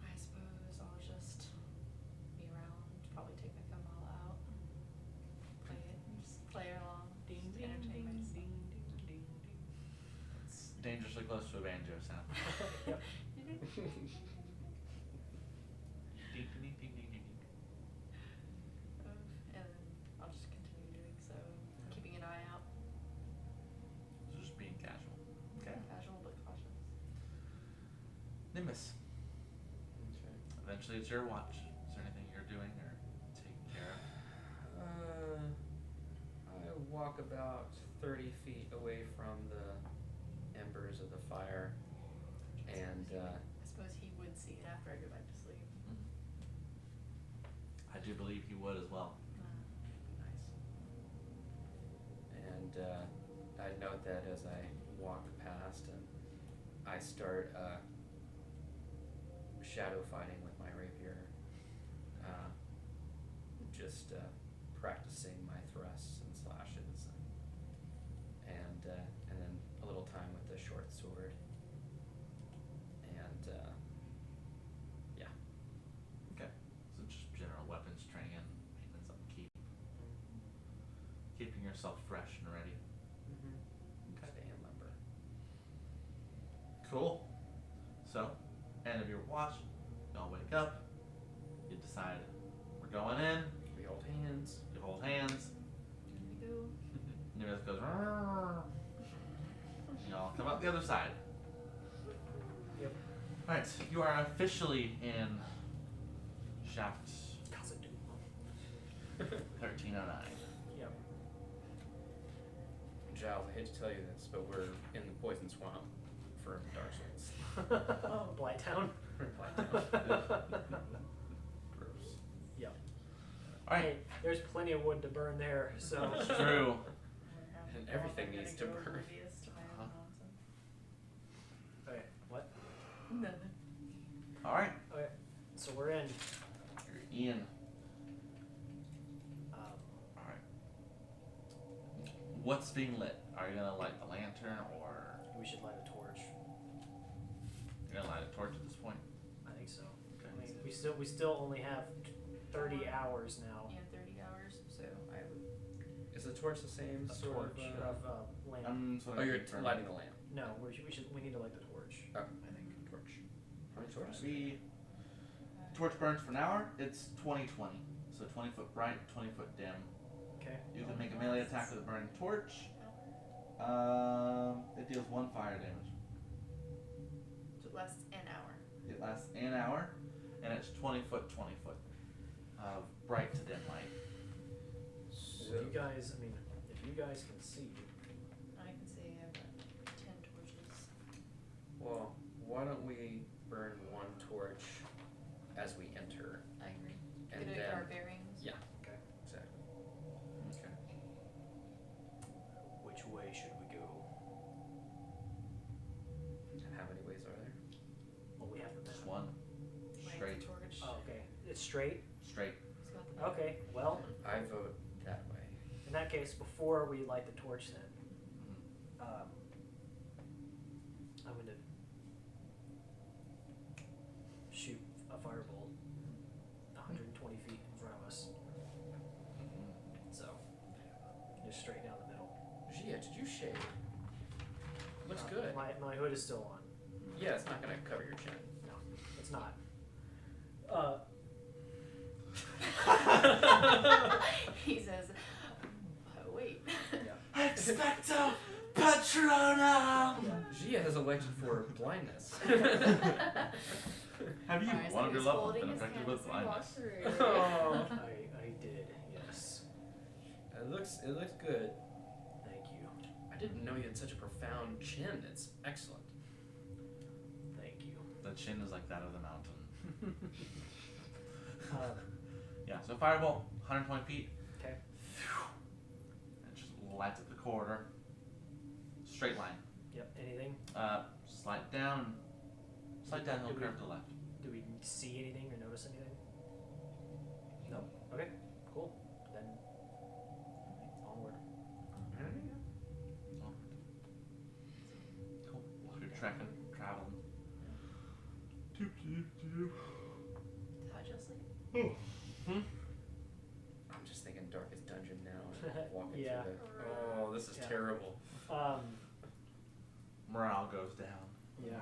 I suppose I'll just be around, probably take my thumb all out, play it, and just play along, entertain myself. It's dangerously close to a banjo sound. Yep. Ding, ding, ding, ding, ding, ding. And then I'll just continue doing so, keeping an eye out. So just being casual. Okay. Casual but cautious. Nimbus. Eventually it's your watch. Is there anything you're doing or taking care of? I walk about 30 feet away from the embers of the fire, and I suppose he would see it after I go back to sleep. I do believe he would as well. nice. And I note that as I walk past, and I start shadow fighting with my rapier, just practicing my thrusts and slashes, and then a little time with the short sword, and yeah. yourself fresh and ready. Stay in lumber. Cool. So, end of your watch, y'all wake up, you decide we're going in, We hold hands. you hold hands, Can we go? and your goes, "Rrrr." Y'all come out the other side. Yep. Alright, you are officially in shaft 1309. Yep. Giles, I hate to tell you this, but we're in the poison swamp for Dark Souls. Blighttown. Gross. Yep. Alright, Hey, there's plenty of wood to burn there, so. it's true. And everything needs to burn. Okay, what? Nothing. Alright, Okay, so we're in. you're in. Um, Alright. What's being lit? Are you gonna light the lantern or we should light a torch. you're gonna light a torch at this point? I think so. Okay. I mean, we still only have 30 hours now. Yeah, 30 hours. So I would. Is the torch the same A sort torch of? lamp. Oh, you're lighting the lamp. No, we need to light the torch. Oh, I think. torch. How many torches? Torch burns for an hour, it's 20-20. So 20 foot bright, 20 foot dim. Okay. You can make a melee attack with a burning torch. It deals 1 fire damage. So it lasts an hour. It lasts an hour, and it's 20 foot, 20 foot of bright to dim light. So if you guys, I mean, if you guys can see. I can see I have 10 torches. Well, why don't we burn 1 torch as we enter? I agree. And Get then- our bearings. Yeah. Okay. Exactly. Okay. Which way should we go? And how many ways are there? Well, we have the Just map. one. Light Straight. the torch. Oh, okay. It's straight. Straight. He's got the Okay. Well, I vote that way. in that case, before we light the torch, then I'm gonna shoot a firebolt 120 feet in front of us. So, just straight down the middle. Gia, did you shave? Looks Uh, good. My hood is still on. Yeah, it's not gonna cover your chin. No, it's not. He says, wait. Yeah. Expecto Patronum! Gia has elected for blindness. Have you, Alright, so one of your he's levels, holding been his affected hands with as he walks blindness? through. Oh. I did, yes. It looks good. Thank you. I didn't know you had such a profound chin. It's excellent. Thank you. The chin is like that of the mountain. Um, Yeah, so firebolt, 120 feet. okay. And just lights up the corridor. Straight line. Yep. Anything? Slide down. Slide down, he'll Do we- curve to the left. Do we see anything or notice anything? No. Okay. Cool. Then onward. Cool. You're trekking, traveling. How'd you sleep? I'm just thinking darkest dungeon now. And walking Yeah. through the. Oh, this is Yeah. terrible. Morale goes down. Yeah.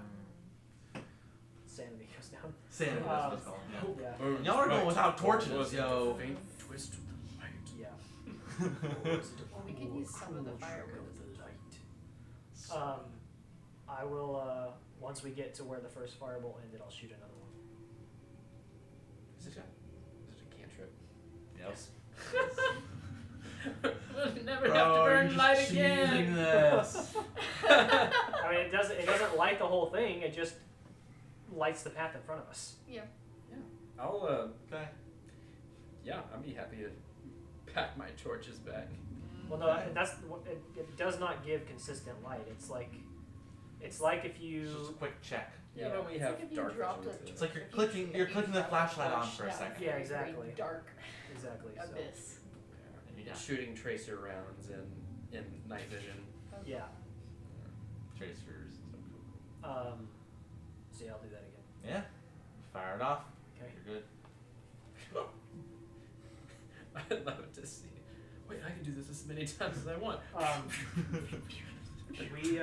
Sanity goes down. Sanity, that's what it's called. Yeah. Yeah. Y'all are going without torches, Was it yo. the faint twist of the light? Yeah. Well, we can use some of the firewood as a I will. Once we get to where the first firebolt ended, I'll shoot another one. Is it a cantrip? Yes. We'll never Bro, have to you're burn just light cheating again. this. I mean, it doesn't light the whole thing. It just lights the path in front of us. Yeah. I'll Okay. yeah, I'd be happy to pack my torches back. Well, no, that's it does not give consistent light. It's like if you. It's just a quick check. Yeah, but we It's have like if you dark dropped vision it. too. It's like you're If clicking if the have a flashlight on torch for a down second. a Yeah, very, exactly. very dark Exactly. So. abyss. Yeah. Shooting tracer rounds in night vision. Yeah. Tracers. So yeah, I'll do that again. Yeah. Fire it off. Okay. You're good. I'd love to see. Wait, I can do this as many times as I want. We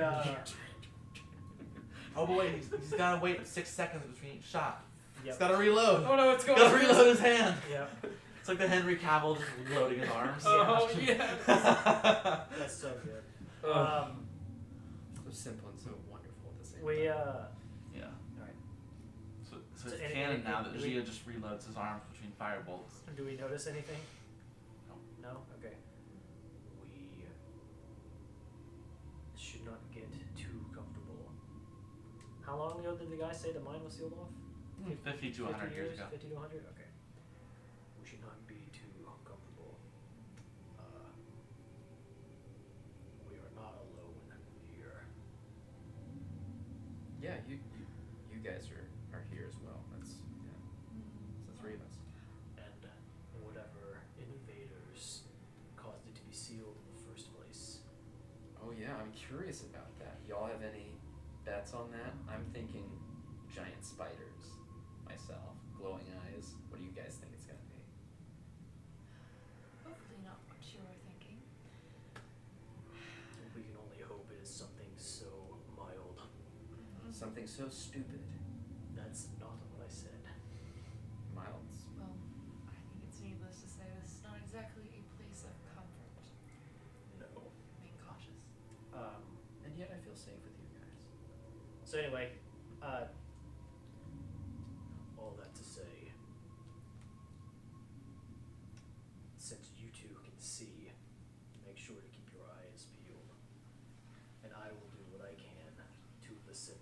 Oh boy, he's gotta wait 6 seconds between each shot. He's Yep. gotta reload. Oh no, it's going. Gotta reload his hand. Yep. It's like the Henry Cavill just reloading his arms. Oh yeah. That's so good. Oh. So simple and so wonderful at the same We time. Yeah. Alright. So So it's any- canon any- now that do we- Gia just reloads his arms between firebolts. Do we notice anything? No. No? Okay. We should not get too comfortable. How long ago did the guy say the mine was sealed off? 50 to 100 years ago. 50 to 100? Okay. We should not be too comfortable. We are not alone here. Yeah, you guys are here as well. That's it's the three of us. And whatever invaders caused it to be sealed in the first place. Oh yeah, I'm curious about that. Y'all have any bets on that? I'm thinking giant spiders myself, glowing eyes. What do you guys think it's gonna be? Hopefully not what you were thinking. We can only hope it is something so mild. Something so stupid. That's not what I said. Milds. Well, I think it's needless to say this is not exactly a place of comfort. No. Being cautious. And yet I feel safe with you guys. So anyway, all that to say, since you two can see, make sure to keep your eyes peeled, and I will do what I can to listen.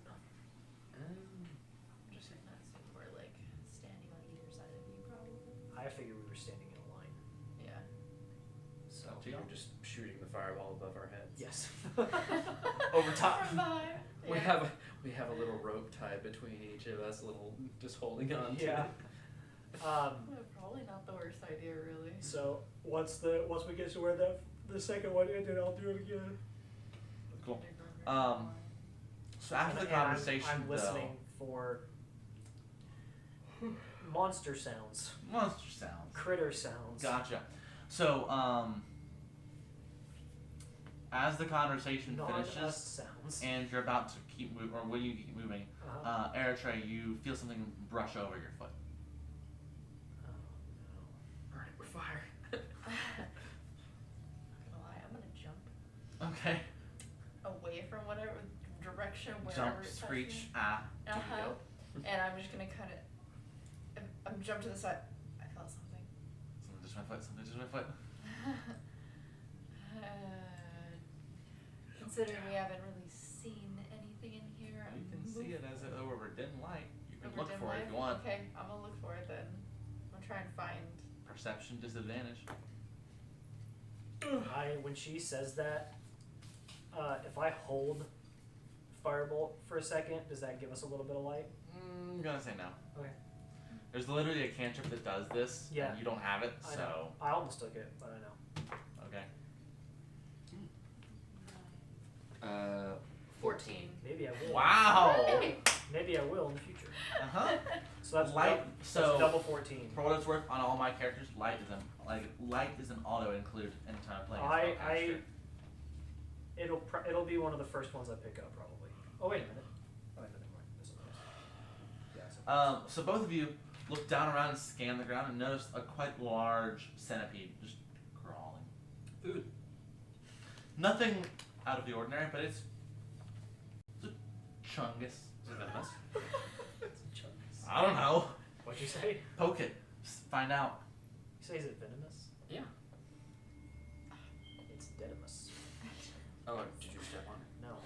Interesting. That's we're like standing on either side of you, probably. I figured we were standing in a line. Yeah. So you're just shooting the fireball above our heads. Yes. Over top. From behind. We have a little rope tied between each of us, a little just holding on to Yeah. it. Probably not the worst idea, really. So once we get to where the second one ended, I'll do it again. Cool. So after the And conversation, I'm listening for monster sounds, monster sounds. critter sounds. Gotcha. So, as the conversation Non-us finishes sounds. and you're about to keep moving, or when you keep moving, Uh-huh. Eritrea, you feel something brush over your foot. Oh, Alright, we're fire. Not gonna lie, I'm gonna jump Okay. Away from whatever direction, wherever Jump, it's screech, touching. do And I'm just gonna kind of, I'm jump to the side. I felt something. Something just my foot. Something just my foot. Considering we haven't really seen anything in here, You can see it as it over dim light. You can look dim for it if light? you want. Okay, I'm gonna look for it then. I'm gonna try and find. Perception disadvantage. when she says that, if I hold firebolt for a second, does that give us a little bit of light? I'm gonna say no. Okay. There's literally a cantrip that does this. Yeah. And you don't have it, I so know. I almost took it, but I know. okay. 14. Maybe I will. Wow. Hey! Maybe I will in the future. Uh huh. So that's Light. That's So double 14. for what it's worth, on all my characters, light is an auto include anytime I'm playing. a spellcaster. It'll be one of the first ones I pick up probably. Oh wait a minute. Oh wait, never mind. This one is. Yeah. So both of you look down around and scan the ground and notice a quite large centipede just crawling. Food. Nothing out of the ordinary, but it's a chungus. Is it venomous? I don't know. What'd you say? Poke it. Find out. You say is it venomous? Yeah. It's venomous. Oh, did you step on it? No.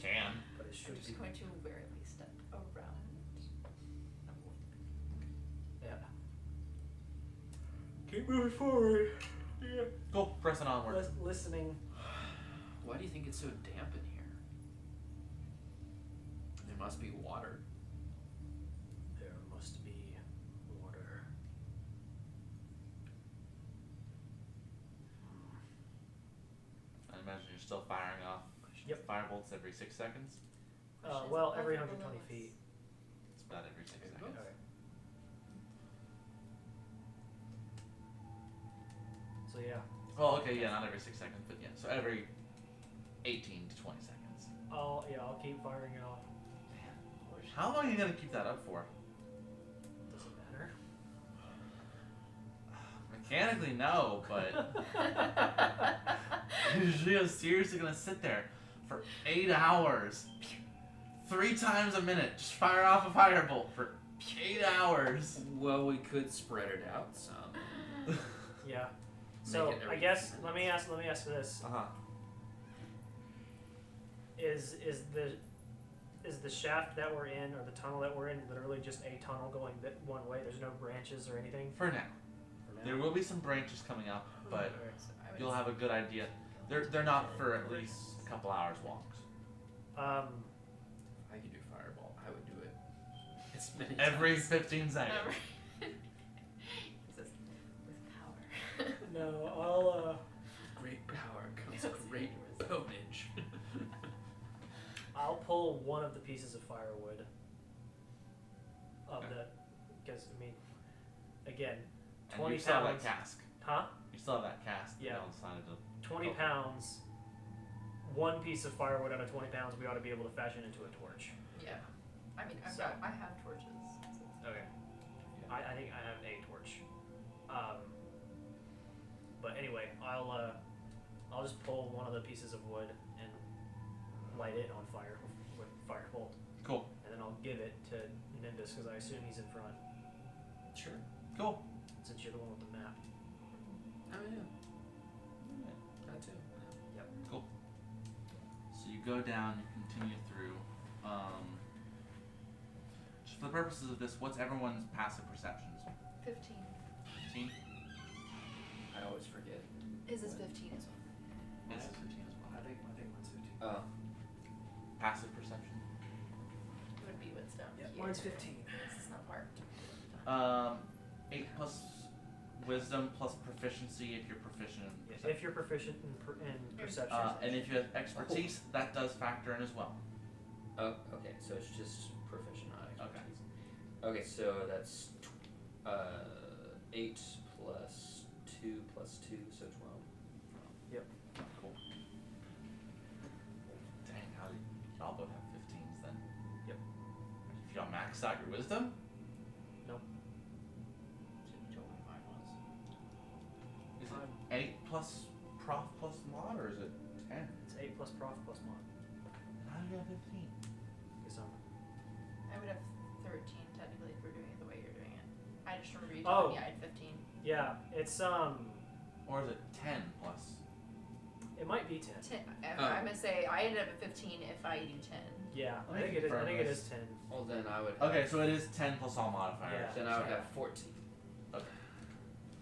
Can. But it I'm should be. just going to warily step around. Yeah. Keep moving forward. Yeah. Go pressing onward. Listening. Why do you think it's so damp in here? There must be water. There must be water. I imagine you're still firing off Yep. firebolts every 6 seconds. Well, every Nothing 120 below us. feet. It's about every 6 Okay, seconds. Okay. Well, okay, yeah, not every 6 seconds, but yeah, so every 18 to 20 seconds. I'll keep firing it off. How long are you gonna keep that up for? Doesn't matter. Mechanically, no, but you're seriously gonna sit there for 8 hours, 3 times a minute, just fire off a firebolt for 8 hours. Well, we could spread it out some. Yeah. So Make it I every guess 10 let me ask this: Uh-huh. is the shaft that we're in, or the tunnel that we're in, literally just a tunnel going one way? There's no branches or anything. For now. For now? There will be some branches coming up, but Alright. So I would you'll have a good idea. They're not for at least a couple hours walks. I could do fireball. I would do it. As many Every times. 15 seconds. He says, with power. No, I'll Great power comes great ponage. I'll pull one of the pieces of firewood of Okay. the, because I mean, again, And 20 you still have pounds. that cask. Huh? You still have that cask. that Yeah. y'all decided to 20 Okay. pounds. One piece of firewood out of 20 pounds, we ought to be able to fashion into a torch. Yeah. I mean, So- I have torches. So Okay. I think I have a torch. But anyway, I'll just pull one of the pieces of wood and light it on fire with firebolt, Cool. and then I'll give it to Nimbus because I assume he's in front, Sure. Cool. since you're the one with the map. Oh yeah. That too. Cool. So you go down, you continue through. Just for the purposes of this, what's everyone's passive perceptions? 15. 15? I always forget. His is 15 as well. Yes, it's 15 as well. I think mine's 15. Oh. Passive perception. It would be what's down Yeah, here. mine's 15. This is not marked. 8 plus wisdom plus proficiency if you're proficient in Yeah, perception. if you're proficient in perception. And if you have expertise, that does factor in as well. Oh, okay. So it's just proficient, not expertise. Okay, so that's 8 plus 2 plus 2, so 12. Yep. Cool. Dang, how do y'all both have 15s then? Yep. If y'all maxed out your wisdom? Nope. Did you tell me mine was? Is it 8 plus prof plus mod, or is it 10? It's 8 plus prof plus mod. How do you have 15? Because I would have 13 technically if we're doing it the way you're doing it. I just remember you Oh. telling me I had 15. yeah, it's Or is it 10 plus? it might be 10. 10. Oh. I'm gonna say I ended up at 15 if I do 10. Yeah, Let I me think it is. I confirm think it this. is 10. Well, then I would. Okay, have, so it is 10 plus all modifiers. Yeah. Then I would Sorry. have 14. Okay,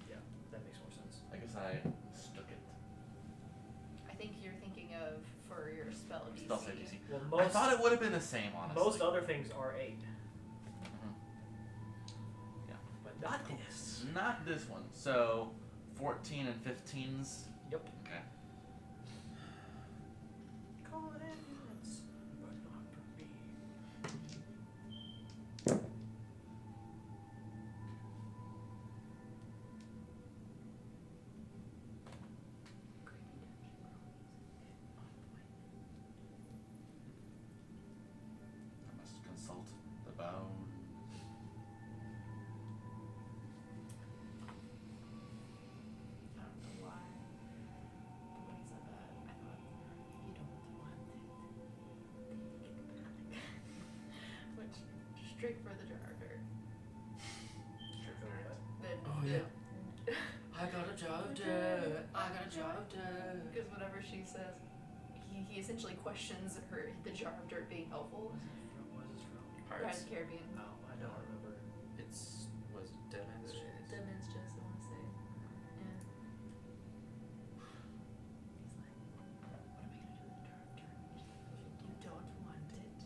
Yeah, that makes more sense. I guess I mistook it. I think you're thinking of for your spell DC. Spell save DC. Well, I most thought it would have been the same, honestly. most other things are 8, Mhm. but not this. Not this one. So, 14 and 15s. Yep. Okay. Call an ambulance, but not for me. I must consult the bones. I don't know why. But when he said that, I thought, you don't want it. Take it back. Which, straight for the jar of dirt. Oh, yeah. I got a jar of dirt. I got a jar of dirt. Because whenever she says, he essentially questions the jar of dirt being helpful. Where's this from? Pirates of the Caribbean. Oh, I don't remember. It's was Dead Man's Chase. Dead Man's Chest, I want to say. Yeah. He's like, what am I going to do with the jar of dirt? You don't want it.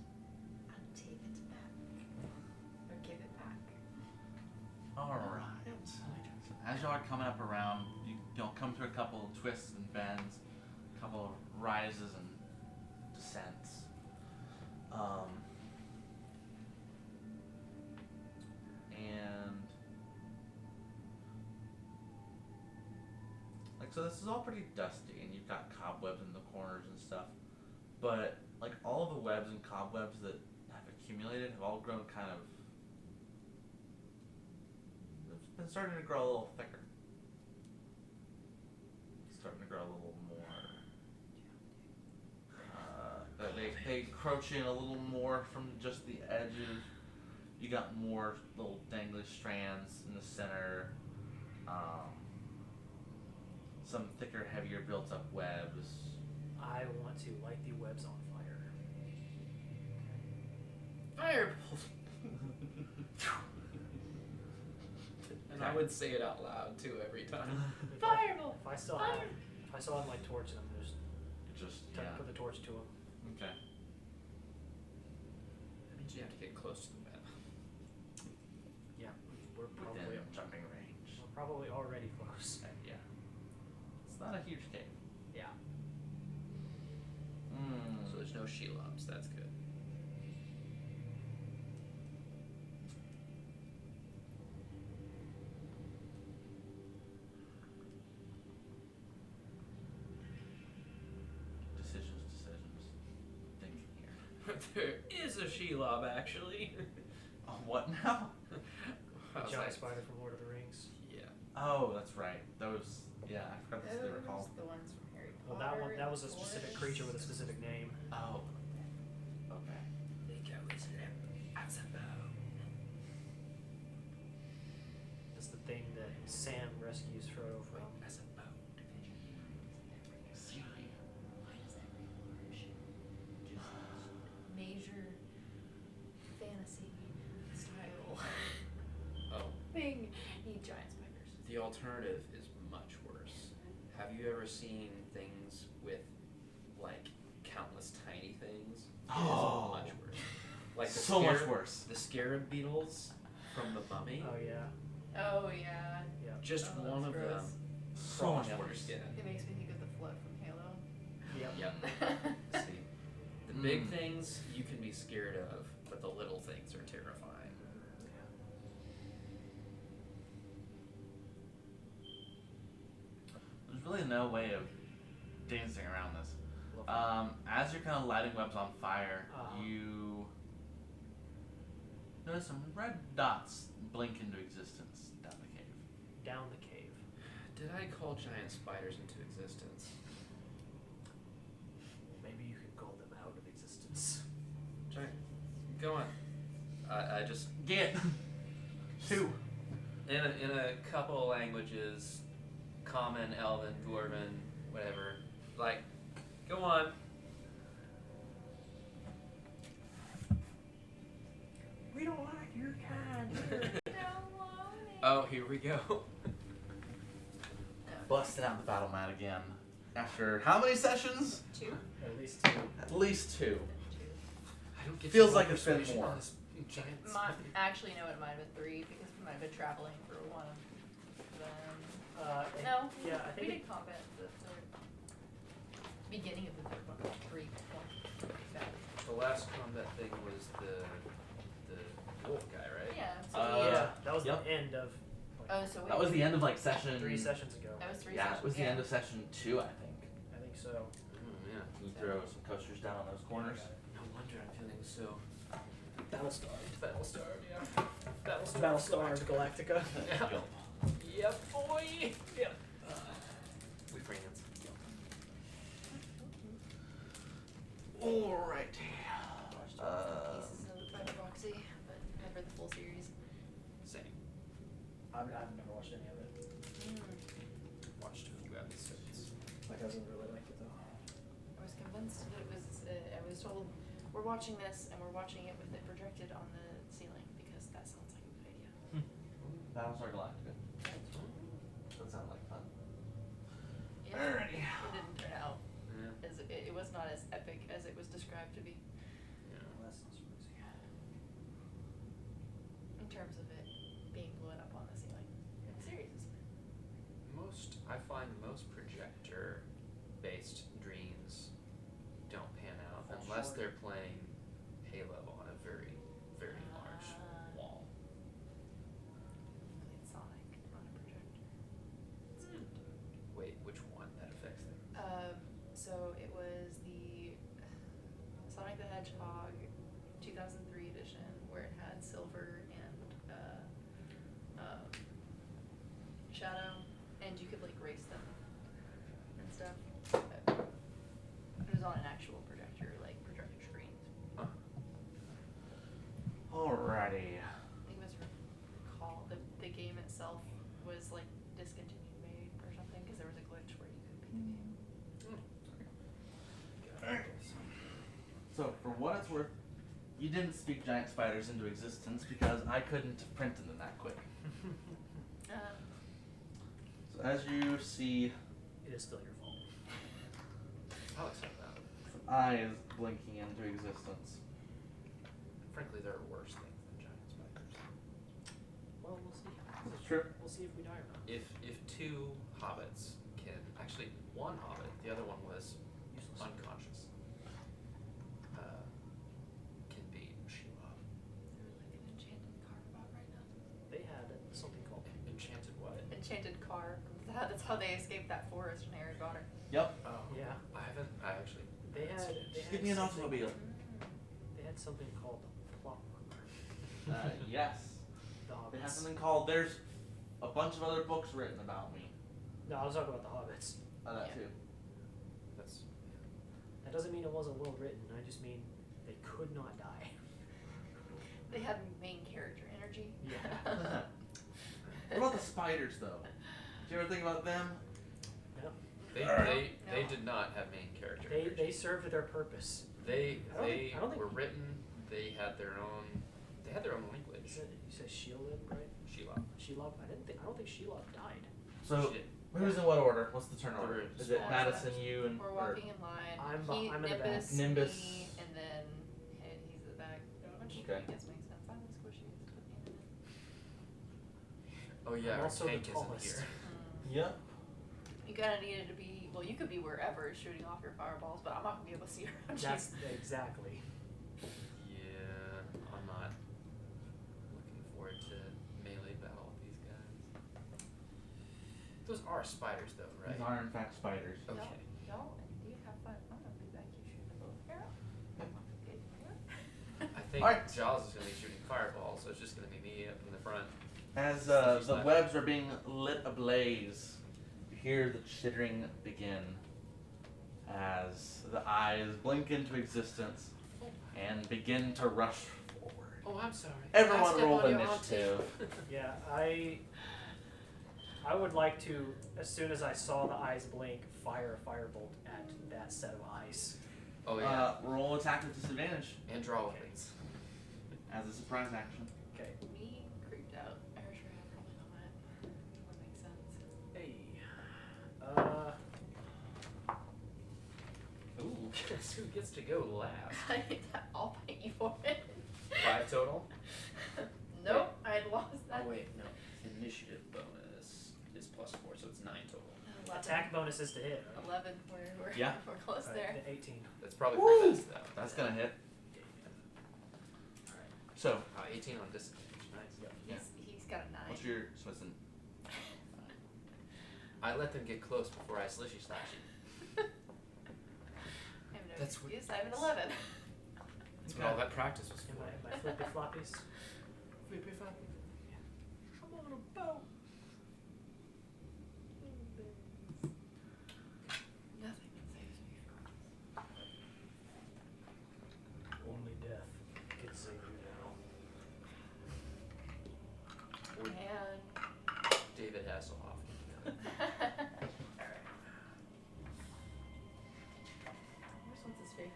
I'll take it back. Or give it back. Alright. As y'all are coming up around, you'll come through a couple of twists and bends, a couple of rises and descents. And like So this is all pretty dusty, and you've got cobwebs in the corners and stuff. But like all of the webs and cobwebs that have accumulated have all grown kind of. It's been starting to grow a little thicker. Starting to grow a little more. They encroach in a little more from just the edges. You got more little dangly strands in the center. Some thicker, heavier, built-up webs. I want to light the webs on fire. Firebolt. And I would say it out loud too every time. Fireball! If I still Fire! had, if I still had my torch, then I'm just Just yeah. put the torch to them. Okay. That means you have to get close to the web. Yeah, we're probably Within jumping range. we're probably already close. Yeah. It's not a huge cave. Yeah. So there's no Shelobs, that's good. Decisions. Thinking here. There is a Shelob, actually. Oh, what now? I The was giant like, spider from Lord of the Rings. yeah. Oh, that's right. Those. Yeah, I forgot that's what they were called. The ones from Harry Well, Potter. that was a the specific forest. creature with a specific name. Oh. Okay. It's the thing that Sam rescues Frodo from. Major fantasy style Oh, thing. Need giant spiders. the alternative is much worse. Have you ever seen things with, like, countless tiny things? It is Oh. much worse. Like the So much worse. The scarab beetles from the Mummy. Oh yeah. Oh yeah. Yeah. Just Oh, one that's of gross. them So much crawling up your worse. skin. It makes me think of the flood from Halo. Yep. Yep. See, the big Mm. things you can be scared of, but the little things are terrifying. There's really no way of dancing around this. Love As you're kind of lighting webs on fire, Uh-huh. you notice some red dots blink into existence down the cave. Down the cave. Did I call giant spiders into existence? Maybe you could call them out of existence. Giant. Go on. I just Get two. in a couple languages, Common, Elven, Dwarven, whatever. Like, go on. We don't like your kind. Don't want it. Oh, here we go. Busting out the battle mat again. After how many sessions? 2? At least two. At least two. 2. I don't get Feels to like roll it's been persuasion more. on this giant Actually, no, it might have been 3 because we might have been traveling for one of them. No, Yeah, I we think. did combat the third. Beginning of the third one. 3. The last combat thing was the wolf guy, right? Yeah. So Yeah, that was Yep. the end of. Oh, so wait. That was the end of like session. 3 sessions ago. That was 3 Yeah, sessions. it was the end of session 2, I think. I think so. Yeah. You throw some coasters down on those corners. No wonder I'm feeling so Battlestar. battle-starved, yeah. Battlestar Galactica. Yeah. Yep, boy. Yep. We friends. Alright. Watched all pieces of Fiberboxy, but never the full series. Same. I've never watched any of it. Watched a few episodes. My cousin really liked it though. I was convinced that it was. I was told we're watching this and we're watching it with it projected on the ceiling because that sounds like a good idea. Battlestar Galactica. That sounds like fun. Yeah, Alrighty. it didn't turn out Yeah. as it was not as epic as it was described to be Yeah. Well, that sounds crazy. in terms of it being blown up on the ceiling. The series is I find most projector-based dreams don't pan out Fall unless short. they're playing Halo on a very, very large Ah. wall. played Sonic on a projector. Wait, which itself was like discontinued made or something because there was a glitch where you could beat the game. Alright. So, for what it's worth, you didn't speak giant spiders into existence because I couldn't have printed them that quick. So as you see It is still your fault. I'll accept that. eyes blinking into existence. Frankly, there are worse things than giant spiders. Well, we'll see. That's true. We'll see if we die or not. If two hobbits can, actually one hobbit, the other one was Useless. unconscious, can beat Sheila. They're like an enchanted car bot right now. They had something called. Enchanted what? Enchanted car. That's how they escaped that forest when Harry got her. Yep. Oh, Yeah. I actually. They had. They Just had give me an something- automobile. They had something called plot armor. Yes. The They have hobbits. something called, there's a bunch of other books written about me. No, I was talking about the hobbits. That Yeah. too. That's. That doesn't mean it wasn't well written. I just mean they could not die. They had main character energy. Yeah. What about the spiders though? Did you ever think about them? No. They No. did not have main character. They served their purpose. They I don't think- were written. They had their own. They had their own language. You said Shelob, right? Sheila. Shelob. I don't think Shelob died. So, She did. who's in what order? What's the turn order? Order. Is it Uh, Madison, you, and We're or- walking in line. I'm He, in the back. Nimbus, Nimbus. me, and then he's at the back. Which Okay. I guess makes sense. I'm the squishy. Oh yeah, I'm our also the tank isn't tallest. here. Yep. You kind of needed to be. Well, you could be wherever it's shooting off your fireballs, but I'm not gonna be able to see around you. That's exactly. Yeah, I'm not looking forward to melee battle with these guys. Those are spiders though, right? These are in fact spiders. Okay. Y'all indeed have fun. I'm gonna be back here shooting a bow of arrow. Good. I think Alright. Jaws is gonna be shooting fireballs, so it's just gonna be me up in the front. As Slushy the sniper. webs are being lit ablaze, you hear the chittering begin as the eyes blink into existence and begin to rush forward. Oh, I'm sorry. Everyone I stepped roll on your initiative. auntie. Yeah, I would like to, as soon as I saw the eyes blink, fire a firebolt at that set of eyes. Oh yeah. Roll attack with disadvantage And draw weapons. as a surprise action. Okay. Me creeped out. Irish rat probably not. Would make sense. Hey. Ooh, guess who gets to go last? I'll pay you for it. 5 total? Nope, I had lost that. Oh wait, no. Initiative bonus is +4, so it's 9 total. 11. Attack bonuses to hit. Right? 11. We're Yeah. we're close Alright, there. then 18. That's probably Woo! for this though. That's gonna hit. Alright. So, 18 on disadvantage. Nice. Yeah. He's got a 9. what's your so it's an I let them get close before I slishy slash you. I have no That's excuse. I have an 11. That's what all that practice was And for. my flippy floppies. Flippy floppy. I'm on a boat. Nothing saves me from Only death can save you now. And David Hasselhoff. alright. Which one's his favorite?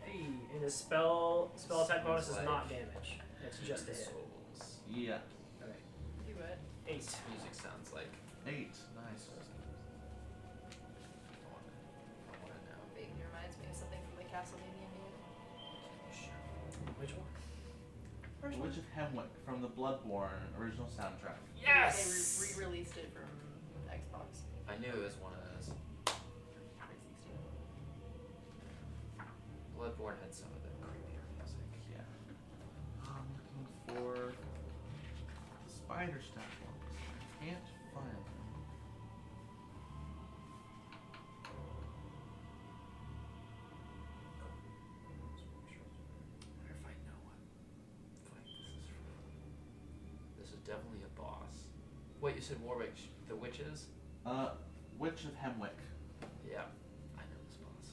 Hey, and his spell attack bonus is Seems not like damage. It's just a hit. Souls. yeah. Okay. Do it. 8. This music sounds like 8. Nice. I wanna know. It reminds me of something from the Castlevania game. Sure. Which one? First Witch of Hemwick from the Bloodborne original soundtrack. Yes! They re-released it from Xbox I knew it was one of those. 360. Bloodborne had some of the creepier music. Yeah. I'm looking for the spider staff ones. I can't find them. I wonder if I know what fight this is from. This is definitely a boss. Wait, you said Warwick, the witches? Witch of Hemwick. Yeah, I know this boss.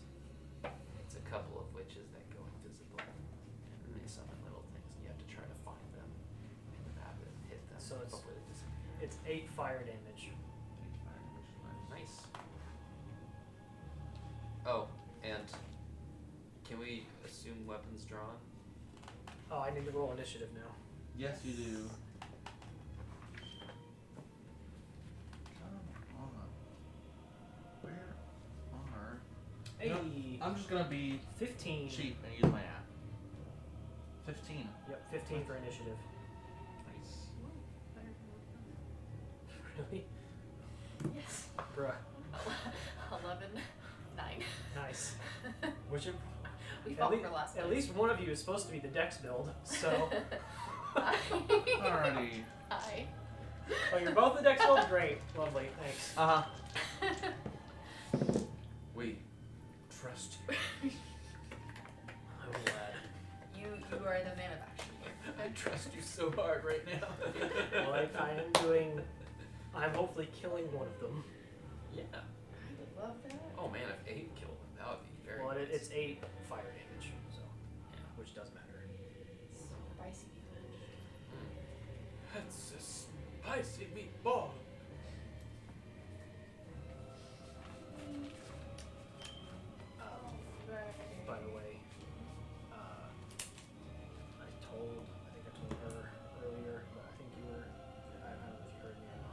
It's a couple of witches that go invisible, and they summon little things, and you have to try to find them in the map and hit them So it's It's 8 fire damage. 8 fire damage. Nice. Oh, and can we assume weapons drawn? Oh, I need to roll initiative now. Yes, you do. Come on. Where are... Hey, You know, I'm just gonna be 15. cheap and use my app. 15. Yep, 15 for initiative. Nice. Really? Yes. Bruh. 11, 9. Nice. Which it, We at, fought lea- for last at place. least one of you is supposed to be the dex build, so. Alrighty. Hi. Oh, you're both the dex build? Great. Lovely. Thanks. Uh-huh. We trust you. I'm glad. You are the man of action here. I trust you so hard right now. Well, I am doing. I'm hopefully killing one of them. Yeah. I would love that. Oh man, if 8 killed him, that would be very Well, nice. it's 8 fire damage, so. Yeah. Which does matter. Spicy meatball. That's a spicy meatball. By the way, I think I told her earlier, but I think you were, I don't know if you heard me or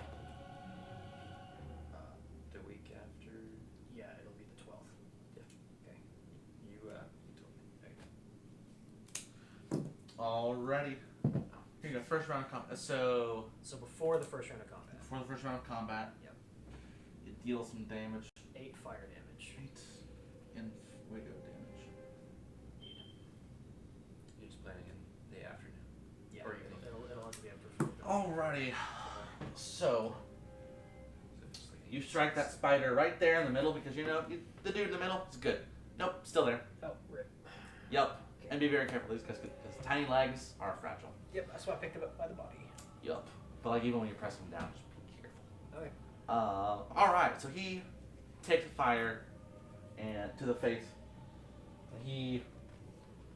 not. The week after. Yeah, it'll be the 12th. Yeah. Okay. You told me. Alrighty. Here you go. First round of combat. So, So before the first round of combat, before the first round of combat, Yep. you deal some damage. 8 fire damage. 8 in Fuego damage. You're just planning in the afternoon. Yeah, Or evening. it'll have to be after 4. Alrighty. So, So just like you strike that spider right there in the middle because you know the dude in the middle is good. Nope, still there. Oh, rip. Yup. And be very careful, these guys, because tiny legs are fragile. Yep, that's why I picked it up by the body. Yup. But like even when you press them down, just be careful. Okay. Alright, so he takes fire and to the face. And he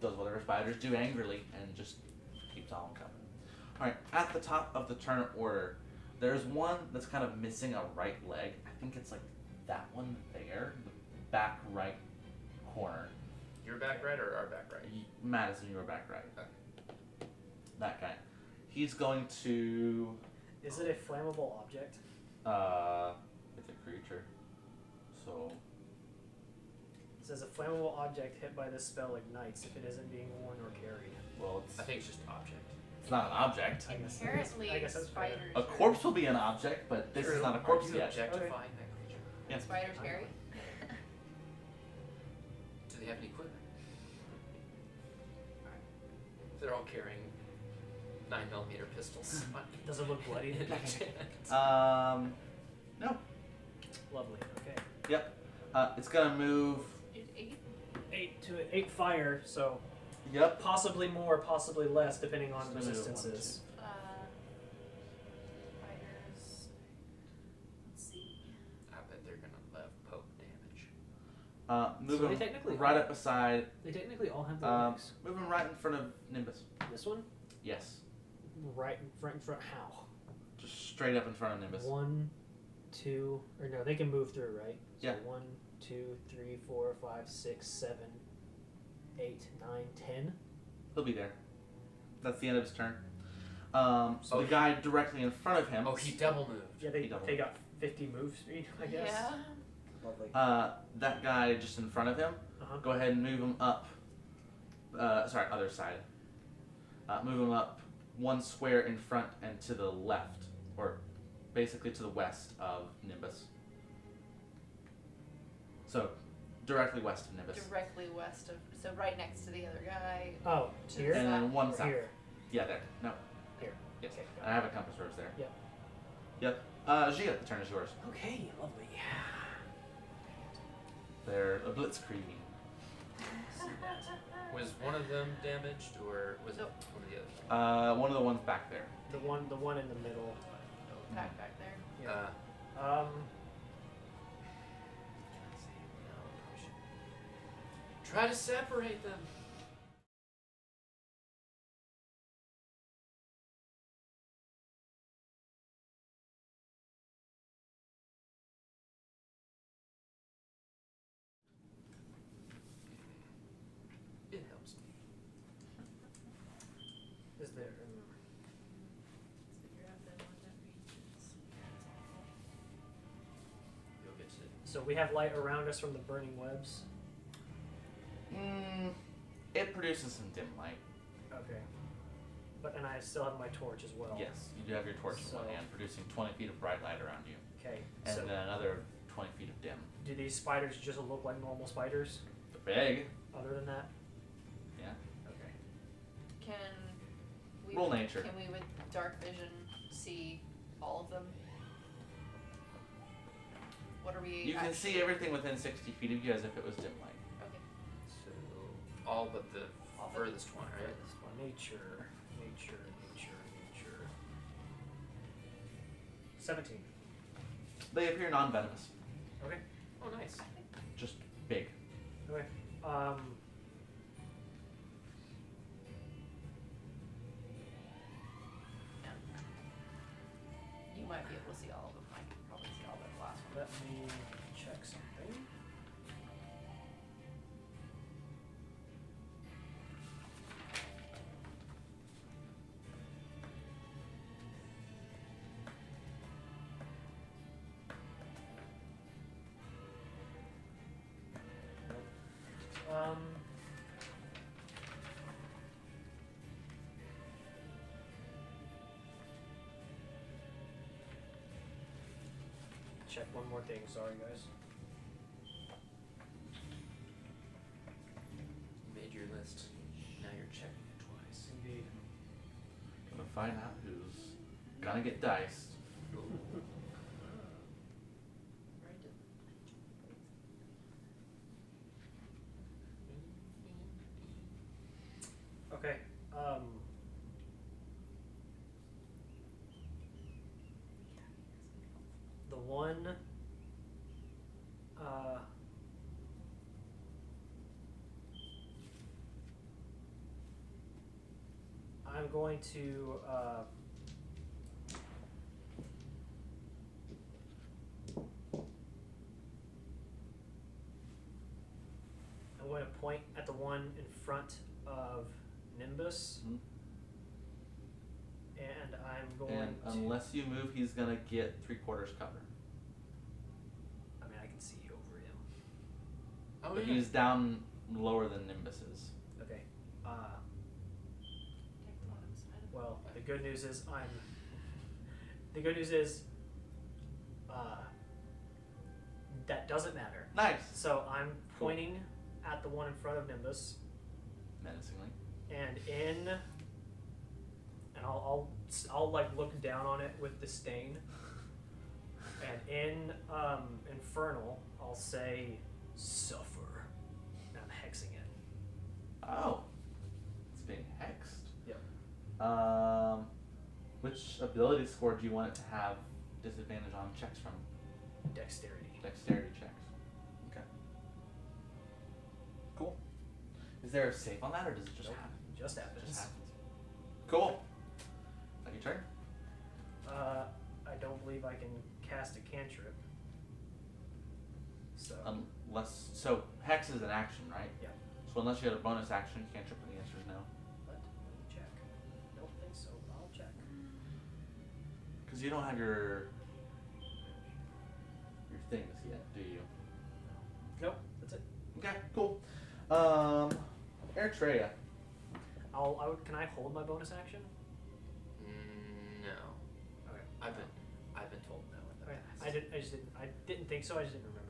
does whatever spiders do angrily and just keeps on coming. Alright, at the top of the turn order, there's one that's kind of missing a right leg. I think it's like that one there, the back right corner. your back right or our back right? Madison, you were back right. Okay. That guy. He's going to Is it a flammable object? it's a creature. So It says a flammable object hit by this spell ignites if it isn't being worn or carried. well I think it's just object. it's not an object. I guess Inherently, I guess that's fair. spiders. A corpse will be an object, but this is not a corpse Are you yet. objectifying that creature? Yeah. Spiders hairy. Do they have any equipment? They're all carrying 9mm pistols. Does it look bloody? No. Lovely. Okay. Yep. It's gonna move. 8 fire, so Yep. possibly more, possibly less, depending on Just gonna move resistances. Spiders. Let's see. I bet they're gonna love poke damage. Move So they him technically right have- up beside. They technically all have their legs. Move him right in front of Nimbus. This one, Yes. right in front. How? Just straight up in front of Nimbus. 1, 2, or no? They can move through, right? So Yeah. 1, 2, 3, 4, 5, 6, 7, 8, 9, 10. He'll be there. That's the end of his turn. So Oh, the guy directly in front of him. Oh, he double moved. Yeah, He doubled. they got 50 move speed, I guess. Yeah. Lovely. That guy just in front of him. Uh-huh. Go ahead and move him up. Sorry, other side. Move him up 1 square in front and to the left, or basically to the west of Nimbus. So, directly west of Nimbus. Directly west of, so right next to the other guy. Oh, To the here? And then south. one Or south. here. Yeah, there. No. Here. Yes. Okay, got I have a compass rose there. Yep. Yep. Gia, the turn is yours. Okay, lovely. They're a blitzkrieg. Was one of them damaged, or was Nope. it one of the others? One of the ones back there. The one in the middle. Back there. Yeah. Can't Um, say no, probably should. Try to separate them. Is there? Let's figure out then what that range is. You'll get to. So we have light around us from the burning webs. It produces some dim light. Okay. And I still have my torch as well. Yes, you do have your torch in one So- hand, producing 20 feet of bright light around you, Okay. and So then another 20 feet of dim. do these spiders just look like normal spiders? They're big. Other than that? Yeah. Okay. Can we Roll nature. Can we with dark vision see all of them? What are we? You can see everything within 60 feet of you as if it was dim light. Okay. So all but the All but the furthest one, right? This one. Nature. 17. They appear non-venomous, Okay. Oh, nice. just big. Okay. You might be able to see all of them. I can probably see all but the last one. Let me check something. Um. Check one more thing. Sorry, guys. You made your list. Now you're checking it twice. Indeed. Gonna find out who's gonna get diced. Right. Okay. The one. I'm going to. I'm going to point at the one in front of Nimbus, Mhm. and I'm going And to. unless you move, he's gonna get 3/4 cover. I mean, I can see over him. Oh, But yeah. he's down lower than Nimbus is. Okay. Take the one on the side of Well, the good news is The good news is, that doesn't matter. Nice. So I'm Cool. pointing at the one in front of Nimbus, Menacingly. and I'll like look down on it with disdain. And in Infernal, I'll say, "Suffer." And I'm hexing it. Oh. It's being hexed. Yep. Which ability score do you want it to have disadvantage on checks from? Dexterity. Dexterity checks. Okay. Cool. Is there a save on that, or does it just Nope. happen? Just It happens. just happens. Cool. Is that your turn? I don't believe I can cast a cantrip. So. So hex is an action, right? Yeah. So unless you had a bonus action, cantrip, and the answer is no. Let me check. Don't think so, but I'll check. Because you don't have your things yet, do you? Nope, that's it. Okay, cool. Eritrea. Can I hold my bonus action? No. Okay. I've been told no in the Okay. past. I didn't think so. I just didn't remember.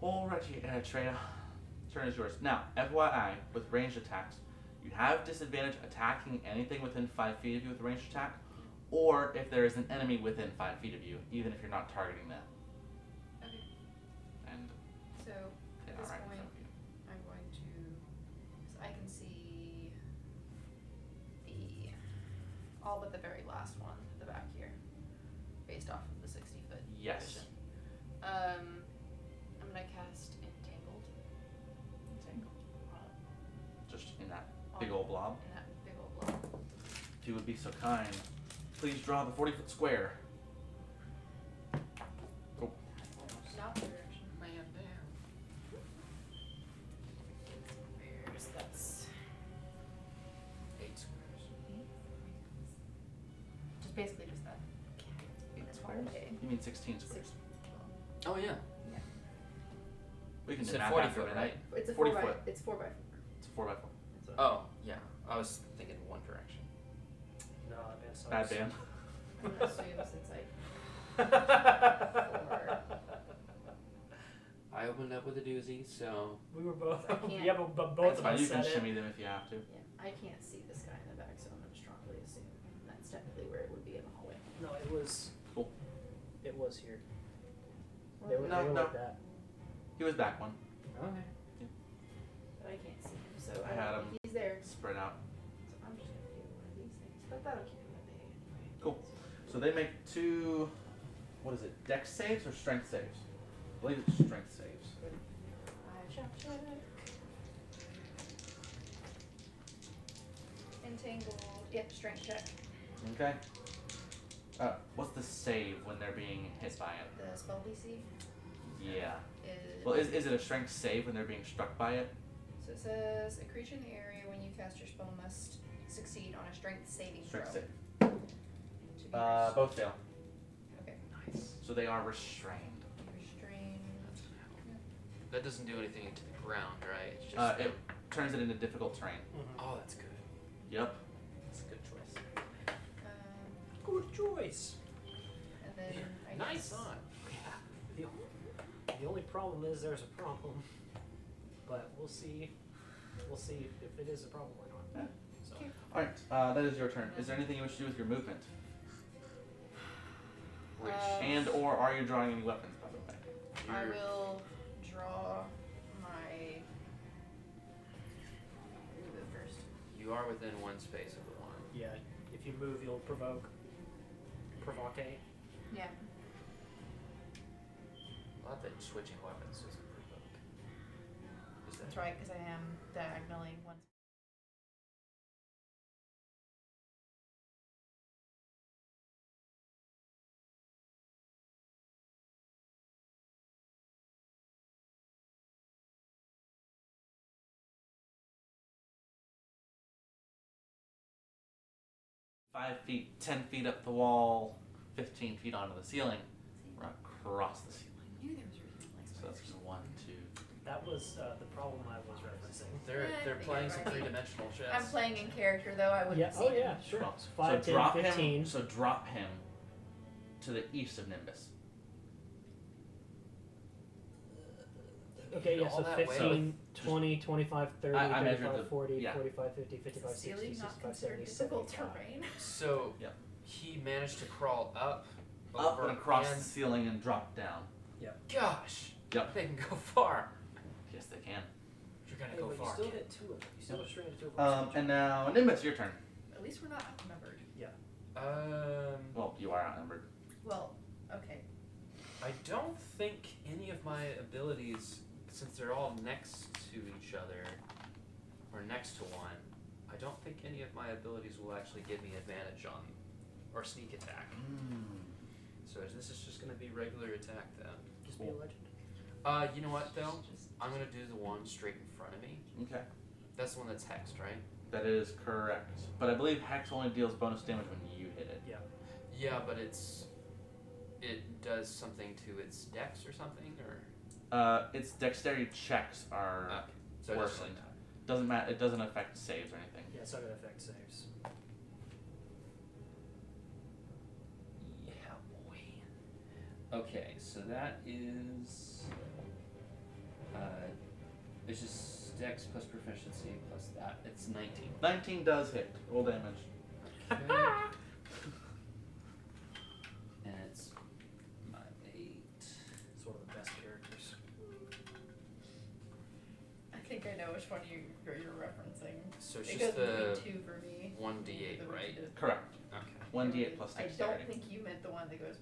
Alrighty, Eritrea. Turn is yours. Now, FYI, with ranged attacks, you have disadvantage attacking anything within 5 feet of you with a ranged attack, or if there is an enemy within 5 feet of you, even if you're not targeting them. Okay. And So they at are this right in point, front of you. I'm going to. So I can see all but the very last one at the back here, based off of the 60-foot Yes. vision. I'm gonna cast Entangled. Entangled. Just in that on- big old blob. In that big old blob. If you would be so kind, please draw the 40-foot square. Cool. Not the direction. Man down. Squares. That's 8. basically just that. Eight Far squares? away. You mean 16 squares? Oh yeah. We can You do said math 40 after foot, midnight. It's a 40 4 by. foot. It's 4 by 4. It's a 4 by 4. It's a- Oh yeah. I was thinking one direction. No, man, so Bad band. I'm gonna assume since I. I opened up with a doozy, so We were both. I can't- Yeah, but both That's of fine. us You can said it. shimmy them if you have to. Yeah, I can't see this guy in the back, so I'm gonna strongly assume that's technically where it would be in the hallway. No, it was. Cool. It was here. Well, They were, No, they were no. like that. He was back one. okay. But I can't see him, so I I had don't him think he's there. Spread out. So I'm just gonna do one of these things, but that'll keep him at bay anyway. Cool. So they make 2. What is it? Dex saves or strength saves? I believe it's strength saves. I shall check. Entangle. Yep, strength check. Okay. What's the save when they're being hit by it? The spell DC Yeah. is. Well, is it a strength save when they're being struck by it? So it says a creature in the area when you cast your spell must succeed on a strength saving Strength throw. save. To be Both fail. Okay. Nice. So they are restrained. Restrained. That doesn't do anything to the ground, right? It's just It turns it into difficult terrain. Oh, that's good. Yep. That's a good choice. Um, Good choice. and then I Nice guess- on. Yeah. The only problem is there's a problem, but we'll see. We'll see if it is a problem or not. Yeah. So. Okay. Alright, that is your turn. Is there anything you wish to do with your movement? Which And or are you drawing any weapons, by the way? I you're- will draw my. Move it first. you are within one space of the one. Yeah. If you move, you'll provoke. Provocate. Yeah. I thought that switching weapons doesn't provoke. Is That's that right, because I am diagonally one. Five feet, 10 feet up the wall, 15 feet onto the ceiling, or across the ceiling. I knew there was a reason like So that's 1, 2. That was the problem I was referencing. They're I playing think some you're right. 3-dimensional chess. I'm playing in character though. I wouldn't Yeah. see Oh him. yeah. Sure. Well, So 5, 10, drop 15. him. So drop him to the east of Nimbus. Okay, yeah, All so that way? 15, 20, 25, 30, I measured 35, the- 40, yeah. 45, 50, 55, 60, Ceiling not 65, considered 70, difficult 75. terrain. So Yep. he managed to crawl up, Up over, and across and the ceiling and drop down. gosh, Yep. they can go far. Yes, they can. You're gonna Hey, go but you far. still kid. hit 2 of them. You still restrained 2 of them. And now Nimbus, your turn. At least we're not outnumbered. Well, you are outnumbered. Well, okay. I don't think any of my abilities, since they're all next to each other, or next to one, I don't think any of my abilities will actually give me advantage on, or sneak attack. So this is just gonna be regular attack then. Just be a legend. You know what though? Just- I'm gonna do the one straight in front of me. Okay. That's the one that's hexed, right? That is correct. But I believe Hex only deals bonus damage when you hit it. Yeah, but it does something to its dex or something, or Its dexterity checks are okay. So it doesn't worsened. really matter. Doesn't matter. It doesn't affect saves or anything. Yeah, it's not gonna affect saves. Yeah, boy. Okay, so that is it's just dex plus proficiency plus that. It's 19. 19 does hit. Roll damage. Okay. And it's my 8. It's one of the best characters. I think I know which one you're referencing. So it's It just goes the between 2 for me. 1d8, The way right? you did it. Correct. Okay. 1d8 plus I dexterity. don't think you meant the one that goes.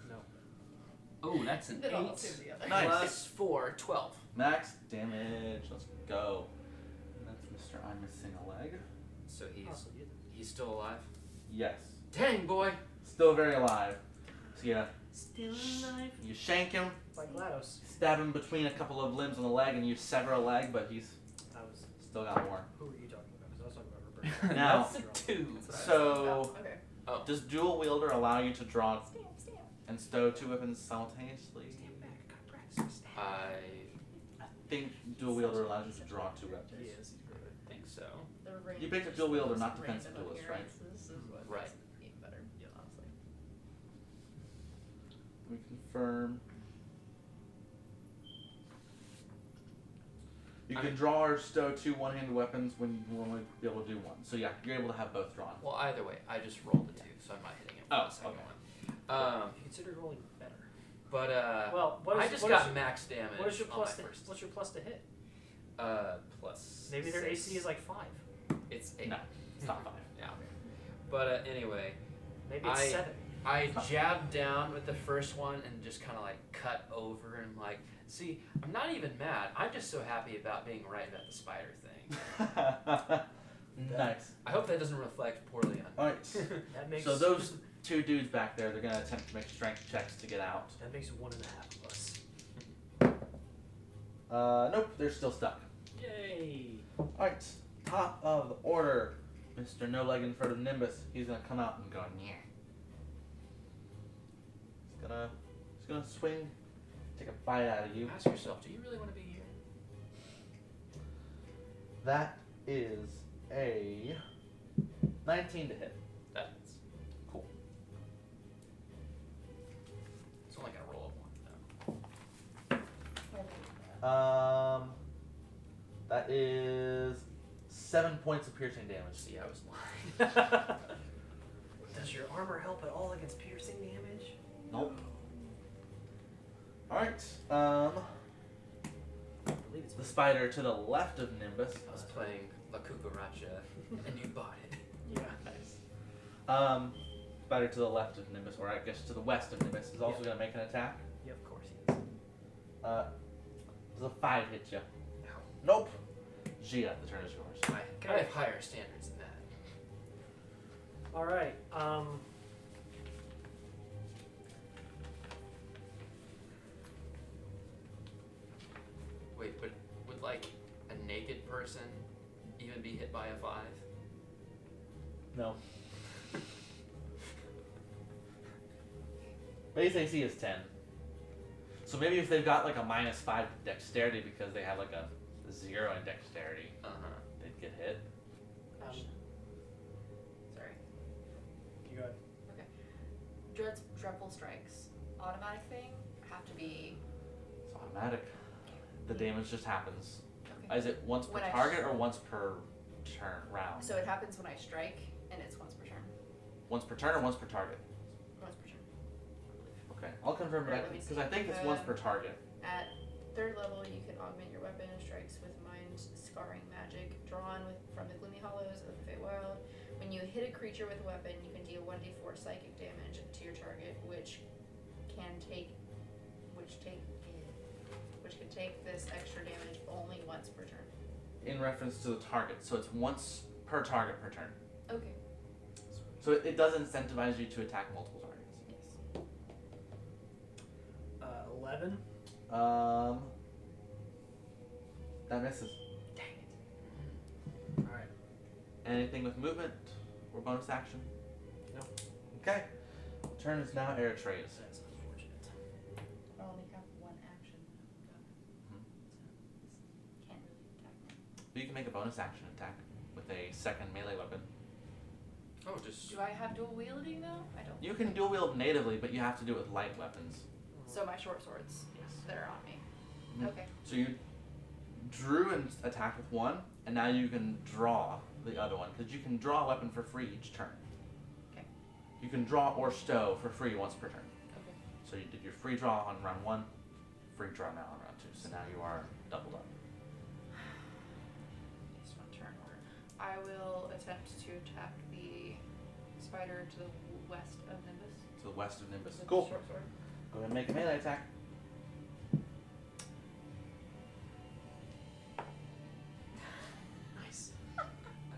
No. Oh, that's an Then I'll 8 assume the other. Nice. plus 4, 12. Max damage. Let's go. And that's Mr. I'm missing a leg. So Oh, so you- he's still alive? Yes. Dang, boy. Still very alive. So yeah, Still alive. you shank him, It's like GLaDOS. stab him between a couple of limbs on the leg, and you sever a leg, but he's I was. still got more. Who were you talking about? Because I was talking about Roberta. Now- That's a 2. That's what I was So- thinking about. Okay. Oh. Does dual wielder allow you to draw Stamp, stamp. and stow 2 weapons simultaneously? I I think dual wielder allows you to draw 2 weapons. He is. He's great. think so. The range You picked a of dual wielder, those not defensive random duelist, right? appearances is what Right. makes it even better, honestly. We confirm. You I can mean- draw or stow 2 one-handed weapons when you want to be able to do one. So yeah, you're able to have both drawn. Well, either way, I just rolled a 2, so I'm not hitting it with Oh, the second okay. one. You consider rolling better. But Well, what is I just what got is, max damage what is your on plus? my To, first. what's your plus to hit? Plus. Maybe their 6. AC is like 5. It's 8. No, it's not 5. Yeah. But anyway, Maybe it's I- 7. I jabbed down with the first one and just kind of like cut over and like, see, I'm not even mad. I'm just so happy about being right about the spider thing. Nice. I hope that doesn't reflect poorly on. Alright. That makes So those 2 dudes back there, they're going to attempt to make strength checks to get out. that makes 1.5 of us. Nope, they're still stuck. Yay! Alright, top of the order. Mr. No Leg in front of Nimbus. He's gonna come out and go, yeah. He's gonna swing, take a bite out of you. Ask yourself, do you really want to be here? That is a 19 to hit. That's Cool. it's only gonna roll a 1 though. That is 7 points of piercing damage. See, I was lying. Does your armor help at all against piercing damage? Nope. Alright, I believe it's the spider to the left of Nimbus. I was playing La Cucaracha and you bought it. yeah. Spider to the left of Nimbus, or I guess to the west of Nimbus, is also Yeah. gonna make an attack. Yeah, of course he is. Does a 5 hit you? No. Nope. Gia, the turn is yours. I have higher standards than that. All right. Wait, but would like a naked person even be hit by a 5? No. Base AC is 10. So maybe if they've got like a -5 dexterity because they have like a 0 in dexterity, they'd get hit. Sorry. You go ahead. Dread's Dreadful Strikes. Automatic thing? Have to be. It's automatic. The damage just happens. Okay. Is it once per When I target or once per turn round? So it happens when I strike, and it's once per turn. Once per turn or once per target? Once per turn. Okay, I'll confirm Right, that let me because see. I think it's once per target. At 3rd level, you can augment your weapon strikes with mind scarring magic drawn from the gloomy hollows of the Feywild. When you hit a creature with a weapon, you can deal 1d4 psychic damage to your target, which can take this extra damage only once per turn. In reference to the target, so it's once per target per turn. Okay. So it does incentivize you to attack multiple targets. Yes. 11. That misses. Dang it. All right. Anything with movement or bonus action? No. Okay. Turn is now Eritrea's. That's unfortunate. I only have 1 action done. Mhm. So can't really attack now. But you can make a bonus action attack with a second melee weapon. Oh, just. Do I have dual wielding though? I don't. You can dual wield natively, but you have to do it with light weapons. So my short swords Yes. that are on me. Mhm. Okay. So you drew and attacked with one, and now you can draw the other one because you can draw a weapon for free each turn. Okay. You can draw or stow for free once per turn. Okay. So you did your free draw on round 1, free draw now on round 2. So now you are doubled up. Just one turn order. I will attempt to attack the spider to the west of Nimbus. To the west of Nimbus. with the Cool. Short sword. Go ahead and make a melee attack. Nice.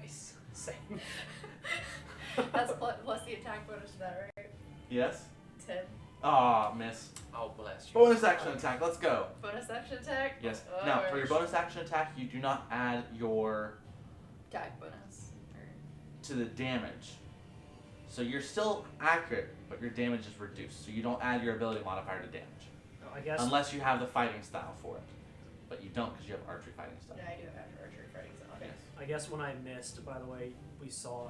Nice. Same. That's plus the attack bonus to that, right? Yes. 10. Ah, miss. Oh, bless you. Bonus action attack. Let's go. Bonus action attack? Yes. Oh, Now, for your bonus action attack, you do not add your attack bonus. Or to the damage. So you're still accurate, but your damage is reduced. So you don't add your ability modifier to damage. I guess. Unless you have the fighting style for it. But you don't because you have archery fighting style. Yeah, I do have archery fighting style. Yes. I guess when I missed, by the way, we saw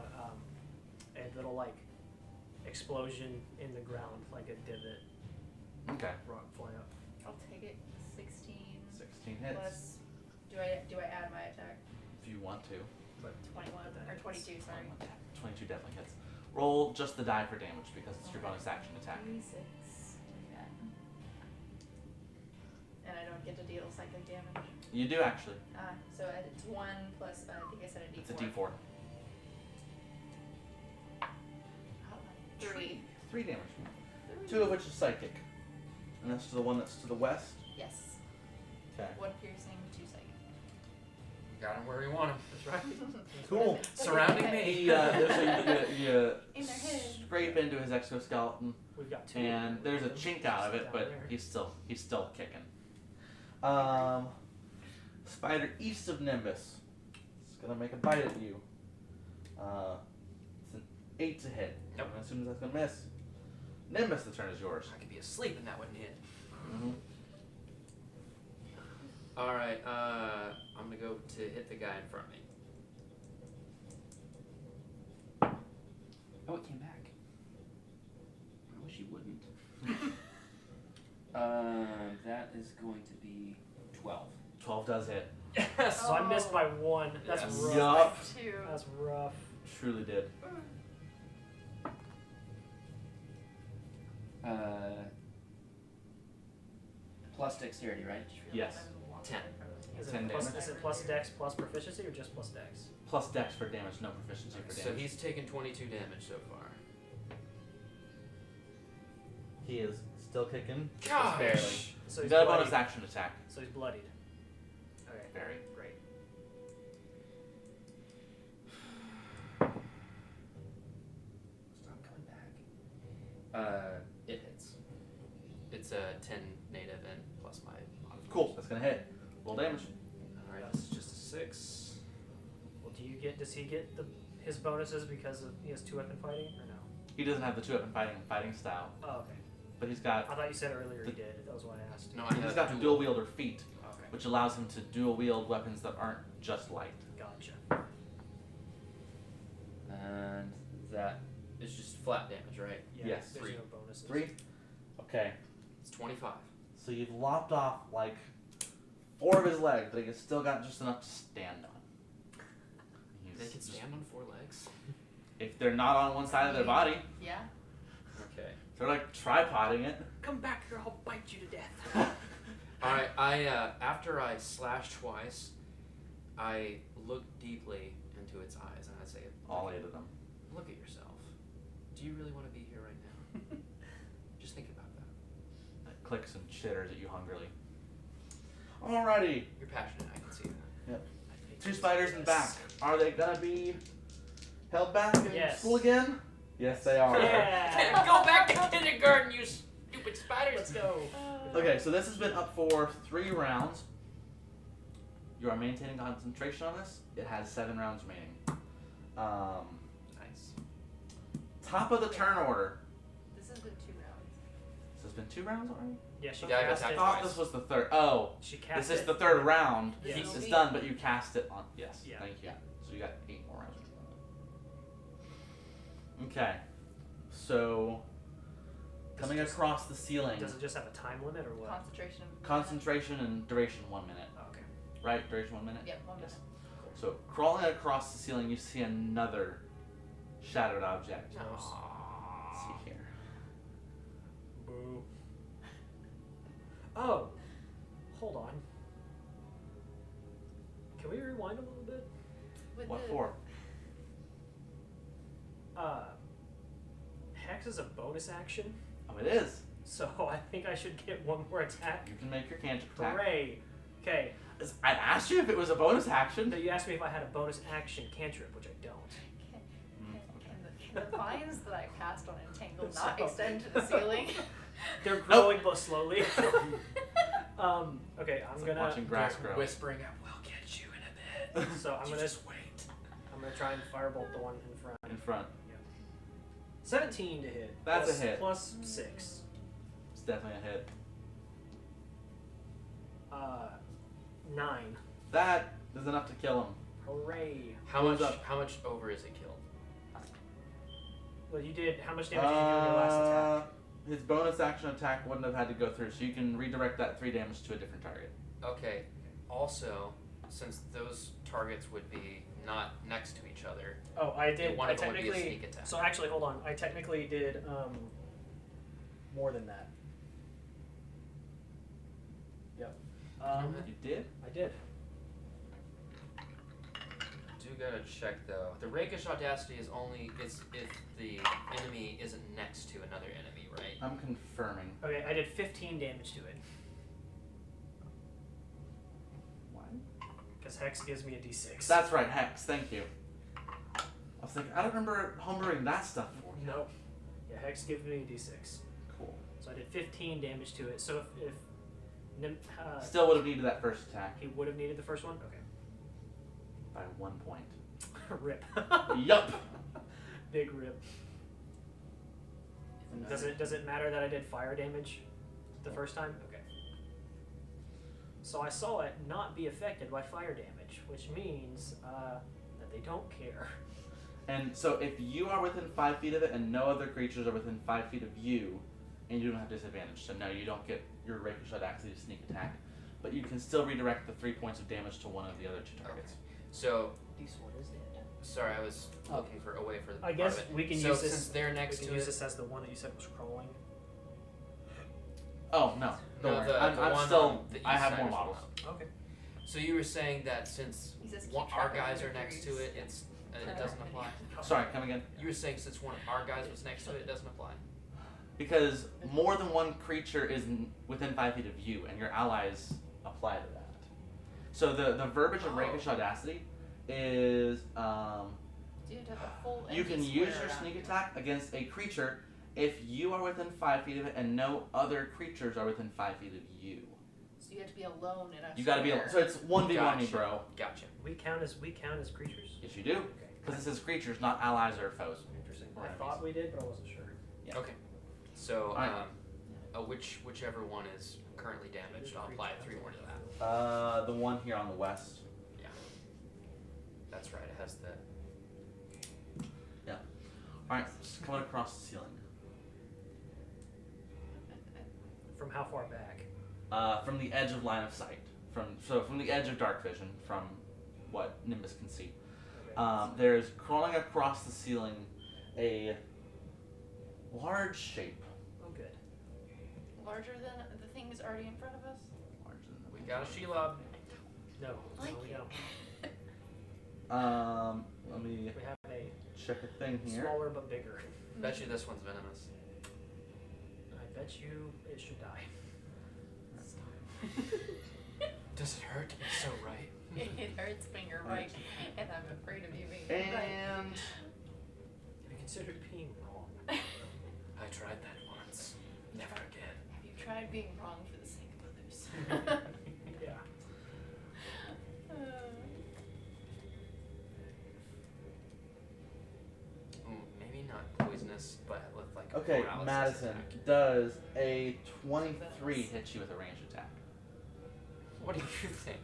a little like explosion in the ground, like a divot. Okay. Rock fly up. I'll take it. 16. 16 hits. Plus, do I add my attack? If you want to. But 21 or 22, sorry. 22 definitely hits. Roll just the die for damage because it's your bonus action attack. 6, 10. And I don't get to deal psychic damage. You do actually. So it's 1 plus, I think I said a d4. It's a d4. 3. 3 damage. 2 of which is psychic. And that's to the one that's to the west. Yes. Okay. 1 piercing, 2 psychic. Got him where we want him. that's right. Cool. Surrounding me. So you In their head. scrape into his exoskeleton, We've got 2. and there's a chink out of it, Down but there. he's still kicking. Spider east of Nimbus. It's gonna make a bite at you. It's an 8 to hit. Nope. I'm assuming that's gonna miss. Nimbus, the turn is yours. I could be asleep and that wouldn't hit. Mm-hmm. Alright, I'm gonna go to hit the guy in front of me. Oh, it came back. I wish you wouldn't. That is going to be 12. 12 does hit. So I missed by 1. That's Yes. rough. Yup. 2. That's rough. Truly did. Plus dexterity, right? Yes. 10. Is 10 it, plus, damage. is it plus dex plus proficiency or just plus dex? Plus dex for damage, no proficiency for damage. So he's taken 22 damage so far. He is still kicking. Gosh! Barely. So He's he's got a bloodied. bonus action attack. So he's bloodied. Okay. Very. Great. Stop coming back. It hits. It's a 10 native and plus my modifier. Cool. That's gonna hit. Roll damage. Alright, this is just a 6. Well, does he get his bonuses because he has 2-weapon fighting or no? He doesn't have the 2-weapon fighting style, Oh, okay. but he's got I thought you said earlier he did. That was why I asked. No, I he's have got the dual wielder feat, Okay. which allows him to dual wield weapons that aren't just light. Gotcha. And that It's just flat damage, right? Yeah, Yes. There's 3. no bonuses. 3. Okay. It's 25. So you've lopped off like 4 of his legs, but he's still got just enough to stand on. They He's can just- stand on 4 legs. if they're not on one side of their body, Yeah. Okay. they're like tripoding it. Come back here, I'll bite you to death. Alright, I after I slash twice, I look deeply into its eyes and I say, All 8 of them. look at yourself. Do you really want to be here right now? Just think about that. It clicks and chitters at you hungrily. Alrighty. You're passionate, I can see that. Yep. 2 spiders in back. Are they gonna be held back in Yes. school again? Yes, they are. Yeah. Go back to kindergarten, you stupid spiders! Let's go. Okay, so this has been up for 3 rounds. You are maintaining concentration on this. It has 7 rounds remaining. Nice. Top of the turn order. This has been 2 rounds. So it's been 2 rounds already? Yeah, she Yeah, I cast I it. thought this was the 3rd. Oh, She this cast is it. the 3rd round. Yes. It's done, but you cast it on. Yes, Yeah. thank you. So you got 8 more rounds. Okay, so coming across the ceiling. Does it just have a time limit or what? Concentration. Concentration and duration 1 minute. Oh, okay. Right? Duration 1 minute? Yep, 1 minute. Yes. So crawling across the ceiling, you see another shadowed object. No. Let's see here. Boo. Oh, hold on. Can we rewind a little bit? With What the, for? Hex is a bonus action, Oh, it is. so I think I should get 1 more attack. You can make your cantrip attack. Hooray! Okay, I asked you if it was a bonus action. so you asked me if I had a bonus action cantrip, which I don't. Can the vines that I cast on Entangle not So- extend to the ceiling? They're growing but slowly. Okay, I'm It's like gonna. watching grass They're grow. whispering, we'll get you in a bit. So I'm You gonna. just wait. I'm gonna try and firebolt the one in front. In front. 17 to hit. That's plus- a hit. Plus 6. It's definitely a hit. 9. That is enough to kill him. Hooray. How Who's much? up? How much over is it killed? Well, you did. How much damage did you do in your last attack? His bonus action attack wouldn't have had to go through, so you can redirect that 3 damage to a different target. Okay. Also, since those targets would be not next to each other, Oh, I did. one I of them would be a technically. sneak attack. So actually, hold on. I technically did more than that. Yep. You did? I did. do gotta check though. The rakish audacity is only if the enemy isn't next to another enemy, right? I'm confirming. Okay, I did 15 damage to it. What? Because Hex gives me a d6. That's right, Hex. Thank you. I was thinking, I don't remember homebrewing that stuff for you. No. Yeah, Hex gives me a d6. Cool. So I did 15 damage to it. So if Still would have needed that first attack he would have needed the first one? Okay. by 1 point. Rip. Yup. Big rip. Does it matter that I did fire damage the first time? Okay. So I saw it not be affected by fire damage, which means that they don't care. And so if you are within 5 feet of it and no other creatures are within 5 feet of you, and you don't have disadvantage, so no, you don't get your rakish audacity to sneak attack, but you can still redirect the 3 points of damage to one of the other 2 targets. So, This one is dead. sorry, I was looking for a way for the I guess part of it. we can so use this. since they're next we to can use it. this as the one that you said was crawling. Oh no, don't No, worry. the I'm one still. on the I east have side more is models. Okay. So you were saying that since He says keep our track of guys your are next to degrees. it, it doesn't apply. Sorry, come again. You were saying since one of our guys was next to it, it doesn't apply. Because more than one creature is within 5 feet of you, and your allies apply to that. So the verbiage of rakish audacity is Do you have to have a full you empty can square use your around sneak you? attack against a creature if you are within 5 feet of it and no other creatures are within 5 feet of you. So you have to be alone in a You gotta be square. so it's 1v1 me, Gotcha. bro. Gotcha. We count as creatures. Yes, you do. Okay. Because this is creatures, not allies or foes. Interesting. Or I thought we did, but I wasn't sure. Yeah. Okay. So, Alright. whichever one is currently damaged, I'll apply 3 more to that. The one here on the west. Yeah. That's right. It has the. Alright, just coming across the ceiling. From how far back? From the edge of line of sight. From the edge of dark vision, from what Nimbus can see. Okay. There's crawling across the ceiling a large shape. Oh, good. Larger than the things already in front of us? Larger than We got a Shelob. No, Like no, we it. don't. Let me We have a check a thing here. smaller but bigger. Bet you this one's venomous. I bet you it should die. Does it hurt to be so right? It hurts when you're right, and I'm afraid of you being right. And Have you considered being wrong? I tried that once. Never again. Have you tried being wrong for the sake of others? Yeah. Maybe not poisonous, but with like a okay, paralysis Madison, attack. does a 23 hit you with a ranged attack? What do you think?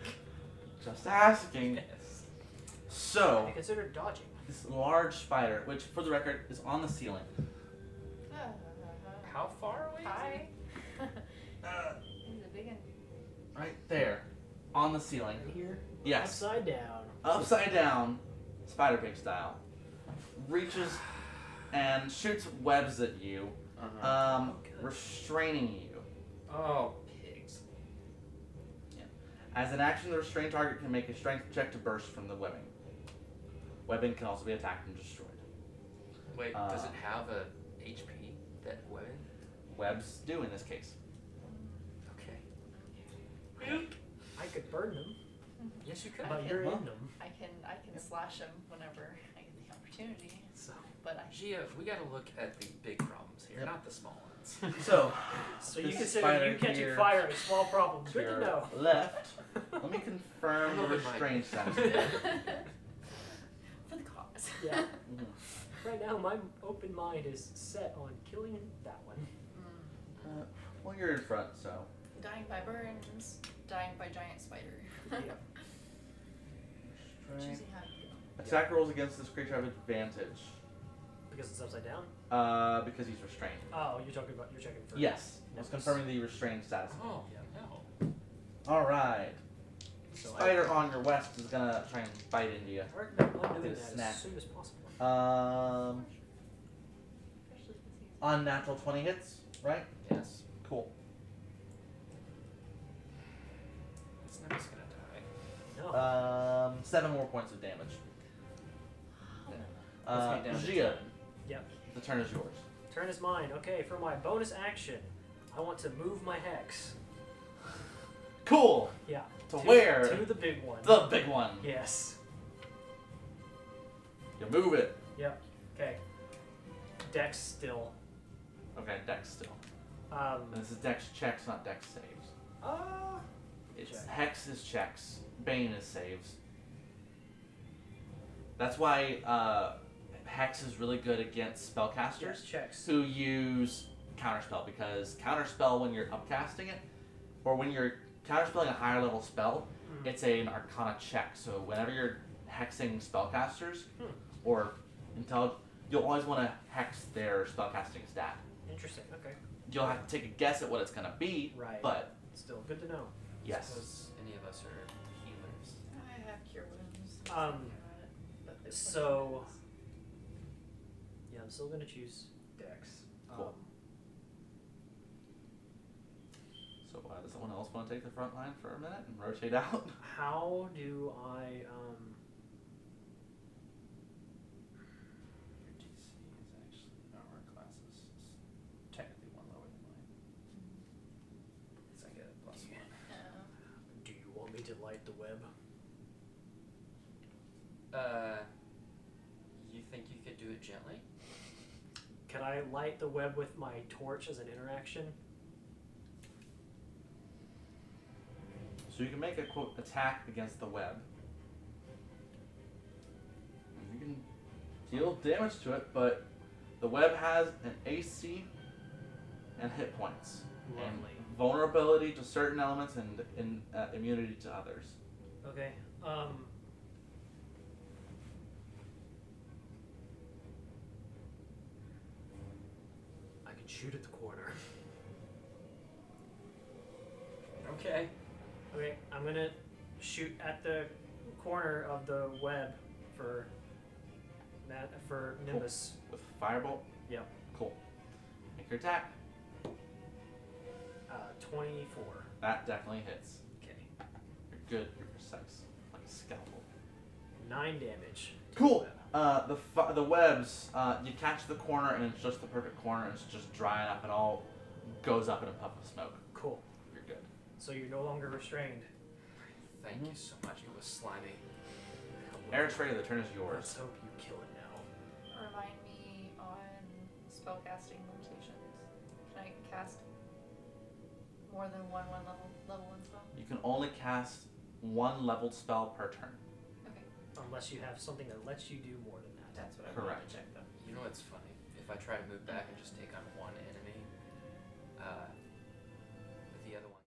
Just asking. Yes. Have So you considered dodging? this large spider, which for the record is on the ceiling. How far away? Hi. Uh, He's a big one. right there, on the ceiling. Right here? Yes. Upside down. Upside down, spider pig style, reaches and shoots webs at you, Uh-huh. good. restraining you. Oh, pigs. As an action, the restrained target can make a strength check to burst from the webbing. Webbing can also be attacked and destroyed. Wait, does it have a HP that weapon? Webs do in this case. Okay. I could burn them, Yes, you could. but you're in them. I can slash him whenever I get the opportunity. So, But I Gia, we gotta look at the big problems here, Yep. not the small ones. So, So you this consider spider you catching here fire a small problem. to Good to your know. left. Let me confirm I'm the over my- restrained status. for the cause. Yeah. Mhm. right now, my open mind is set on killing that one. Well, you're in front, so. Dying by burns, dying by giant spider. Yeah. Choosing how to go. Attack rolls against this creature have advantage. Because it's upside down? Because he's restrained. Oh, you're checking for... Yes. I was Nimbus. confirming the restrained status. Oh, Yeah. no. Alright. So Spider on your west is gonna try and bite into you. Alright, no, I'm Did doing a that snack. as soon as possible. Especially 'cause he's Unnatural 20 hits, right? Yes. Cool. It's never gonna die. No. 7 more points of damage. Let's get down to Gia, 10. Yep. the turn is yours. Turn is mine. Okay, for my bonus action, I want to move my hex. Cool! Yeah. To where? To the big one. The big one. Yes. You move it. Yep. Okay. Dex still. Okay, dex still. Um. And this is dex checks, not dex saves. It's check. hex is checks, bane is saves. That's why hex is really good against spellcasters Yes, checks. who use counterspell, because counterspell when you're upcasting it, or when you're counterspelling a higher level spell, it's an arcana check. So whenever you're hexing spellcasters or you'll always want to hex their spellcasting stat. Interesting. Okay. You'll have to take a guess at what it's gonna be, Right. but Still good to know. yes. Suppose any of us are healers. I have cure wounds. But this one So. is- Yeah, I'm still gonna choose Dex. Cool. So does someone else want to take the front line for a minute and rotate out? How do I Your DC is actually armor classes technically one lower than mine. It's like a +1. do you want me to light the web? You think you could do it gently? Can I light the web with my torch as an interaction? So you can make a quote attack against the web. And you can deal damage to it, but the web has an AC and hit points. And Lovely. vulnerability to certain elements and immunity to others. Okay. I can shoot at the corner. Okay. Okay, I'm gonna shoot at the corner of the web for Nimbus. With Firebolt? Yep. Cool. Make your attack. 24. That definitely hits. Okay. You're good. You're precise. Like a scalpel. 9 damage. to Cool. the web. The webs, you catch the corner and it's just the perfect corner and it's just drying up and all goes up in a puff of smoke. Cool. You're good. So you're no longer restrained. Thank you so much. It was slimy. Eric's ready, the turn is Let's yours. hope you kill it now. Remind me on spellcasting limitations. Can I cast more than one level one spell? You can only cast one leveled spell per turn. Okay, Unless you have something that lets you do more than that. that's what I Correct. wanted to check though. You know what's funny? If I try to move back and just take on one enemy, with the other one.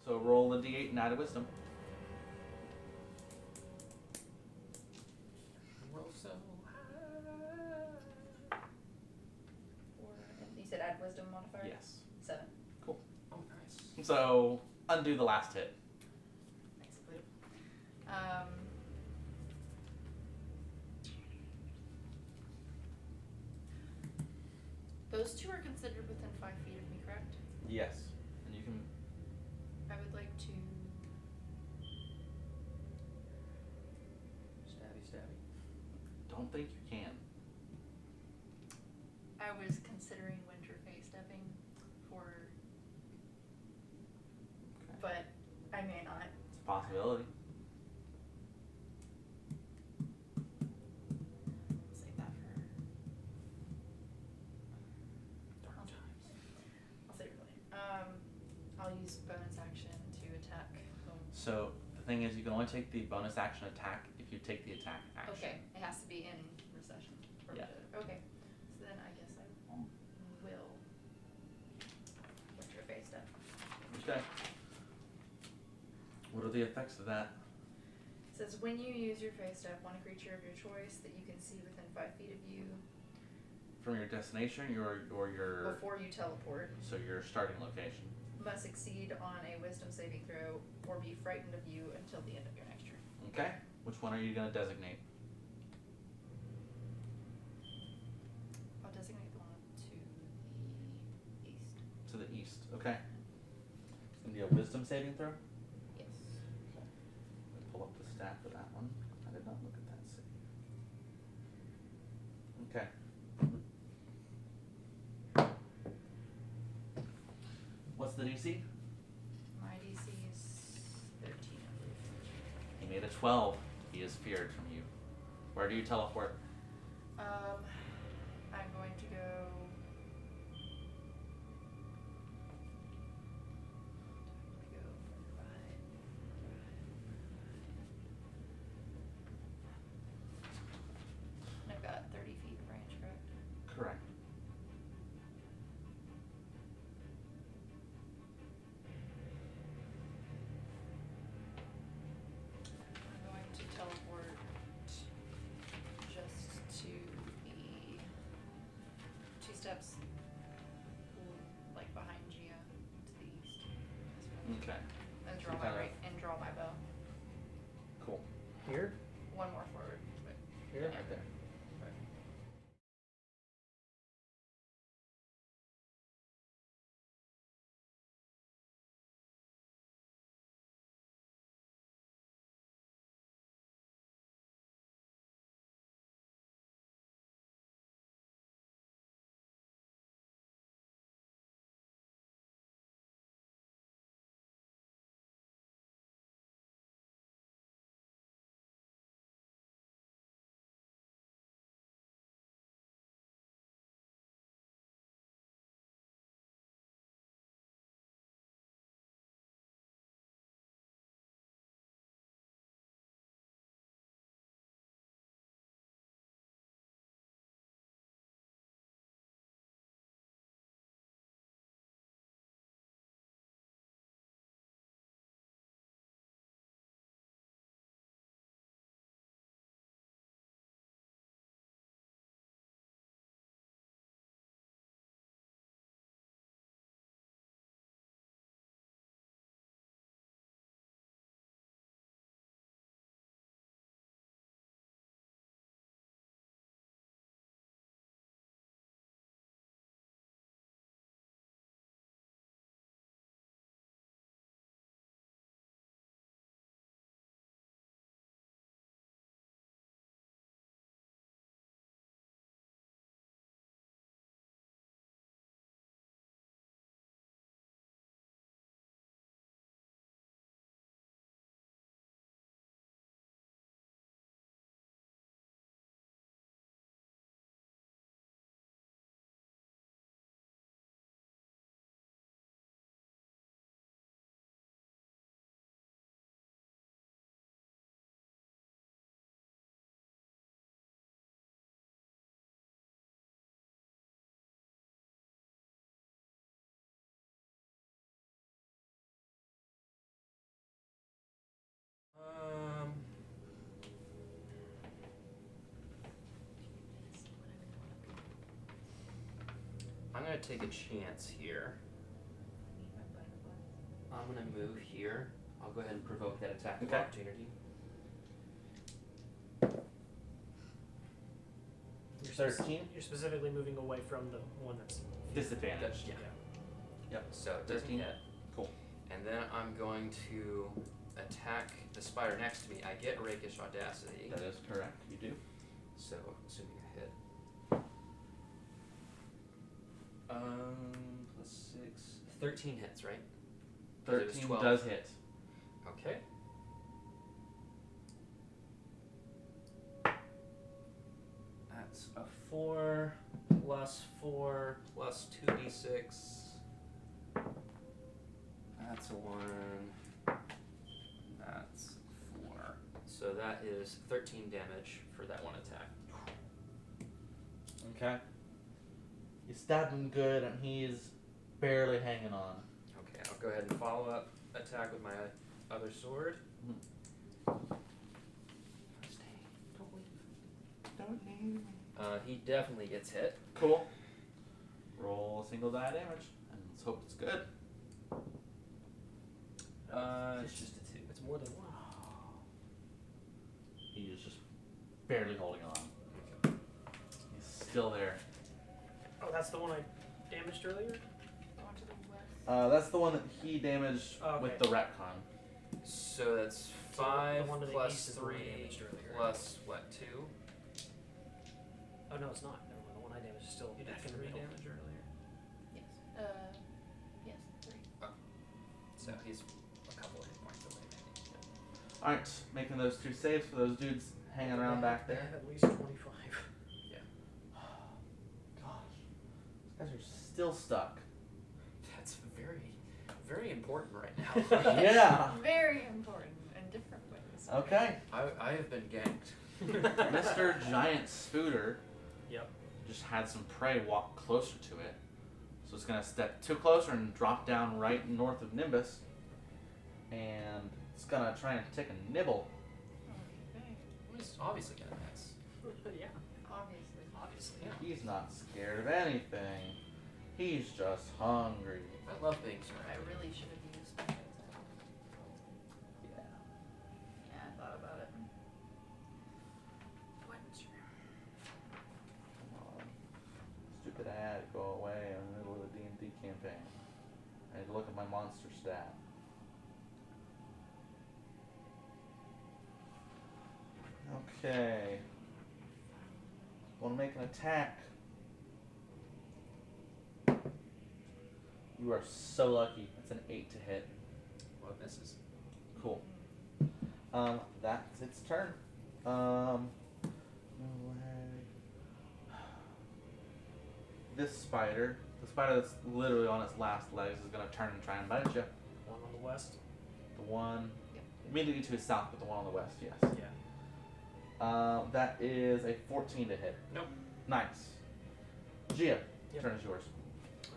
So roll the d8 and add a wisdom. Roll so high. And you said add wisdom modifier? Yes. 7. Oh, nice. So undo the last hit. Thanks, Blue. Those two are considered within 5 feet of me, correct? Yes. And you can. I would like to. Stabby. Don't think you can. I was considering winter phase stepping for. Okay. But I may not. It's a possibility. Save that for. Dark times. So the thing is, you can only take the bonus action attack if you take the attack action. Okay, it has to be in recession. Yeah. Okay, so then I guess I will enter a phase step. Okay. What are the effects of that? It says when you use your phase step, one creature of your choice that you can see within 5 feet of you From your destination, or your before you teleport so your starting location. must succeed on a wisdom saving throw or be frightened of you until the end of your next turn. Okay. Which one are you gonna designate? I'll designate the one to the east. To the east. Okay. It's gonna be a wisdom saving throw. Yes. Okay. Let me pull up the stat for that one. I did not look at that save. Okay. What's the DC? My DC is 13, I believe. He made a 12. He is feared from you. Where do you teleport? I'm going to go. Do I want to go right? I've got 30 feet of range, correct? Correct. I'm going to teleport just to the 2 steps like behind Gia to the east. Okay. And So draw my kind of- right and draw my bow. Cool. Here? One more forward. But Here? Right there. I'm gonna take a chance here. I'm gonna move here. I'll go ahead and provoke that attack of Okay. opportunity. You're 13? You're specifically moving away from the one that's Disadvantage. Yeah. Yep. So it doesn't 13. hit. Cool. And then I'm going to attack the spider next to me. I get rakish audacity. That is correct. You do. So assuming a hit. Plus 6. 13 hits, right? 'Cause it was 13 12. does hit. Okay. That's a 4 plus 4 plus 2d6. That's a 1. That's 4. So that is 13 damage for that one attack. Okay. You stab him good, and he's barely hanging on. Okay, I'll go ahead and follow up attack with my other sword. Don't leave. He definitely gets hit. Cool. Roll a single die damage, and let's hope it's good. It's just a 2. It's more than one. He is just barely holding on. He's still there. Oh, that's the one I damaged earlier? Going to the west. That's the one that he damaged Oh, okay. with the retcon. So that's So 5 the one to the plus east is the one I 3 damaged earlier. plus what, 2? Oh, no, it's not. Never mind. The one I damaged is still You did back in the 3 middle. damage earlier. Yes. Yes, 3. So he's a couple of hit points away, maybe. Alright, making those 2 saves for those dudes hanging around back They there. have at least 25. Gosh. These guys are still stuck. That's very, very important right now. Yeah. Very important in different ways. Okay. I have been ganked. Mr. Giant Spooter Yep. just had some prey walk closer to it. So it's going to step 2 closer and drop down right north of Nimbus. And it's going to try and take a nibble. Okay. He's obviously gonna miss. Yeah. Obviously. Obviously. Yeah. He's not scared of anything. He's just hungry. I love being I surrounded. really should have used my attack. Yeah. Yeah, I thought about it. Come on. Stupid ad, go away in the middle of the D&D campaign. I need to look at my monster stat. Okay. Want to make an attack. You are so lucky. It's an 8 to hit. Well, it misses. Cool. That's its turn. This spider, the spider that's literally on its last legs, is gonna turn and try and bite you. One on the west. The one Yep. immediately to his south, but the one on the west, yes. Yeah. That is a 14 to hit. Nope. Nice. Gia, Yep. turn is yours.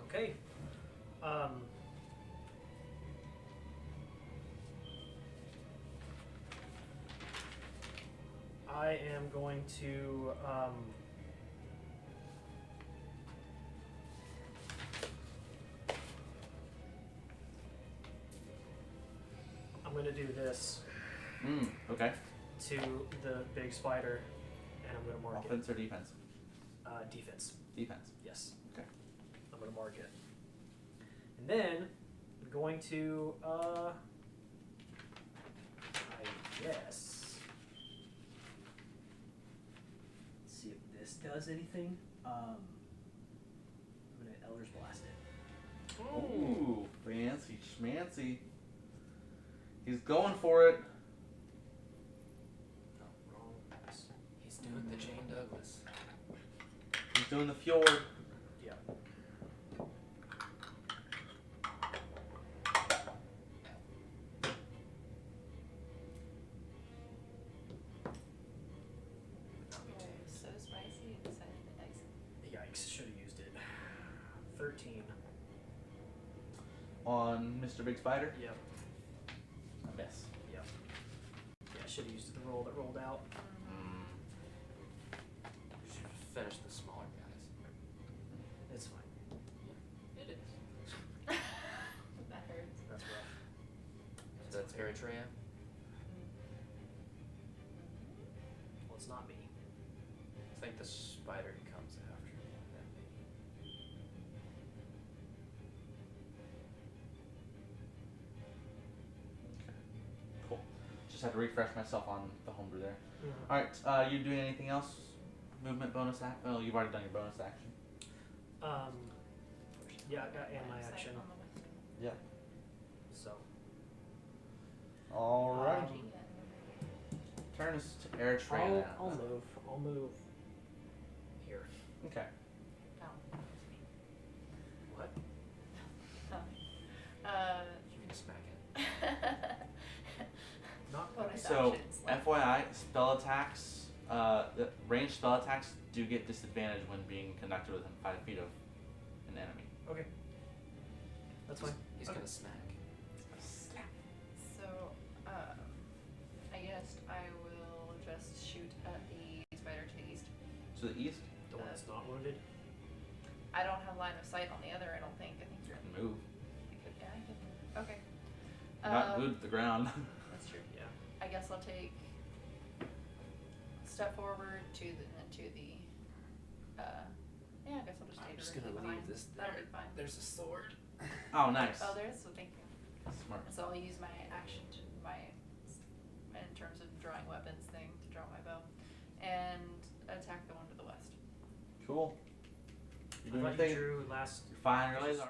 Okay. I am going to I'm gonna do this Okay. to the big spider, and I'm gonna mark Offense or defense? it. Defense. Defense. Yes. Okay. I'm gonna mark it. And then I'm going to I guess see if this does anything. I'm gonna Elder's Blast it. Ooh, fancy schmancy. He's going for it. No, wrong. He's doing the Jane Douglas. He's doing the fjord. Yeah. Okay, so spicy, you decided to exit. Yikes, should have used it. 13. On Mr. Big Spider. Yep. A miss. Yep. Yeah, should have used the roll that rolled out. You should finish the smaller guys. It's fine. It is. That hurts. That's rough. So that's Eritrea. Well, it's not me. I think the spider comes after. Yeah. Cool. Just had to refresh myself on the homebrew there. Mhm. Alright, you doing anything else? Movement bonus act? Oh, you've already done your bonus action. Yeah, and my Side action. on the west. Yep. So. Alright. Um, Turn is to Eritrea now. I'll move. I'll move here. Okay. Down. What? Uh, You can smack it. So, actions. Like, FYI, spell attacks, the ranged spell attacks do get disadvantage when being conducted within 5 feet of an enemy. Okay. That's fine. He's Okay. gonna smack. so, I guess I will just shoot at the spider to the east. To the east, The one that's not wounded. I don't have line of sight on the other. I don't think. I think you you're. can move. Yeah, I can. Okay. Not glued to the ground. That's true. Yeah. I guess I'll take step forward to the yeah, I guess I'll just I'm take just directly gonna behind. leave this That'll there. be fine. There's a sword. Oh, nice. Oh, there is. So thank you. Smart. And so I'll use my action to in terms of drawing weapons thing to draw my bow, and attack the one to the west. Cool. You're doing I your thought you thing. drew last. You're firing your laser.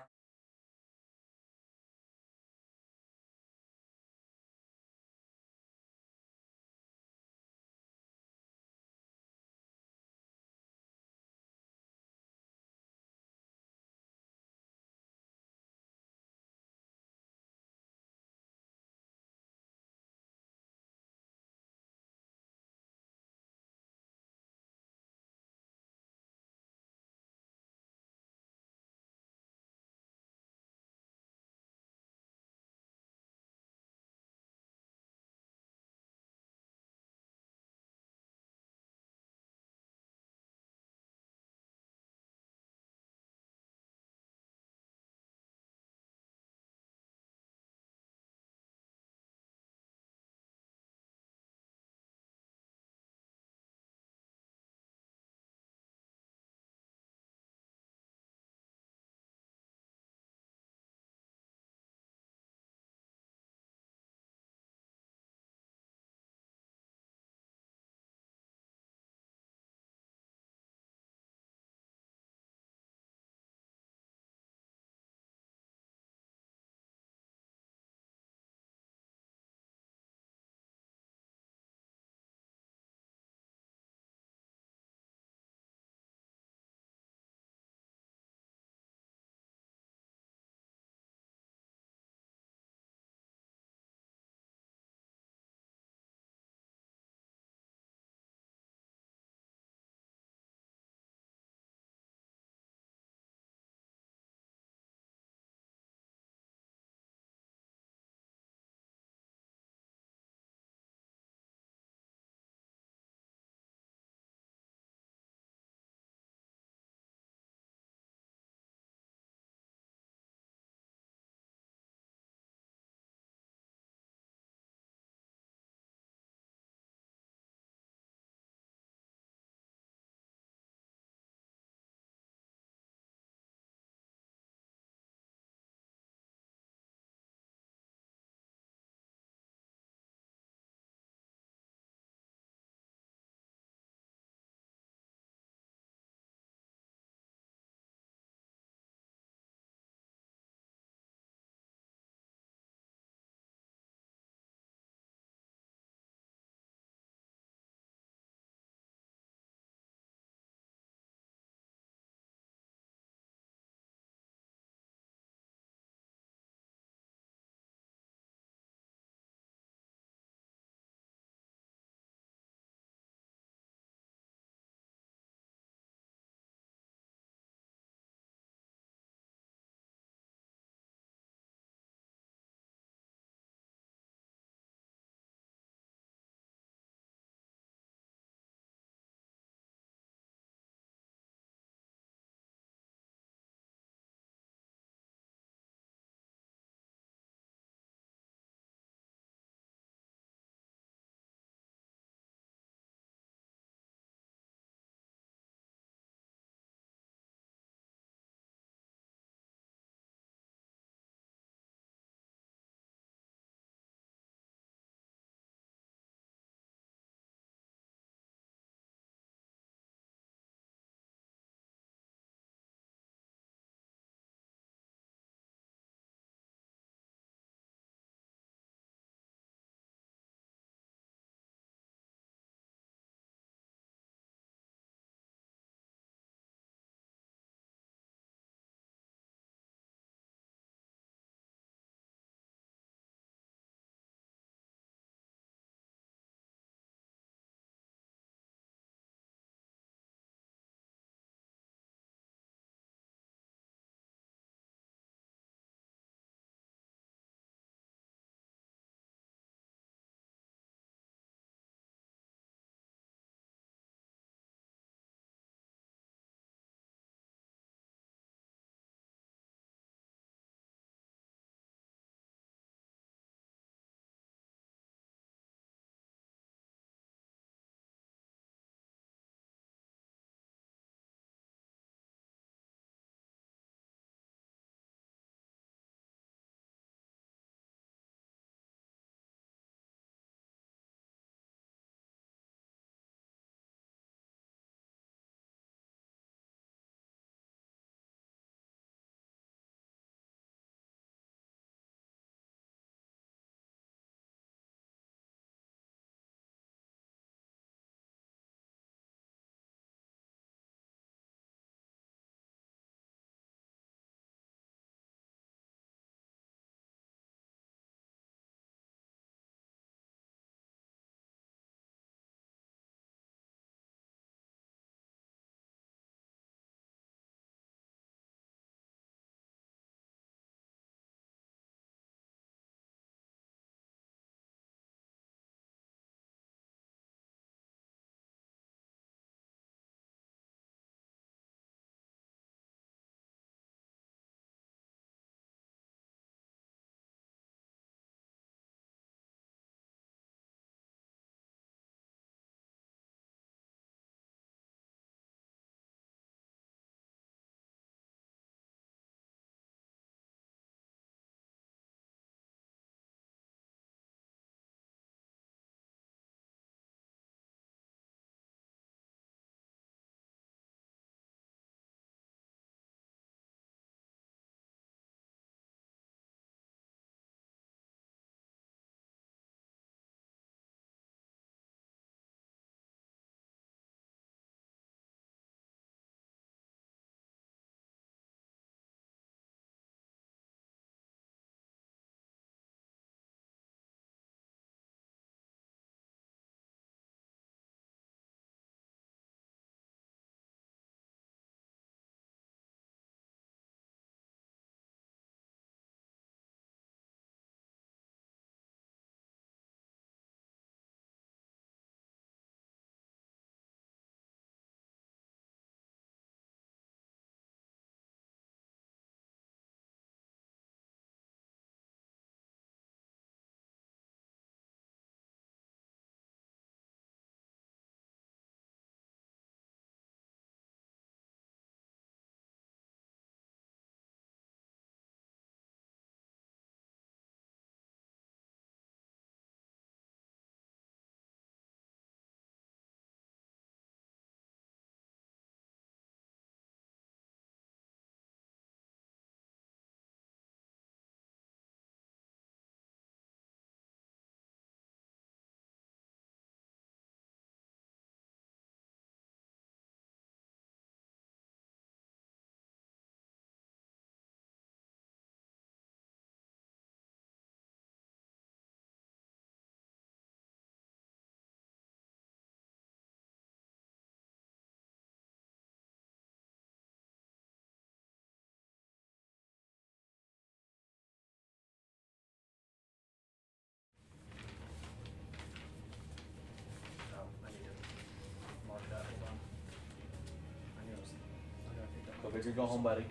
Figure go home, buddy.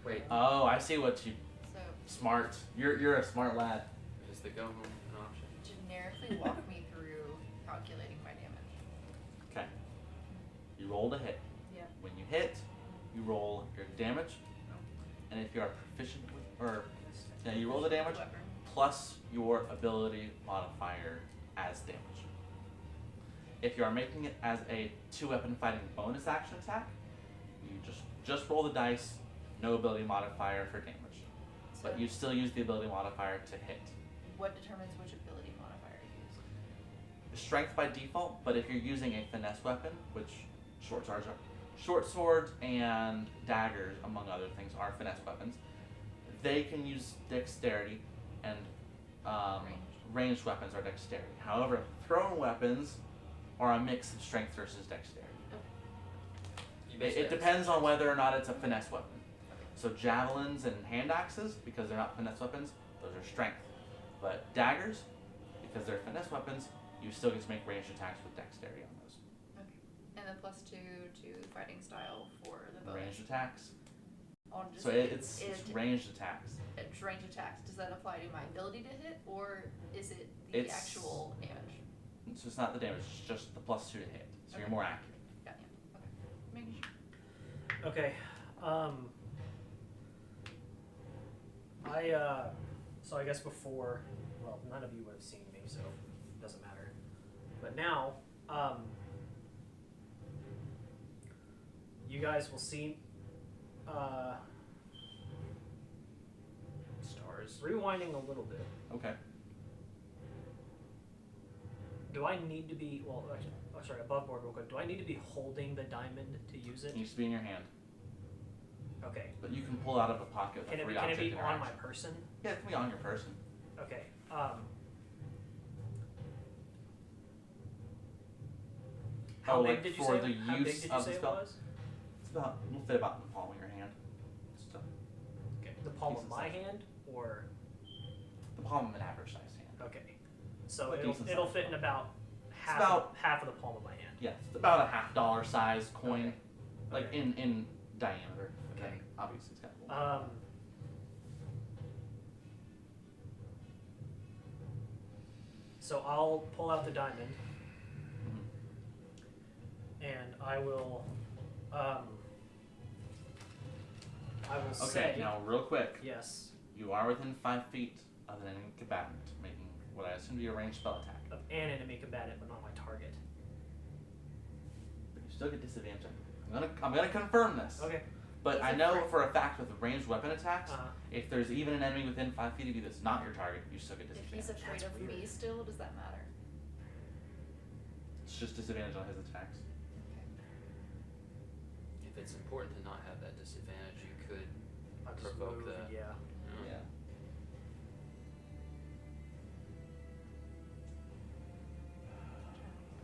Wait, Oh, I see what you. So Smart. You're a smart lad. is the go home an option? generically walk me through calculating my damage. Okay. You roll to hit. Yep. When you hit, you roll your damage, and if you are proficient with, or yeah, you roll the damage Weapon. plus your ability modifier as damage. If you are making it as a 2-weapon fighting bonus action attack, you just roll the dice, no ability modifier for damage, but So you still use the ability modifier to hit. what determines which ability modifier to use? Strength by default, but if you're using a finesse weapon, which short swords and daggers, among other things, are finesse weapons, they can use dexterity, and ranged weapons are dexterity. However, thrown weapons are a mix of strength versus dexterity. You It missed depends on whether or not it's a finesse weapon. So javelins and hand axes, because they're not finesse weapons, those are strength. But daggers, because they're finesse weapons, you still get to make ranged attacks with dexterity on those. Okay. And then +2 to fighting style for the bonus. Ranged attacks. On just So it's ranged attacks. it's range attacks. Does that apply to my ability to hit, or is it the It's- actual damage? So it's not the damage, it's just the +2 to hit. So you're Okay. more accurate. Got you. Okay. Making sure. Okay. So I guess before, well, none of you would have seen me, so it doesn't matter. But now, you guys will see, Stars. rewinding a little bit. Okay. Do I need to be, well, actually, sorry, above board real quick. Do I need to be holding the diamond to use it? It needs to be in your hand. Okay. But you can pull out of a pocket with Can a it free be, can it object be on my interaction. person? Yeah, it can be on your person. Okay. How Oh, big like did you for say? the How big use did you of say the it spell? was? It'll fit about in the palm of your hand. Just Okay. The palm of Decent my size. hand, or the palm of an average sized hand. okay. So But decent it'll size fit in palm. about half about- half of the palm of my hand. Yes, it's about a $50 size coin, Okay. like Okay. in diameter. But Okay. then obviously it's kind of little. So I'll pull out the diamond, Mhm. and I will Okay, say now real quick, yes. you are within 5 feet of an enemy combatant, making what I assume to be a ranged spell attack. Of an enemy combatant, but not my target. But you still get disadvantage. I'm gonna confirm this. Okay. But Is I it know for- for a fact with ranged weapon attacks, Uh-huh. if there's even an enemy within 5 feet of you that's not your target, you still get If disadvantage. he's afraid That's of me weird. still, does that matter? It's just disadvantage on his attacks. If it's important to not have that disadvantage, you could I'll just provoke move, the. yeah. Yeah.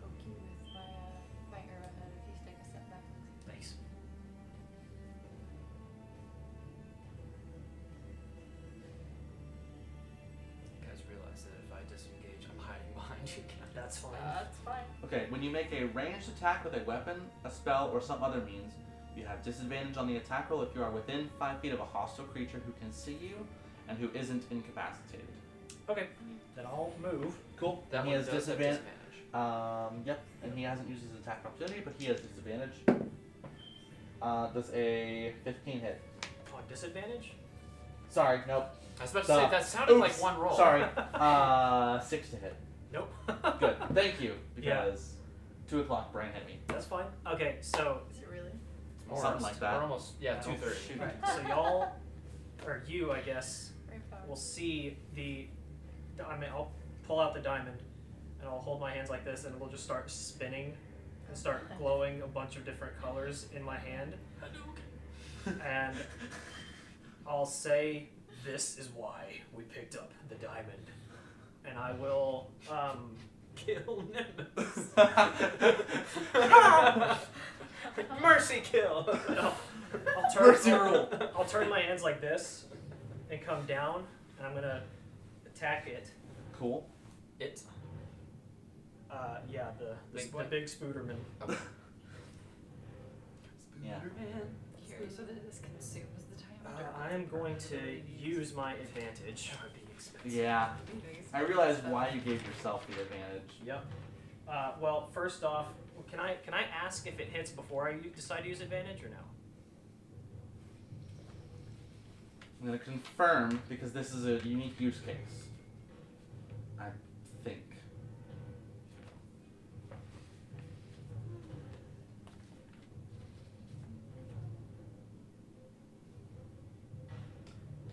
Poke you with my arrowhead if you take a step back. Thanks. You guys realize that if I disengage, I'm hiding behind you again. That's fine. That's fine. Okay, when you make a ranged attack with a weapon, a spell, or some other means, you have disadvantage on the attack roll if you are within 5 feet of a hostile creature who can see you and who isn't incapacitated. Okay. Then I'll move. Cool. That he one has does have disadvantage. disadvantage. Yep, and he hasn't used his attack opportunity, but he has disadvantage. Does a 15 hit? On disadvantage? Sorry, nope. I was about to Duh. say that sounded like Oops, one roll. Sorry. 6 to hit. Nope. Good. Thank you, Yeah. because 2 o'clock brain hit me. That's fine. Okay, so Is it really? It's more Something like that. We're almost 2:30. Shoot. so y'all, or you, I guess, Brave power. will see I'll pull out the diamond, and I'll hold my hands like this, and we'll just start spinning and start glowing a bunch of different colors in my hand. And I'll say, "This is why we picked up the diamond," and I will kill Nimbus. Mercy kill. I'll turn. Mercy rule. I'll turn my hands like this, and come down, and I'm gonna attack it. Cool. It. Yeah, the Big the boy? big Spooderman. Okay. Yeah. Curious if this consumes the time. I am going to use my advantage. Yeah. I realize why you gave yourself the advantage. Yep. Well, first off, can I ask if it hits before I decide to use advantage or no? I'm going to confirm because this is a unique use case. I think.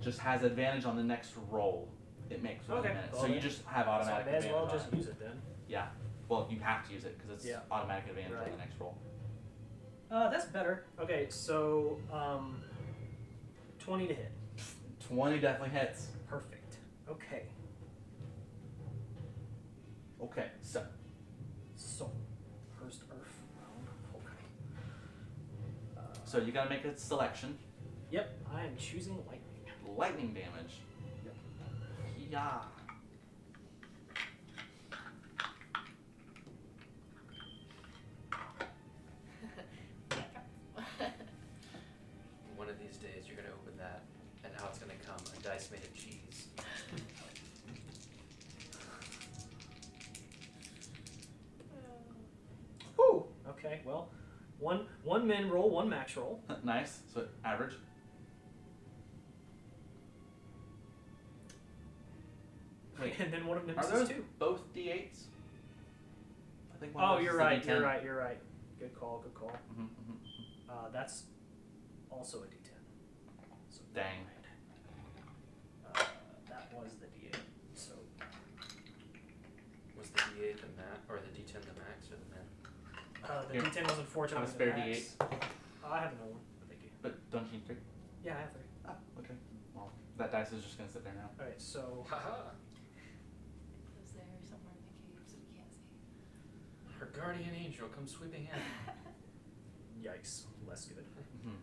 Just has advantage on the next roll it makes within Okay. a minute. Well, So you then- just have So I automatic may as advantage well on just it. use it then. Yeah. Well, you have to use it because it's Yeah. automatic advantage on Right. the next roll. That's better. Okay, so 20 to hit. 20 definitely hits. Perfect. Okay. Okay, so So, first Earth round. Okay. so you gotta make a selection. Yep, I am choosing lightning. Lightning damage. Yep. Yeah. One of these days you're gonna open that, and out it's gonna come a dice made of cheese. Whew. Okay, well, one min roll, one max roll. Nice. So average. Wait, And then one of them are is those 2. both D8s? I think one of Oh, those you're is a right, D10. you're right, you're right. Good call, good call. Mhm, mhm, mhm. That's also a D10. So Dang. that was the D8. So Was the D8 the max, or the D10 the max, or the min? the Here. D10 was unfortunately Have a spare the max. I have another one, but thank you. But don't you need 3? Yeah, I have 3. Ah, okay. Well, that dice is just gonna sit there now. All right, so Haha! Is there somewhere in the caves that we can't see? Her guardian angel comes sweeping in. yikes, less good. Mhm.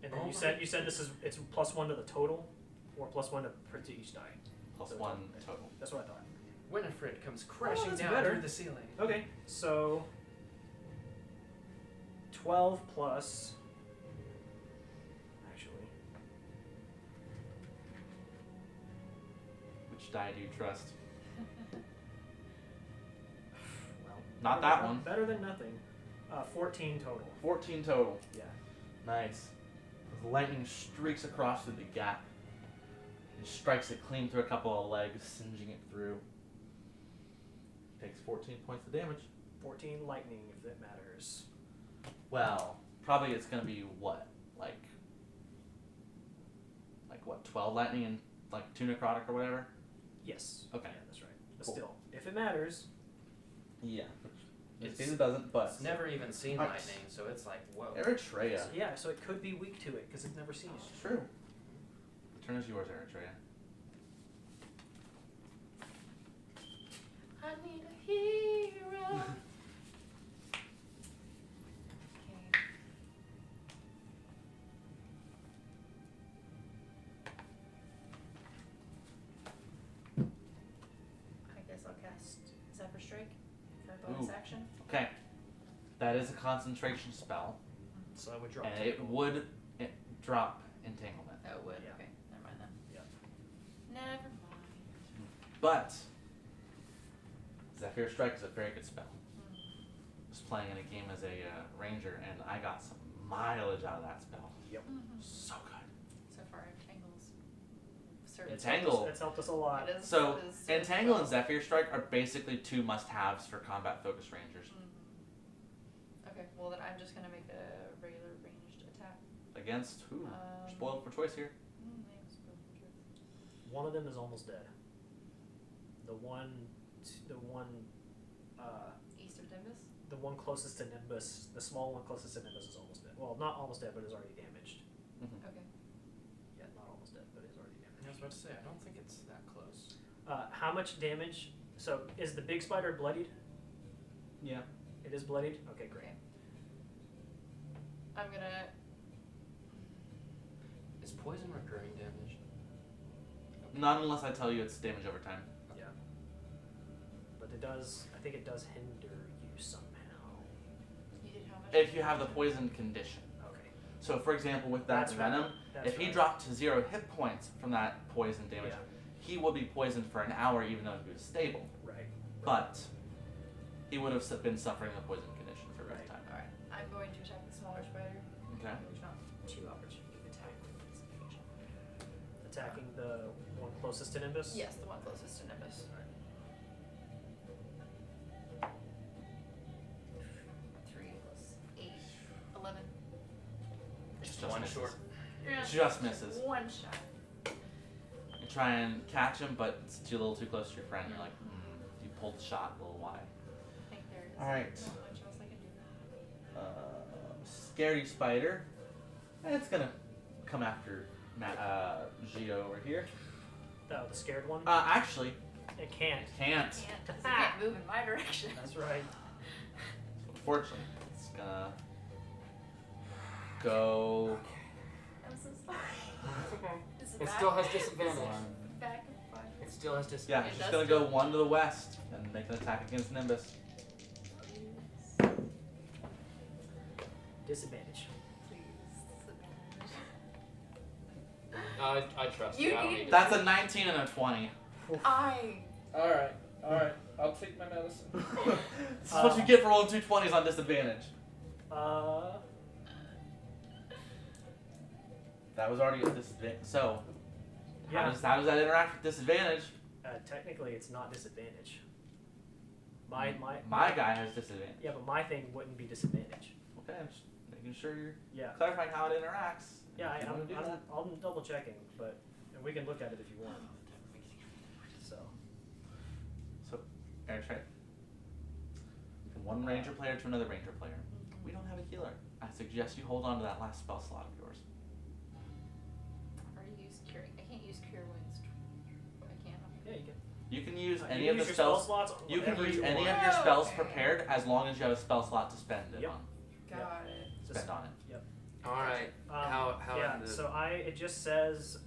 And then Oh you my- said this is it's +1 to the total, or +1 to each die. Plus So 1 total. That's what I thought. Winifred comes crashing that's down better. through the ceiling. Okay, so 12 plus. Actually, Which die do you trust? well, Not better that than- one. Better than nothing. 14 total. 14 total. Yeah. Nice. The lightning streaks across through the gap and strikes it clean through a couple of legs, singeing it through. Takes 14 points of damage. 14 lightning, if that matters. Well, probably it's gonna be what, like what, 12 lightning and like 2 necrotic or whatever. Yes. Okay. Yeah, that's right. But Cool. still, if it matters. Yeah. Which It's- it doesn't, but It's never even seen Alright. lightning, so it's like, whoa. Eritrea. So, yeah, so it could be weak to it because it's never seen it. It's true. The turn is yours, Eritrea. I need a hero. Okay. I guess I'll cast Zephyr Strike for a bonus Ooh. action. Okay. That is a concentration spell, So I would drop. and it Tangle. would drop entanglement. Oh, it would. Yeah. Okay, never mind then. Yeah. Never mind. But Zephyr Strike is a very good spell. Mm. I was playing in a game as a ranger, and I got some mileage out of that spell. Yep. Mhm. So good. So far, Entangle's served It's us. Entangle. It's helped us a lot. It is- So it is served Entangle well. and Zephyr Strike are basically 2 must-haves for combat-focused rangers. Mhm. Okay, well then I'm just gonna make a regular ranged attack. Against who? Um, Spoiled for choice here. Maybe spoiled for choice. One of them is almost dead. The one, East of Nimbus. the one closest to Nimbus, the small one closest to Nimbus is almost dead. Well, not almost dead, but is already damaged. Mm-hmm. Okay. Yeah, not almost dead, but is already I was damaged. about to say, I don't think it's that close. How much damage? So is the big spider bloodied? Yeah. It is bloodied. Okay, great. Okay. I'm gonna. Is poison recurring damage? Not unless I tell you it's damage over time. Yeah. But it does. I think it does hinder you somehow. You did how much? If you have the poison condition. So, for example, with that That's right. venom, That's if he right. dropped to 0 hit points from that poison damage, Yeah. he would be poisoned for an hour, even though he was stable. Right. But he would have been suffering the poison condition for a bit of time. Alright, I'm going to attack the smaller spider. Okay. There's not 2 opportunity to attack with disengage. Attacking the one closest to Nimbus? Yes, the one closest to Nimbus. 3 plus 8, 11. Just one misses. short. Just misses. One shot. You try and catch him, but it's too little too close to your friend. You're like, you pulled the shot a little wide. I think there is Alright. not much else I can do. Scary spider. And it's gonna come after Gio over here. Oh, the scared one? Actually, It can't. can't. Can't, 'cause it can't move in my direction. That's right. Unfortunately, it's gonna go. I'm so sorry. It's okay. Is It back? still has Is disadvantage. it back and fire? It still has Yeah, disadvantage. it's It just does gonna go do- 1 to the west and make an attack against Nimbus. Disadvantage. Please, disadvantage. I trust you. You I don't need- need to That's see a 19 and a 20. Alright, I'll take my medicine. This is what you get for rolling 2 20s on disadvantage. That was already a disadvantage. So, Yeah. how does that interact with disadvantage? Technically, it's not disadvantage. My guy has disadvantage. Yeah, but my thing wouldn't be disadvantage. Okay, I'm just making sure you're Yeah. clarifying how it interacts. Yeah, If you wanna do that. I'm double checking, but and we can look at it if you want. So Air trade. From one ranger player to another ranger player. We don't have a healer. I suggest you hold on to that last spell slot of yours. I've already used cure. I can't use cure wounds. I can. yeah, you can. You can use You any can of the use your spell spells. slots. On You can whatever use you any want. of your spells Okay. prepared as long as you have a spell slot to spend it Yep. on. Got it. Just- Spend on it. Alright. How yeah, in the- so it just says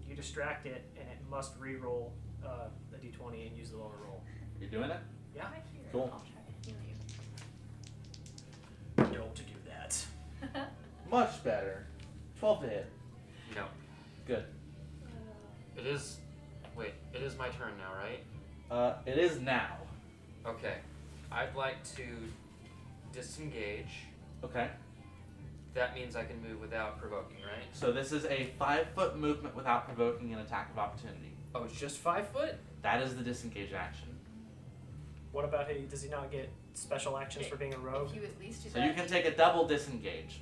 you distract it and it must re-roll a d20 and use the lower roll. You doing it? Yeah. Right here. Cool. I'll try to heal you. Don't do that. Much better. 12 to hit. No. Good. It is. Wait. It is my turn now, right? It is now. Okay. I'd like to disengage. Okay. That means I can move without provoking, right? So this is a 5-foot movement without provoking an attack of opportunity. Oh, it's just 5 foot? That is the disengage action. What about does he not get special actions for being a rogue? If you at least do So that. you can take a double disengage.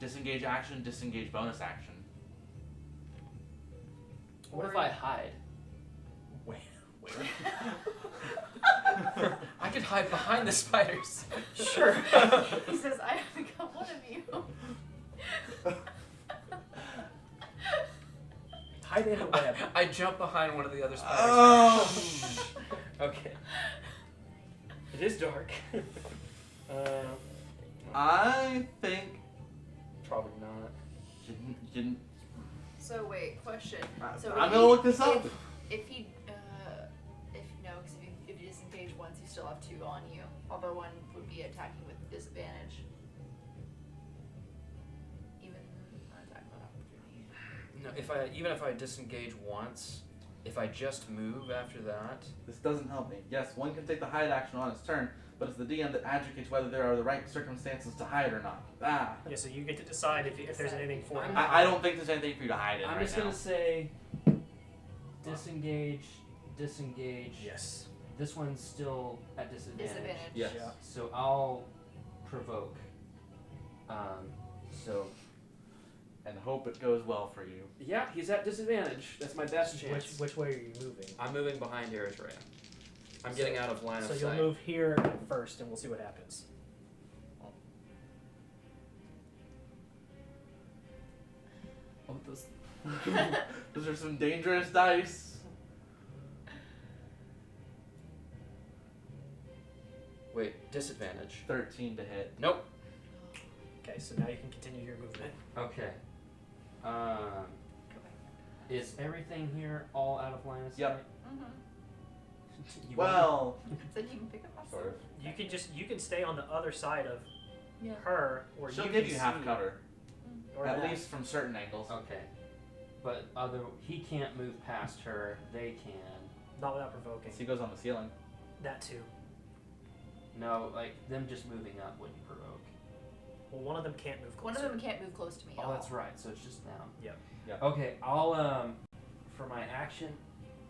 Disengage action, disengage bonus action. What if I hide? Where? I could hide behind the spiders. Sure. He says, I have become one of you. Hide in a web. I jump behind one of the other spiders. Oh! Okay. It is dark. I think Probably not. didn't. So wait, question. So I'm if gonna he- look this up. If he, if no, because if you disengage once, you still have 2 on you. Although one would be attacking with disadvantage. Even on attack without opportunity. No, if I disengage once, if I just move after that, This doesn't help me. Yes, one can take the hide action on its turn, but it's the DM that adjudicates whether there are the right circumstances to hide or not. Ah. Yeah, so you get to decide if there's anything for you. I don't think there's anything for you to hide in I'm right just now. gonna say disengage. Yes. This one's still at disadvantage. Disadvantage. Yes. Yeah. So I'll provoke. So And hope it goes well for you. yeah, he's at disadvantage. That's my best chance. Which way are you moving? I'm moving behind Eritrea. I'm getting out of line So of you'll sight. move here first, and we'll see what happens. Oh, those. Those are some dangerous dice. Wait, disadvantage. 13 to hit. Nope. Okay, so now you can continue your movement. Okay. Go back. Is everything here all out of line of sight? Yep. You Well, So you can pick up my sort of. You can stay on the other side of Yeah. her, or She'll you give can you half see, cover, or at that. least from certain angles. Okay. But he can't move past her. They can. Not without provoking. So he goes on the ceiling. That too. No, like them just moving up wouldn't provoke. Well, one of them can't move One closer. of them can't move close to me at Oh, all. that's right. So it's just down. Yep. Yep. Okay, I'll for my action.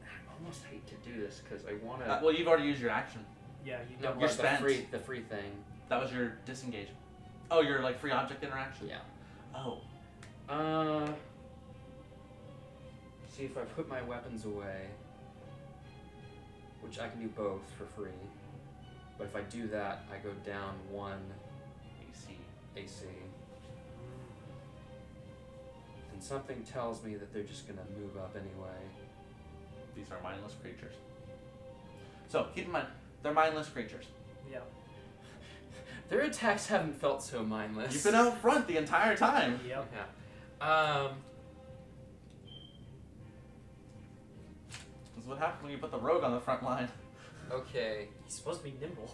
I almost hate to do this because I want to. Well, you've already used your action. Yeah, you no, don't. you're but spent. the free thing. That was your disengage. Oh, your like free object interaction. Yeah. Oh. See if I put my weapons away, which I can do both for free. But if I do that, I go down 1 AC. And something tells me that they're just gonna move up anyway. These are mindless creatures. So keep in mind, they're mindless creatures. Yeah. Their attacks haven't felt so mindless. You've been out front the entire time. Yep. Yeah. This is what happens when you put the rogue on the front line. Okay. He's supposed to be nimble.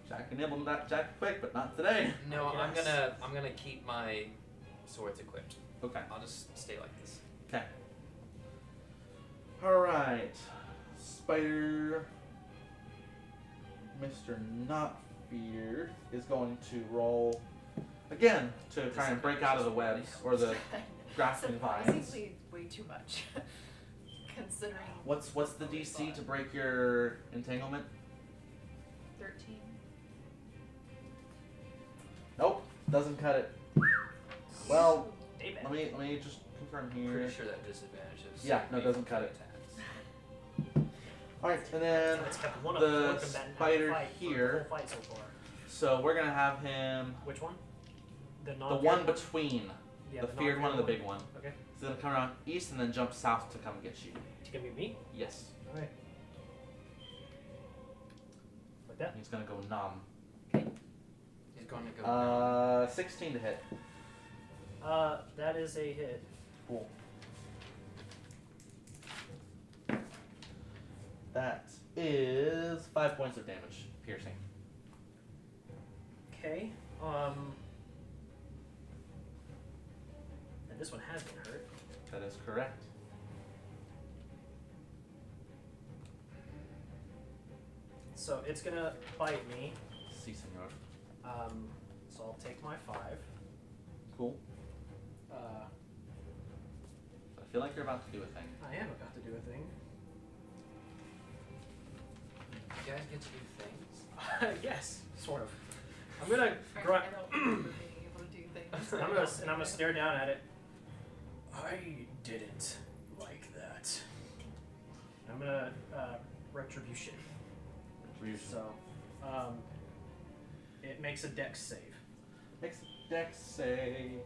Jack can nibble that Jack quick, but not today. No, I guess. I'm gonna keep my swords equipped. Okay. I'll just stay like this. Okay. Alright. Spider Mr. Not Feared is going to roll again to try and break out of the webs or the grasping vines. Surprisingly, way too much. Considering What's the DC to break your entanglement? 13. Nope, doesn't cut it. Well, Damn it. let me just confirm here. Pretty sure that disadvantages. Yeah, no, it doesn't cut it. Attacks. Alright, and then It's kept one of the the combatant out of spider the fight for here. the whole fight so far. so we're gonna have him Which one? The the non one between Yeah, the feared one and the big one. Okay. He's gonna come around east and then jump south to come get you. To give me me? Yes. Alright. Like that? He's gonna go numb. He's going to go. 16 to hit. That is a hit. Cool. That is 5 points of damage, piercing. Okay. And this one has been hurt. That is correct. So it's gonna bite me. Si, senor. So I'll take my 5. Cool. Uh, I feel like you're about to do a thing. I am about to do a thing. You guys get to do things? Yes, sort of. I'm gonna Frankly, grunt. I don't remember being able to do things. I'm gonna stare down at it. I didn't like that. I'm gonna retribution. So, it makes a dex save. Next dex save.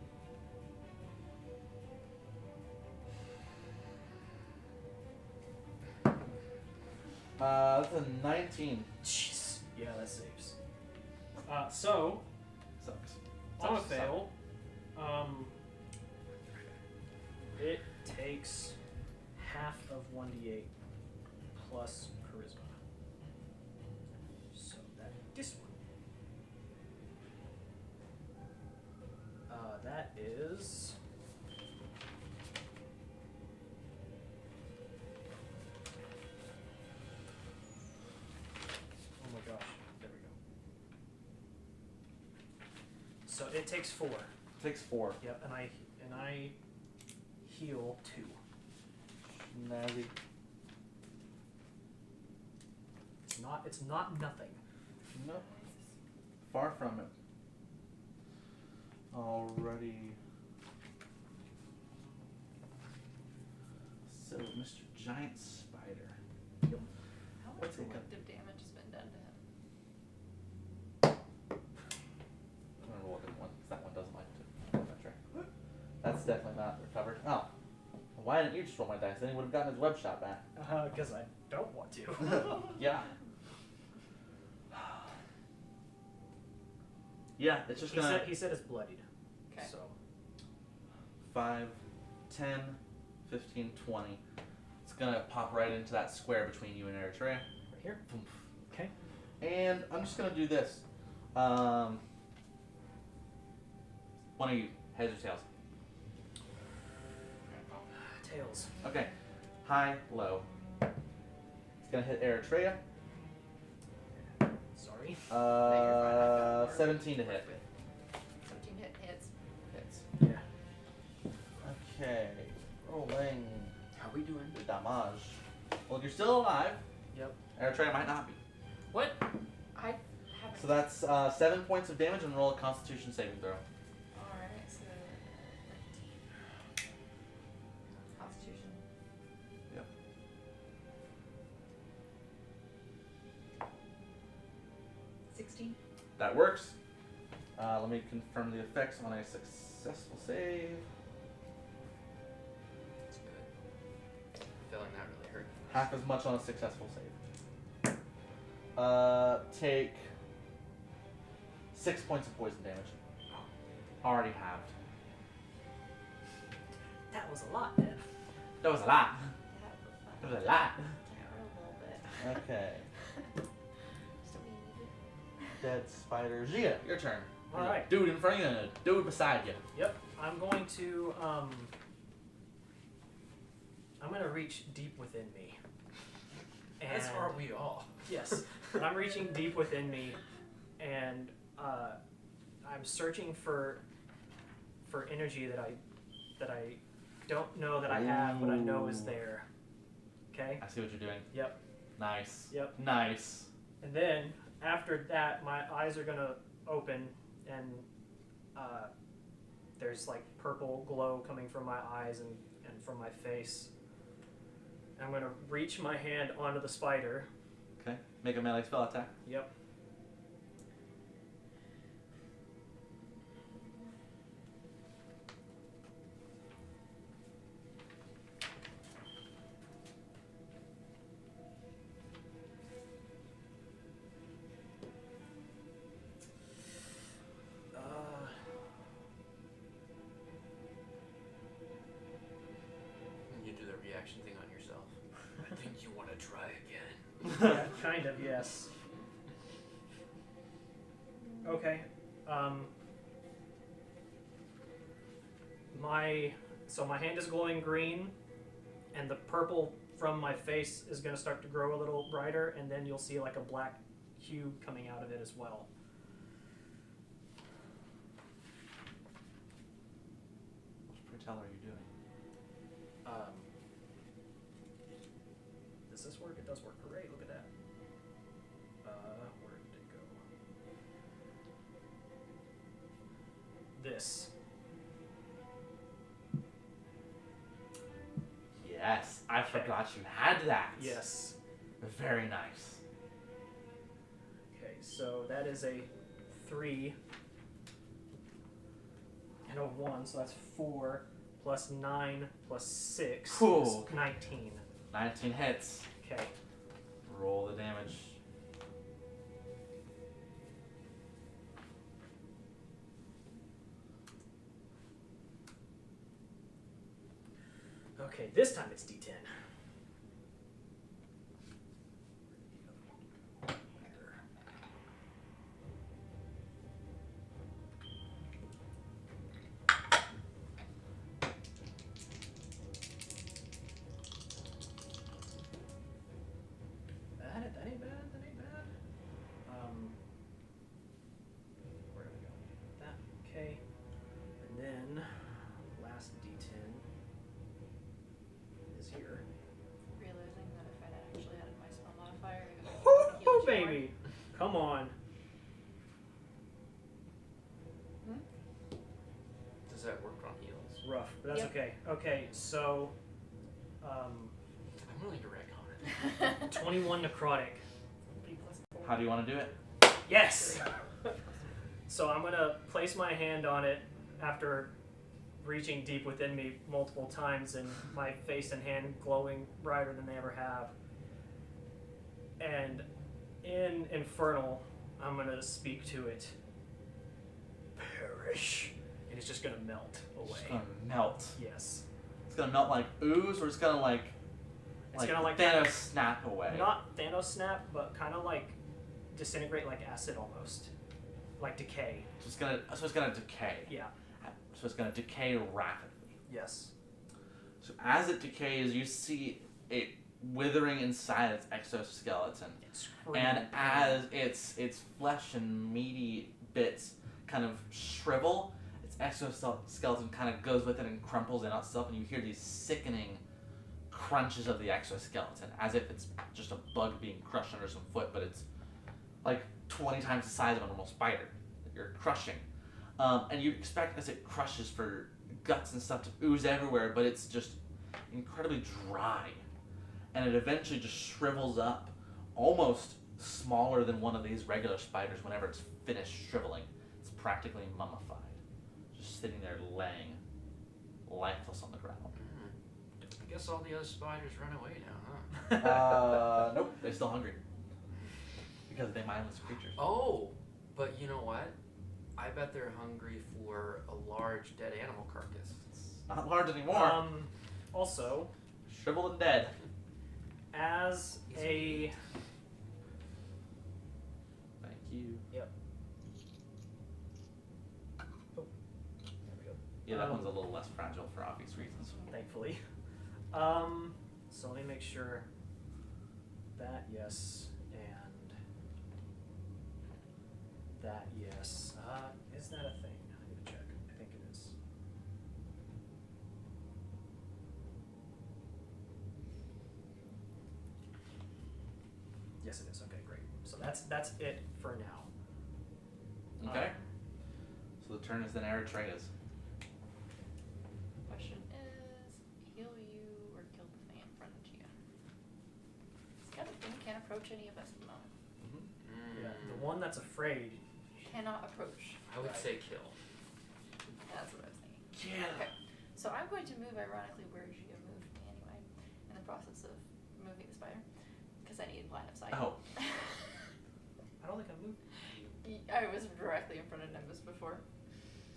That's a 19. Jeez. Yeah, that saves. So Sucks. on a Sucks. fail, it takes half of 1d8 plus charisma. So that this one. That is. Oh my gosh! There we go. So it takes 4. Takes 4. Yep, and I heal 2. Snazzy. It's not nothing. Nope. Far from it. Alrighty. So, Mr. Giant Spider. How much What's it collective damage has been done to him? I'm gonna roll a different one, 'cause that one doesn't like to. That's right. That's definitely not recovered. Oh. Why didn't you just roll my dice? Then he would have gotten his web shot back. Because I don't want to. Yeah. Yeah, it's just gonna. He said it's bloodied. Okay. So 5, 10, 15, 20. It's gonna pop right into that square between you and Eritrea. right here. Okay. And I'm just gonna do this. One of you, heads or tails? Tails. Okay. High, low. It's gonna hit Eritrea. Sorry. No, you're fine. I've got more 17 to work hit. with. 17 hits. Hits. Yeah. Okay. Rolling How we doing? the damage. Well, you're still alive. Yep. Eritrea might not be. What? I haven't. So that's 7 points of damage and roll a Constitution saving throw. Alright, so 19. Constitution. Yep. 16. That works. Let me confirm the effects on a successful save. That's good. Feeling that really hurt. Half as much on a successful save. Take 6 points of poison damage. Already halved. That was a lot, man. That was a lot. That That was a lot. a little bit. Okay. Just a wee bit. Dead spider. Gia, your turn. All right. Dude in front of you and a dude beside you. Yep. I'm going to I'm gonna reach deep within me. As are we all. Yes. I'm reaching deep within me, and I'm searching for energy that I don't know that I have, but I know is there. Okay. I see what you're doing. Yep. Nice. Yep. Nice. And then after that, my eyes are gonna open, and there's like purple glow coming from my eyes and from my face. And I'm gonna reach my hand onto the spider. Okay. Make a melee spell attack. Yep. You do the reaction thing on yourself. I think you want to try again. Yeah, kind of, yes. Okay. My hand is glowing green, and the purple from my face is going to start to grow a little brighter, and then you'll see like a black hue coming out of it as well. What pretell are you doing? Does this work? It does work. Hooray, look at that. Where did it go? This. Yes, I forgot you had that. Yes. Very nice. Okay, so that is a 3 and a 1, so that's 4 plus 9 plus 6 Cool. is 19. 19 hits. Okay. Roll the damage. Okay, this time it's D10. That ain't bad. That ain't bad. Where do we go? That okay, and then last D10 is here. Realizing that if I'd actually added my spell modifier, it would Oh, have healed you more. baby, come on. Does that work on heals? Rough, but that's Yep. okay. Okay, so I'm willing to wreck on it. 21 necrotic. How do you want to do it? Yes. So I'm gonna place my hand on it after reaching deep within me multiple times, and my face and hand glowing brighter than they ever have. And in Infernal, I'm gonna speak to it. Perish. And it's just gonna melt It's away. gonna melt. Yes. It's gonna melt like ooze, or it's gonna like It's gonna like Thanos snap away. not Thanos snap, but kind of like disintegrate like acid almost. like decay. So it's gonna decay. Yeah. So it's gonna decay rapidly. Yes. So as it decays, you see it withering inside its exoskeleton. It's And as its flesh and meaty bits kind of shrivel, its exoskeleton kind of goes with it and crumples in on itself, and you hear these sickening crunches of the exoskeleton, as if it's just a bug being crushed under some foot, but it's like 20 times the size of a normal spider that you're crushing. And you expect as it crushes for guts and stuff to ooze everywhere, but it's just incredibly dry. And it eventually just shrivels up, almost smaller than one of these regular spiders whenever it's finished shriveling. It's practically mummified, just sitting there laying lifeless on the ground. I guess all the other spiders run away now, huh? Nope, they're still hungry. Because they're mindless creatures. Oh, but you know what? I bet they're hungry for a large dead animal carcass. It's not large anymore. Also, Shriveled and dead. as a Thank you. there we go. Yeah, that one's a little less fragile for obvious reasons. Thankfully. So let me make sure that yes and that yes. Is that a thing? I need to check. I think it is. Yes, it is. Okay, great. So that's it for now. Okay. So the turn is then Eritrea's. Question is, heal you or kill the thing in front of you? This kind of thing can't approach any of us at the moment. Yeah, the one that's afraid. Cannot approach. I would say kill. That's what I was thinking. Yeah. Okay, so I'm going to move ironically where Gia moved me anyway, in the process of moving the spider, because I need line of sight. Oh. I don't think I moved. I was directly in front of Nimbus before.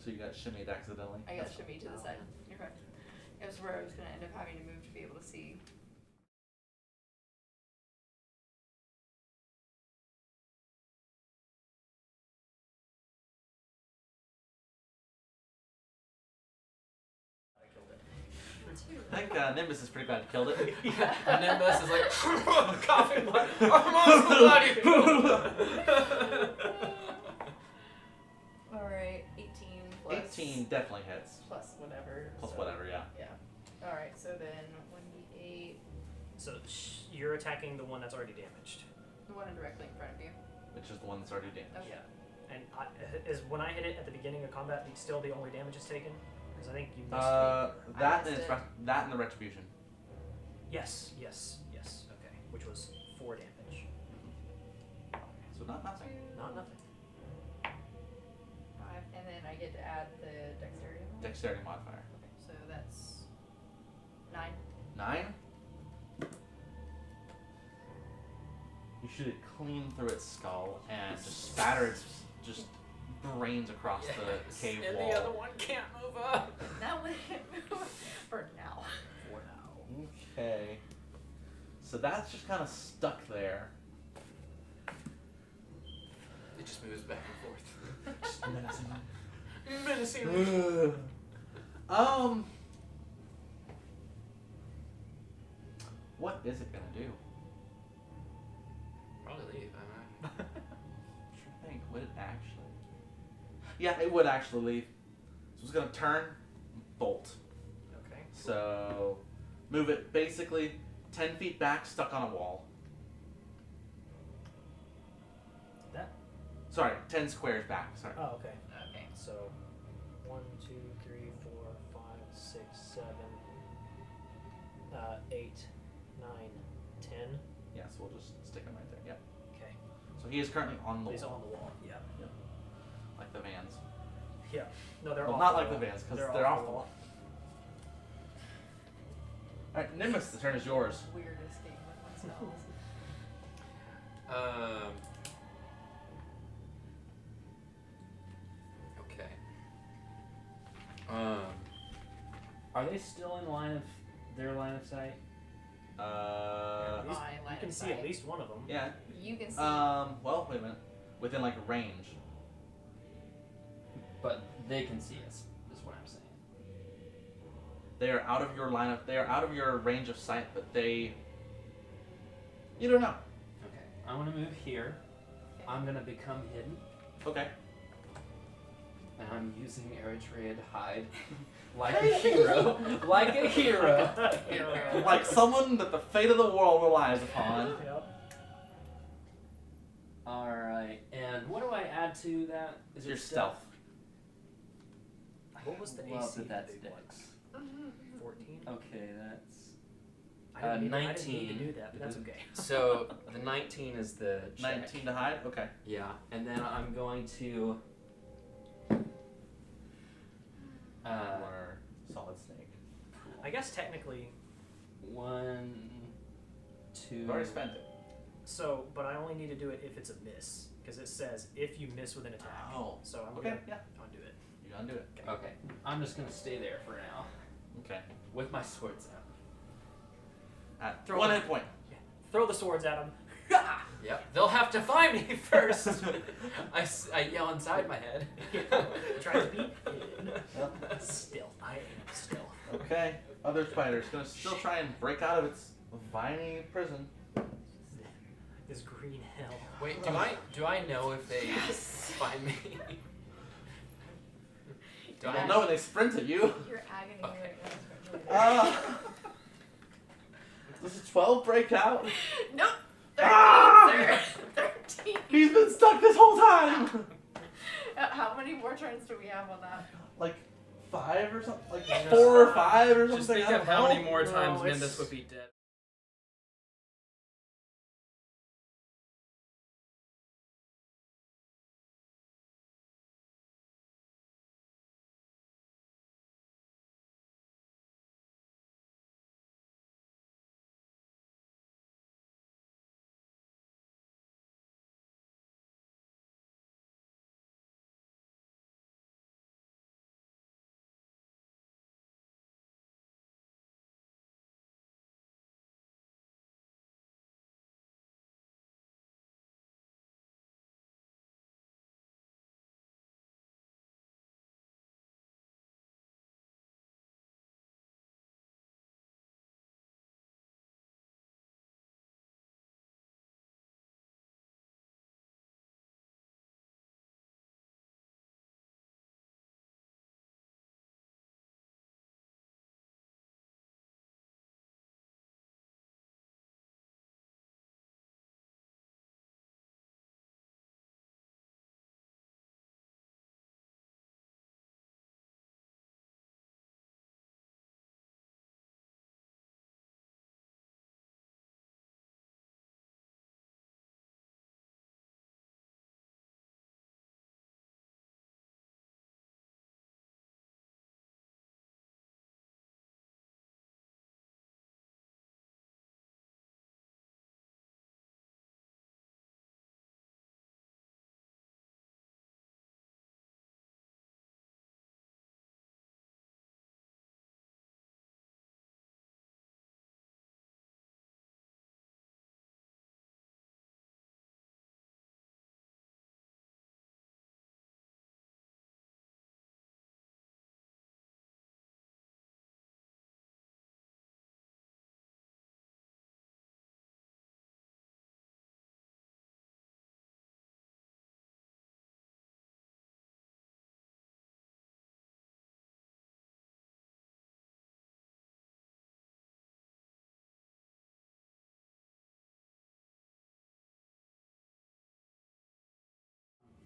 So you got shimmied accidentally? I got shimmy to the side. You're correct. It was where I was going to end up having to move to be able to see. I killed it. I think Nimbus is pretty bad. Killed it. And Nimbus is like, coughing blood. Almost bloody. Alright, 18 plus. 18 definitely hits. Plus whatever. Plus so- whatever, yeah. Yeah. Alright, so then 1d8, So you're attacking the one that's already damaged. the one directly in front of you. Which is the one that's already damaged. Okay. And is when I hit it at the beginning of combat still the only damage is taken? Because I think you missed. That missed and it. that and the retribution. Yes. Okay, which was 4 damage. So not nothing. Not nothing. 5, and then I get to add the dexterity. roll? Dexterity modifier. Okay, so that's 9. 9. You shoot it clean through its skull and just spatter its just brains across the cave and wall. the other one can't move up. That one for now. For now. Okay. So that's just kind of stuck there. It just moves back and forth. Just menacing. Menacing. What is it gonna do? Probably leave, I imagine. I think would it actually? Yeah, it would actually leave. So it's gonna turn, bolt. Okay. So move it basically 10 feet back, stuck on a wall. That. Sorry, 10 squares back. Sorry. Oh, okay. Okay. So 1, 2, 3, 4, 5, 6, 7, 8, 9, 10. Yeah, so we'll just stick him right there. Yep. Okay. So he is currently on the He's wall, on the wall. Yeah. like the vans. Yeah. No, they're Well, off not the like wall. the vans, because they're off the wall. Alright, Nimbus, the turn is yours. Weirdest game with my spells. Okay. Are they still in their line of sight? At least My you line can of see sight. at least one of them. Yeah. You can see. Well, wait a minute. Within like range. But they can see us, is what I'm saying. They are out of your line of. They are out of your range of sight, but they. You don't know. Okay. I'm gonna move here. I'm gonna become hidden. Okay. And I'm using Eritrea to hide like a hero. Like a hero. Like someone that the fate of the world relies upon. Yep. Alright, and what do I add to that? Is Your it stealth. What was the Love AC? that that's for the big Dex. one? 14? Okay, that's... I didn't need to 19. do that, but that's okay. So, the 19 is the check. 19 to hide. Okay. Yeah, and then I'm going to... Or solid snake. I guess technically, 1, 2... You've already spent it. so, but I only need to do it if it's a miss, because it says if you miss with an attack. Oh. So I'm Okay. gonna Yeah. undo it. You undo it. Okay, I'm just gonna stay there for now. Okay. With my swords out. At Throw 1 it. hit point. Throw the swords at him. Yep, they'll have to find me first. I yell inside my head. Try to be stealth. I am stealth. Okay. Other spider's gonna still try and break out of its viney prison. This green hell. Wait, do I know if they find me? Do You I don't know when they sprint at you. Your agony Okay. right now. Does a 12 break out? Nope. 13, Ah! sir. 13. He's been stuck this whole time! How many more turns do we have on that? Like 5 or something? Like Yeah. 4 or 5 or something? Just think I of don't how know. many more No, times it's- Nimbus would be dead.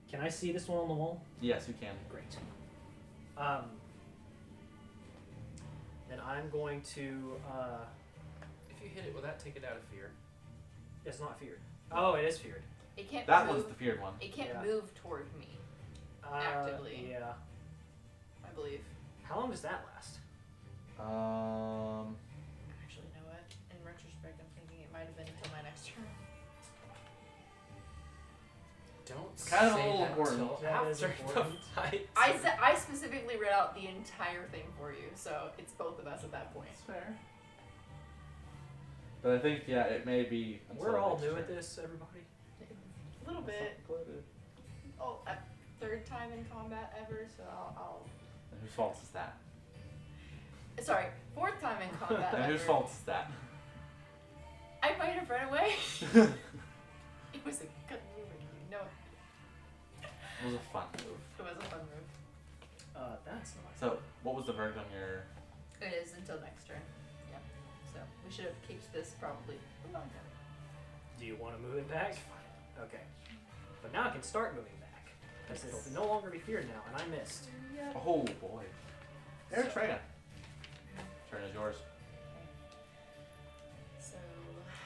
Can I see this one on the wall? Yes, you can. Great. Then I'm going to. If you hit it, will that take it out of fear? It's not feared. Oh, it is feared. It can't That move. one's the feared one. It can't Yeah. move toward me, Actively. Yeah. I believe. How long does that last? Actually, you know what? In retrospect, I'm thinking it might have been until my next turn. Don't Kind of a say little that important. till That is after the important. fight. I specifically read out the entire thing for you, so it's both of us at that point. That's fair. But I think, yeah, it may be. Until We're all next new turn. at this, everybody. A little bit. Oh, third time in combat ever, so I'll And whose fault is that? sorry, fourth time in combat And ever. whose fault is that? I might have run away. It was a good move, you know. It was a fun move. It was a fun move. That's not. So, what was the verdict on your... It is until next turn. Yeah. So we should have kept this probably a long time. Do you want to move it back? Okay. But now I can start moving back. Because it'll no longer be feared now, and I missed. Yeah. Oh, boy. Eritrea. Turn is yours. So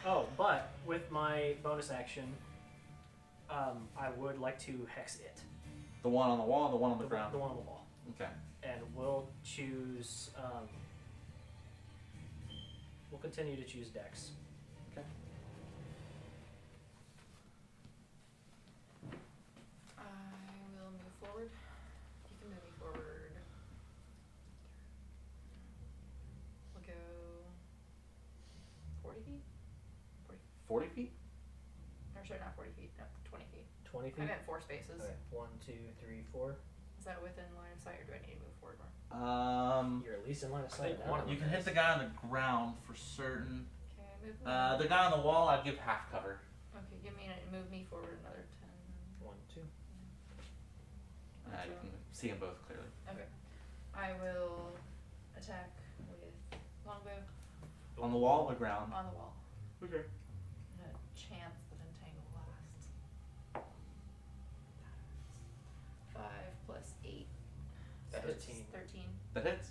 Oh, but with my bonus action, I would like to hex it. The one on the wall, the one on the The ground. one on the wall. Okay. And we'll choose. We'll continue to choose Dex. Okay. I will move forward. You can move me forward. We'll go 40 feet? 40 feet? Or sorry, not 40 feet, no, 20 feet. 20 I feet. meant 4 spaces. Okay. 1, 2, 3, 4. Is that within line of sight or do I need to move forward more? You're at least in line of sight. think now. one of You can hit the guy on the ground for certain. Okay, move me. The guy on the wall, I'd give half cover. Okay, move me forward another 10. 1, 2. You can see them both clearly. Okay. I will attack with longbow On the wall or ground? on the wall. Okay. And a chance that entangle lasts. 5 plus 8. That So it's hits. 13. That hits.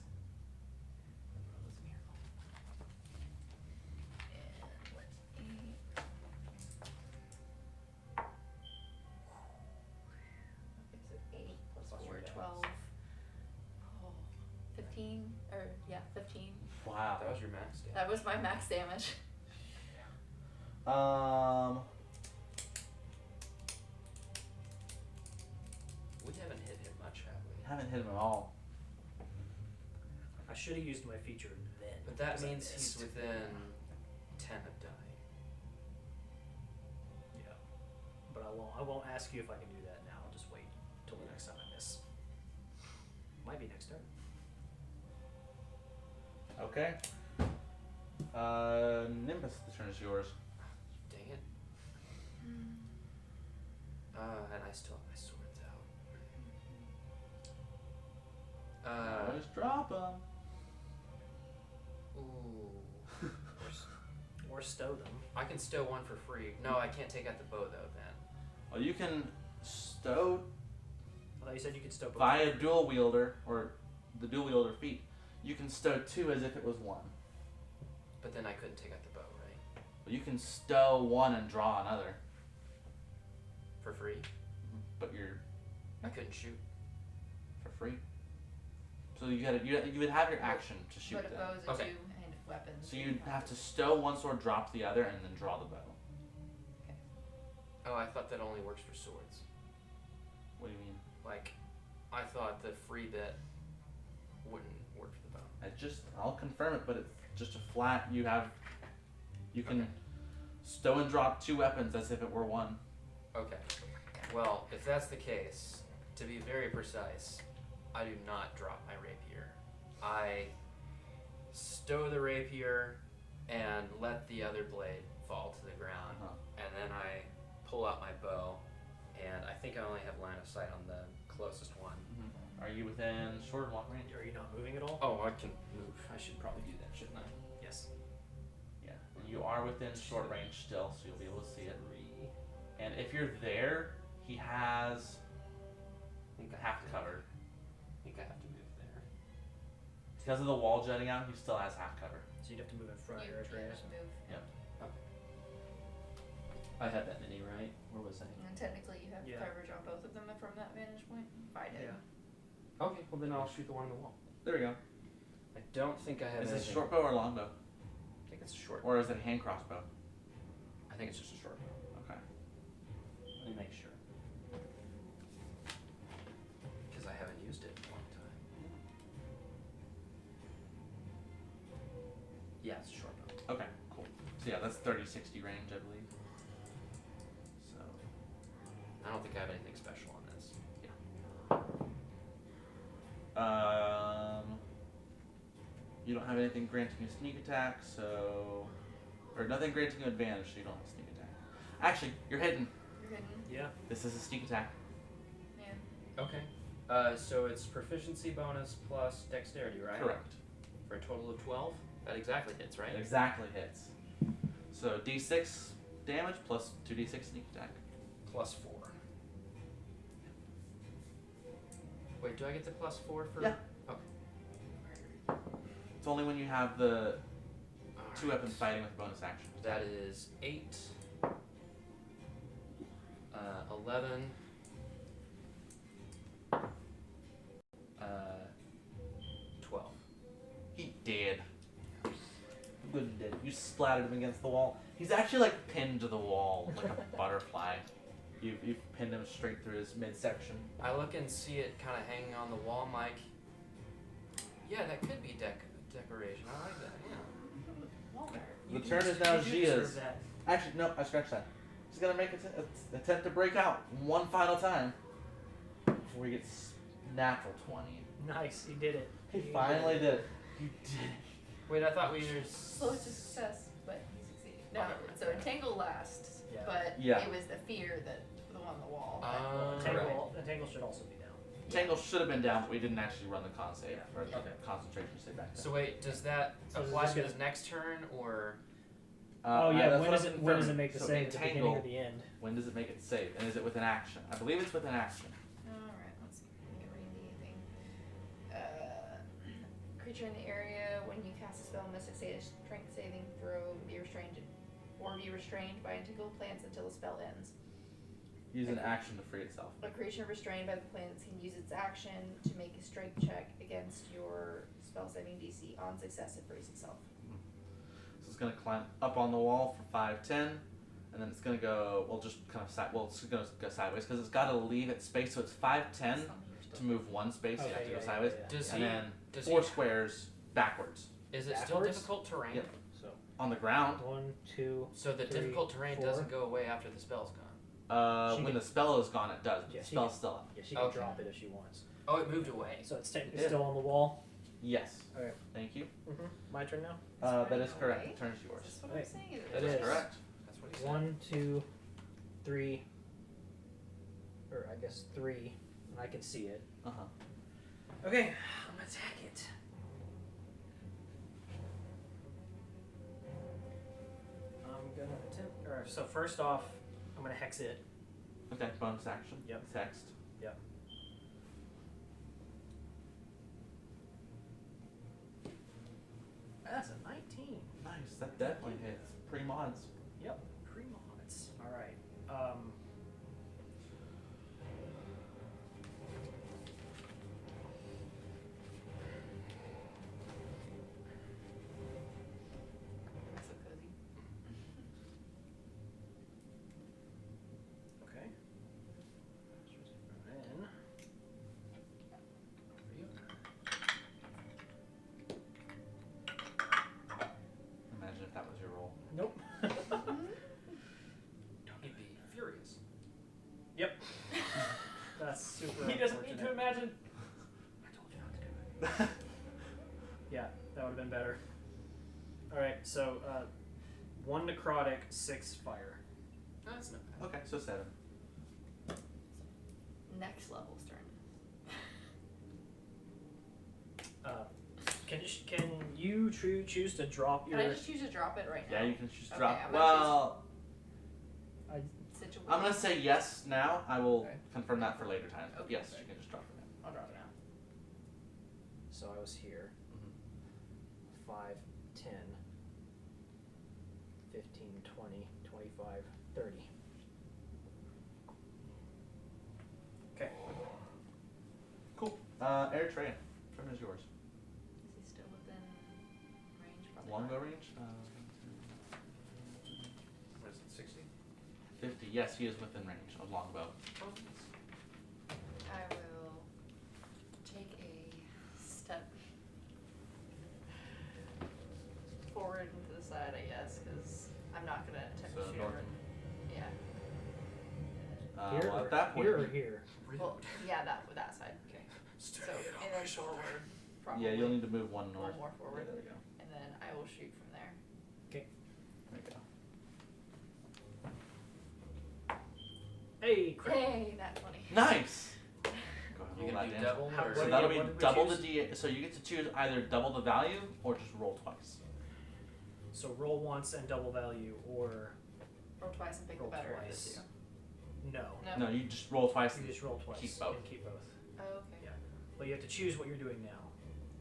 And what's 8? Okay, so 8 plus Plus 4, your dex. 12. Oh, 15. Or, yeah, 15. Wow. That was your max damage. That was my max damage. We haven't hit him much, have we? Haven't hit him at all. I should have used my feature then. But that because I means he's missed. within 10 of dying. Yeah. But I won't ask you if I can do that now. I'll just wait till the next time I miss. Might be next turn. Okay. Nimbus, the turn is yours. Dang it. And I still have my swords out. Just drop him. Ooh. Or stow them. I can stow one for free. No, I can't take out the bow though then. Well, you can stow I thought you said you could stow both. via dual wielder, or the dual wielder feat. You can stow 2 as if it was 1. But then I couldn't take out the bow, right? But you can stow 1 and draw another. For free? But you're I couldn't shoot. for free. So you would have your action to shoot But a them. bow is a Okay. 2-handed weapon. So you'd have to stow one sword, drop the other, and then draw the bow. Oh, I thought that only works for swords. What do you mean? Like, I thought the free bit wouldn't work for the bow. I'll confirm it, but it's just a flat. You can Okay. stow and drop 2 weapons as if it were 1. Okay. Well, if that's the case, to be very precise, I do not drop my rapier. I stow the rapier and let the other blade fall to the ground, and then I pull out my bow, and I think I only have line of sight on the closest one. Are you within sword and walk range? Are you not moving at all? Oh, I can move. I should probably do that, shouldn't I? Yes. Yeah. And you are within short range still, so you'll be able to see it. And if you're there, he has half cover. I think I have to move there. Because of the wall jutting out, he still has half cover. So you'd have to move in front of You your can Atreus. move. I had that many, right? Where was I? And technically you have Yeah. coverage on both of them from that vantage point. I do. Yeah. Okay, well then I'll shoot the one on the wall. There we go. I don't think I have Is this anything. short bow or long bow? I think it's a short. Or is it a hand crossbow? I think it's just a short bow. Okay. Let me make sure. Because I haven't used it in a long time. Yeah, it's a short bow. Okay, cool. So yeah, that's 30-60 range, I believe. So, I don't think I have anything special on this. yeah. You don't have anything granting you sneak attack, so or nothing granting you advantage, so you don't have sneak attack. Actually, you're hidden. You're hidden. Yeah. This is a sneak attack. Man. Okay. So it's proficiency bonus plus dexterity, right? Correct. For a total of 12? That exactly hits, right? It exactly hits. So D6 damage plus 2d6 sneak attack. Plus 4. Wait, do I get the plus 4 for? Yeah. Okay. It's only when you have the two Alright. weapons fighting with bonus action. That is 8, 11, 12. He did. Good did. You splattered him against the wall. He's actually like pinned to the wall like a butterfly. You've pinned him straight through his midsection. I look and see it kind of hanging on the wall, Mike. Yeah, that could be decoration. I like that. Yeah. The turn is now You do Gia's. deserve that. Actually, no, I scratched that. He's gonna make an attempt to break out one final time before he gets natural 20. Nice, you did it. He You finally did did it. You did it. Wait, I thought we were. Slow to success, but he succeeded. No, Okay. so Entangle lasts, Yeah. but Yeah. it was the fear that the one on the wall. Entangle should also be down. Tangle should have been down, but we didn't actually run the con save Yeah. or the Okay. concentration save back then. So wait, does that So is apply this to gonna- his next turn or? Oh yeah, that's when what does I'm it when does it confirming. make the So save? At the beginning entangle, or the end? when does it make it save? And is it with an action? I believe it's with an action. Alright, let's get reading the thing. Creature in the area, when you cast a spell, must succeed a strength saving throw, be restrained by entangled plants until the spell ends. Use an action to free itself. A creature restrained by the plants can use its action to make a strength check against your spell saving DC. On success, it frees itself. So it's gonna climb up on the wall for 5, 10, and then it's gonna go. Well, just kind of it's gonna go sideways because it's got to leave its space. So it's 5, 10 to move one space. You have to go sideways, Does and he? then Does 4 he? squares backwards Is it still Backwards? difficult terrain? Yep. So on the ground. 1, 2. So the 3, difficult terrain 4. doesn't go away after the spell's gone. When can- the spell is gone, it does. But Yeah, the she spell's can- still up. Yeah, she can Okay. drop it if she wants. Oh, it moved away. So it's Yeah. still on the wall. Yes. Okay. Thank you. My turn now. That is Right. correct. The turn is Is yours. this what Right. I'm saying? Is That It is is. correct. That's what he said. 1, 2, 3. Or I guess 3. And I can see it. Uh huh. Okay, I'm gonna attack it. I'm gonna attempt. Or so first off, I'm gonna hex it. Okay. Bonus action. Yep. Text. Yep. That's a 19. Nice. That definitely hits. Pre mods. Yep. Pre-mods. All right. That's so cozy. Okay. Then. Imagine if that was your roll. Nope. He'd be furious. Yep. That's super. He doesn't need to unfortunate. imagine. I told you not to do it. Yeah, that would have been better. All right, so 1 necrotic, 6 fire. No, that's not bad. Okay. So 7. Next level's turn. Can you choose to drop your? Can I just choose to drop it right now? Yeah, you can just Okay, drop. I'm gonna Well, Situation. I'm gonna say yes now. I will Okay. confirm that for later time. Okay, Yes, okay. you can just drop it now. I'll drop it now. So I was here. Mhm. 5, 10, 15, 20, 25, 30. Okay. Cool. Eritrea, turn is yours. Is he still within range? Probably Longbow not. range? What is it, 60? 50. Yes, he is within range of longbow. I will take a step forward and to the side, I guess, because I'm not gonna attempt So to shoot north. her. Yeah. Here Well, or at that point, here or here? Well, yeah, that side. Okay. So, and then forward. Probably. Yeah, you'll need to move one north. One more forward. Yeah, there we go. And then I will shoot from there. There we go. Hey, crap. Hey, nat 20. Nice. Go ahead You and roll can that do damage. double How- or what So do that'll you- be what did we double choose? the D8. So you get to choose either double the value or just roll twice. So roll once and double value, or Roll twice and pick the Roll better of twice. the two. no. No? No, you just roll twice. You and just roll twice Keep both. and keep both. Oh, okay. Yeah. But you have to choose what you're doing now.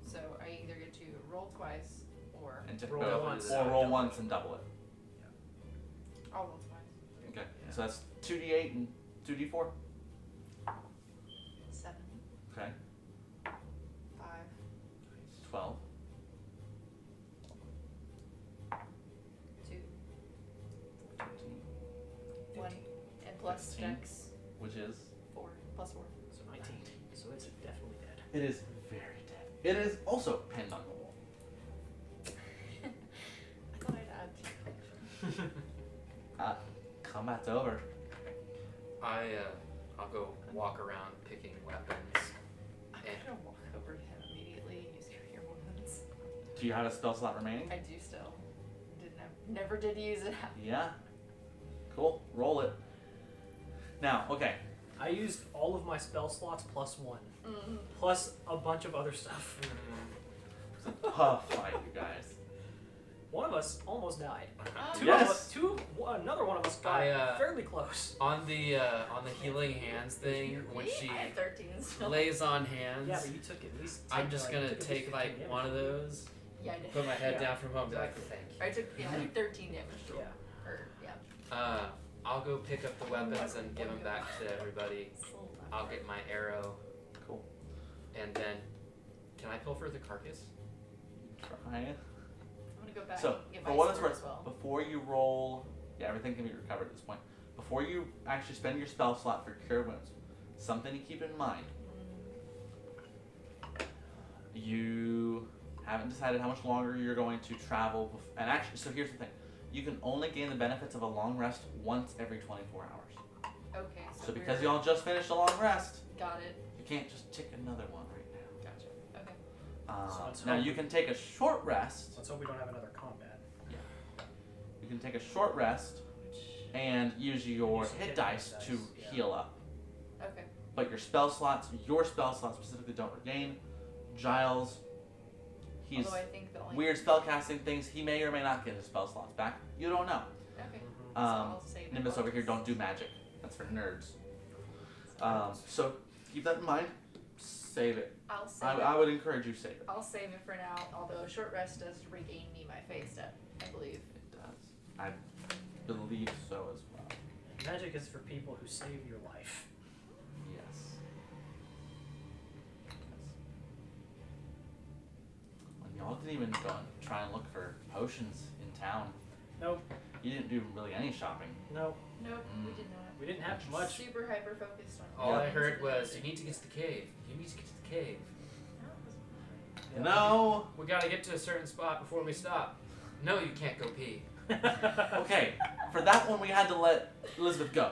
So I either get to roll twice or And take Roll both. once. Or roll once and double it. I'll roll twice. Okay. Yeah. So that's 2d8 and 2d4. 7, Okay. 5, 12. 2, 13. 1, and plus 15. dex Which is? 4, plus 4. So 19. So it's definitely dead. It is very dead. It is also pinned on the wall. I thought I'd add 2. Combat's over. I'll go walk around picking weapons. I'm And gonna walk over to him immediately and use your weapons. Do you have a spell slot remaining? I do still. Never did use it. Yeah. Cool. Roll it. Now, okay. I used all of my spell slots plus 1, Mm. plus a bunch of other stuff. It's a tough fight, you guys. One of us almost died. Oh. Yes. Another one of us got fairly close. on the healing hands thing, when Me? she I had 13 still. lays on hands, Yeah, but you took at least. I'm just gonna took at least take 15 like damage. one of those, Yeah, I did. put my head Yeah. down from home, and be like, thank you. I took, I did 13 damage total. Yeah. Or, yeah. I'll go pick up the weapons and give them back to everybody. I'll get my arrow, Cool. and then can I pilfer the carcass? Try it. I'm gonna go back So, and get for my what it's sword worth, as well. before you roll, yeah, everything can be recovered at this point. Before you actually spend your spell slot for Cure Wounds, something to keep in mind. You haven't decided how much longer you're going to travel, and actually, so here's the thing. You can only gain the benefits of a long rest once every 24 hours. Okay, So because we're- y'all just finished a long rest, Got it. you can't just take another one right now. Gotcha. Okay. So let's Now hope- you can take a short rest. Let's hope we don't have another combat. You can take a short rest and use your Use some hit dice to yeah. heal up. Okay. But your spell slots specifically don't regain. Giles, he's Although I think the only weird spell casting things. He may or may not get his spell slots back. You don't know. Okay. Mhm. So I'll save Nimbus it. over here don't do magic. That's for nerds. So keep that in mind. Save it. I'll save I it. would encourage you to save it. I'll save it for now. Although a short rest does regain me my phase step, I believe. It does. I believe so as well. Magic is for people who save your life. Yes. When y'all didn't even go and try and look for potions in town. Nope. You didn't do really any shopping. Nope. Nope, we Mm. did not. We didn't have much. Super hyper focused on. All I Yeah. heard was, you need to get to the cave. You need to get to the cave. Yeah. No. We gotta get to a certain spot before we stop. No, you can't go pee. Okay. For that one, we had to let Elizabeth go.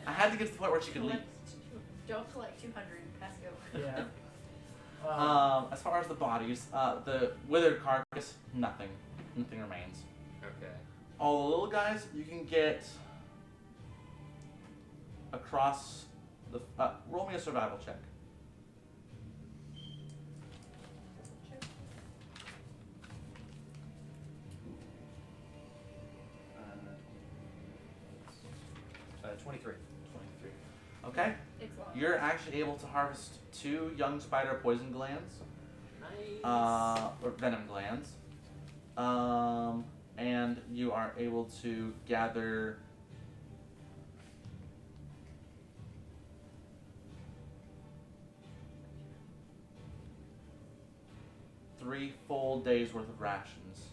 I had to get to the point where she could leave. Don't collect 200. Pass go. Yeah. As far as the bodies, the withered carcass, nothing. Nothing remains. Okay. All the little guys, you can get across the. Roll me a survival check. Uh, 23. 23. Okay. It's long. You're actually able to harvest 2 young spider poison glands, Nice. or venom glands, and you are able to gather 3 full days worth of rations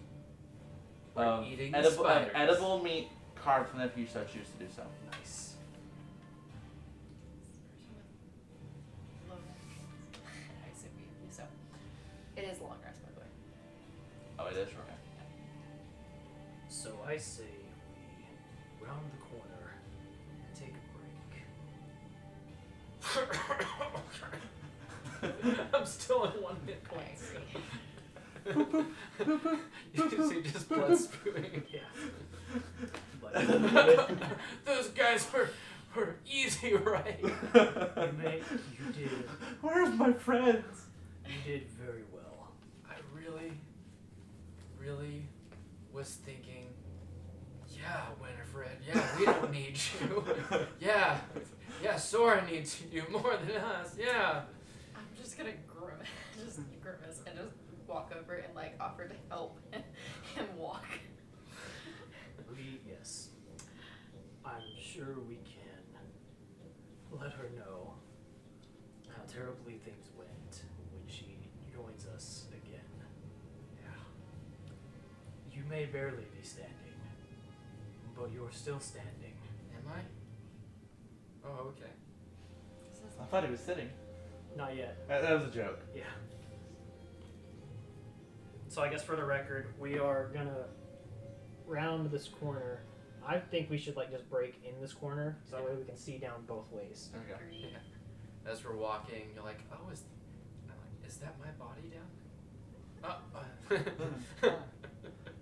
We're of eating the edible, spiders. edible meat carved from them if you so choose to do so. Nice. Low actions. I assume you so. It is long rest, by the way. Oh, it is? Okay. So I say we round the corner and take a break. still at 1 hit I point. agree. You see just blood spewing. Yeah. But Those guys were easy, right? you did. Where's my friends? You did very well. I really was thinking, yeah, Winifred, yeah, we don't need you. Yeah, Sora needs you more than us, yeah. I'm just gonna grimace, and just walk over and like offer to help him walk. Yes. I'm sure we can let her know how terribly things went when she joins us again. Yeah. You may barely be standing, but you're still standing. Am I? Oh, okay. I thought he was sitting. Not yet. That was a joke. Yeah. So I guess for the record, we are gonna round this corner. I think we should like just break in this corner so that way we can see down both ways. There we go. Agreed. Yeah. As we're walking, you're like, oh, is that my body down?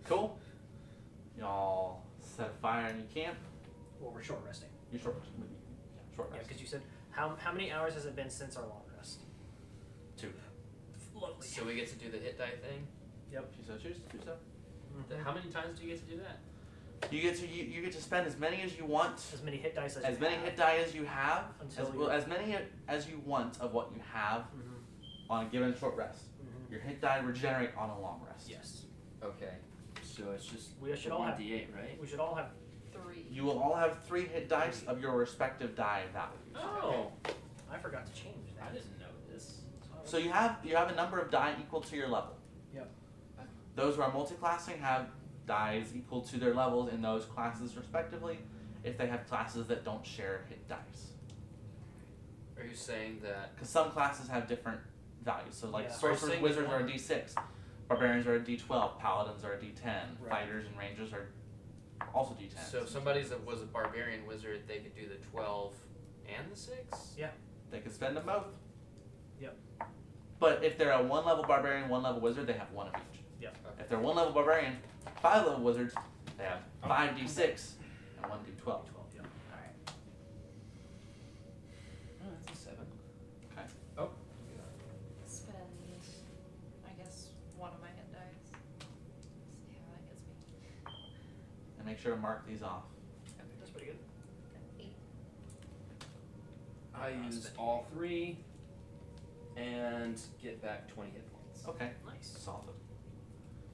Cool. Y'all set a fire in your camp. Well, we're short resting. You short Yeah, rest. because you said how many hours has it been since our long rest? 2. Lovely. So we get to do the hit die thing? If you so choose, do so. How many times do you get to do that? You get to spend as many as you want. As many hit dice as As you many have. hit die as you have, Until as, you- well, as many as you want of what you have on a given short rest. Mhm. Your hit die regenerate on a long rest. Yes. Okay. So it's just We should all have- 1d8, right? We should all have. 3. You will all have 3 hit dice of your respective die values. Oh, I forgot to change that. I didn't know this. So you have a number of die equal to your level. Yep. Those who are multi-classing have dies equal to their levels in those classes respectively, if they have classes that don't share hit dice. Are you saying that Because some classes have different values. So like Yeah. sorcerers, Saying wizards that are a one- D6, barbarians are a D12, paladins are a D10, Right. fighters and rangers are also D10s. so if somebody that was a barbarian wizard, they could do the 12 and the 6? Yeah. They can spend them both. Yep. But if they're a 1 level barbarian, 1 level wizard, they have 1 of each. Yep. If they're 1 level barbarian, 5 level wizards, they have 5 D6 and 1 D12. 12. Yeah. Alright. Oh, that's a 7. Okay. Spend, I guess, one of my hit dice. See how that gets me. And make sure to mark these off. That's pretty good. 8. I use all 3 and get back 20 hit points. Okay. Nice. Solid.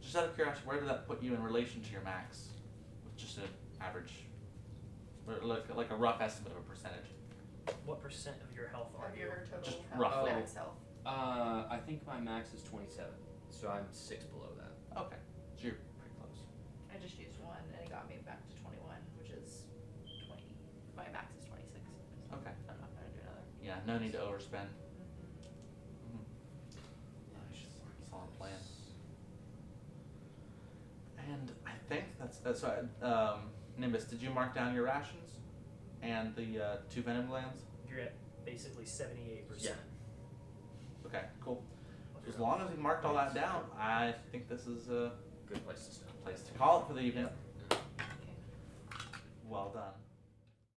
Just out of curiosity, where did that put you in relation to your max? With just an average, or like a rough estimate of a percentage. What percent of your health are Of you? your total Just health, roughly. max health. I think my max is 27, so I'm 6 below that. Okay, so you're pretty close. I just used 1 and it got me back to 21, which is 20. My max is 26. So Okay. I'm not gonna do another. Yeah, no need to overspend. Mm-hmm. Solid plan. And I think that's right. Nimbus, did you mark down your rations and the 2 venom glands? You're at basically 78%. Yeah. Okay, cool. As long as we marked all that down, I think this is a Good place to stop. place to call it for the evening. Okay. Well done.